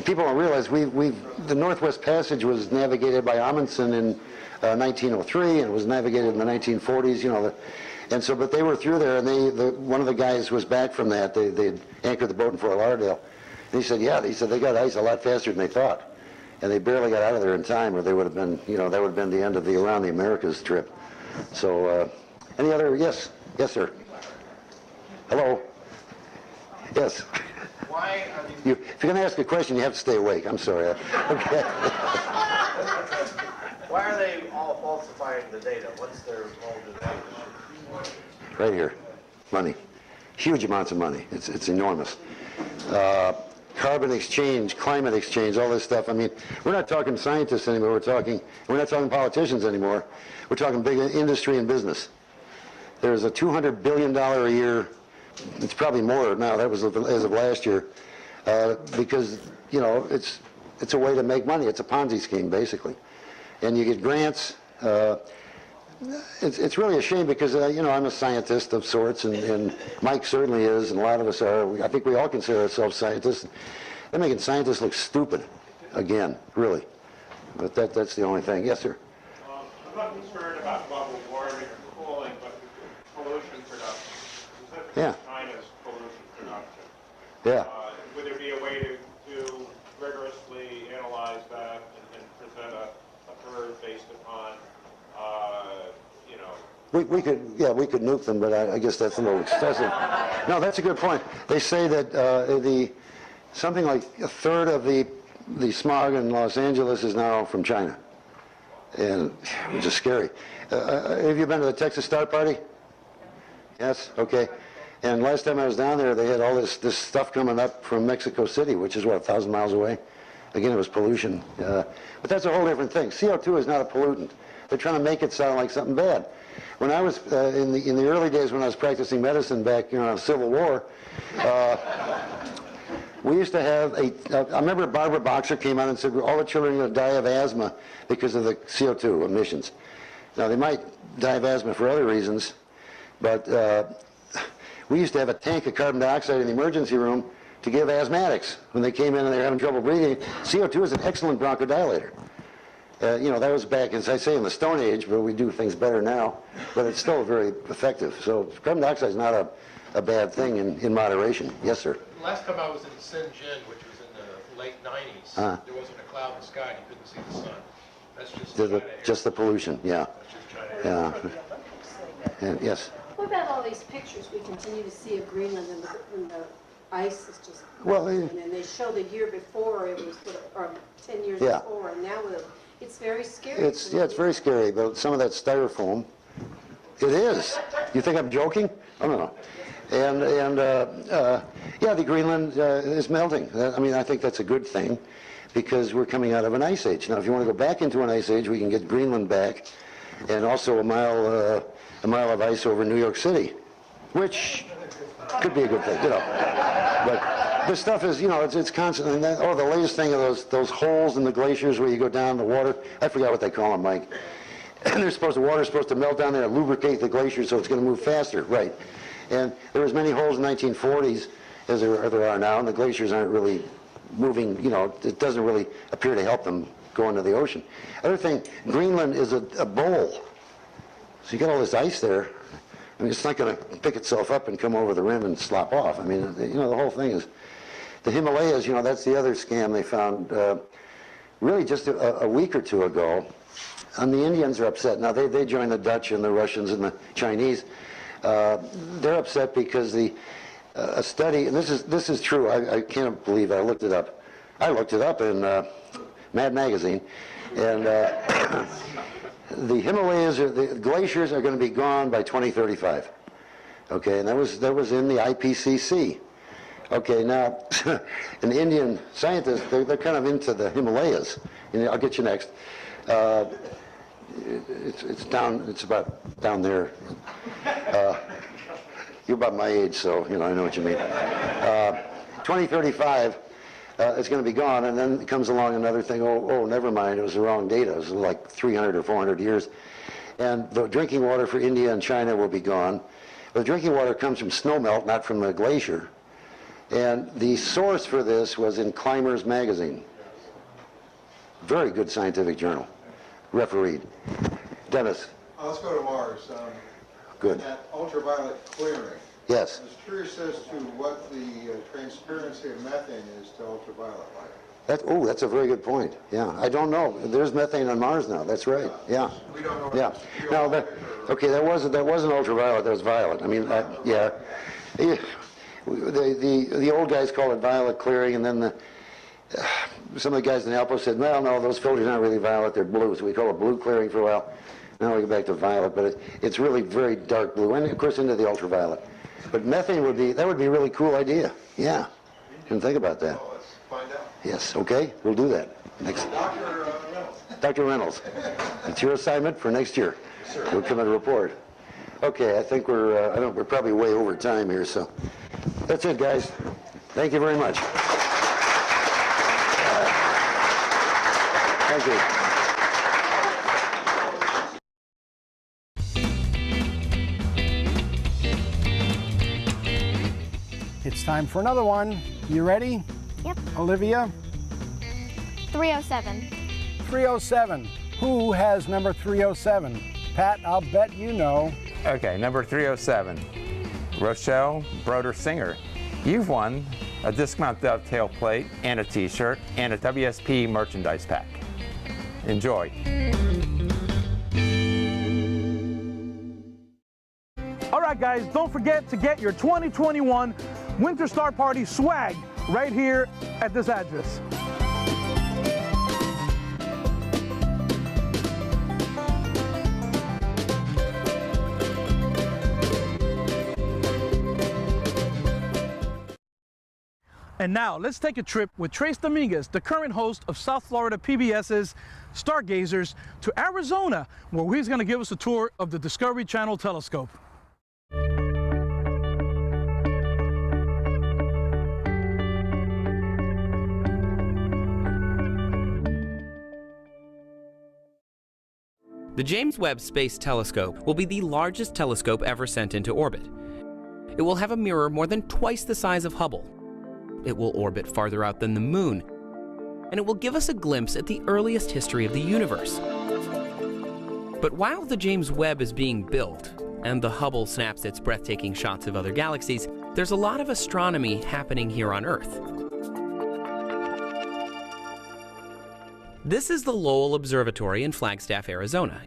Speaker 18: people don't realize the Northwest Passage was navigated by Amundsen in 1903, and it was navigated in the 1940s. You know, and so, but they were through there, and one of the guys was back from that. They anchored the boat in Fort Lauderdale, and he said, yeah, he said they got ice a lot faster than they thought, and they barely got out of there in time, or they would have been, you know, that would have been the end of the Around the Americas trip. So, any other? Yes, sir. Hello. Yes.
Speaker 1: Why are these...
Speaker 18: If you're going to ask a question, you have to stay awake. I'm sorry. Okay.
Speaker 1: Why are they all falsifying the data? What's their role to that?
Speaker 18: Right here. Money. Huge amounts of money. It's enormous. Carbon exchange, climate exchange, all this stuff. I mean, we're not talking scientists anymore. We're not talking politicians anymore. We're talking big industry and business. There's a $200 billion a year, it's probably more now, that was as of last year, because, you know, it's a way to make money. It's a Ponzi scheme, basically. And you get grants. It's really a shame because, you know, I'm a scientist of sorts, and Mike certainly is, and a lot of us are. I think we all consider ourselves scientists. They're making scientists look stupid, again, really. But that's the only thing. Yes, sir?
Speaker 19: I'm not concerned about global warming or cooling, but pollution production.
Speaker 18: Yeah.
Speaker 19: China's pollution production.
Speaker 18: Yeah.
Speaker 19: Would there be a way to rigorously analyze that and present a curve based upon, you know?
Speaker 18: We could nuke them, but I guess that's a little excessive. No, that's a good point. They say that something like a third of the smog in Los Angeles is now from China, and which is scary. Have you been to the Texas Star Party? Yes. Okay. And last time I was down there, they had all this stuff coming up from Mexico City, which is, what, 1,000 miles away? Again, it was pollution. But that's a whole different thing. CO2 is not a pollutant. They're trying to make it sound like something bad. When I was, in the early days when I was practicing medicine back, you know, in the Civil War, we used to have I remember Barbara Boxer came out and said, all the children are going to die of asthma because of the CO2 emissions. Now, they might die of asthma for other reasons, but we used to have a tank of carbon dioxide in the emergency room to give asthmatics when they came in and they were having trouble breathing. CO2 is an excellent bronchodilator. You know, that was back, as I say, in the Stone Age, but we do things better now, but it's still very effective. So carbon dioxide is not a bad thing in moderation. Yes, sir?
Speaker 1: Last time I was in Shenzhen, which was in the late 90s, there wasn't a cloud in the sky and you couldn't see the sun. That's
Speaker 18: Just the pollution, yeah. Yeah. And, yes?
Speaker 20: What about all these pictures we continue to see of Greenland and the ice is just...
Speaker 18: Well,
Speaker 20: and then they show the year before, it was, or 10 years
Speaker 18: Yeah.
Speaker 20: before, and now it's very scary.
Speaker 18: It's very scary, but some of that styrofoam, it is. You think I'm joking? Oh, no. And yeah, the Greenland is melting. I mean, I think that's a good thing because we're coming out of an ice age. Now, if you want to go back into an ice age, we can get Greenland back and also a mile of ice over New York City, which could be a good thing, you know. But this stuff is, you know, it's constant. And the latest thing are those holes in the glaciers where you go down the water. I forgot what they call them, Mike. And the water's supposed to melt down there and lubricate the glacier so it's going to move faster, right? And there was many holes in the 1940s as there are now, and the glaciers aren't really moving, you know, it doesn't really appear to help them go into the ocean. Other thing, Greenland is a bowl. So you got all this ice there. I mean, it's not going to pick itself up and come over the rim and slop off. I mean, you know, the whole thing is, the Himalayas, you know, that's the other scam they found really just a week or two ago. And the Indians are upset. Now, they joined the Dutch and the Russians and the Chinese. They're upset because a study, and this is true, I can't believe it, I looked it up. I looked it up in Mad Magazine, and the Himalayas, the glaciers are going to be gone by 2035. Okay, and that was in the IPCC. Okay, now, an Indian scientist, they're kind of into the Himalayas. And I'll get you next. It's about down there. You're about my age, so, you know, I know what you mean. 2035, it's going to be gone, and then comes along another thing, oh, never mind, it was the wrong data. It was like 300 or 400 years. And the drinking water for India and China will be gone. But the drinking water comes from snowmelt, not from the glacier. And the source for this was in Climbers magazine. Very good scientific journal. Refereed. Dennis.
Speaker 9: Let's go to Mars.
Speaker 18: Good.
Speaker 9: That ultraviolet clearing.
Speaker 18: Yes.
Speaker 9: I was curious as to what the transparency of methane is to ultraviolet light.
Speaker 18: That's a very good point. Yeah, I don't know. There's methane on Mars now. That's right. Yeah.
Speaker 9: We don't know.
Speaker 18: Yeah. No, that wasn't ultraviolet. That was violet. I mean, yeah. The old guys call it violet clearing, and then some of the guys in the APOs said, well, no, those filters aren't really violet. They're blue. So we call it blue clearing for a while. Now we go back to violet, but it's really very dark blue, and of course into the ultraviolet. But methane would be a really cool idea. Yeah. Didn't think about that.
Speaker 9: Let's find out.
Speaker 18: Yes, okay, we'll do that. Next.
Speaker 9: Dr. Reynolds.
Speaker 18: Dr. Reynolds, it's your assignment for next year.
Speaker 9: Yes, sir.
Speaker 18: We'll come and report. Okay, I think we're probably way over time here, so that's it, guys. Thank you very much. Thank you.
Speaker 6: It's time for another one. You ready?
Speaker 22: Yep.
Speaker 6: Olivia?
Speaker 22: 307.
Speaker 6: 307. Who has number 307? Pat, I'll bet you know.
Speaker 23: Okay, number 307. Rochelle Broder Singer. You've won a disc mount dovetail plate and a t-shirt and a WSP merchandise pack. Enjoy.
Speaker 8: All right, guys, don't forget to get your 2021 Winter Star Party swag right here at this address. And now, let's take a trip with Trace Dominguez, the current host of South Florida PBS's Stargazers, to Arizona, where he's going to give us a tour of the Discovery Channel telescope.
Speaker 24: The James Webb Space Telescope will be the largest telescope ever sent into orbit. It will have a mirror more than twice the size of Hubble. It will orbit farther out than the Moon, and it will give us a glimpse at the earliest history of the universe. But while the James Webb is being built, and the Hubble snaps its breathtaking shots of other galaxies, there's a lot of astronomy happening here on Earth. This is the Lowell Observatory in Flagstaff, Arizona.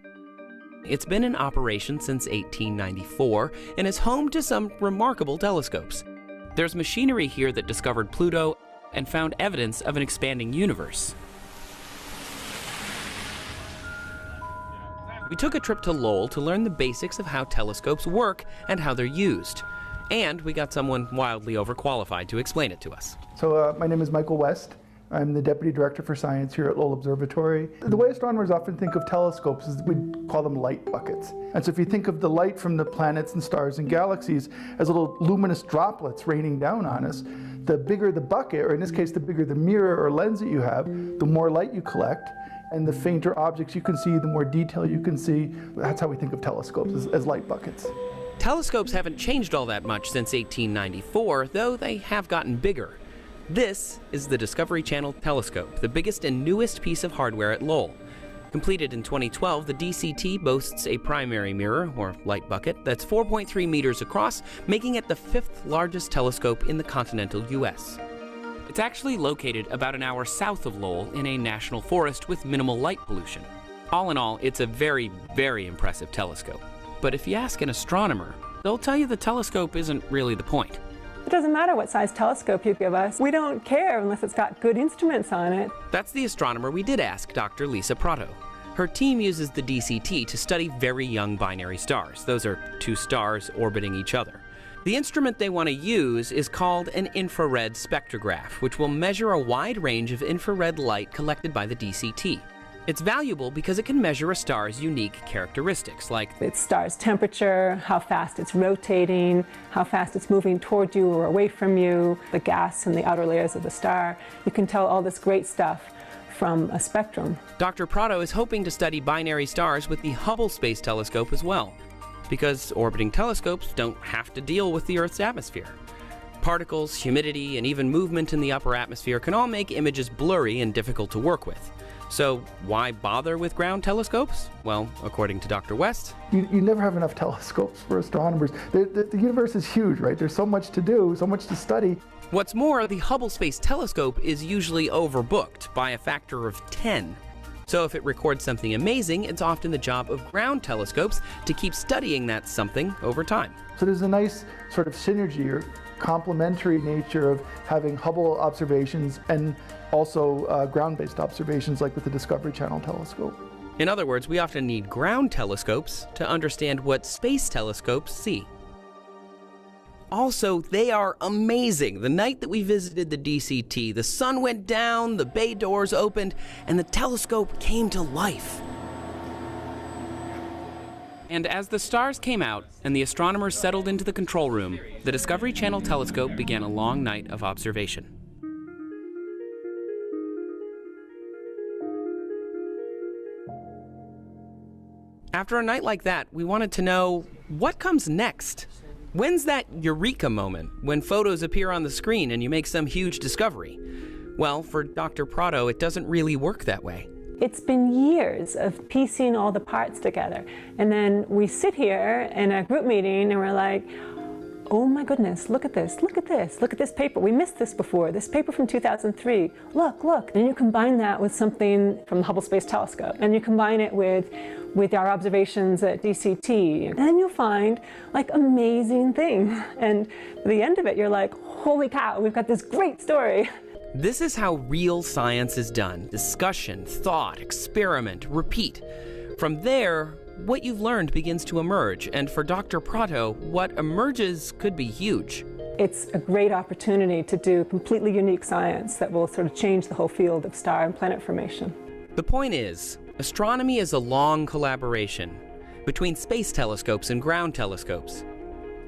Speaker 24: It's been in operation since 1894 and is home to some remarkable telescopes. There's machinery here that discovered Pluto and found evidence of an expanding universe. We took a trip to Lowell to learn the basics of how telescopes work and how they're used. And we got someone wildly overqualified to explain it to us.
Speaker 25: So my name is Michael West. I'm the Deputy Director for Science here at Lowell Observatory. The way astronomers often think of telescopes is we call them light buckets. And so if you think of the light from the planets and stars and galaxies as little luminous droplets raining down on us, the bigger the bucket, or in this case the bigger the mirror or lens that you have, the more light you collect, and the fainter objects you can see, the more detail you can see. That's how we think of telescopes, as light buckets.
Speaker 24: Telescopes haven't changed all that much since 1894, though they have gotten bigger. This is the Discovery Channel telescope, the biggest and newest piece of hardware at Lowell. Completed in 2012, the DCT boasts a primary mirror, or light bucket, that's 4.3 meters across, making it the 5th largest telescope in the continental US. It's actually located about an hour south of Lowell in a national forest with minimal light pollution. All in all, it's a very, very impressive telescope. But if you ask an astronomer, they'll tell you the telescope isn't really the point.
Speaker 26: It doesn't matter what size telescope you give us. We don't care unless it's got good instruments on it.
Speaker 24: That's the astronomer we did ask, Dr. Lisa Prato. Her team uses the DCT to study very young binary stars. Those are two stars orbiting each other. The instrument they want to use is called an infrared spectrograph, which will measure a wide range of infrared light collected by the DCT. It's valuable because it can measure a star's unique characteristics, like
Speaker 26: its star's temperature, how fast it's rotating, how fast it's moving toward you or away from you, the gas in the outer layers of the star. You can tell all this great stuff from a spectrum.
Speaker 24: Dr. Prato is hoping to study binary stars with the Hubble Space Telescope as well, because orbiting telescopes don't have to deal with the Earth's atmosphere. Particles, humidity, and even movement in the upper atmosphere can all make images blurry and difficult to work with. So why bother with ground telescopes? Well, according to Dr. West,
Speaker 25: You never have enough telescopes for astronomers. The universe is huge, right? There's so much to do, so much to study.
Speaker 24: what's more, the Hubble Space Telescope is usually overbooked by a factor of 10. So if it records something amazing, it's often the job of ground telescopes to keep studying that something over time.
Speaker 25: So there's a nice sort of synergy or complementary nature of having Hubble observations and also ground-based observations like with the Discovery Channel telescope.
Speaker 24: In other words, we often need ground telescopes to understand what space telescopes see. Also, they are amazing. The night that we visited the DCT, the sun went down, the bay doors opened, and the telescope came to life. And as the stars came out and the astronomers settled into the control room, the Discovery Channel telescope began a long night of observation. After a night like that, we wanted to know, what comes next? When's that eureka moment, when photos appear on the screen and you make some huge discovery? Well, for Dr. Prado, it doesn't really work that way.
Speaker 26: It's been years of piecing all the parts together. And then we sit here in a group meeting and we're like, oh my goodness, look at this, look at this, look at this paper. We missed this before, this paper from 2003. Look, look. And you combine that with something from the Hubble Space Telescope, and you combine it with our observations at DCT, and then you'll find like amazing things. And at the end of it, you're like, holy cow, we've got this great story.
Speaker 24: This is how real science is done. Discussion, thought, experiment, repeat. From there, what you've learned begins to emerge, and for Dr. Prado, what emerges could be huge.
Speaker 26: It's a great opportunity to do completely unique science that will sort of change the whole field of star and planet formation.
Speaker 24: The point is, astronomy is a long collaboration between space telescopes and ground telescopes,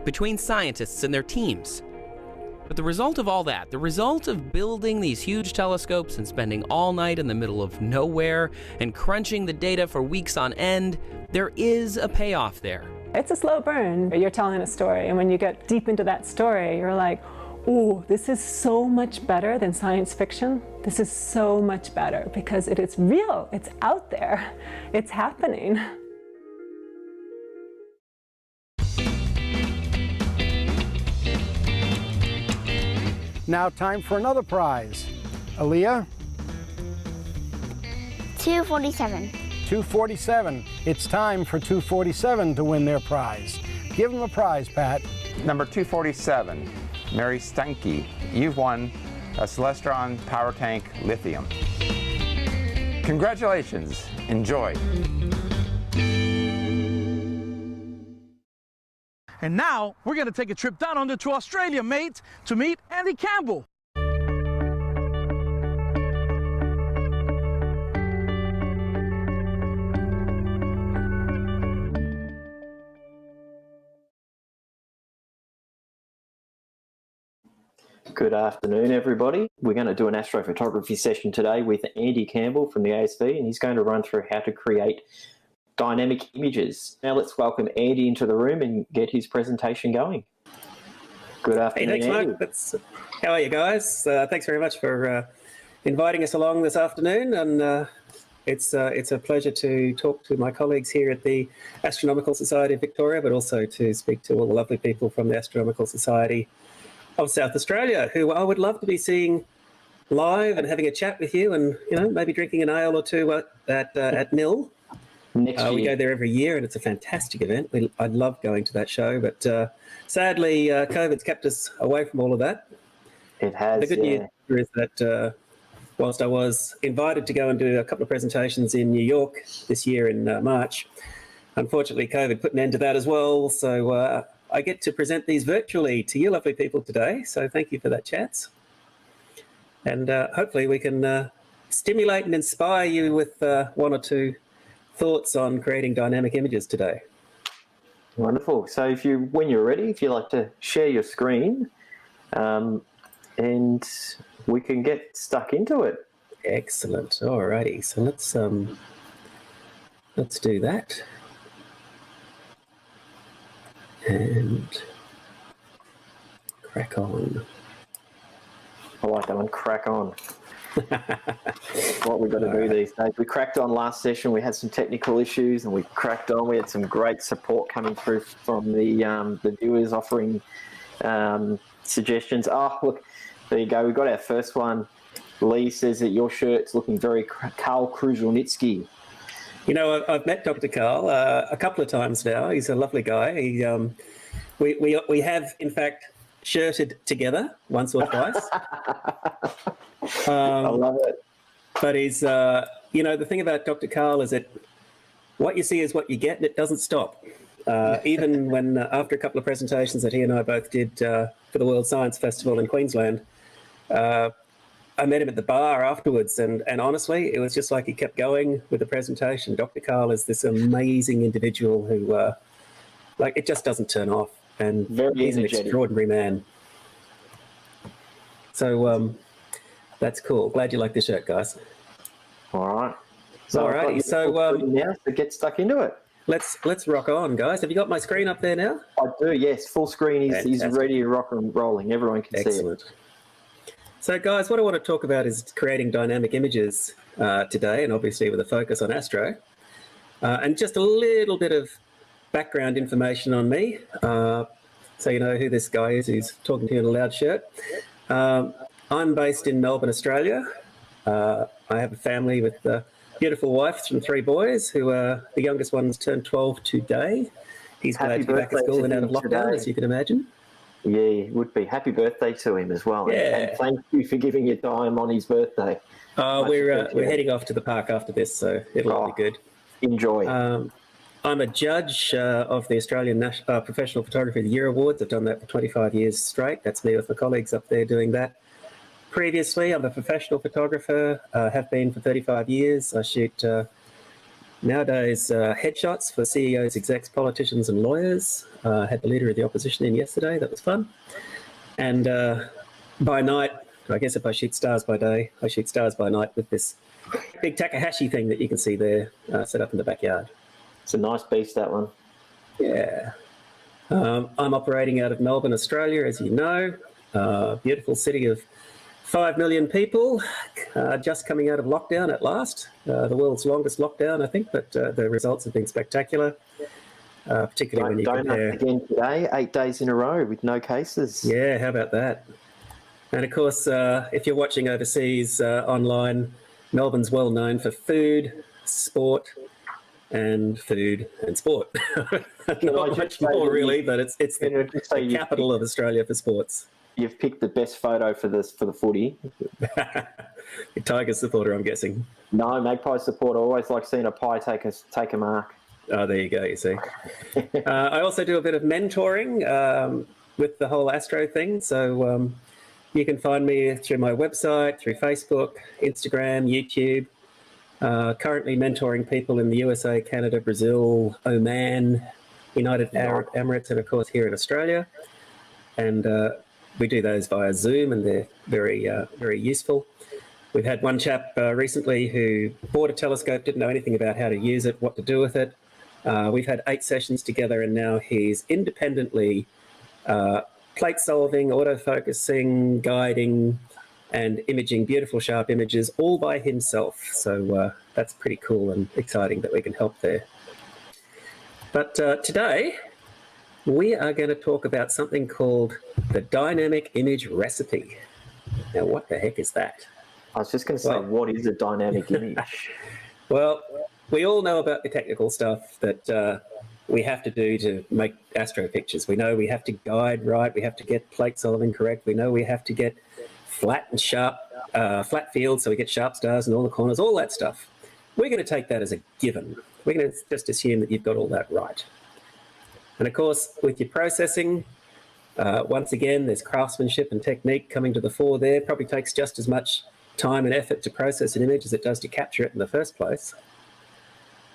Speaker 24: between scientists and their teams. But the result of all that, the result of building these huge telescopes and spending all night in the middle of nowhere and crunching the data for weeks on end, there is a payoff there.
Speaker 26: It's a slow burn. You're telling a story, and when you get deep into that story, you're like, oh, this is so much better than science fiction. This is so much better because it is real. It's out there. It's happening.
Speaker 6: Now time for another prize. Aaliyah?
Speaker 2: 247.
Speaker 6: 247. It's time for 247 to win their prize. Give them a prize, Pat.
Speaker 23: Number 247, Mary Stanke. You've won a Celestron Power Tank Lithium. Congratulations. Enjoy.
Speaker 8: And now we're going to take a trip down under to Australia, mate, to meet Andy Campbell.
Speaker 3: Good afternoon, everybody. We're going to do an astrophotography session today with Andy Campbell from the ASV, and he's going to run through how to create dynamic images. Now let's welcome Andy into the room and get his presentation going. Good afternoon,
Speaker 5: hey, thanks,
Speaker 3: Andy.
Speaker 5: Mark. How are you guys? Thanks very much for inviting us along this afternoon, and it's a pleasure to talk to my colleagues here at the Astronomical Society of Victoria, but also to speak to all the lovely people from the Astronomical Society of South Australia, who I would love to be seeing live and having a chat with you, and maybe drinking an ale or two at Nil.
Speaker 3: Next year.
Speaker 5: We go there every year, and it's a fantastic event. I love going to that show, but sadly, COVID's kept us away from all of that.
Speaker 3: It has.
Speaker 5: The good news is that whilst I was invited to go and do a couple of presentations in New York this year in March, unfortunately, COVID put an end to that as well. So I get to present these virtually to you lovely people today. So thank you for that chance. And hopefully we can stimulate and inspire you with one or two thoughts on creating dynamic images today.
Speaker 3: Wonderful. So when you're ready, if you'd like to share your screen, and we can get stuck into it.
Speaker 5: Excellent. Alrighty. So let's do that. Crack on.
Speaker 3: I like that one, crack on. What we've got to do these days. We cracked on last session. We had some technical issues, and we cracked on. We had some great support coming through from the viewers offering suggestions. Oh, look, there you go. We got our first one. Lee says that your shirt's looking very Karl Kruszelnicki.
Speaker 5: You know, I've met Dr. Karl a couple of times now. He's a lovely guy. He, we have, in fact, shirted together once or twice.
Speaker 3: I love it.
Speaker 5: But he's, you know, the thing about Dr. Karl is that what you see is what you get, and it doesn't stop. Even when, after a couple of presentations that he and I both did for the World Science Festival in Queensland, I met him at the bar afterwards, and honestly, it was just like he kept going with the presentation. Dr. Karl is this amazing individual who, like, it just doesn't turn off, and he's an extraordinary man. So that's cool. Glad you like the shirt, guys.
Speaker 3: All right. So
Speaker 5: alrighty, so
Speaker 3: now to get stuck into it.
Speaker 5: Let's rock on, guys. Have you got my screen up there now?
Speaker 3: I do. Yes, full screen is ready to rock and rolling. Everyone can see it.
Speaker 5: So, guys, what I want to talk about is creating dynamic images today, and obviously with a focus on astro. And just a little bit of background information on me, so you know who this guy is who's talking to you in a loud shirt. I'm based in Melbourne, Australia. I have a family with a beautiful wife and 3 boys, who are the youngest one's turned 12 today. He's glad to be back at school and out of lockdown, as you can imagine.
Speaker 3: Yeah, it would be. Happy birthday to him as well.
Speaker 5: Yeah.
Speaker 3: And thank you for giving your time on his birthday.
Speaker 5: We're heading off to the park after this, so it'll all be good.
Speaker 3: Enjoy.
Speaker 5: I'm a judge of the Australian Professional Photography of the Year Awards. I've done that for 25 years straight. That's me with my colleagues up there doing that. Previously, I'm a professional photographer, have been for 35 years. I shoot nowadays headshots for CEOs, execs, politicians and lawyers. Had the Leader of the Opposition in yesterday. That was fun. And by night, I guess if I shoot stars by day, I shoot stars by night with this big Takahashi thing that you can see there set up in the backyard.
Speaker 3: It's a nice beast, that one.
Speaker 5: Yeah. I'm operating out of Melbourne, Australia, as you know. Beautiful city of 5 million people, just coming out of lockdown at last. The world's longest lockdown, I think, but the results have been spectacular. Particularly when you compare...
Speaker 3: again today, 8 days in a row with no cases.
Speaker 5: Yeah, how about that? And of course, if you're watching overseas online, Melbourne's well known for food, sport, and sport. Not much more really, but it's the capital of Australia for sports.
Speaker 3: You've picked the best photo for the footy.
Speaker 5: A Tigers supporter, I'm guessing.
Speaker 3: No, Magpie supporter. Always like seeing a pie take a mark.
Speaker 5: Oh, there you go, you see. I also do a bit of mentoring with the whole astro thing. So you can find me through my website, through Facebook, Instagram, YouTube. Currently mentoring people in the USA, Canada, Brazil, Oman, United Arab Emirates, and of course here in Australia. And we do those via Zoom, and they're very, very useful. We've had one chap recently who bought a telescope, didn't know anything about how to use it, what to do with it. We've had 8 sessions together, and now he's independently plate solving, autofocusing, guiding, and imaging beautiful, sharp images all by himself. So that's pretty cool and exciting that we can help there. But today, we are going to talk about something called the dynamic image recipe. Now, what the heck is that?
Speaker 3: I was just going to say, what is a dynamic image?
Speaker 5: Well, we all know about the technical stuff that we have to do to make astro pictures. We know we have to guide right, we have to get plate solving correct, we know we have to get flat and sharp, flat fields so we get sharp stars in all the corners, all that stuff. We're going to take that as a given. We're going to just assume that you've got all that right. And of course, with your processing, once again, there's craftsmanship and technique coming to the fore there. It probably takes just as much time and effort to process an image as it does to capture it in the first place.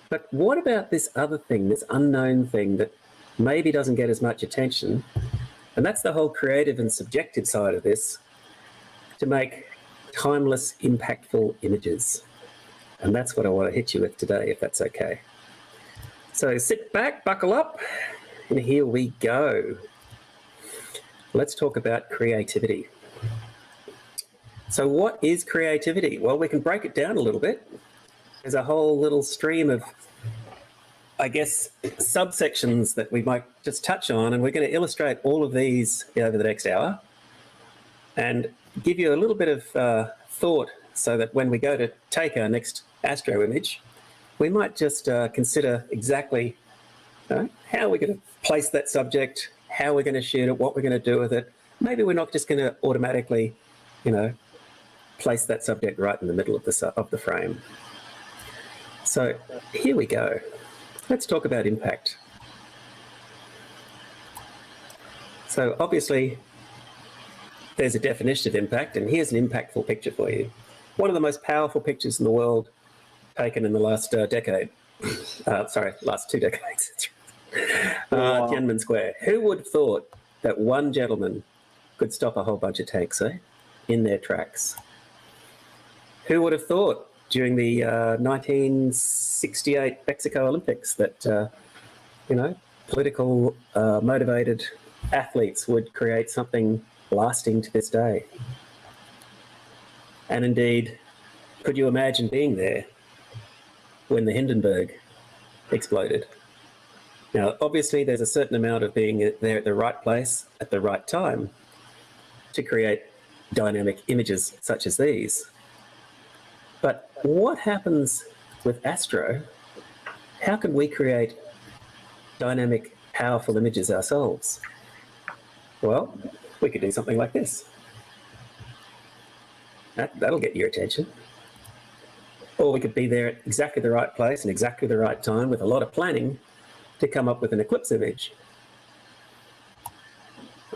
Speaker 5: But what about this other thing, this unknown thing that maybe doesn't get as much attention? And that's the whole creative and subjective side of this, to make timeless, impactful images. And that's what I want to hit you with today, if that's okay. So sit back, buckle up, and here we go. let's talk about creativity. So what is creativity? Well, we can break it down a little bit. There's a whole little stream of, I guess, subsections that we might just touch on, and we're going to illustrate all of these over the next hour and give you a little bit of thought so that when we go to take our next astro image, we might just consider exactly how we're going to place that subject, how we're going to shoot it, what we're going to do with it. Maybe we're not just going to automatically, place that subject right in the middle of the frame. So here we go. Let's talk about impact. So obviously, there's a definition of impact, and here's an impactful picture for you. One of the most powerful pictures in the world taken in the last decade. Last 2 decades. Tiananmen Square. Who would have thought that one gentleman could stop a whole bunch of tanks in their tracks? Who would have thought during the 1968 Mexico Olympics that, political motivated athletes would create something lasting to this day? And indeed, could you imagine being there when the Hindenburg exploded? Now, obviously, there's a certain amount of being there at the right place at the right time to create dynamic images such as these. But what happens with astro? How can we create dynamic, powerful images ourselves? Well, we could do something like this. That'll get your attention. Or we could be there at exactly the right place and exactly the right time with a lot of planning to come up with an eclipse image.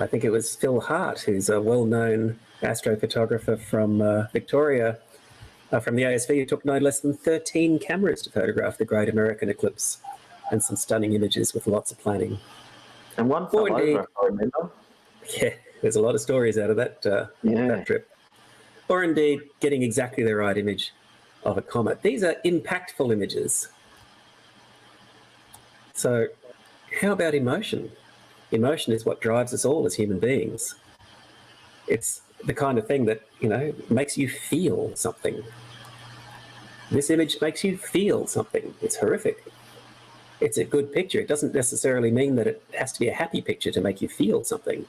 Speaker 5: I think it was Phil Hart, who's a well-known astrophotographer from Victoria, from the ASV, who took no less than 13 cameras to photograph the Great American Eclipse, and some stunning images with lots of planning.
Speaker 3: And one fell over, I remember.
Speaker 5: Yeah, there's a lot of stories out of that, that trip. Or indeed, getting exactly the right image of a comet. These are impactful images. So how about emotion? Emotion is what drives us all as human beings. It's the kind of thing that, makes you feel something. This image makes you feel something. It's horrific. It's a good picture. It doesn't necessarily mean that it has to be a happy picture to make you feel something.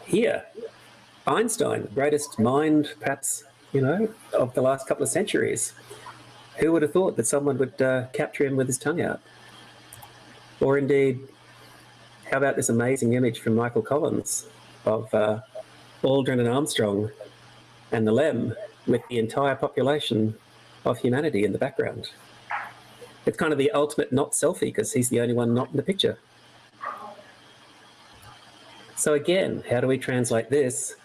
Speaker 5: Here, Einstein, the greatest mind, perhaps, of the last couple of centuries. Who would have thought that someone would capture him with his tongue out? Or indeed, how about this amazing image from Michael Collins of Aldrin and Armstrong and the LEM with the entire population of humanity in the background? It's kind of the ultimate not selfie because he's the only one not in the picture. So again, how do we translate this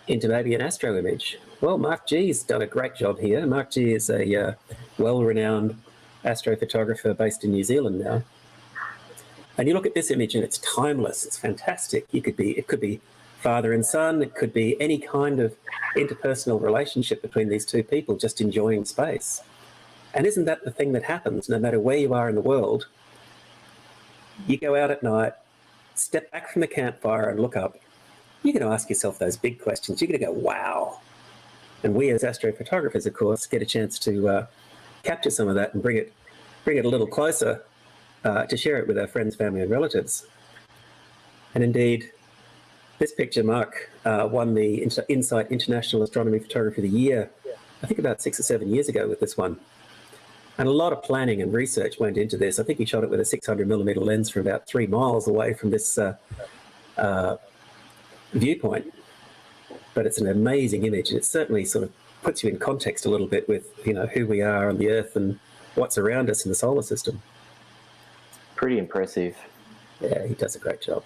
Speaker 5: into maybe an astro image? Well, Mark G's done a great job here. Mark G is a well-renowned astrophotographer based in New Zealand now. And you look at this image and it's timeless, it's fantastic. It could be father and son, it could be any kind of interpersonal relationship between these two people just enjoying space. And isn't that the thing that happens no matter where you are in the world? You go out at night, step back from the campfire and look up. You're going to ask yourself those big questions. You're going to go, wow. And we as astrophotographers, of course, get a chance to capture some of that and bring it a little closer to share it with our friends, family and relatives. And indeed, this picture, Mark, won the Insight International Astronomy Photography of the Year, I think about 6 or 7 years ago with this one. And a lot of planning and research went into this. I think he shot it with a 600mm lens from about 3 miles away from this viewpoint. But it's an amazing image. It certainly sort of puts you in context a little bit with, who we are on the Earth and what's around us in the solar system.
Speaker 3: Pretty impressive.
Speaker 5: Yeah, he does a great job.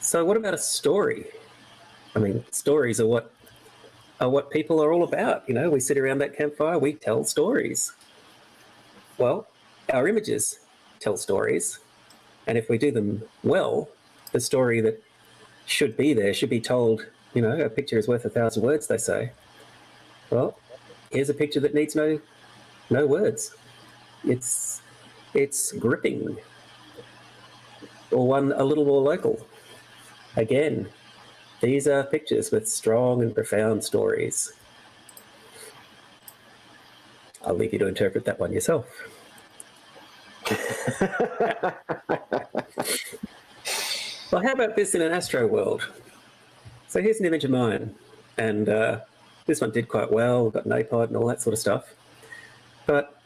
Speaker 5: So what about a story? I mean, stories are what people are all about. We sit around that campfire, we tell stories. Well, our images tell stories. And if we do them well, the story that should be there should be told, a picture is worth 1,000 words, they say. Well, here's a picture that needs no words. It's gripping. or one a little more local. Again, these are pictures with strong and profound stories. I'll leave you to interpret that one yourself. Well, how about this in an astro world? So here's an image of mine, and this one did quite well. We've got an APOD and all that sort of stuff. But,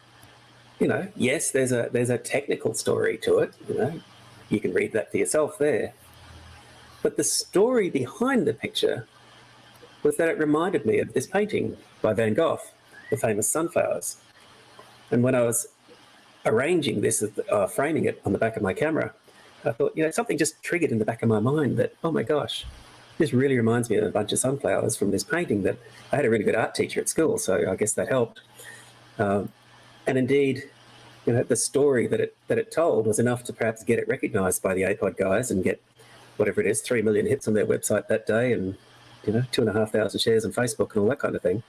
Speaker 5: you know, yes, there's a technical story to it. You know, you can read that for yourself there. But the story behind the picture was that it reminded me of this painting by Van Gogh, the famous sunflowers. And when I was arranging this, framing it on the back of my camera, I thought, you know, something just triggered in the back of my mind that, oh my gosh, this really reminds me of a bunch of sunflowers from this painting that I had a really good art teacher at school, so I guess that helped. And indeed, you know, the story that it told was enough to perhaps get it recognized by the APOD guys and get whatever it is, 3 million hits on their website that day, and, you know, 2,500 shares on Facebook and all that kind of thing.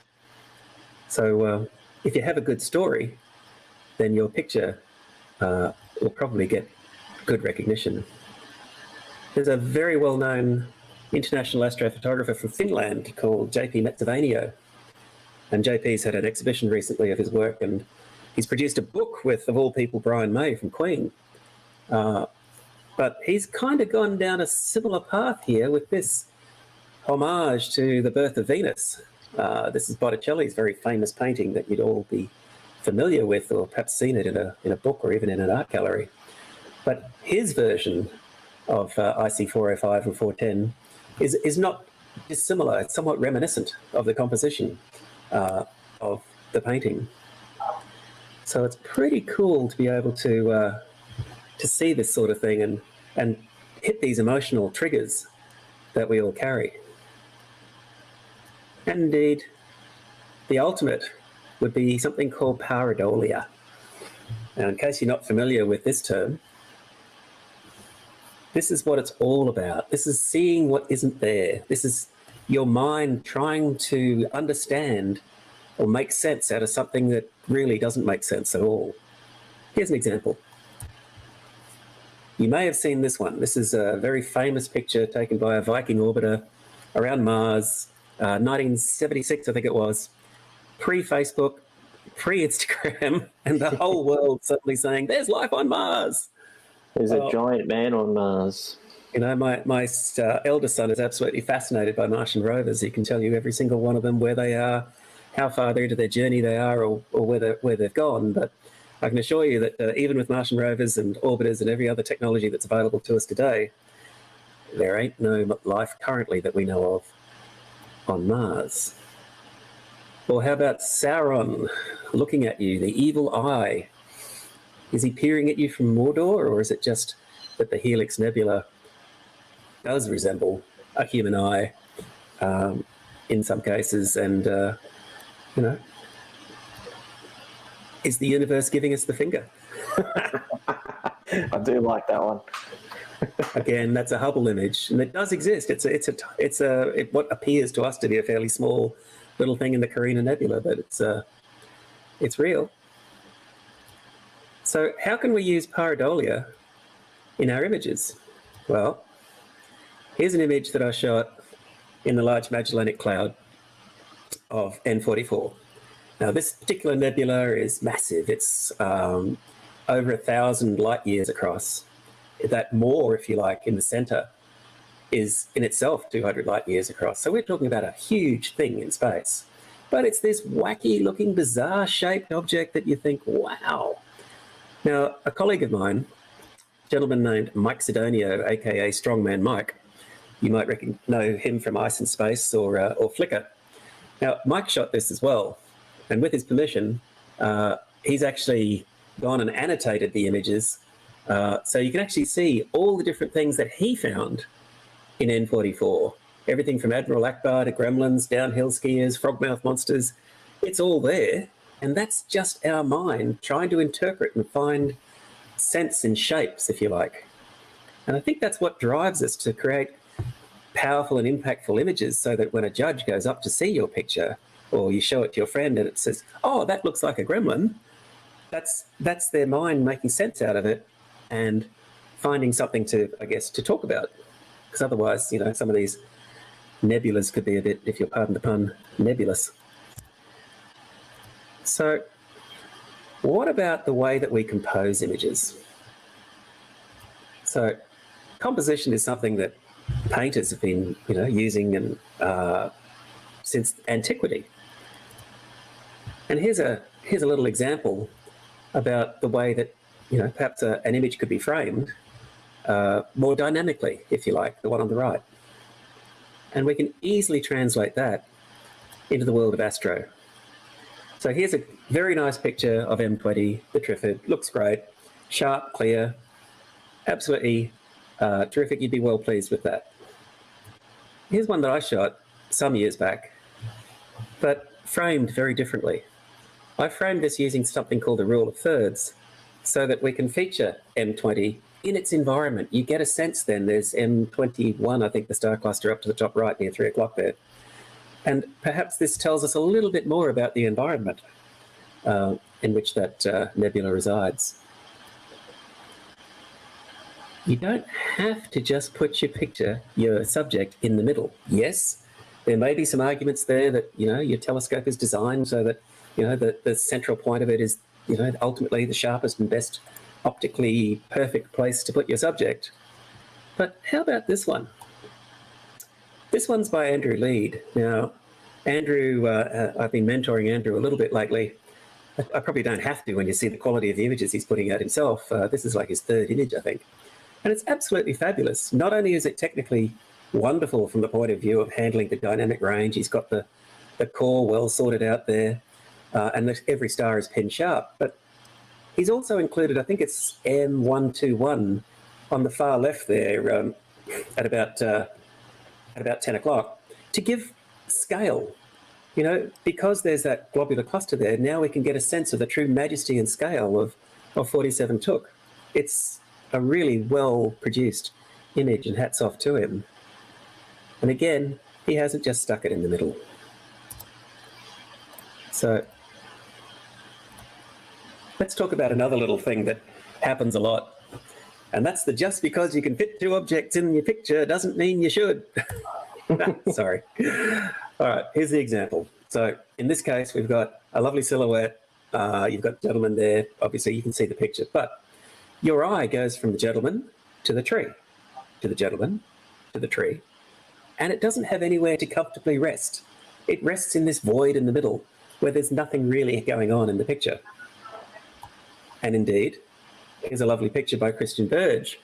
Speaker 5: So if you have a good story, then your picture will probably get good recognition. There's a very well-known international astrophotographer from Finland called JP Metsävainio. And JP's had an exhibition recently of his work, and he's produced a book with, of all people, Brian May from Queen. But he's kind of gone down a similar path here with this homage to the birth of Venus. This is Botticelli's very famous painting that you'd all be familiar with, or perhaps seen it in a book or even in an art gallery. But his version of IC 405 and 410 is not dissimilar. It's somewhat reminiscent of the composition of the painting. So it's pretty cool to be able to see this sort of thing and hit these emotional triggers that we all carry. And indeed, the ultimate would be something called pareidolia. Now, in case you're not familiar with this term, this is what it's all about. This is seeing what isn't there. This is your mind trying to understand or make sense out of something that really doesn't make sense at all. Here's an example. You may have seen this one. This is a very famous picture taken by a Viking orbiter around Mars, 1976, I think it was. Pre-Facebook, pre-Instagram, and the whole world suddenly saying, there's life on Mars.
Speaker 3: There's a giant man on Mars.
Speaker 5: You know, my eldest son is absolutely fascinated by Martian rovers. He can tell you every single one of them, where they are, how far into their journey they are, or where they've gone. But I can assure you that even with Martian rovers and orbiters and every other technology that's available to us today, there ain't no life currently that we know of on Mars. Or how about Sauron looking at you, the evil eye? Is he peering at you from Mordor, or is it just that the Helix Nebula does resemble a human eye in some cases? And, you know, is the universe giving us the finger?
Speaker 3: I do like that one.
Speaker 5: Again, that's a Hubble image, and it does exist. It's what appears to us to be a fairly small little thing in the Carina Nebula, but it's real. So how can we use pareidolia in our images? Well, here's an image that I shot in the Large Magellanic Cloud of N44. Now, this particular nebula is massive. It's over 1,000 light years across. That more, if you like, in the center is in itself 200 light years across. So we're talking about a huge thing in space. But it's this wacky looking, bizarre shaped object that you think, wow. Now, a colleague of mine, a gentleman named Mike Sidonio, aka Strongman Mike, you might know him from Ice and Space or Flickr. Now, Mike shot this as well. And with his permission, he's actually gone and annotated the images. So you can actually see all the different things that he found in N44. Everything from Admiral Akbar to gremlins, downhill skiers, frogmouth monsters. It's all there. And that's just our mind trying to interpret and find sense in shapes, if you like. And I think that's what drives us to create powerful and impactful images, so that when a judge goes up to see your picture, or you show it to your friend and it says, oh, that looks like a gremlin, that's their mind making sense out of it and finding something to, I guess, to talk about. Because otherwise, you know, some of these nebulas could be a bit, if you'll pardon the pun, nebulous. So what about the way that we compose images? So composition is something that painters have been, you know, using and since antiquity. And here's a little example about the way that, you know, perhaps an image could be framed more dynamically, if you like, the one on the right. And we can easily translate that into the world of astro. So here's a very nice picture of M20, the Triffid. Looks great, sharp, clear, absolutely terrific. You'd be well pleased with that. Here's one that I shot some years back, but framed very differently. I framed this using something called the rule of thirds, so that we can feature M20 in its environment. You get a sense then, there's M21, I think the star cluster up to the top right near 3 o'clock there. And perhaps this tells us a little bit more about the environment in which that nebula resides. You don't have to just put your subject in the middle. Yes, there may be some arguments there that, you know, your telescope is designed so that, you know, the central point of it is, you know, ultimately the sharpest and best optically perfect place to put your subject. But how about this one? This one's by Andrew Lead. Now, Andrew, I've been mentoring Andrew a little bit lately. I probably don't have to when you see the quality of the images he's putting out himself. This is like his third image, I think. And it's absolutely fabulous. Not only is it technically wonderful from the point of view of handling the dynamic range, he's got the core well sorted out there, and every star is pin sharp, but he's also included, I think it's M121 on the far left there at about 10 o'clock to give scale. You know, because there's that globular cluster there, now we can get a sense of the true majesty and scale of 47 Took. It's a really well-produced image, and hats off to him. And again, he hasn't just stuck it in the middle. So let's talk about another little thing that happens a lot. And that's the just because you can fit two objects in your picture doesn't mean you should. Sorry. All right, here's the example. So in this case, we've got a lovely silhouette. You've got the gentleman there. Obviously, you can see the picture. But your eye goes from the gentleman to the tree, to the gentleman, to the tree. And it doesn't have anywhere to comfortably rest. It rests in this void in the middle where there's nothing really going on in the picture. And indeed, here's a lovely picture by Christian Burge.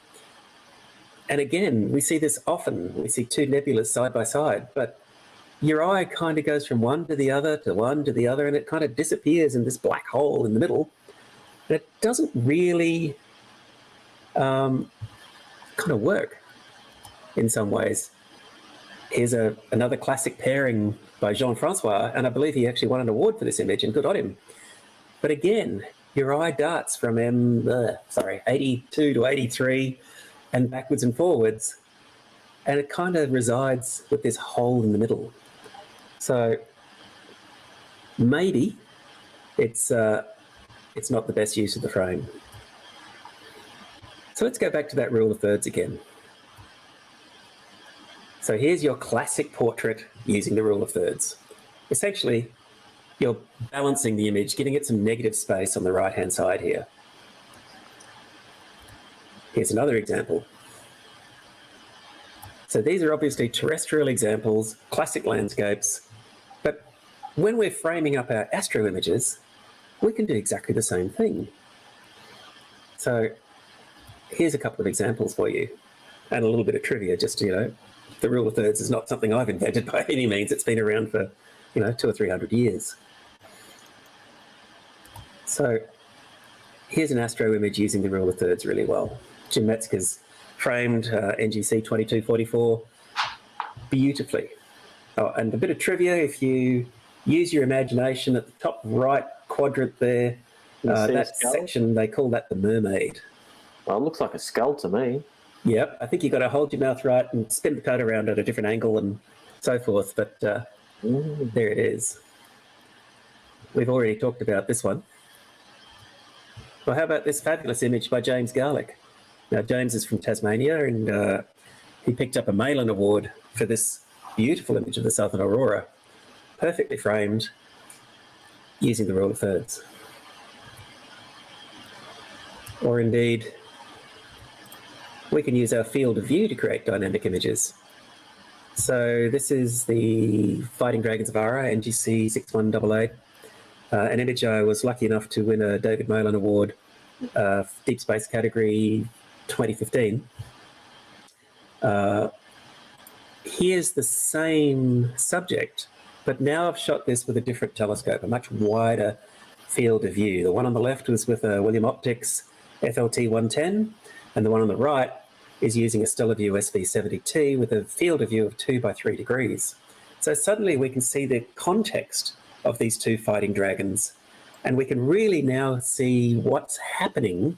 Speaker 5: And again, we see this often. We see two nebulas side by side, but your eye kind of goes from one to the other, to one to the other, and it kind of disappears in this black hole in the middle. And it doesn't really kind of work in some ways. Here's another classic pairing by Jean-Francois, and I believe he actually won an award for this image, and good on him. But again, your eye darts from 82 to 83 and backwards and forwards, and it kind of resides with this hole in the middle. So maybe it's not the best use of the frame. So let's go back to that rule of thirds again. So here's your classic portrait using the rule of thirds. Essentially, you're balancing the image, giving it some negative space on the right-hand side here. Here's another example. So these are obviously terrestrial examples, classic landscapes, but when we're framing up our astro images, we can do exactly the same thing. So here's a couple of examples for you, and a little bit of trivia, just, you know, the rule of thirds is not something I've invented by any means. It's been around for, you know, 200 or 300 years. So here's an astro image using the rule of thirds really well. Jim Metzger's framed NGC 2244 beautifully. Oh, and a bit of trivia, if you use your imagination at the top right quadrant there, that section, they call that the mermaid.
Speaker 3: Well, it looks like a skull to me.
Speaker 5: Yep, I think you've got to hold your mouth right and spin the code around at a different angle and so forth, but there it is. We've already talked about this one. Well, how about this fabulous image by James Garlick? Now, James is from Tasmania, and he picked up a Malin Award for this beautiful image of the Southern Aurora, perfectly framed, using the rule of thirds. Or indeed, we can use our field of view to create dynamic images. So this is the Fighting Dragons of Ara, NGC 6188, an image I was lucky enough to win a David Malin Award, Deep Space category 2015. Here's the same subject, but now I've shot this with a different telescope, a much wider field of view. The one on the left was with a William Optics FLT 110, and the one on the right is using a Stellarvue SV70T with a field of view of 2 by 3 degrees. So suddenly we can see the context of these two fighting dragons, and we can really now see what's happening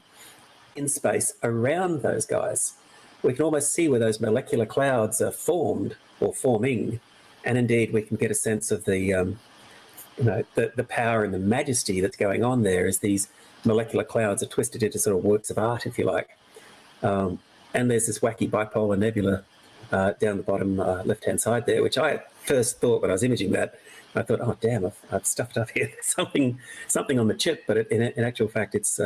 Speaker 5: in space around those guys. We can almost see where those molecular clouds are formed or forming, and indeed we can get a sense of the power and the majesty that's going on there as these molecular clouds are twisted into sort of works of art, if you like. And there's this wacky bipolar nebula down the bottom left-hand side there, which I first thought when I was imaging that, I thought, oh damn, I've stuffed up here. There's something on the chip, but in actual fact, it's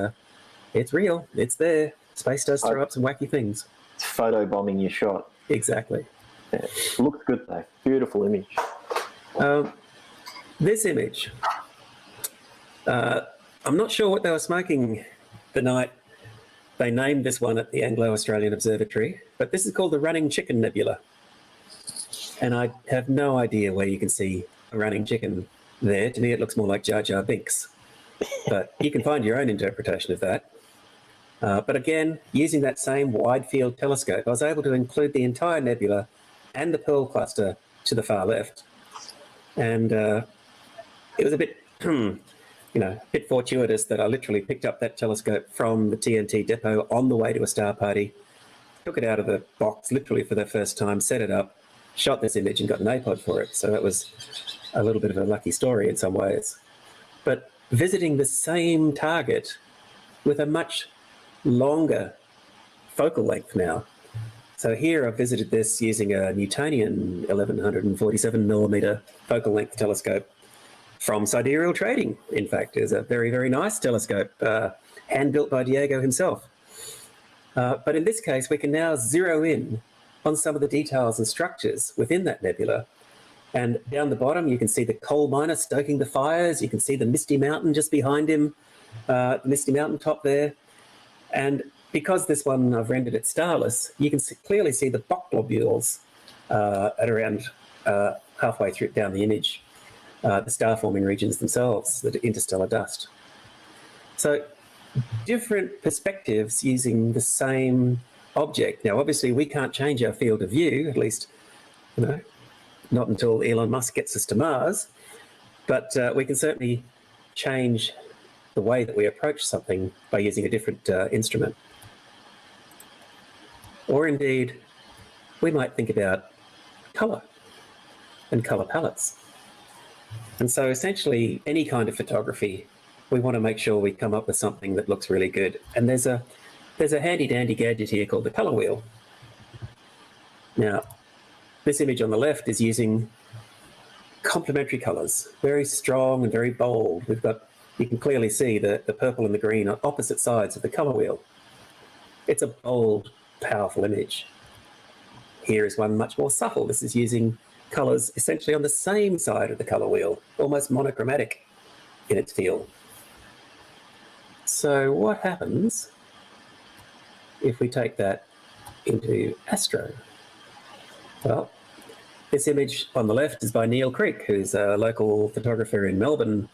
Speaker 5: real. It's there. Space does throw up some wacky things.
Speaker 3: It's photobombing your shot.
Speaker 5: Exactly.
Speaker 3: Yeah. Looks good though. Beautiful image.
Speaker 5: This image, I'm not sure what they were smoking the night they named this one at the Anglo-Australian Observatory, but this is called the Running Chicken Nebula. And I have no idea where you can see a running chicken there. To me, it looks more like Jar Jar Binks. But you can find your own interpretation of that. But again, using that same wide field telescope, I was able to include the entire nebula and the Pearl cluster to the far left. And it was a bit, a bit fortuitous that I literally picked up that telescope from the TNT depot on the way to a star party, took it out of the box literally for the first time, set it up, shot this image and got an APOD for it. So that was a little bit of a lucky story in some ways. But visiting the same target with a much longer focal length now. So here I've visited this using a Newtonian 1147mm focal length telescope from Sidereal Trading. In fact, is a very, very nice telescope, hand-built by Diego himself. But in this case, we can now zero in on some of the details and structures within that nebula. And down the bottom, you can see the coal miner stoking the fires. You can see the Misty Mountain just behind him, the Misty Mountain top there. And because this one I've rendered it starless, you can clearly see the Bok globules at around halfway through down the image, the star-forming regions themselves, the interstellar dust. So different perspectives using the same object. Now, obviously, we can't change our field of view, at least, not until Elon Musk gets us to Mars, but we can certainly change the way that we approach something by using a different instrument. Or indeed, we might think about colour and colour palettes. And so essentially, any kind of photography, we want to make sure we come up with something that looks really good. And there's a handy-dandy gadget here called the colour wheel. Now, this image on the left is using complementary colours, very strong and very bold. You can clearly see the purple and the green on opposite sides of the colour wheel. It's a bold, powerful image. Here is one much more subtle. This is using colours essentially on the same side of the colour wheel, almost monochromatic in its feel. So what happens if we take that into astro? Well, this image on the left is by Neil Creek, who's a local photographer in Melbourne,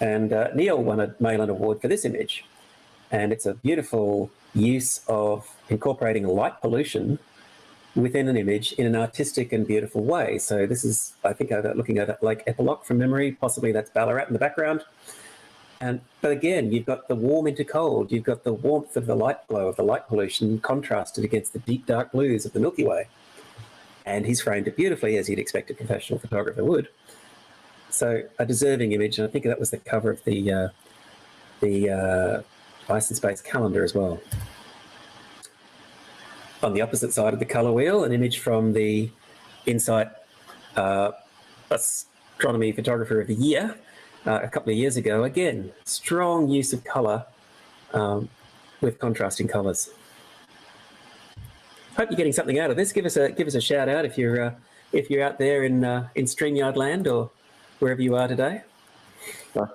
Speaker 5: and Neil won a Malin Award for this image. And it's a beautiful use of incorporating light pollution within an image in an artistic and beautiful way. So this is, I think, looking at Lake Epilogue from memory, possibly that's Ballarat in the background. But again, you've got the warm into cold, you've got the warmth of the light glow of the light pollution contrasted against the deep dark blues of the Milky Way. And he's framed it beautifully, as you'd expect a professional photographer would. So a deserving image, and I think that was the cover of the Ice and Space calendar as well. on the opposite side of the colour wheel, an image from the Insight Astronomy Photographer of the Year a couple of years ago. Again, strong use of colour with contrasting colours. Hope you're getting something out of this. Give us a shout out if you're out there in StreamYard land or wherever you are today.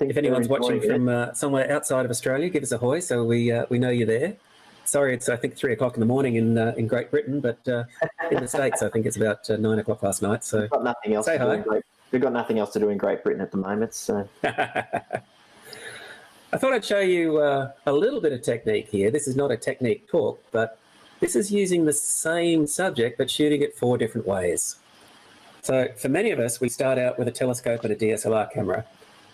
Speaker 5: If anyone's watching from somewhere outside of Australia, give us a hoy so we know you're there. Sorry, it's I think 3 o'clock in the morning in Great Britain, but in the States I think it's about 9 o'clock last night. So
Speaker 3: we've got nothing else
Speaker 5: say
Speaker 3: to
Speaker 5: hi.
Speaker 3: do. We've got nothing else to do in Great Britain at the moment. So
Speaker 5: I thought I'd show you a little bit of technique here. This is not a technique talk, but this is using the same subject but shooting it 4 different ways. So for many of us, we start out with a telescope and a DSLR camera,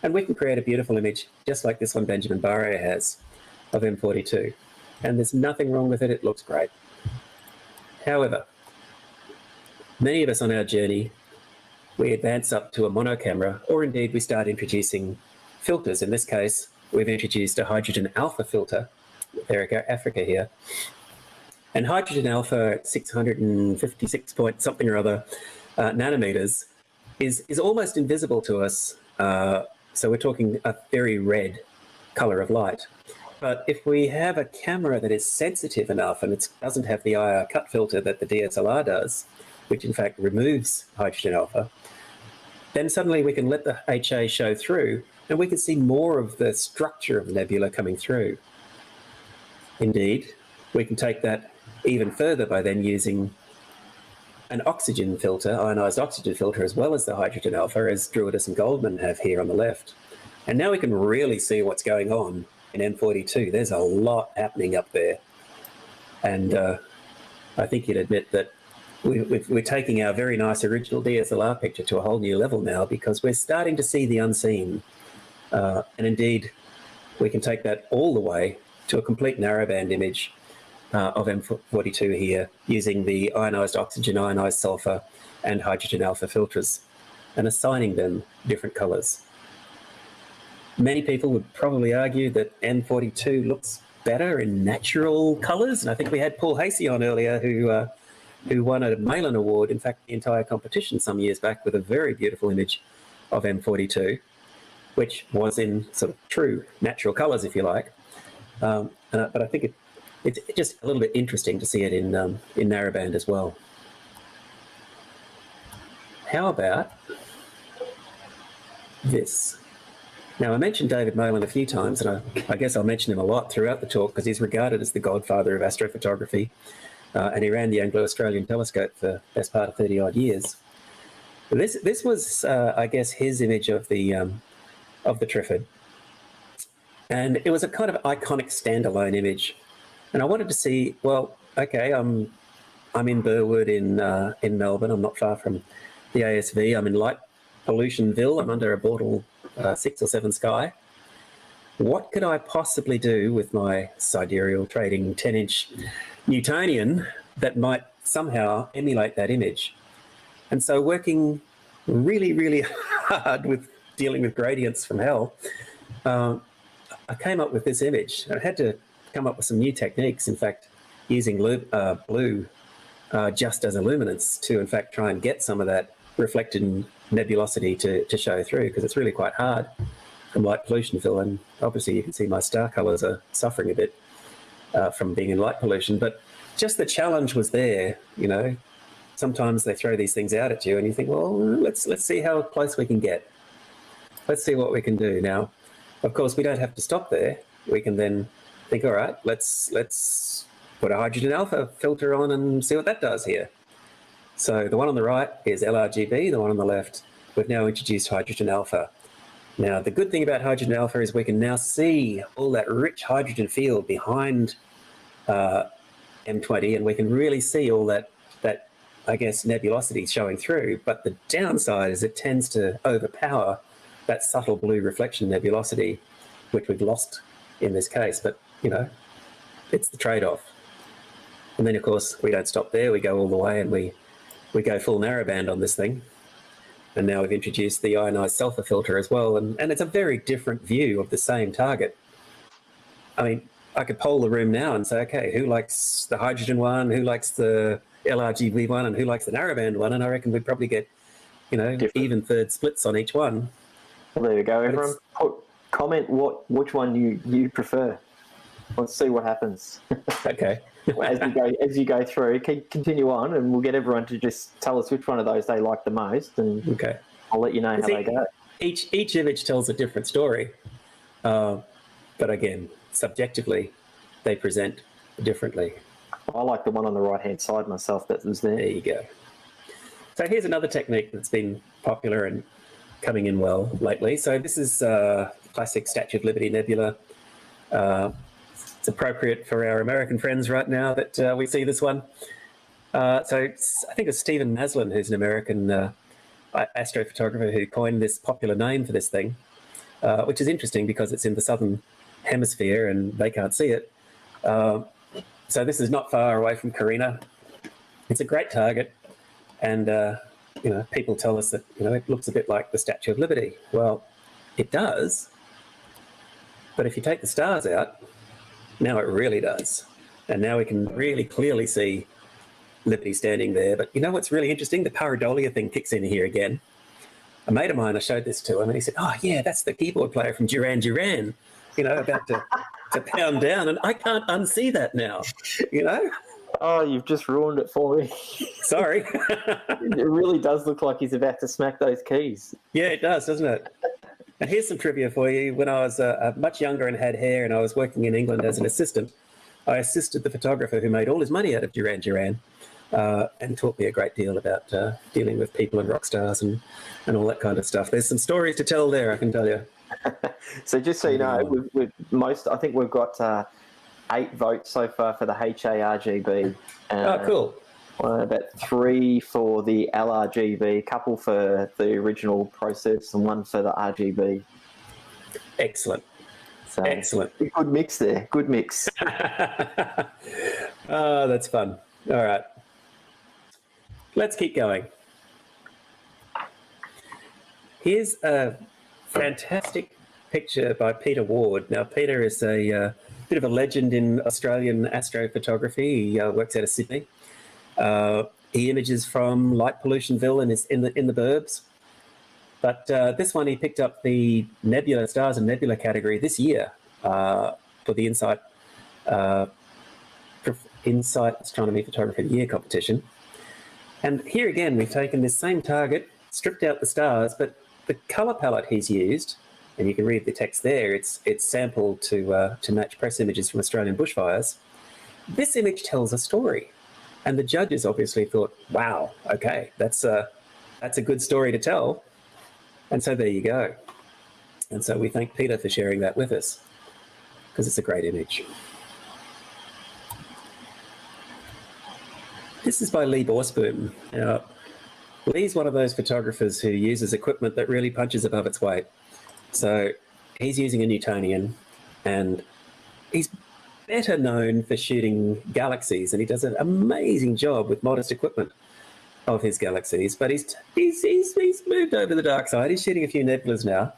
Speaker 5: and we can create a beautiful image just like this one Benjamin Barre has of M42. And there's nothing wrong with it, it looks great. However, many of us on our journey, we advance up to a mono camera, or indeed we start introducing filters. In this case, we've introduced a hydrogen alpha filter with Africa here. And hydrogen alpha at 656 point something or other nanometers is almost invisible to us. So we're talking a very red color of light. But if we have a camera that is sensitive enough and it doesn't have the IR cut filter that the DSLR does, which in fact removes hydrogen alpha, then suddenly we can let the HA show through and we can see more of the structure of the nebula coming through. Indeed, we can take that even further by then using an oxygen filter, ionized oxygen filter, as well as the hydrogen alpha, as Druidus and Goldman have here on the left. And now we can really see what's going on in M42. There's a lot happening up there. And I think you'd admit that we're taking our very nice original DSLR picture to a whole new level now, because we're starting to see the unseen. And indeed, we can take that all the way to a complete narrowband image of M42 here, using the ionized oxygen, ionized sulfur, and hydrogen alpha filters, and assigning them different colors. Many people would probably argue that M42 looks better in natural colors, and I think we had Paul Hasey on earlier who won a Malin Award, in fact the entire competition some years back, with a very beautiful image of M42, which was in sort of true natural colors, if you like. But I think it's just a little bit interesting to see it in narrowband as well. How about this? Now, I mentioned David Malin a few times, and I guess I'll mention him a lot throughout the talk because he's regarded as the godfather of astrophotography, and he ran the Anglo-Australian telescope for the best part of 30-odd years. This was, I guess, his image of the Triffid, and it was a kind of iconic standalone image. And I wanted to see, well, okay, I'm in Burwood in Melbourne. I'm not far from the ASV. I'm in light pollutionville. I'm under a Bortle 6 or 7 sky. What could I possibly do with my sidereal trading 10-inch Newtonian that might somehow emulate that image? And so working really, really hard with dealing with gradients from hell, I came up with this image. I had to come up with some new techniques, in fact, using blue just as a luminance to, in fact, try and get some of that reflected nebulosity to show through, because it's really quite hard from light pollution fill, and obviously you can see my star colors are suffering a bit from being in light pollution. But just the challenge was there, you know. Sometimes they throw these things out at you and you think, well, let's see how close we can get. Let's see what we can do. Now, of course, we don't have to stop there. We can then think, all right, let's put a hydrogen alpha filter on and see what that does here. So the one on the right is LRGB, the one on the left, we've now introduced hydrogen alpha. Now, the good thing about hydrogen alpha is we can now see all that rich hydrogen field behind M20, and we can really see all that, I guess, nebulosity showing through. But the downside is it tends to overpower that subtle blue reflection nebulosity, which we've lost in this case. But, you know, it's the trade-off. And then, of course, we don't stop there. We go all the way and we go full narrowband on this thing. And now we've introduced the ionized sulfur filter as well. And it's a very different view of the same target. I mean, I could poll the room now and say, okay, who likes the hydrogen one, who likes the LRGB one, and who likes the narrowband one? And I reckon we'd probably get, even third splits on each one.
Speaker 3: Well, there you go. Everyone, comment which one you prefer. Let's see what happens.
Speaker 5: Okay.
Speaker 3: as you go through, continue on, and we'll get everyone to just tell us which one of those they like the most, and
Speaker 5: okay,
Speaker 3: I'll let you know how they go.
Speaker 5: Each image tells a different story, but again, subjectively, they present differently.
Speaker 3: I like the one on the right-hand side myself that was there.
Speaker 5: There you go. So here's another technique that's been popular and coming in well lately. So this is classic Statue of Liberty Nebula. It's appropriate for our American friends right now that we see this one. So I think it's Stephen Maslin, who's an American astrophotographer, who coined this popular name for this thing, which is interesting because it's in the southern hemisphere and they can't see it. So this is not far away from Carina. It's a great target, and people tell us that it looks a bit like the Statue of Liberty. Well, it does, but if you take the stars out, now it really does, and now we can really clearly see Liberty standing there. But you know what's really interesting? The pareidolia thing kicks in here again. A mate of mine, I showed this to him, and he said, "Oh yeah, that's the keyboard player from Duran Duran, about to pound down," and I can't unsee that now,
Speaker 3: Oh, you've just ruined it for me.
Speaker 5: Sorry.
Speaker 3: It really does look like he's about to smack those keys.
Speaker 5: Yeah, it does, doesn't it? And here's some trivia for you. When I was much younger and had hair and I was working in England as an assistant, I assisted the photographer who made all his money out of Duran Duran, and taught me a great deal about dealing with people and rock stars and all that kind of stuff. There's some stories to tell there, I can tell you.
Speaker 3: So just so you know, I think we've got 8 votes so far for the HARGB.
Speaker 5: Oh, cool.
Speaker 3: About 3 for the LRGB, a couple for the original process, and 1 for the RGB.
Speaker 5: Excellent.
Speaker 3: So,
Speaker 5: excellent.
Speaker 3: Good mix there. Good mix.
Speaker 5: Oh, that's fun. All right. Let's keep going. Here's a fantastic picture by Peter Ward. Now, Peter is a bit of a legend in Australian astrophotography. He works out of Sydney. He images from Light Pollutionville and is in the burbs. But this one, he picked up the nebula, stars and nebula category this year for the Insight Astronomy Photography of the Year competition. And here again, we've taken this same target, stripped out the stars, but the color palette he's used, and you can read the text there, it's sampled to match press images from Australian bushfires. This image tells a story. And the judges obviously thought, wow, okay, that's a good story to tell. And so there you go. And so we thank Peter for sharing that with us, because it's a great image. This is by Lee Borsboom. Now, Lee's one of those photographers who uses equipment that really punches above its weight. So he's using a Newtonian, and he's better known for shooting galaxies, and he does an amazing job with modest equipment of his galaxies. But he's moved over to the dark side. He's shooting a few nebulas now,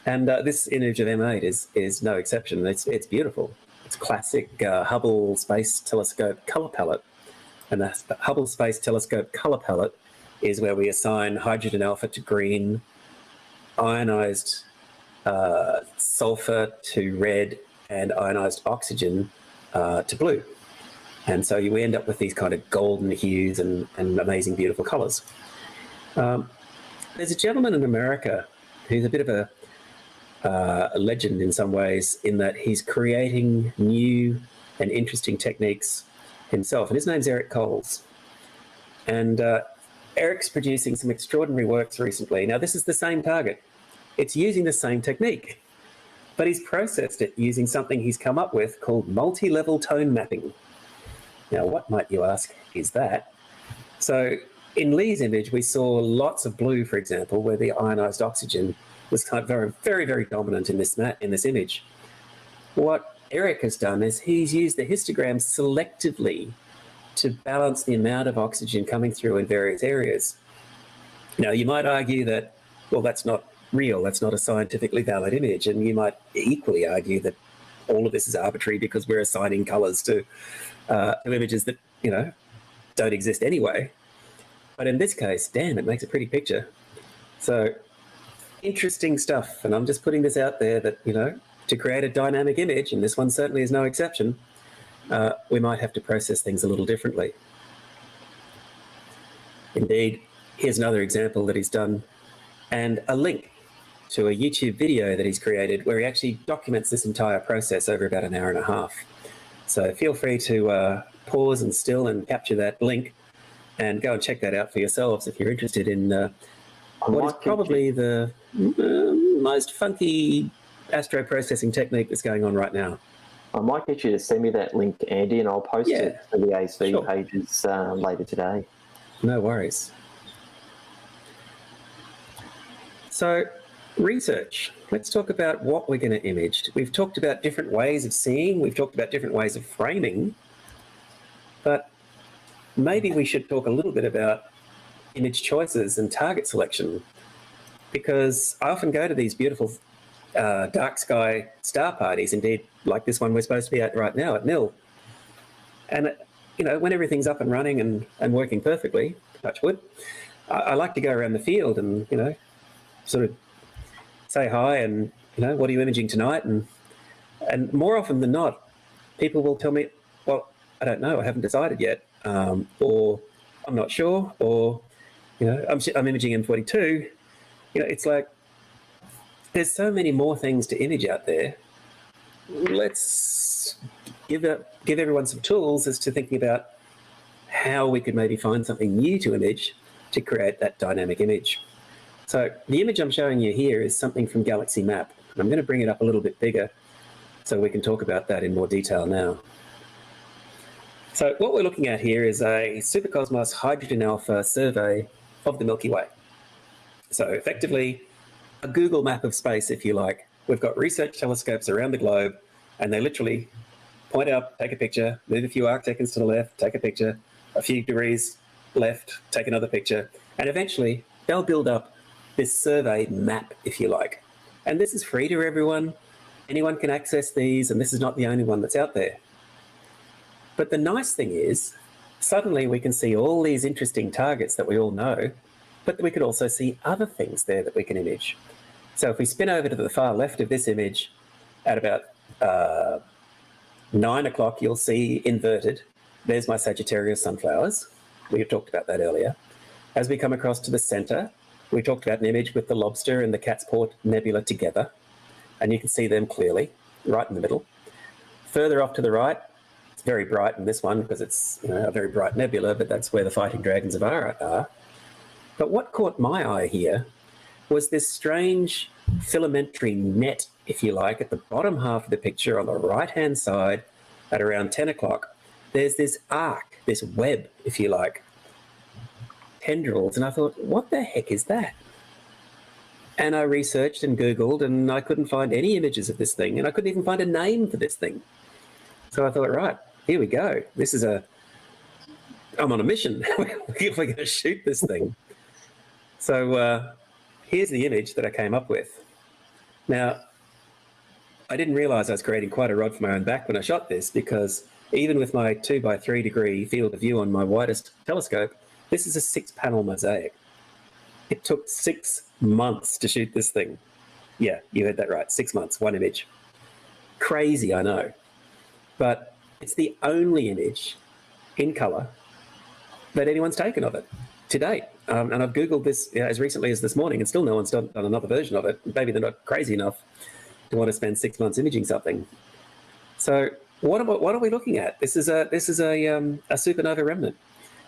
Speaker 5: and this image of M8 is no exception. It's beautiful. It's classic Hubble Space Telescope color palette, and the Hubble Space Telescope color palette is where we assign hydrogen alpha to green, ionized sulfur to red, and ionized oxygen to blue. And so we end up with these kind of golden hues and amazing, beautiful colors. There's a gentleman in America who's a bit of a legend in some ways, in that he's creating new and interesting techniques himself. And his name's Eric Coles. And Eric's producing some extraordinary works recently. Now, this is the same target. It's using the same technique, but he's processed it using something he's come up with called multi-level tone mapping. Now, what, might you ask, is that? So in Lee's image, we saw lots of blue, for example, where the ionized oxygen was kind of very, very, very dominant in this image. What Eric has done is he's used the histogram selectively to balance the amount of oxygen coming through in various areas. Now, you might argue that, well, that's not real, that's not a scientifically valid image, and you might equally argue that all of this is arbitrary because we're assigning colors to images that, you know, don't exist anyway. But in this case, damn, it makes a pretty picture. So interesting stuff. And I'm just putting this out there that, you know, to create a dynamic image, and this one certainly is no exception, we might have to process things a little differently. Indeed, here's another example that he's done, and a link to a YouTube video that he's created where he actually documents this entire process over about an hour and a half. So feel free to pause and still and capture that link and go and check that out for yourselves if you're interested in what is probably the most funky astro processing technique that's going on right now.
Speaker 3: I might get you to send me that link, Andy, and I'll post it to the ASV pages later today.
Speaker 5: No worries. So, research. Let's talk about what we're going to image. We've talked about different ways of seeing, we've talked about different ways of framing, but maybe we should talk a little bit about image choices and target selection, because I often go to these beautiful dark sky star parties, indeed like this one we're supposed to be at right now at Nil. And, you know, when everything's up and running and working perfectly, touch wood, I like to go around the field and, you know, sort of say hi and, you know, what are you imaging tonight? And more often than not, people will tell me, well, I don't know, I haven't decided yet, or I'm not sure, or, you know, I'm imaging M42. You know, it's like, there's so many more things to image out there. Let's give everyone some tools as to thinking about how we could maybe find something new to image to create that dynamic image. So the image I'm showing you here is something from Galaxy Map. And I'm going to bring it up a little bit bigger so we can talk about that in more detail now. So what we're looking at here is a supercosmos hydrogen alpha survey of the Milky Way. So effectively, a Google map of space, if you like. We've got research telescopes around the globe, and they literally point up, take a picture, move a few arc seconds to the left, take a picture, a few degrees left, take another picture, and eventually they'll build up this survey map, if you like. And this is free to everyone. Anyone can access these, and this is not the only one that's out there. But the nice thing is, suddenly we can see all these interesting targets that we all know, but we could also see other things there that we can image. So if we spin over to the far left of this image, at about 9 o'clock, you'll see inverted. There's my Sagittarius sunflowers. We talked about that earlier. As we come across to the center, we talked about an image with the lobster and the Cat's Paw Nebula together, and you can see them clearly, right in the middle. Further off to the right, it's very bright in this one because it's, you know, a very bright nebula, but that's where the fighting dragons of Ara are. But what caught my eye here was this strange filamentary net, if you like, at the bottom half of the picture on the right-hand side at around 10 o'clock. There's this arc, this web, if you like, tendrils, and I thought, what the heck is that? And I researched and Googled, and I couldn't find any images of this thing, and I couldn't even find a name for this thing. So I thought, right, here we go. This is I'm on a mission. We're going to shoot this thing. So here's the image that I came up with. Now, I didn't realize I was creating quite a rod for my own back when I shot this, because even with my 2x3 degree field of view on my widest telescope, this is a 6-panel mosaic. It took 6 months to shoot this thing. Yeah, you heard that right, 6 months, one image. Crazy, I know. But it's the only image in color that anyone's taken of it to date. And I've Googled this as recently as this morning, and still no one's done another version of it. Maybe they're not crazy enough to want to spend 6 months imaging something. So what are we looking at? This is a supernova remnant.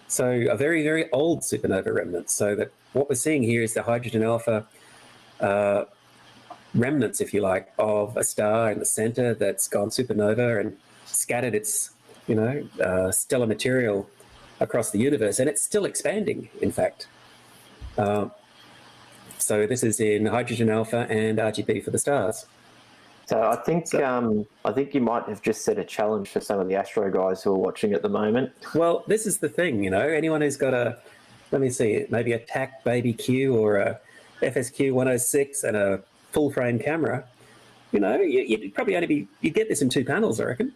Speaker 5: So a very, very old supernova remnant. So that what we're seeing here is the hydrogen alpha remnants, if you like, of a star in the center that's gone supernova and scattered its, you know, stellar material across the universe, and it's still expanding, in fact. So this is in hydrogen alpha and RGB for the stars.
Speaker 3: So I think you might have just set a challenge for some of the astro guys who are watching at the moment.
Speaker 5: Well, this is the thing, you know, anyone who's got a, let me see, maybe a TAC Baby Q or a FSQ 106 and a full frame camera, You know, you'd probably you'd get this in 2 panels, I reckon.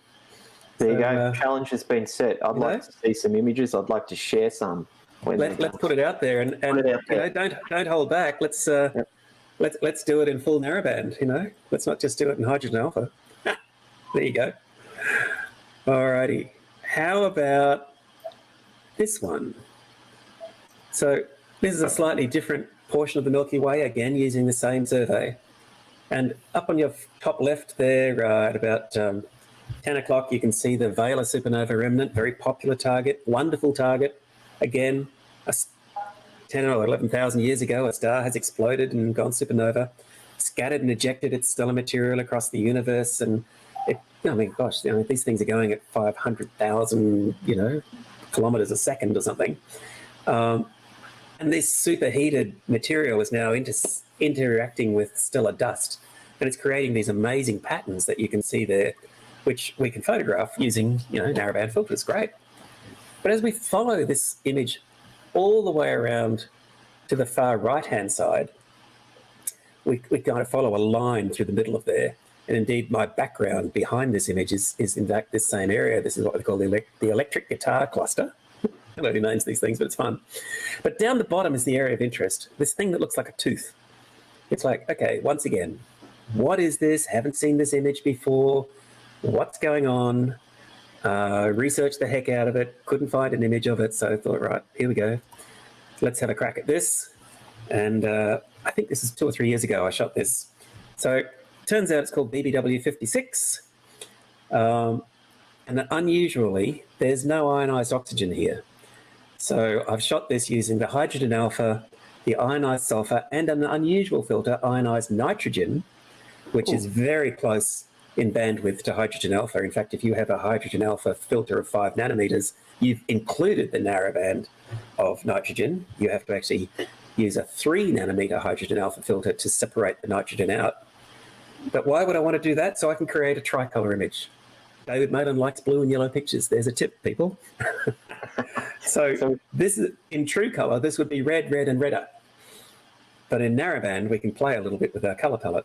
Speaker 3: There you go. Challenge has been set. I'd like to see some images. I'd like to share some.
Speaker 5: Let's put it out there, and you know, don't hold back. Let's do it in full narrowband. You know, let's not just do it in hydrogen alpha. There you go. Alrighty. How about this one? So this is a slightly different portion of the Milky Way, again using the same survey. And up on your top left there, at about 10 o'clock, you can see the Vela supernova remnant, very popular target, wonderful target. Again, 10 or 11,000 years ago, a star has exploded and gone supernova, scattered and ejected its stellar material across the universe. And I mean, gosh, these things are going at 500,000, kilometers a second or something. And this superheated material is now interacting with stellar dust, and it's creating these amazing patterns that you can see there, which we can photograph using, narrowband filters. Great. But as we follow this image all the way around to the far right-hand side, we kind of follow a line through the middle of there. And indeed, my background behind this image is in fact this same area. This is what we call the electric guitar cluster. I don't know who names these things, but it's fun. But down the bottom is the area of interest, this thing that looks like a tooth. It's like, okay, once again, what is this? Haven't seen this image before. What's going on? Researched the heck out of it, couldn't find an image of it, so I thought, right, here we go. Let's have a crack at this. And I think this is 2 or 3 years ago I shot this. So it turns out it's called BBW56. And unusually, there's no ionized oxygen here. So I've shot this using the hydrogen alpha, the ionized sulfur, and an unusual filter, ionized nitrogen, which is very close in bandwidth to hydrogen alpha. In fact, if you have a hydrogen alpha filter of 5 nanometers, you've included the narrowband of nitrogen. You have to actually use a 3 nanometer hydrogen alpha filter to separate the nitrogen out. But why would I want to do that? So I can create a tricolor image. David Malan likes blue and yellow pictures. There's a tip, people. So this is in true color, this would be red, red, and redder. But in narrowband, we can play a little bit with our color palette.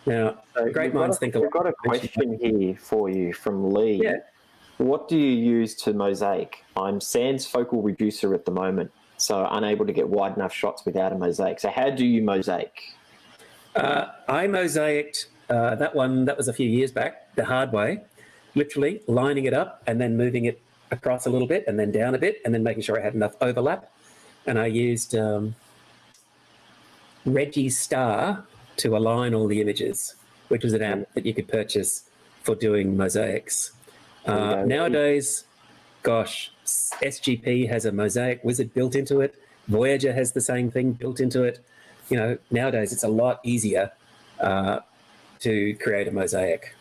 Speaker 5: Now, great minds think alike.
Speaker 3: We've got a question here for you from Lee.
Speaker 5: Yeah.
Speaker 3: What do you use to mosaic? I'm sans focal reducer at the moment, so unable to get wide enough shots without a mosaic. So how do you mosaic?
Speaker 5: I mosaicked that one, that was a few years back, the hard way, literally lining it up and then moving it across a little bit and then down a bit and then making sure I had enough overlap. And I used Reggie's Star to align all the images, which was an app that you could purchase for doing mosaics. Nowadays, gosh, SGP has a mosaic wizard built into it. Voyager has the same thing built into it. Nowadays it's a lot easier to create a mosaic.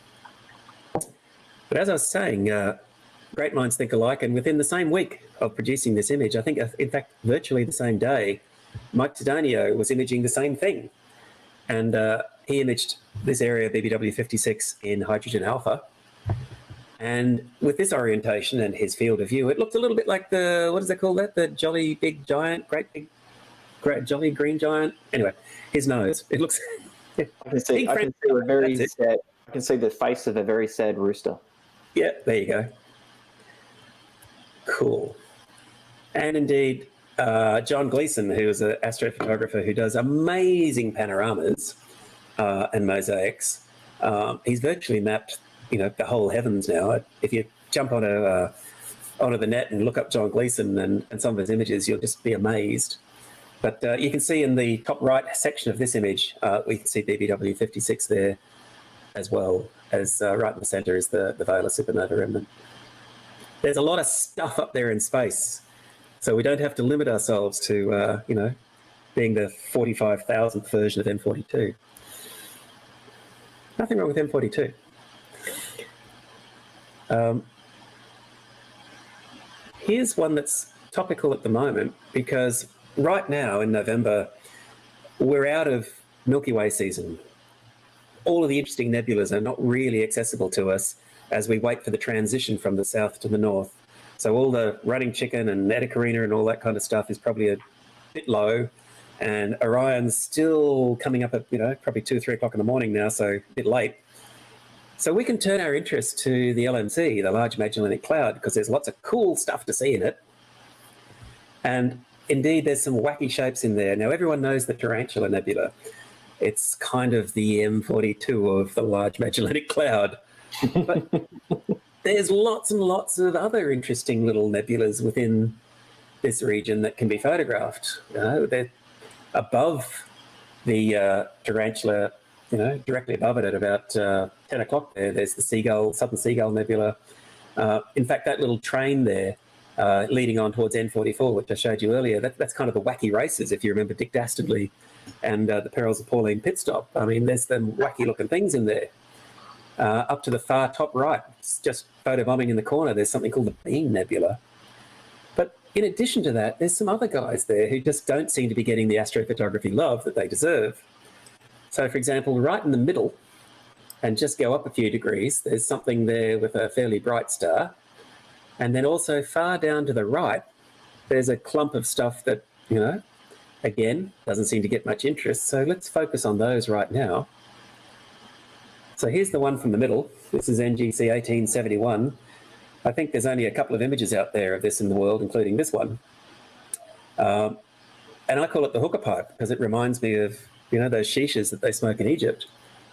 Speaker 5: But as I was saying, great minds think alike, and within the same week of producing this image, I think, in fact, virtually the same day, Mike Tedonio was imaging the same thing. And he imaged this area, BBW56, in hydrogen alpha. And with this orientation and his field of view, it looked a little bit like the, what is it called that? The jolly big giant, great jolly green giant. Anyway, his nose. It looks...
Speaker 3: I can see a very sad, I can see the face of a very sad rooster.
Speaker 5: Yeah, there you go. Cool. And indeed, John Gleason, who is an astrophotographer who does amazing panoramas and mosaics, he's virtually mapped, the whole heavens now. If you jump onto the net and look up John Gleason and some of his images, you'll just be amazed. But you can see in the top right section of this image, we can see BBW56 there, as well as right in the center is the Vela supernova remnant. There's a lot of stuff up there in space, so we don't have to limit ourselves to, being the 45,000th version of M42. Nothing wrong with M42. Here's one that's topical at the moment, because right now in November, we're out of Milky Way season. All of the interesting nebulas are not really accessible to us as we wait for the transition from the south to the north. So all the running chicken and Eta Carina and all that kind of stuff is probably a bit low. And Orion's still coming up at, probably 2 or 3 o'clock in the morning now, so a bit late. So we can turn our interest to the LMC, the Large Magellanic Cloud, because there's lots of cool stuff to see in it. And indeed, there's some wacky shapes in there. Now, everyone knows the Tarantula Nebula. It's kind of the M42 of the Large Magellanic Cloud. But there's lots and lots of other interesting little nebulas within this region that can be photographed. They're above the Tarantula, directly above it at about 10 o'clock there's the Southern Seagull Nebula. In fact, that little train there leading on towards N44, which I showed you earlier, that's kind of the wacky races, if you remember Dick Dastardly and the Perils of Pauline Pit Stop. I mean, there's some wacky looking things in there. Up to the far top right, it's just photobombing in the corner, there's something called the Beam Nebula. But in addition to that, there's some other guys there who just don't seem to be getting the astrophotography love that they deserve. So, for example, right in the middle, and just go up a few degrees, there's something there with a fairly bright star. And then also far down to the right, there's a clump of stuff that, again, doesn't seem to get much interest. So let's focus on those right now. So here's the one from the middle. This is NGC 1871. I think there's only a couple of images out there of this in the world, including this one. And I call it the hookah pipe because it reminds me of, those shishas that they smoke in Egypt.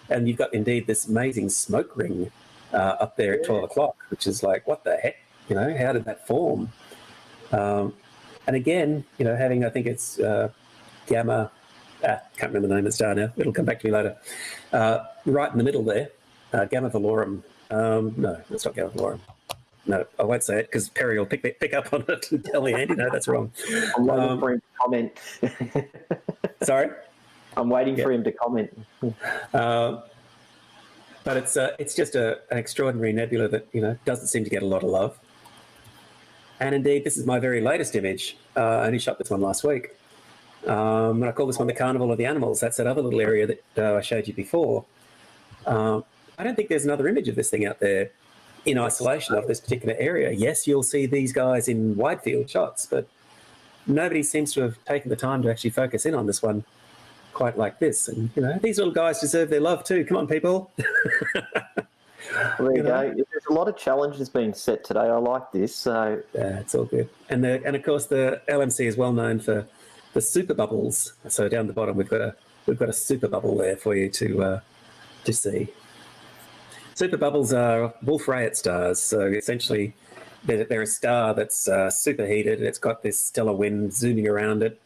Speaker 5: And you've got indeed this amazing smoke ring up there at 12 o'clock, which is like, what the heck? How did that form? And again, having, I think it's gamma, can't remember the name of the star now. It'll come back to me later. Right in the middle there, Gamma Velorum. No, it's not Gamma Velorum. No, I won't say it because Perry will pick up on it and tell me, Andy, no, that's wrong.
Speaker 3: I'm waiting for him to comment.
Speaker 5: Sorry?
Speaker 3: I'm waiting for him to comment.
Speaker 5: But it's just an extraordinary nebula that, doesn't seem to get a lot of love. And indeed, this is my very latest image. I only shot this one last week. And I call this one the Carnival of the Animals. That's that other little area that I showed you before. I don't think there's another image of this thing out there in isolation of this particular area. Yes, you'll see these guys in wide field shots, but nobody seems to have taken the time to actually focus in on this one quite like this. And, these little guys deserve their love too. Come on, people.
Speaker 3: There you go. There's a lot of challenges being set today. I like this. So
Speaker 5: yeah, it's all good. And of course, the LMC is well known for the super bubbles. So down the bottom, we've got a super bubble there for you to see. Super bubbles are Wolf-Rayet stars. So essentially, they're a star that's superheated. It's got this stellar wind zooming around it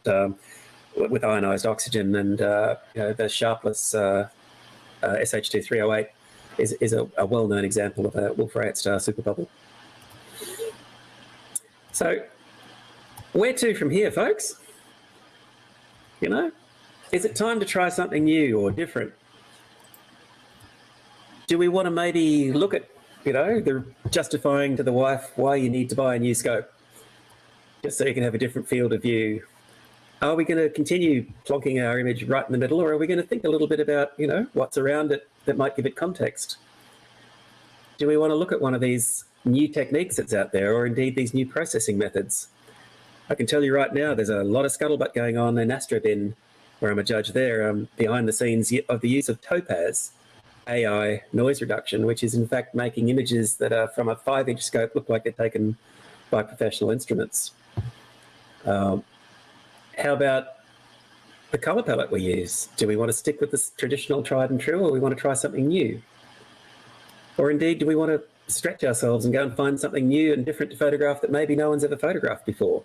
Speaker 5: with ionized oxygen, and the sharpless SH2308 is a well-known example of a Wolf-Rayet star superbubble. So, where to from here, folks? Is it time to try something new or different? Do we want to maybe look at, the justifying to the wife why you need to buy a new scope, just so you can have a different field of view? Are we going to continue plonking our image right in the middle, or are we going to think a little bit about, what's around it that might give it context? Do we want to look at one of these new techniques that's out there, or indeed these new processing methods? I can tell you right now, there's a lot of scuttlebutt going on in Astrobin, where I'm a judge there, behind the scenes of the use of Topaz AI noise reduction, which is in fact making images that are from a 5-inch scope look like they're taken by professional instruments. How about the color palette we use? Do we want to stick with this traditional tried and true, or we want to try something new? Or indeed, do we want to stretch ourselves and go and find something new and different to photograph that maybe no one's ever photographed before?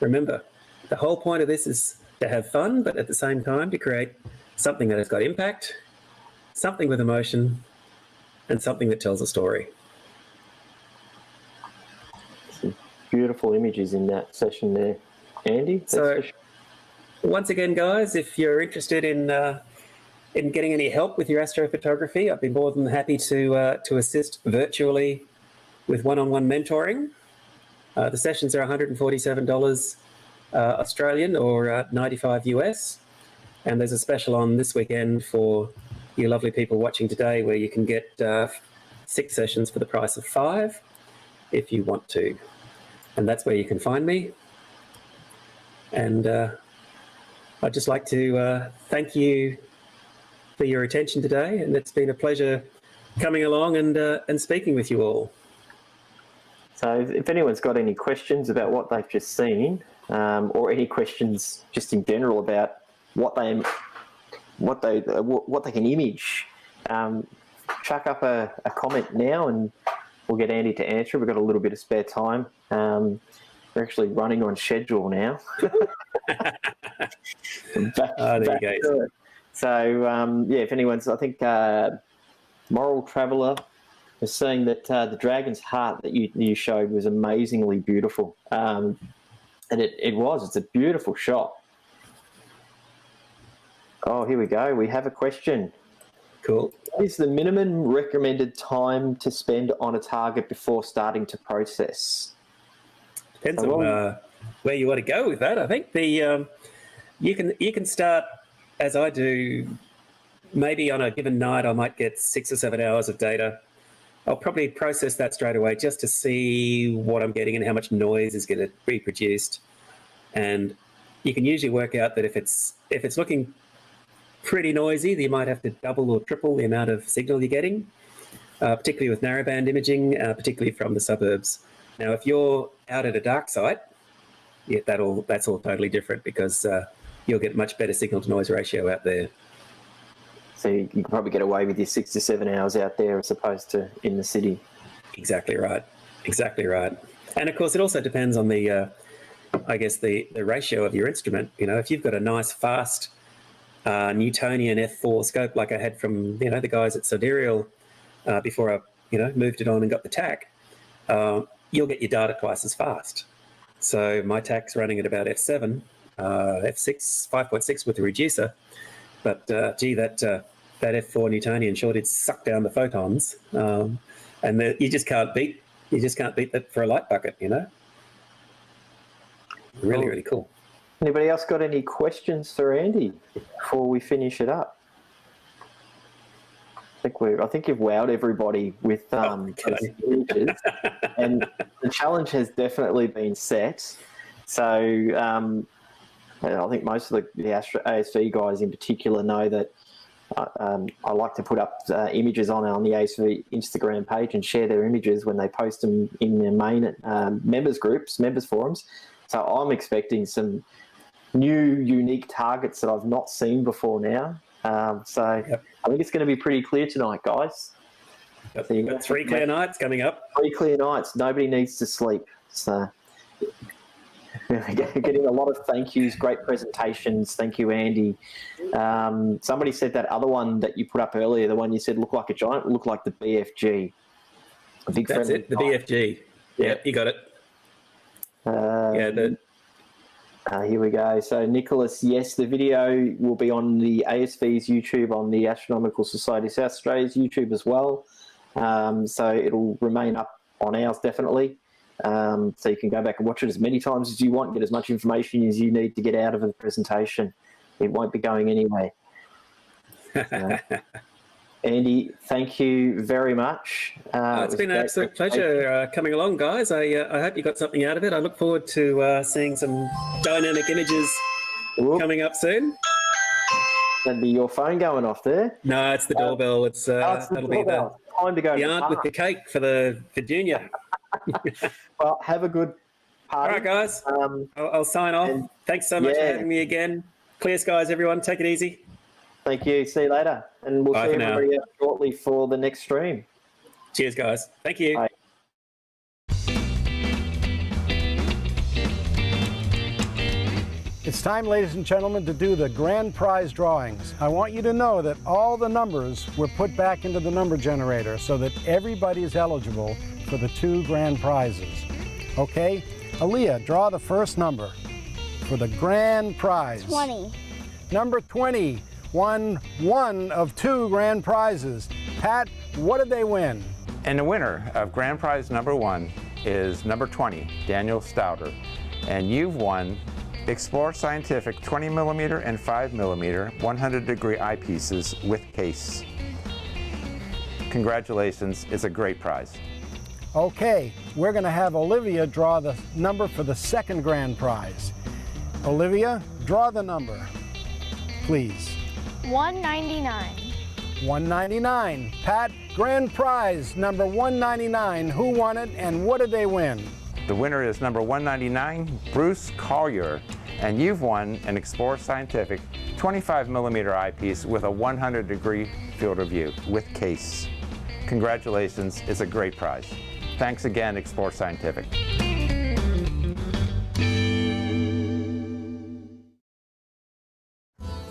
Speaker 5: Remember, the whole point of this is to have fun, but at the same time to create something that has got impact, something with emotion, and something that tells a story.
Speaker 3: Some beautiful images in that session there, Andy.
Speaker 5: So, once again, guys, if you're interested in getting any help with your astrophotography, I'd be more than happy to assist virtually with one-on-one mentoring. The sessions are $147 Australian or 95 US. And there's a special on this weekend for you lovely people watching today where you can get 6 sessions for the price of 5 if you want to. And that's where you can find me. And I'd just like to thank you for your attention today, and it's been a pleasure coming along and speaking with you all.
Speaker 3: So if anyone's got any questions about what they've just seen, or any questions just in general about what they can image, chuck up a comment now and we'll get Andy to answer. We've got a little bit of spare time. We're actually running on schedule now.
Speaker 5: There you go.
Speaker 3: So yeah, if anyone's, I think Moral Traveller was saying that the dragon's heart that you showed was amazingly beautiful. And it was. It's a beautiful shot. Oh, here we go. We have a question.
Speaker 5: Cool.
Speaker 3: What is the minimum recommended time to spend on a target before starting to process?
Speaker 5: Depends on where you want to go with that. I think you can start, as I do, maybe on a given night I might get 6 or 7 hours of data. I'll probably process that straight away just to see what I'm getting and how much noise is going to be produced. And you can usually work out that if it's looking pretty noisy, you might have to double or triple the amount of signal you're getting, particularly with narrowband imaging, particularly from the suburbs. Now, if you're out at a dark site, yeah, that's all totally different, because you'll get much better signal to noise ratio out there.
Speaker 3: So you can probably get away with your 6 to 7 hours out there as opposed to in the city.
Speaker 5: Exactly right. Exactly right. And of course, it also depends on the, I guess, the ratio of your instrument. You know, if you've got a nice, fast Newtonian f4 scope like I had from, the guys at Sidereal before I, moved it on and got the TAC, you'll get your data twice as fast. So my TAC's running at about f7, f6, 5.6 with the reducer. But gee, that f4 Newtonian sure did suck down the photons, and you just can't beat that for a light bucket, Really, really cool.
Speaker 3: Anybody else got any questions for Andy before we finish it up? I think you've wowed everybody with those images, and the challenge has definitely been set. So. I think most of the ASV guys in particular know that I like to put up images on the ASV Instagram page and share their images when they post them in their main members forums. So I'm expecting some new, unique targets that I've not seen before now. Yep. I think it's going to be pretty clear tonight, guys.
Speaker 5: Yep. So you've got 3 clear nights coming up. 3
Speaker 3: clear nights. Nobody needs to sleep. So... getting a lot of thank yous, great presentations. Thank you, Andy. Somebody said that other one that you put up earlier, the one you said looked like a giant, looked like the BFG.
Speaker 5: That's it, the BFG. Yeah, you got it.
Speaker 3: Here we go. So, Nicholas, yes, the video will be on the ASV's YouTube, on the Astronomical Society of South Australia's YouTube as well. So it'll remain up on ours, definitely. So you can go back and watch it as many times as you want, get as much information as you need to get out of the presentation. It won't be going anywhere. Andy, thank you very much.
Speaker 5: It's been an absolute pleasure coming along, guys. I hope you got something out of it. I look forward to seeing some dynamic images coming up soon.
Speaker 3: That'd be your phone going off there.
Speaker 5: No, it's the doorbell. That'll be the
Speaker 3: time to go.
Speaker 5: The aunt with the cake for Junior.
Speaker 3: Well, have a good party.
Speaker 5: All right, guys. I'll sign off. Thanks so much for having me again. Clear skies, everyone. Take it easy.
Speaker 3: Thank you. See you later. And we'll see everybody else shortly for the next stream.
Speaker 5: Cheers, guys. Thank you.
Speaker 3: Bye.
Speaker 6: It's time, ladies and gentlemen, to do the grand prize drawings. I want you to know that all the numbers were put back into the number generator so that everybody is eligible for the 2 grand prizes. Okay, Aaliyah, draw the first number for the grand prize.
Speaker 2: 20.
Speaker 6: Number 20 won 1 of 2 grand prizes. Pat, what did they win?
Speaker 23: And the winner of grand prize number 1 is number 20, Daniel Stouter. And you've won Explore Scientific 20mm and 5mm 100-degree eyepieces with case. Congratulations, it's a great prize.
Speaker 6: Okay, we're going to have Olivia draw the number for the 2nd grand prize. Olivia, draw the number, please.
Speaker 2: 199.
Speaker 6: 199. Pat, grand prize, number 199. Who won it and what did they win?
Speaker 23: The winner is number 199, Bruce Collier, and you've won an Explorer Scientific 25mm eyepiece with a 100-degree field of view with case. Congratulations, it's a great prize. Thanks again, Explorer Scientific.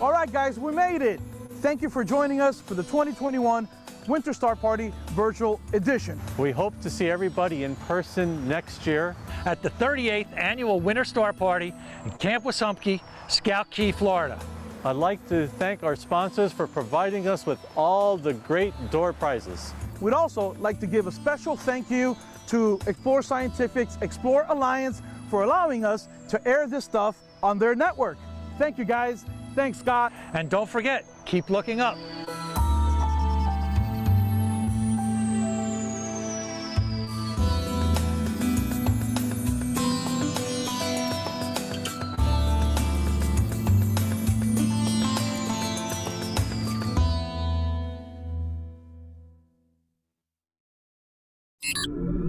Speaker 8: All right, guys, we made it. Thank you for joining us for the 2021 Winter Star Party Virtual Edition.
Speaker 15: We hope to see everybody in person next year
Speaker 7: at the 38th Annual Winter Star Party in Camp Wassumpke, Scout Key, Florida.
Speaker 15: I'd like to thank our sponsors for providing us with all the great door prizes.
Speaker 8: We'd also like to give a special thank you to Explorer Scientific's Explorer Alliance for allowing us to air this stuff on their network. Thank you, guys. Thanks, Scott.
Speaker 7: And don't forget, keep looking up.
Speaker 10: You